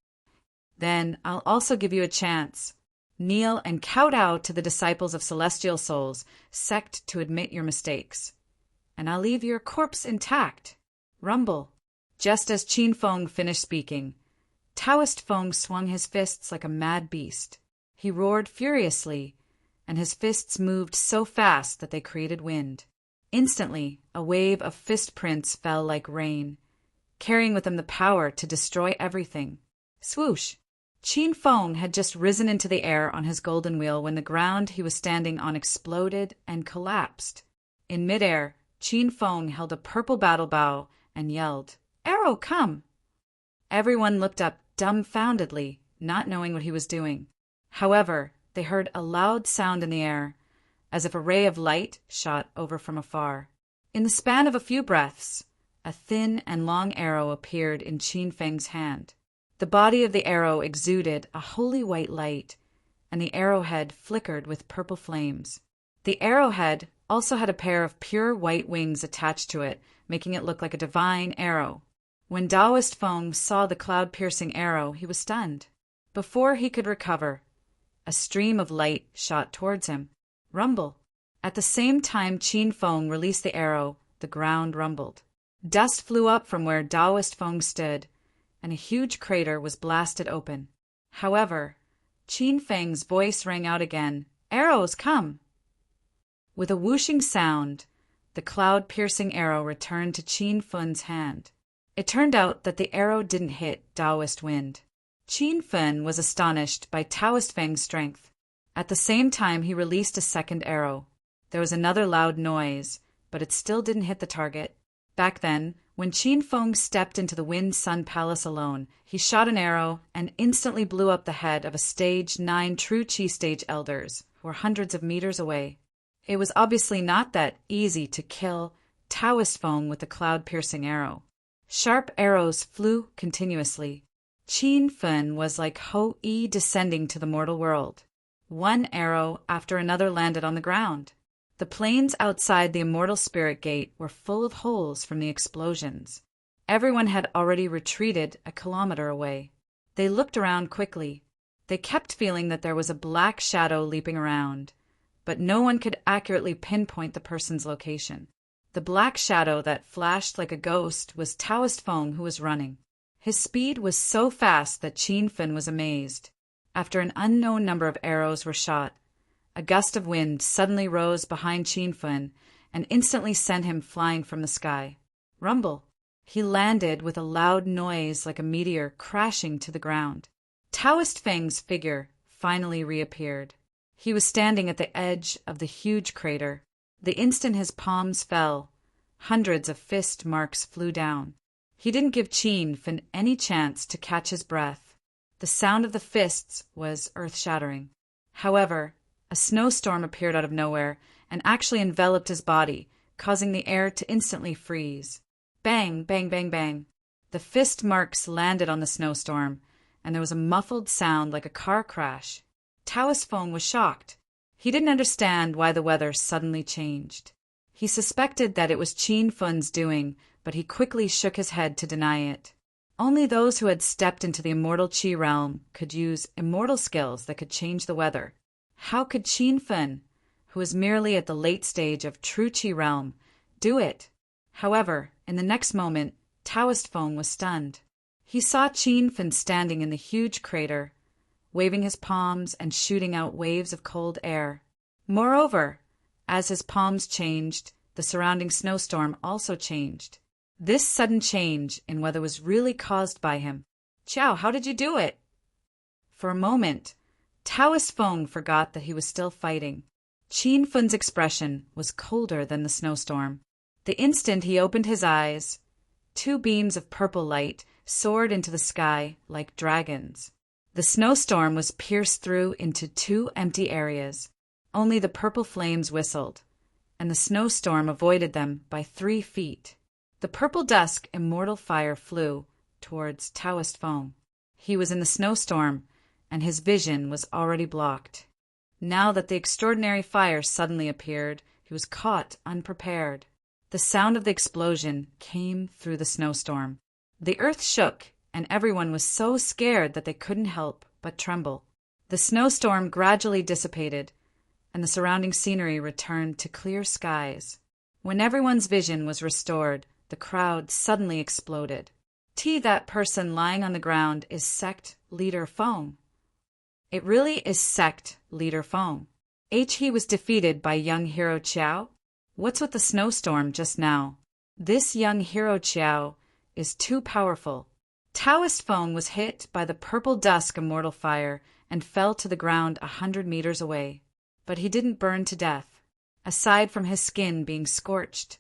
"Then I'll also give you a chance. Kneel and kowtow to the disciples of Celestial Souls, sect to admit your mistakes. And I'll leave your corpse intact." Rumble. Just as Qin Feng finished speaking, Taoist Feng swung his fists like a mad beast. He roared furiously, and his fists moved so fast that they created wind. Instantly, a wave of fist prints fell like rain, carrying with them the power to destroy everything. Swoosh! Qin Feng had just risen into the air on his golden wheel when the ground he was standing on exploded and collapsed. In midair, Qin Feng held a purple battle bow and yelled, "Arrow, come!" Everyone looked up dumbfoundedly, not knowing what he was doing. However, they heard a loud sound in the air, as if a ray of light shot over from afar. In the span of a few breaths, a thin and long arrow appeared in Qin Feng's hand. The body of the arrow exuded a holy white light, and the arrowhead flickered with purple flames. The arrowhead also had a pair of pure white wings attached to it, making it look like a divine arrow. When Taoist Feng saw the cloud-piercing arrow, he was stunned. Before he could recover, a stream of light shot towards him. Rumble. At the same time Qin Feng released the arrow, the ground rumbled. Dust flew up from where Taoist Feng stood, and a huge crater was blasted open. However, Qin Feng's voice rang out again, "Arrows, come!" With a whooshing sound, the cloud-piercing arrow returned to Qin Feng's hand. It turned out that the arrow didn't hit Taoist wind. Qin Feng was astonished by Taoist Feng's strength. At the same time, he released a second arrow. There was another loud noise, but it still didn't hit the target. Back then, when Qin Feng stepped into the Wind Sun Palace alone, he shot an arrow and instantly blew up the head of a Stage 9 True Qi stage elders, who were hundreds of meters away. It was obviously not that easy to kill Taoist Feng with the cloud-piercing arrow. Sharp arrows flew continuously. Qin Feng was like Ho-Yi descending to the mortal world. One arrow after another landed on the ground. The plains outside the Immortal Spirit Gate were full of holes from the explosions. Everyone had already retreated a kilometer away. They looked around quickly. They kept feeling that there was a black shadow leaping around, but no one could accurately pinpoint the person's location. The black shadow that flashed like a ghost was Taoist Feng, who was running. His speed was so fast that Qin Feng was amazed. After an unknown number of arrows were shot, a gust of wind suddenly rose behind Qin Feng and instantly sent him flying from the sky. Rumble. He landed with a loud noise like a meteor crashing to the ground. Taoist Feng's figure finally reappeared. He was standing at the edge of the huge crater. The instant his palms fell, hundreds of fist marks flew down. He didn't give Qin Feng any chance to catch his breath. The sound of the fists was earth-shattering. However, a snowstorm appeared out of nowhere and actually enveloped his body, causing the air to instantly freeze. Bang, bang, bang, bang. The fist marks landed on the snowstorm, and there was a muffled sound like a car crash. Taoist Feng was shocked. He didn't understand why the weather suddenly changed. He suspected that it was Qin Feng's doing, but he quickly shook his head to deny it. Only those who had stepped into the immortal Qi realm could use immortal skills that could change the weather. How could Qin Feng, who was merely at the late stage of True Qi realm, do it? However, in the next moment, Taoist Feng was stunned. He saw Qin Feng standing in the huge crater, waving his palms and shooting out waves of cold air. Moreover, as his palms changed, the surrounding snowstorm also changed. This sudden change in weather was really caused by him. "Qiao, how did you do it?" For a moment, Taoist Feng forgot that he was still fighting. Qin Feng's expression was colder than the snowstorm. The instant he opened his eyes, two beams of purple light soared into the sky like dragons. The snowstorm was pierced through into two empty areas. Only the purple flames whistled, and the snowstorm avoided them by 3 feet. The purple dusk immortal fire flew towards Taoist Feng. He was in the snowstorm, and his vision was already blocked. Now that the extraordinary fire suddenly appeared, he was caught unprepared. The sound of the explosion came through the snowstorm. The earth shook, and everyone was so scared that they couldn't help but tremble. The snowstorm gradually dissipated, and the surrounding scenery returned to clear skies. When everyone's vision was restored, the crowd suddenly exploded. That person lying on the ground is Sect Leader Feng. It really is Sect Leader Feng. He was defeated by young hero Qiao. What's with the snowstorm just now? This young hero Qiao is too powerful. Taoist Feng was hit by the purple dusk immortal fire and fell to the ground 100 meters away. But he didn't burn to death. Aside from his skin being scorched,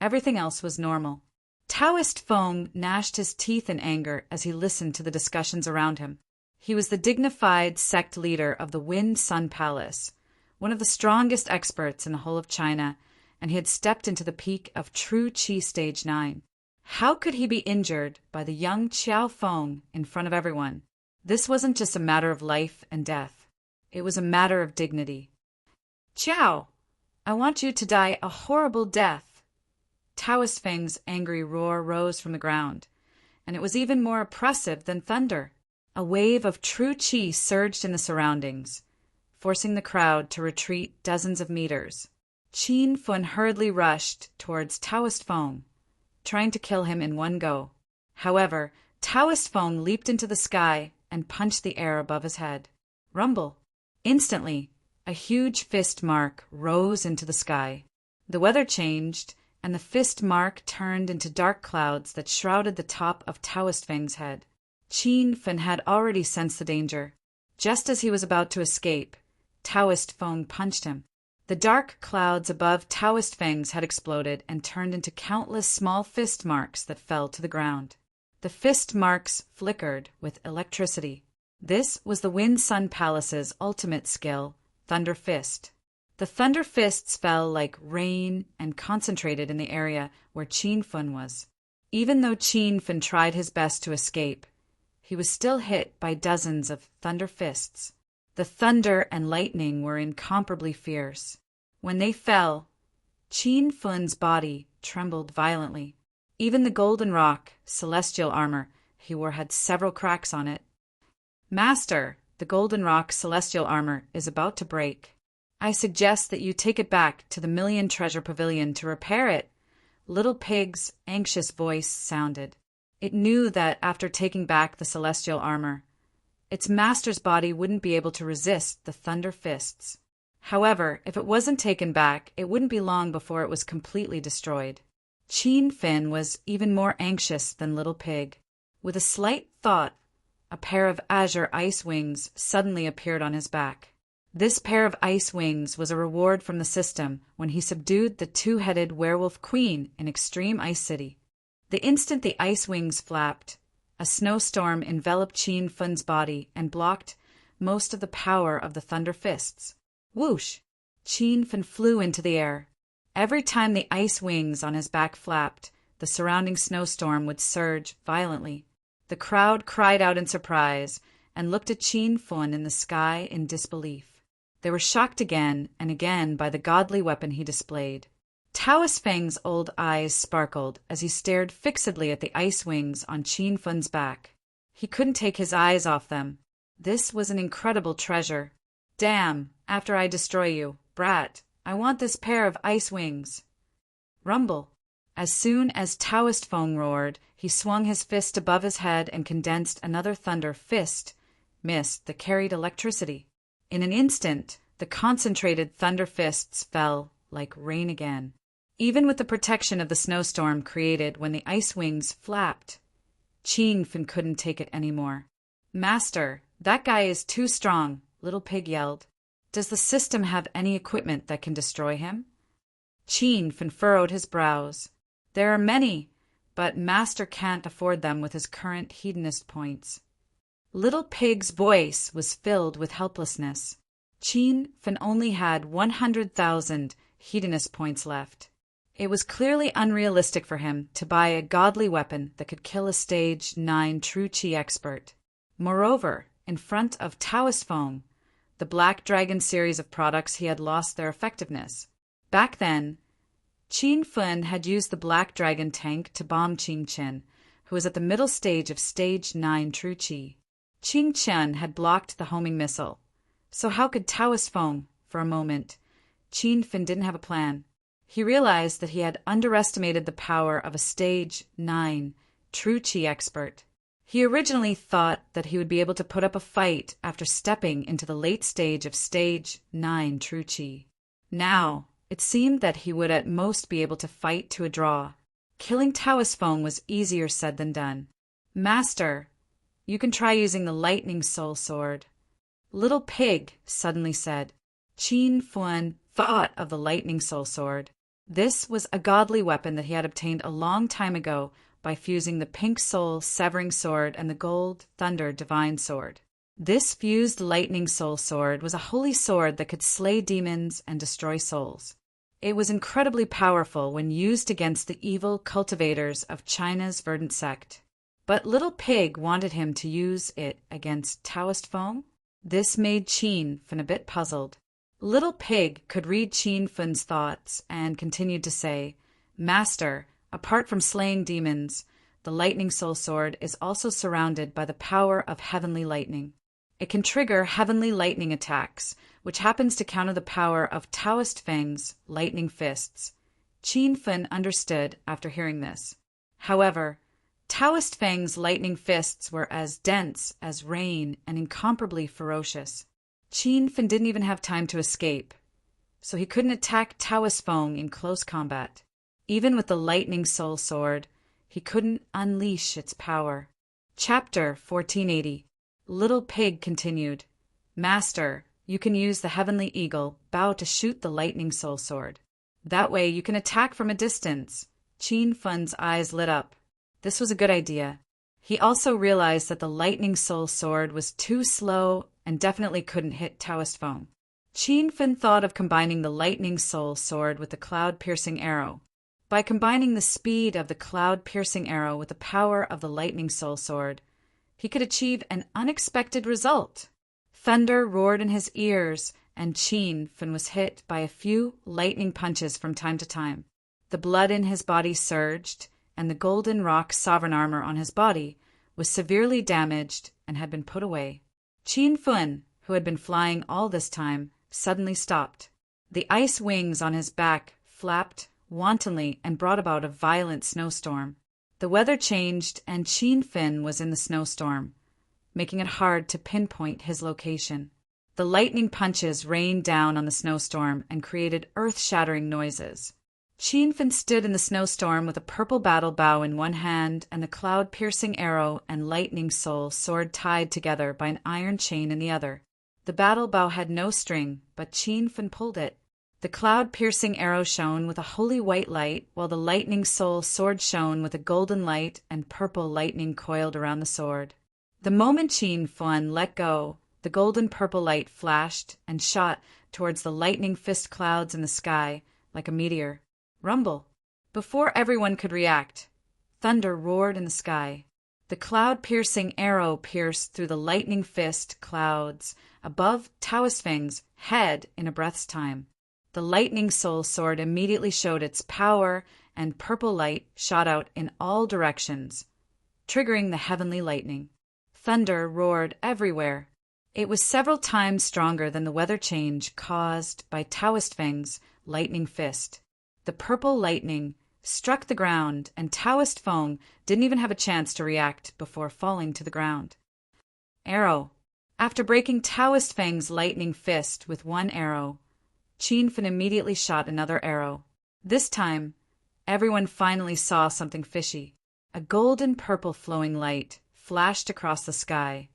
everything else was normal. Taoist Feng gnashed his teeth in anger as he listened to the discussions around him. He was the dignified sect leader of the Wind Sun Palace, one of the strongest experts in the whole of China, and he had stepped into the peak of True Qi Stage 9. How could he be injured by the young Qiao Feng in front of everyone? This wasn't just a matter of life and death. It was a matter of dignity. "Qiao, I want you to die a horrible death." Taoist Feng's angry roar rose from the ground, and it was even more oppressive than thunder. A wave of true qi surged in the surroundings, forcing the crowd to retreat dozens of meters. Qin Fun hurriedly rushed towards Taoist Feng, trying to kill him in one go. However, Taoist Feng leaped into the sky and punched the air above his head. Rumble! Instantly, a huge fist mark rose into the sky. The weather changed, and the fist mark turned into dark clouds that shrouded the top of Taoist Feng's head. Qin Feng had already sensed the danger. Just as he was about to escape, Taoist Feng punched him. The dark clouds above Taoist Feng's had exploded and turned into countless small fist marks that fell to the ground. The fist marks flickered with electricity. This was the Wind Sun Palace's ultimate skill, Thunder Fist. The Thunder Fists fell like rain and concentrated in the area where Qin Feng was. Even though Qin Feng tried his best to escape, he was still hit by dozens of Thunder Fists. The thunder and lightning were incomparably fierce. When they fell, Qin Feng's body trembled violently. Even the golden rock, celestial armor he wore had several cracks on it. Master, the golden rock celestial armor is about to break. I suggest that you take it back to the Million Treasure Pavilion to repair it. Little Pig's anxious voice sounded. It knew that after taking back the celestial armor, its master's body wouldn't be able to resist the Thunder Fists. However, if it wasn't taken back, it wouldn't be long before it was completely destroyed. Qin Feng was even more anxious than Little Pig. With a slight thought, a pair of azure ice wings suddenly appeared on his back. This pair of ice wings was a reward from the system when he subdued the two-headed werewolf queen in Extreme Ice City. The instant the ice wings flapped, a snowstorm enveloped Qin Feng's body and blocked most of the power of the Thunder Fists. Whoosh! Qin Feng flew into the air. Every time the ice wings on his back flapped, the surrounding snowstorm would surge violently. The crowd cried out in surprise and looked at Qin Feng in the sky in disbelief. They were shocked again and again by the godly weapon he displayed. Taoist Feng's old eyes sparkled as he stared fixedly at the ice wings on Qin Feng's back. He couldn't take his eyes off them. This was an incredible treasure. Damn, after I destroy you, brat, I want this pair of ice wings. Rumble. As soon as Taoist Feng roared, he swung his fist above his head and condensed another thunder fist mist that carried electricity. In an instant, the concentrated thunder fists fell like rain again. Even with the protection of the snowstorm created when the ice wings flapped, Qin Feng couldn't take it anymore. Master, that guy is too strong, Little Pig yelled. Does the system have any equipment that can destroy him? Qin Feng furrowed his brows. There are many, but Master can't afford them with his current hedonist points. Little Pig's voice was filled with helplessness. Qin Feng only had 100,000 hedonist points left. It was clearly unrealistic for him to buy a godly weapon that could kill a stage 9 true qi expert. Moreover, in front of Taoist Feng, the Black Dragon series of products he had lost their effectiveness. Back then, Qin Feng had used the Black Dragon tank to bomb Qing Chen, who was at the middle stage of stage 9 true qi. Qing Chen had blocked the homing missile. So how could Taoist Feng? For a moment, Qin Feng didn't have a plan. He realized that he had underestimated the power of a stage 9 true qi expert. He originally thought that he would be able to put up a fight after stepping into the late stage of stage 9 true qi. Now, it seemed that he would at most be able to fight to a draw. Killing Taoist Feng was easier said than done. Master, you can try using the Lightning Soul Sword. Little Pig suddenly said. Qin Feng thought of the Lightning Soul Sword. This was a godly weapon that he had obtained a long time ago by fusing the Pink Soul Severing Sword and the Gold Thunder Divine Sword. This fused Lightning Soul Sword was a holy sword that could slay demons and destroy souls. It was incredibly powerful when used against the evil cultivators of China's verdant sect. But Little Pig wanted him to use it against Taoist Feng? This made Qin Feng a bit puzzled. Little Pig could read Qin Feng's thoughts and continued to say, Master, apart from slaying demons, the Lightning Soul Sword is also surrounded by the power of heavenly lightning. It can trigger heavenly lightning attacks, which happens to counter the power of Taoist Feng's lightning fists. Qin Fen understood after hearing this. However, Taoist Feng's lightning fists were as dense as rain and incomparably ferocious. Qin Fen didn't even have time to escape, so he couldn't attack Taoist Feng in close combat. Even with the Lightning Soul Sword, he couldn't unleash its power. Chapter 1480. Little Pig continued, "Master, you can use the Heavenly Eagle bow to shoot the Lightning Soul Sword. That way you can attack from a distance." Qin Fen's eyes lit up. This was a good idea. He also realized that the Lightning Soul Sword was too slow and definitely couldn't hit Taoist Feng. Qin Fen thought of combining the Lightning Soul Sword with the cloud-piercing arrow. By combining the speed of the cloud-piercing arrow with the power of the Lightning Soul Sword, he could achieve an unexpected result. Thunder roared in his ears, and Qin Fen was hit by a few lightning punches from time to time. The blood in his body surged, and the golden rock sovereign armor on his body was severely damaged and had been put away. Qin Fen, who had been flying all this time, suddenly stopped. The ice wings on his back flapped wantonly and brought about a violent snowstorm. The weather changed, and Qin Fen was in the snowstorm, making it hard to pinpoint his location. The lightning punches rained down on the snowstorm and created earth-shattering noises. Qin Fen stood in the snowstorm with a purple battle bow in one hand and the cloud-piercing arrow and lightning soul sword tied together by an iron chain in the other. The battle bow had no string, but Qin Fen pulled it. The cloud-piercing arrow shone with a holy white light, while the lightning soul sword shone with a golden light and purple lightning coiled around the sword. The moment Qin Fen let go, the golden-purple light flashed and shot towards the lightning fist clouds in the sky like a meteor. Rumble! Before everyone could react, thunder roared in the sky. The cloud-piercing arrow pierced through the lightning fist clouds above Taoist Feng's head in a breath's time. The lightning soul sword immediately showed its power, and purple light shot out in all directions, triggering the heavenly lightning. Thunder roared everywhere. It was several times stronger than the weather change caused by Taoist Feng's lightning fist. The purple lightning struck the ground, and Taoist Feng didn't even have a chance to react before falling to the ground. Arrow. After breaking Taoist Feng's lightning fist with one arrow, Qin Fen immediately shot another arrow. This time, everyone finally saw something fishy. A golden-purple flowing light flashed across the sky.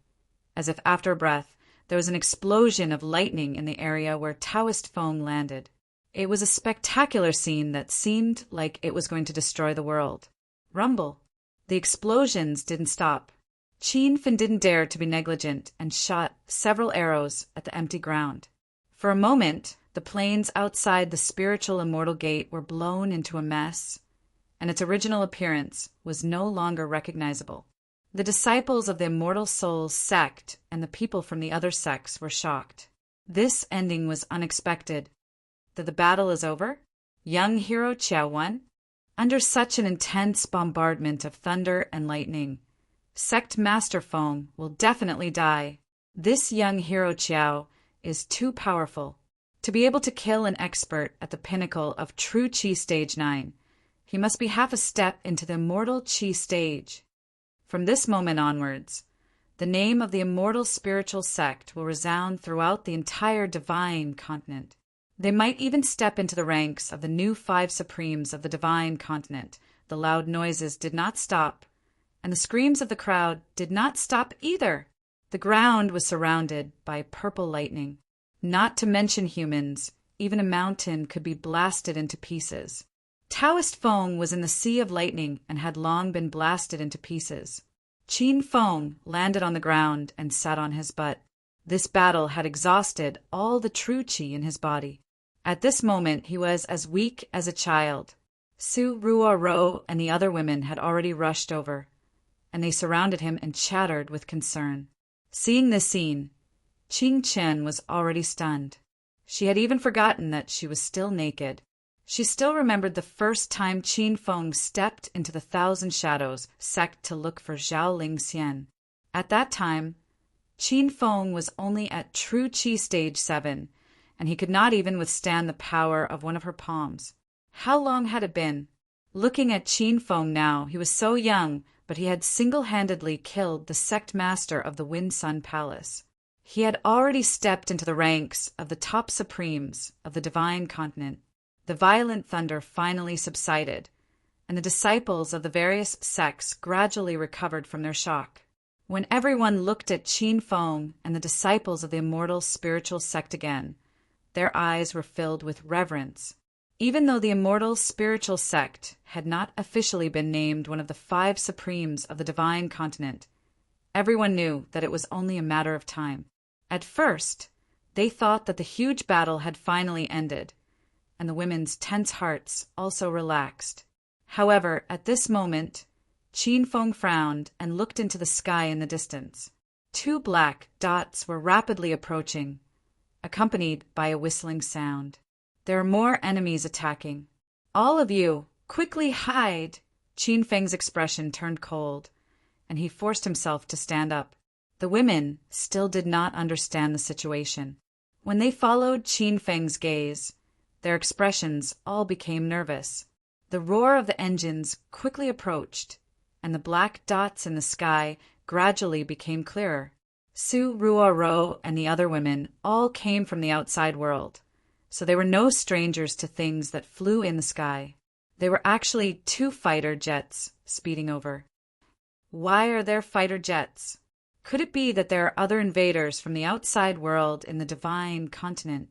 As if after a breath, there was an explosion of lightning in the area where Taoist Feng landed. It was a spectacular scene that seemed like it was going to destroy the world. Rumble. The explosions didn't stop. Qin Fen didn't dare to be negligent and shot several arrows at the empty ground. For a moment, the plains outside the spiritual immortal gate were blown into a mess, and its original appearance was no longer recognizable. The disciples of the Immortal Souls sect and the people from the other sects were shocked. This ending was unexpected. That the battle is over? Young hero Qiao won? Under such an intense bombardment of thunder and lightning, Sect Master Feng will definitely die. This young hero Qiao is too powerful. To be able to kill an expert at the pinnacle of true Qi Stage 9, he must be half a step into the immortal Qi stage. From this moment onwards, the name of the immortal spiritual sect will resound throughout the entire divine continent. They might even step into the ranks of the new 5 supremes of the divine continent. The loud noises did not stop, and the screams of the crowd did not stop either. The ground was surrounded by purple lightning. Not to mention humans, even a mountain could be blasted into pieces. Taoist Feng was in the sea of lightning and had long been blasted into pieces. Qin Feng landed on the ground and sat on his butt. This battle had exhausted all the true Qi in his body. At this moment he was as weak as a child. Su Ruoro and the other women had already rushed over, and they surrounded him and chattered with concern. Seeing this scene, Qing Chen was already stunned. She had even forgotten that she was still naked. She still remembered the first time Qin Feng stepped into the Thousand Shadows sect to look for Zhao Lingxian. At that time, Qin Feng was only at true Qi stage 7, and he could not even withstand the power of one of her palms. How long had it been? Looking at Qin Feng now, he was so young, but he had single-handedly killed the sect master of the Wind Sun Palace. He had already stepped into the ranks of the top supremes of the divine continent. The violent thunder finally subsided, and the disciples of the various sects gradually recovered from their shock. When everyone looked at Qin Feng and the disciples of the immortal spiritual sect again, their eyes were filled with reverence. Even though the immortal spiritual sect had not officially been named one of the 5 supremes of the divine continent, everyone knew that it was only a matter of time. At first, they thought that the huge battle had finally ended, and the women's tense hearts also relaxed. However, at this moment, Qin Feng frowned and looked into the sky in the distance. 2 black dots were rapidly approaching, accompanied by a whistling sound. There are more enemies attacking. All of you, quickly hide! Qin Feng's expression turned cold, and he forced himself to stand up. The women still did not understand the situation. When they followed Qin Feng's gaze, their expressions all became nervous. The roar of the engines quickly approached, and the black dots in the sky gradually became clearer. Su Ruoro and the other women all came from the outside world, so they were no strangers to things that flew in the sky. They were actually 2 fighter jets speeding over. Why are there fighter jets? Could it be that there are other invaders from the outside world in the divine continent?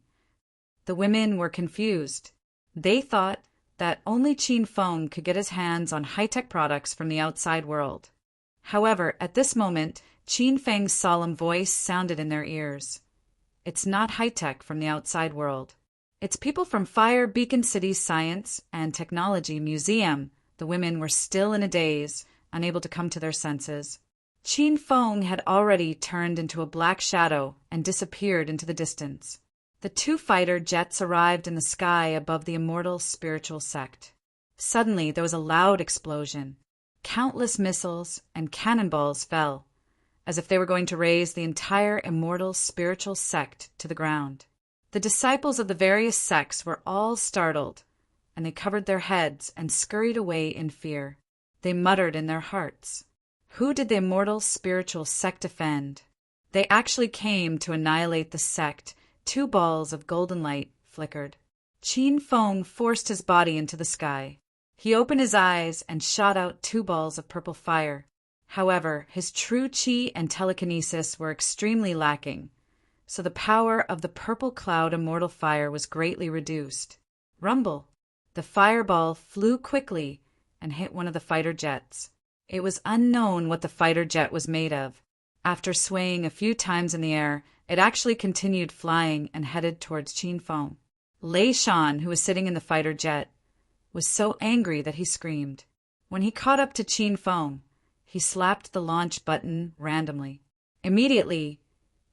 The women were confused. They thought that only Qin Feng could get his hands on high-tech products from the outside world. However, at this moment, Qin Feng's solemn voice sounded in their ears. It's not high-tech from the outside world. It's people from Fire Beacon City's Science and Technology Museum. The women were still in a daze, unable to come to their senses. Qin Feng had already turned into a black shadow and disappeared into the distance. The 2 fighter jets arrived in the sky above the immortal spiritual sect. Suddenly, there was a loud explosion. Countless missiles and cannonballs fell, as if they were going to raze the entire immortal spiritual sect to the ground. The disciples of the various sects were all startled, and they covered their heads and scurried away in fear. They muttered in their hearts, "Who did the immortal spiritual sect defend?" They actually came to annihilate the sect. 2 balls of golden light flickered. Qin Feng forced his body into the sky. He opened his eyes and shot out 2 balls of purple fire. However, his true qi and telekinesis were extremely lacking, so the power of the purple cloud immortal fire was greatly reduced. Rumble! The fireball flew quickly and hit one of the fighter jets. It was unknown what the fighter jet was made of. After swaying a few times in the air, it actually continued flying and headed towards Qin Feng. Lei Shan, who was sitting in the fighter jet, was so angry that he screamed. When he caught up to Qin Feng, he slapped the launch button randomly. Immediately,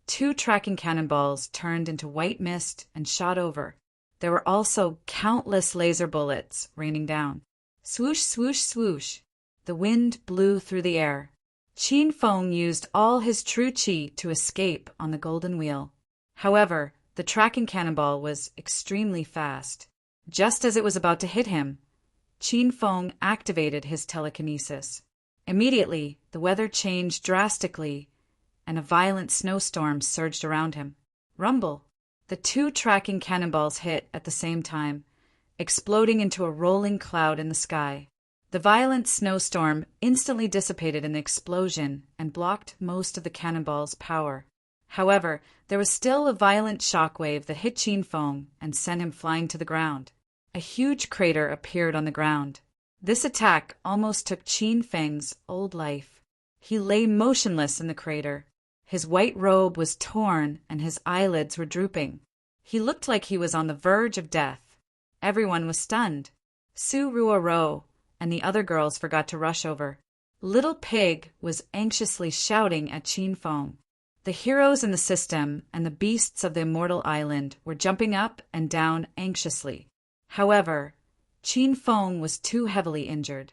2 tracking cannonballs turned into white mist and shot over. There were also countless laser bullets raining down. Swoosh, swoosh, swoosh. The wind blew through the air. Qin Feng used all his true qi to escape on the golden wheel. However, the tracking cannonball was extremely fast. Just as it was about to hit him, Qin Feng activated his telekinesis. Immediately, the weather changed drastically, and a violent snowstorm surged around him. Rumble! The 2 tracking cannonballs hit at the same time, exploding into a rolling cloud in the sky. The violent snowstorm instantly dissipated in the explosion and blocked most of the cannonball's power. However, there was still a violent shockwave that hit Qin Feng and sent him flying to the ground. A huge crater appeared on the ground. This attack almost took Qin Feng's old life. He lay motionless in the crater. His white robe was torn and his eyelids were drooping. He looked like he was on the verge of death. Everyone was stunned. Su Ruoro and the other girls forgot to rush over. Little Pig was anxiously shouting at Qin Feng. The heroes in the system and the beasts of the immortal island were jumping up and down anxiously. However, Qin Feng was too heavily injured.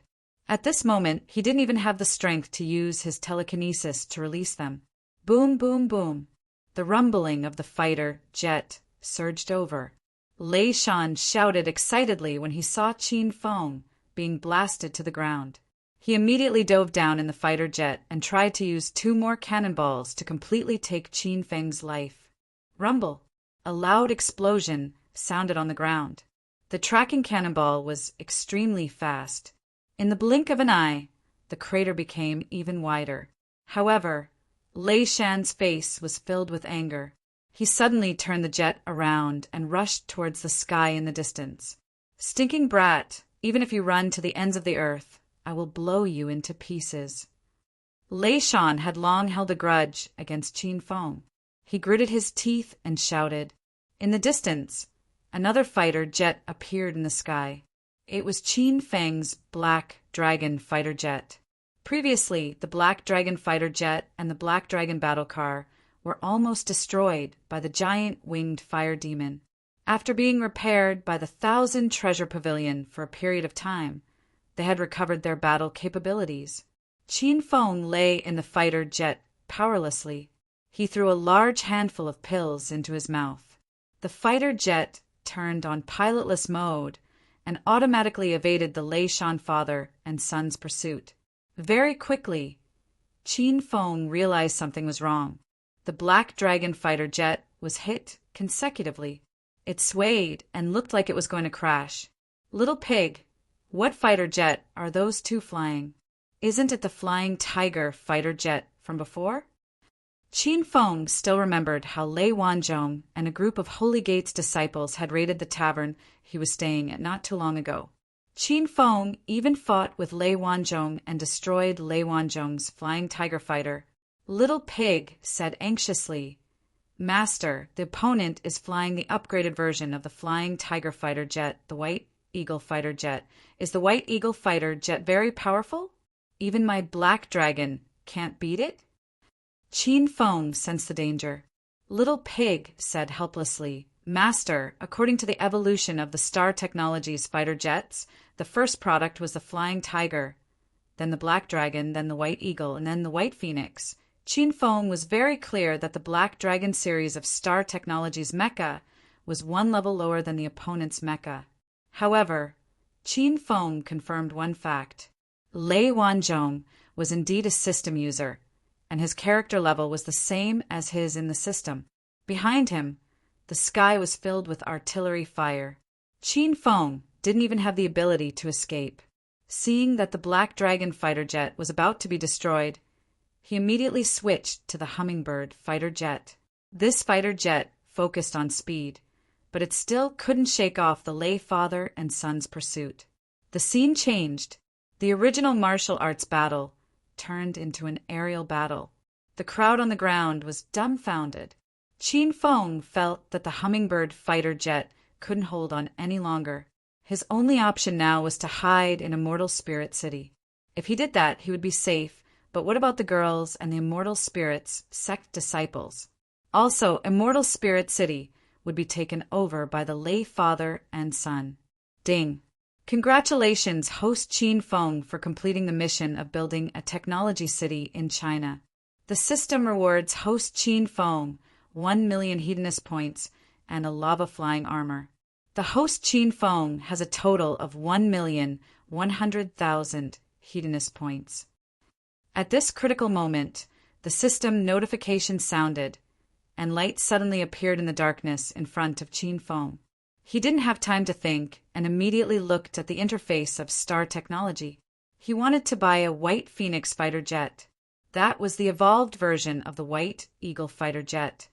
At this moment, he didn't even have the strength to use his telekinesis to release them. Boom, boom, boom. The rumbling of the fighter jet surged over. Lei Shan shouted excitedly when he saw Qin Feng being blasted to the ground. He immediately dove down in the fighter jet and tried to use 2 more cannonballs to completely take Qin Feng's life. Rumble! A loud explosion sounded on the ground. The tracking cannonball was extremely fast. In the blink of an eye, the crater became even wider. However, Lei Shan's face was filled with anger. He suddenly turned the jet around and rushed towards the sky in the distance. Stinking brat, even if you run to the ends of the earth, I will blow you into pieces. Lei Shan had long held a grudge against Qin Feng. He gritted his teeth and shouted. In the distance, another fighter jet appeared in the sky. It was Qin Feng's Black Dragon fighter jet. Previously, the Black Dragon fighter jet and the Black Dragon battle car were almost destroyed by the giant winged fire demon. After being repaired by the 1,000 Treasure Pavilion for a period of time, they had recovered their battle capabilities. Qin Feng lay in the fighter jet powerlessly. He threw a large handful of pills into his mouth. The fighter jet turned on pilotless mode and automatically evaded the Lei Shan father and son's pursuit. Very quickly, Qin Feng realized something was wrong. The Black Dragon fighter jet was hit consecutively. It swayed and looked like it was going to crash. Little pig, what fighter jet are those 2 flying? Isn't it the Flying Tiger fighter jet from before? Qin Feng still remembered how Lei Wanzhong and a group of Holy Gate's disciples had raided the tavern he was staying at not too long ago. Qin Feng even fought with Lei Wanzhong and destroyed Lei Wanzhong's Flying Tiger fighter. Little Pig said anxiously, Master, the opponent is flying the upgraded version of the Flying Tiger fighter jet, the White Eagle fighter jet. Is the White Eagle fighter jet very powerful? Even my Black Dragon can't beat it? Qin Feng sensed the danger. Little Pig said helplessly, Master, according to the evolution of the Star Technologies fighter jets, the first product was the Flying Tiger, then the Black Dragon, then the White Eagle, and then the White Phoenix. Qin Feng was very clear that the Black Dragon series of Star Technologies mecha was 1 level lower than the opponent's mecha. However, Qin Feng confirmed one fact. Lei Wanzhong was indeed a system user, and his character level was the same as his in the system. Behind him, the sky was filled with artillery fire. Qin Feng didn't even have the ability to escape. Seeing that the Black Dragon fighter jet was about to be destroyed, he immediately switched to the Hummingbird fighter jet. This fighter jet focused on speed, but it still couldn't shake off the Lei father and son's pursuit. The scene changed. The original martial arts battle turned into an aerial battle. The crowd on the ground was dumbfounded. Qin Feng felt that the Hummingbird fighter jet couldn't hold on any longer. His only option now was to hide in Immortal Spirit City. If he did that, he would be safe, but what about the girls and the Immortal Spirits sect disciples? Also, Immortal Spirit City would be taken over by the Lei father and son. Ding! Congratulations, host Qin Feng, for completing the mission of building a technology city in China. The system rewards host Qin Feng 1 million Hedonist points and a lava-flying armor. The host Qin Feng has a total of 1,100,000 Hedonist points. At this critical moment, the system notification sounded, and light suddenly appeared in the darkness in front of Qin Feng. He didn't have time to think and immediately looked at the interface of Star Technology. He wanted to buy a White Phoenix fighter jet. That was the evolved version of the White Eagle fighter jet.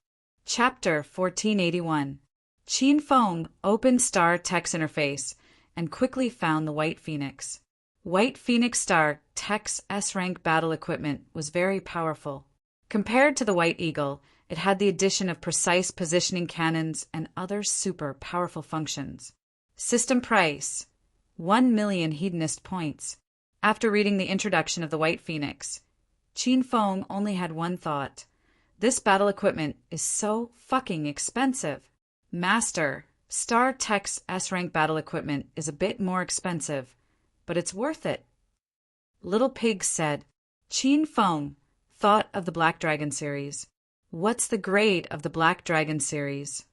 Chapter 1481. Qin Feng opened Star Tech's interface and quickly found the White Phoenix. White Phoenix Star Tech's S-rank battle equipment was very powerful. Compared to the White Eagle, it had the addition of precise positioning cannons and other super powerful functions. System price: 1 million Hedonist points. After reading the introduction of the White Phoenix, Qin Feng only had one thought. This battle equipment is so fucking expensive. Master, Star Tech's S-rank battle equipment is a bit more expensive, but it's worth it. Little Pig said. Qin Feng thought of the Black Dragon series. What's the grade of the Black Dragon series?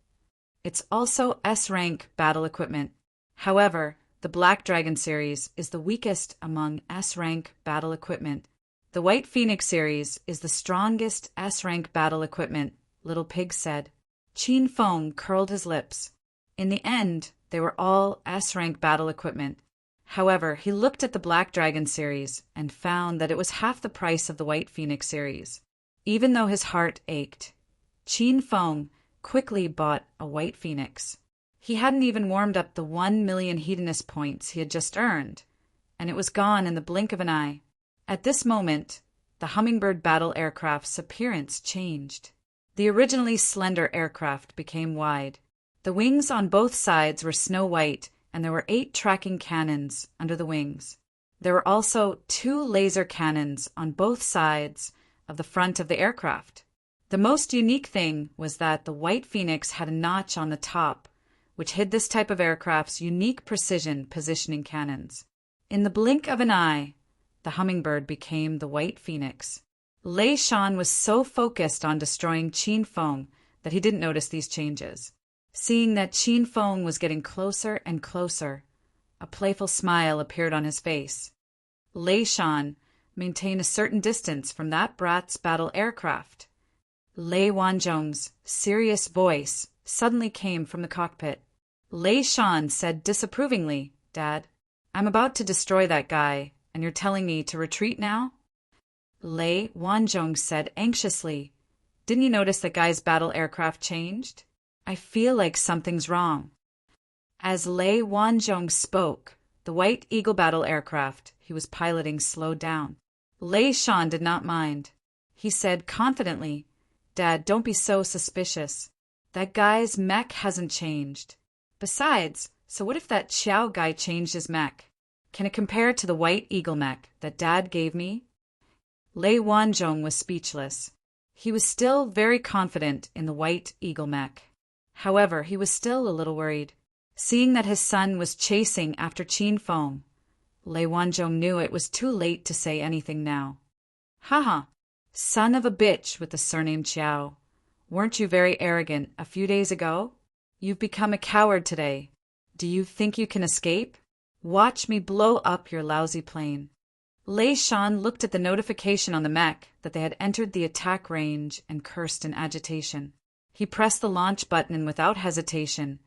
It's also S-rank battle equipment. However, the Black Dragon series is the weakest among S-rank battle equipment. The White Phoenix series is the strongest S-rank battle equipment, Little Pig said. Qin Feng curled his lips. In the end, they were all S-rank battle equipment. However, he looked at the Black Dragon series and found that it was half the price of the White Phoenix series. Even though his heart ached, Qin Feng quickly bought a White Phoenix. He hadn't even warmed up the 1,000,000 Hedonist points he had just earned, and it was gone in the blink of an eye. At this moment, the Hummingbird battle aircraft's appearance changed. The originally slender aircraft became wide. The wings on both sides were snow white, and there were 8 tracking cannons under the wings. There were also 2 laser cannons on both sides of the front of the aircraft. The most unique thing was that the White Phoenix had a notch on the top, which hid this type of aircraft's unique precision positioning cannons. In the blink of an eye, the Hummingbird became the White Phoenix. Lei Shan was so focused on destroying Qin Feng that he didn't notice these changes. Seeing that Qin Feng was getting closer and closer, a playful smile appeared on his face. Lei Shan maintained a certain distance from that brat's battle aircraft. Lei Wanzhong's serious voice suddenly came from the cockpit. Lei Shan said disapprovingly, Dad, I'm about to destroy that guy, and you're telling me to retreat now? Lei Wanzhong said anxiously, Didn't you notice that guy's battle aircraft changed? I feel like something's wrong. As Lei Wanzhong spoke, the White Eagle battle aircraft he was piloting slowed down. Lei Shan did not mind. He said confidently, Dad, don't be so suspicious. That guy's mech hasn't changed. Besides, so what if that Xiao guy changed his mech? Can it compare to the White Eagle mech that Dad gave me? Lei Wanzhong was speechless. He was still very confident in the White Eagle mech. However, he was still a little worried. Seeing that his son was chasing after Qin Feng, Lei Wanzhong knew it was too late to say anything now. Haha, son of a bitch with the surname Qiao. Weren't you very arrogant a few days ago? You've become a coward today. Do you think you can escape? Watch me blow up your lousy plane. Lei Shan looked at the notification on the mech that they had entered the attack range and cursed in agitation. He pressed the launch button without hesitation,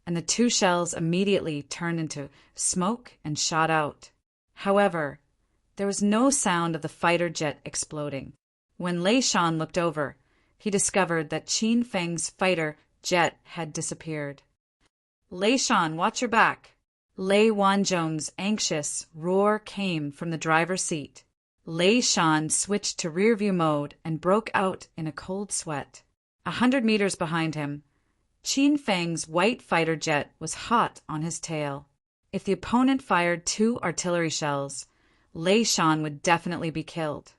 and the 2 shells immediately turned into smoke and shot out. However, there was no sound of the fighter jet exploding. When Lei Shan looked over, he discovered that Qin Feng's fighter jet had disappeared. Lei Shan, watch your back. Lei Wanzhong's anxious roar came from the driver's seat. Lei Shan switched to rear-view mode and broke out in a cold sweat. 100 meters behind him, Qin Feng's white fighter jet was hot on his tail. If the opponent fired 2 artillery shells, Lei Shan would definitely be killed.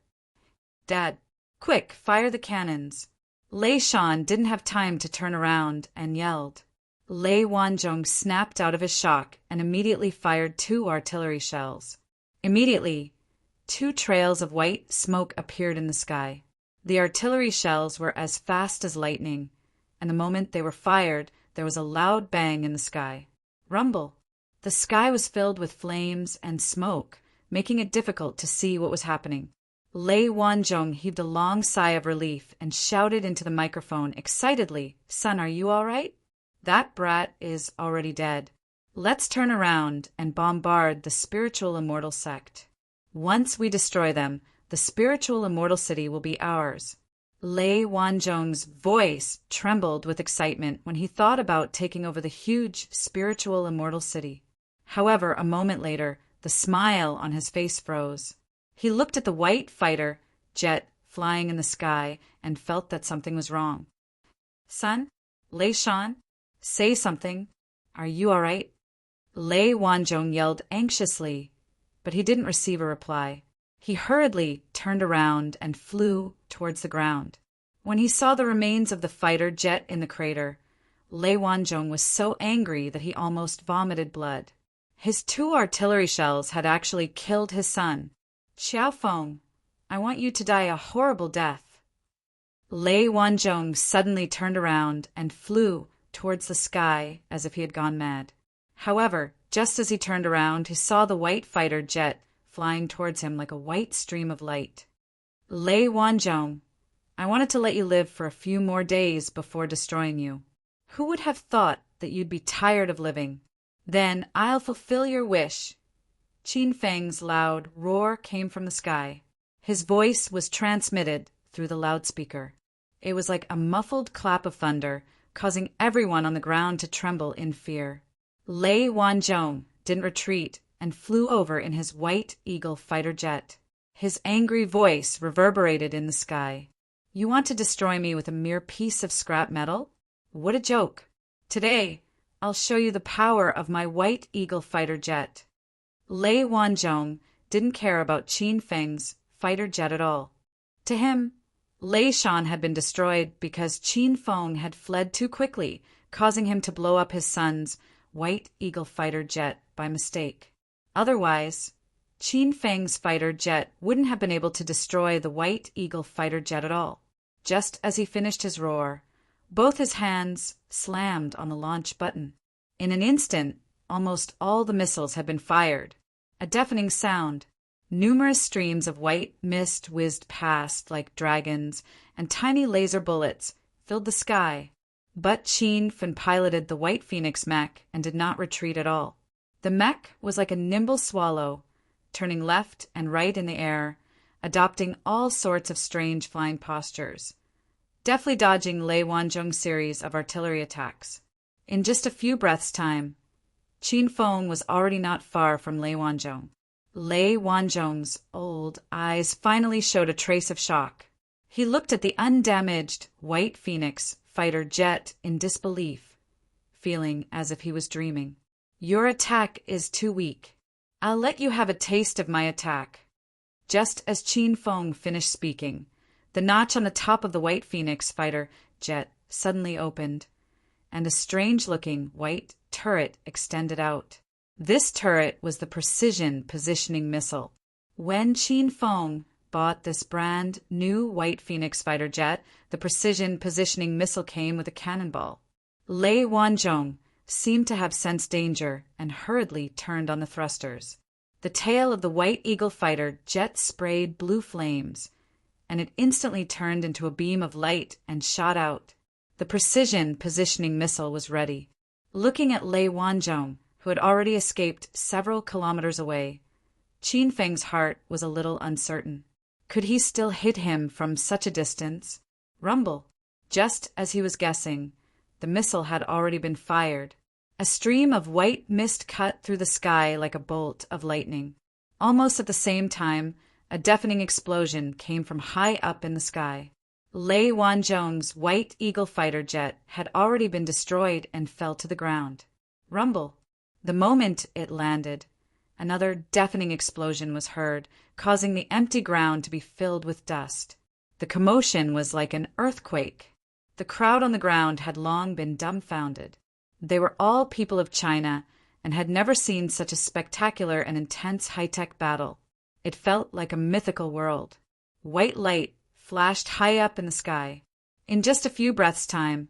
Dad, quick, fire the cannons. Lei Shan didn't have time to turn around and yelled. Lei Wanzhong snapped out of his shock and immediately fired 2 artillery shells. Immediately, 2 trails of white smoke appeared in the sky. The artillery shells were as fast as lightning, and the moment they were fired, there was a loud bang in the sky. Rumble. The sky was filled with flames and smoke, making it difficult to see what was happening. Lei Wanzhong heaved a long sigh of relief and shouted into the microphone excitedly, Son, are you all right? That brat is already dead. Let's turn around and bombard the spiritual immortal sect. Once we destroy them, the spiritual immortal city will be ours. Lei Wanzhong's voice trembled with excitement when he thought about taking over the huge spiritual immortal city. However, a moment later, the smile on his face froze. He looked at the white fighter jet flying in the sky and felt that something was wrong. Son, Lei Shan, say something. Are you all right? Lei Wanzhong yelled anxiously, but he didn't receive a reply. He hurriedly turned around and flew towards the ground. When he saw the remains of the fighter jet in the crater, Lei Wanzhong was so angry that he almost vomited blood. His 2 artillery shells had actually killed his son. Xiaofeng, I want you to die a horrible death. Lei Wanzhong suddenly turned around and flew towards the sky as if he had gone mad. However, just as he turned around, he saw the white fighter jet flying towards him like a white stream of light. Lei Wanzhong, I wanted to let you live for a few more days before destroying you. Who would have thought that you'd be tired of living? Then I'll fulfill your wish. Qin Feng's loud roar came from the sky. His voice was transmitted through the loudspeaker. It was like a muffled clap of thunder, causing everyone on the ground to tremble in fear. Lei Wanzhong didn't retreat and flew over in his White Eagle fighter jet. His angry voice reverberated in the sky. You want to destroy me with a mere piece of scrap metal? What a joke! Today, I'll show you the power of my White Eagle fighter jet. Lei Wanzhong didn't care about Qin Feng's fighter jet at all. To him, Lei Shan had been destroyed because Qin Feng had fled too quickly, causing him to blow up his son's White Eagle fighter jet by mistake. Otherwise, Qin Feng's fighter jet wouldn't have been able to destroy the White Eagle fighter jet at all. Just as he finished his roar, both his hands slammed on the launch button. In an instant, almost all the missiles had been fired. A deafening sound. Numerous streams of white mist whizzed past like dragons, and tiny laser bullets filled the sky. But Qin Fen piloted the White Phoenix mech and did not retreat at all. The mech was like a nimble swallow, turning left and right in the air, adopting all sorts of strange flying postures, deftly dodging Lei Wanzhong's series of artillery attacks. In just a few breaths' time, Qin Feng was already not far from Lei Wanzhong. Lei Wanzhong's old eyes finally showed a trace of shock. He looked at the undamaged White Phoenix fighter jet in disbelief, feeling as if he was dreaming. Your attack is too weak. I'll let you have a taste of my attack. Just as Qin Feng finished speaking, the notch on the top of the White Phoenix fighter jet suddenly opened, and a strange-looking white turret extended out. This turret was the Precision Positioning Missile. When Qin Feng bought this brand new White Phoenix fighter jet, the Precision Positioning Missile came with a cannonball. Lei Wanzhong seemed to have sensed danger and hurriedly turned on the thrusters. The tail of the White Eagle fighter jet sprayed blue flames, and it instantly turned into a beam of light and shot out. The Precision Positioning Missile was ready. Looking at Lei Wanzhong, who had already escaped several kilometers away, Qin Feng's heart was a little uncertain. Could he still hit him from such a distance? Rumble! Just as he was guessing, the missile had already been fired. A stream of white mist cut through the sky like a bolt of lightning. Almost at the same time, a deafening explosion came from high up in the sky. Lei Wanzhong's White Eagle fighter jet had already been destroyed and fell to the ground. Rumble! The moment it landed, another deafening explosion was heard, causing the empty ground to be filled with dust. The commotion was like an earthquake. The crowd on the ground had long been dumbfounded. They were all people of China and had never seen such a spectacular and intense high-tech battle. It felt like a mythical world. White light flashed high up in the sky. In just a few breaths' time,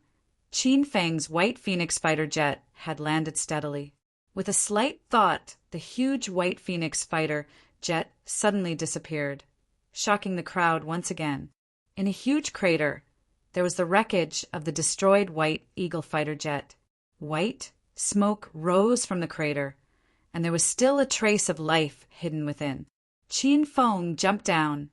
Qin Feng's White Phoenix fighter jet had landed steadily. With a slight thought, the huge White Phoenix fighter jet suddenly disappeared, shocking the crowd once again. In a huge crater, there was the wreckage of the destroyed White Eagle fighter jet. White smoke rose from the crater, and there was still a trace of life hidden within. Qin Feng jumped down,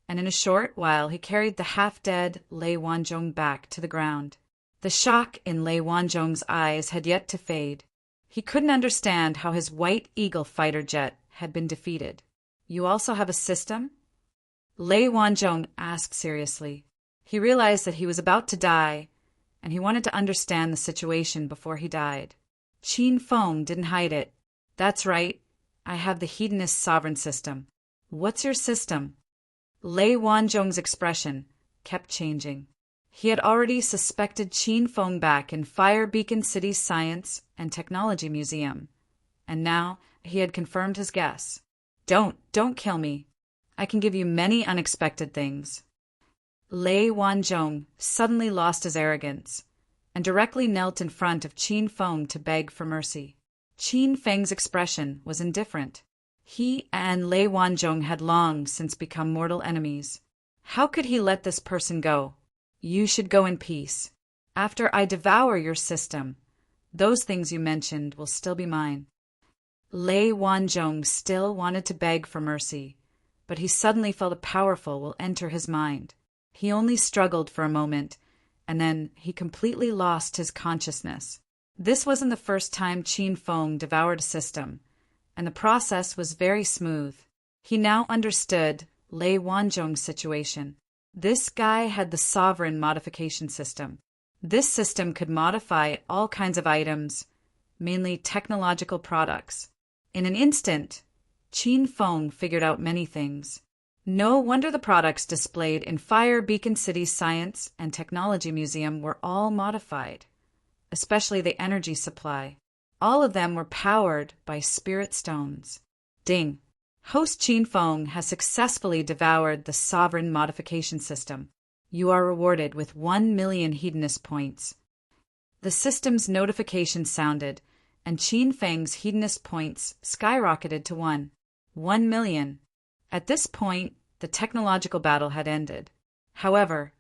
and in a short while he carried the half-dead Lei Wanzhong back to the ground. The shock in Lei Wanzhong's eyes had yet to fade. He couldn't understand how his White Eagle fighter jet had been defeated. You also have a system? Lei Wanzhong asked seriously. He realized that he was about to die, and he wanted to understand the situation before he died. Qin Feng didn't hide it. That's right, I have the Hedonist sovereign system. What's your system? Lei Wanzhong's expression kept changing. He had already suspected Qin Feng back in Fire Beacon City's Science and Technology Museum, and now he had confirmed his guess. Don't kill me. I can give you many unexpected things. Lei Wanzhong suddenly lost his arrogance and directly knelt in front of Qin Feng to beg for mercy. Qin Feng's expression was indifferent. He and Lei Wanzhong had long since become mortal enemies. How could he let this person go? You should go in peace. After I devour your system, those things you mentioned will still be mine. Lei Wanzhong still wanted to beg for mercy, but he suddenly felt a powerful will enter his mind. He only struggled for a moment, and then he completely lost his consciousness. This wasn't the first time Qin Feng devoured a system, and the process was very smooth. He now understood Lei Wanzhong's situation. This guy had the sovereign modification system. This system could modify all kinds of items, mainly technological products. In an instant, Qin Feng figured out many things. No wonder the products displayed in Fire Beacon City's Science and Technology Museum were all modified, especially the energy supply. All of them were powered by spirit stones. Ding! Host Qin Feng has successfully devoured the sovereign modification system. You are rewarded with 1,000,000 hedonist points. The system's notification sounded, and Qin Feng's hedonist points skyrocketed to 1,000,000. At this point, the technological battle had ended. However,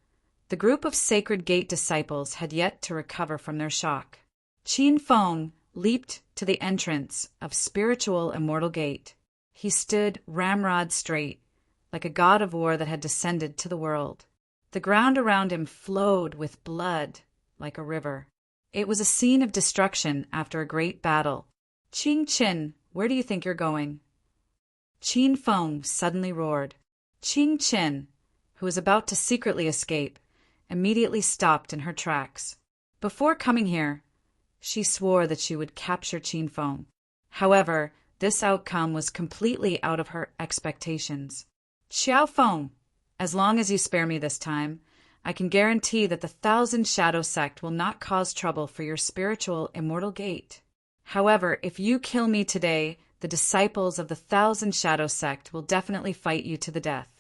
the group of Sacred Gate disciples had yet to recover from their shock. Qin Feng leaped to the entrance of Spiritual Immortal Gate. He stood ramrod straight, like a god of war that had descended to the world. The ground around him flowed with blood like a river. It was a scene of destruction after a great battle. Qing Qin, where do you think you're going? Qin Feng suddenly roared. Qing Qin, who was about to secretly escape, immediately stopped in her tracks. Before coming here, she swore that she would capture Qin Feng. However, this outcome was completely out of her expectations. Xiao Feng, as long as you spare me this time, I can guarantee that the 1,000 Shadow Sect will not cause trouble for your spiritual immortal gate. However, if you kill me today, the disciples of the 1,000 Shadow Sect will definitely fight you to the death.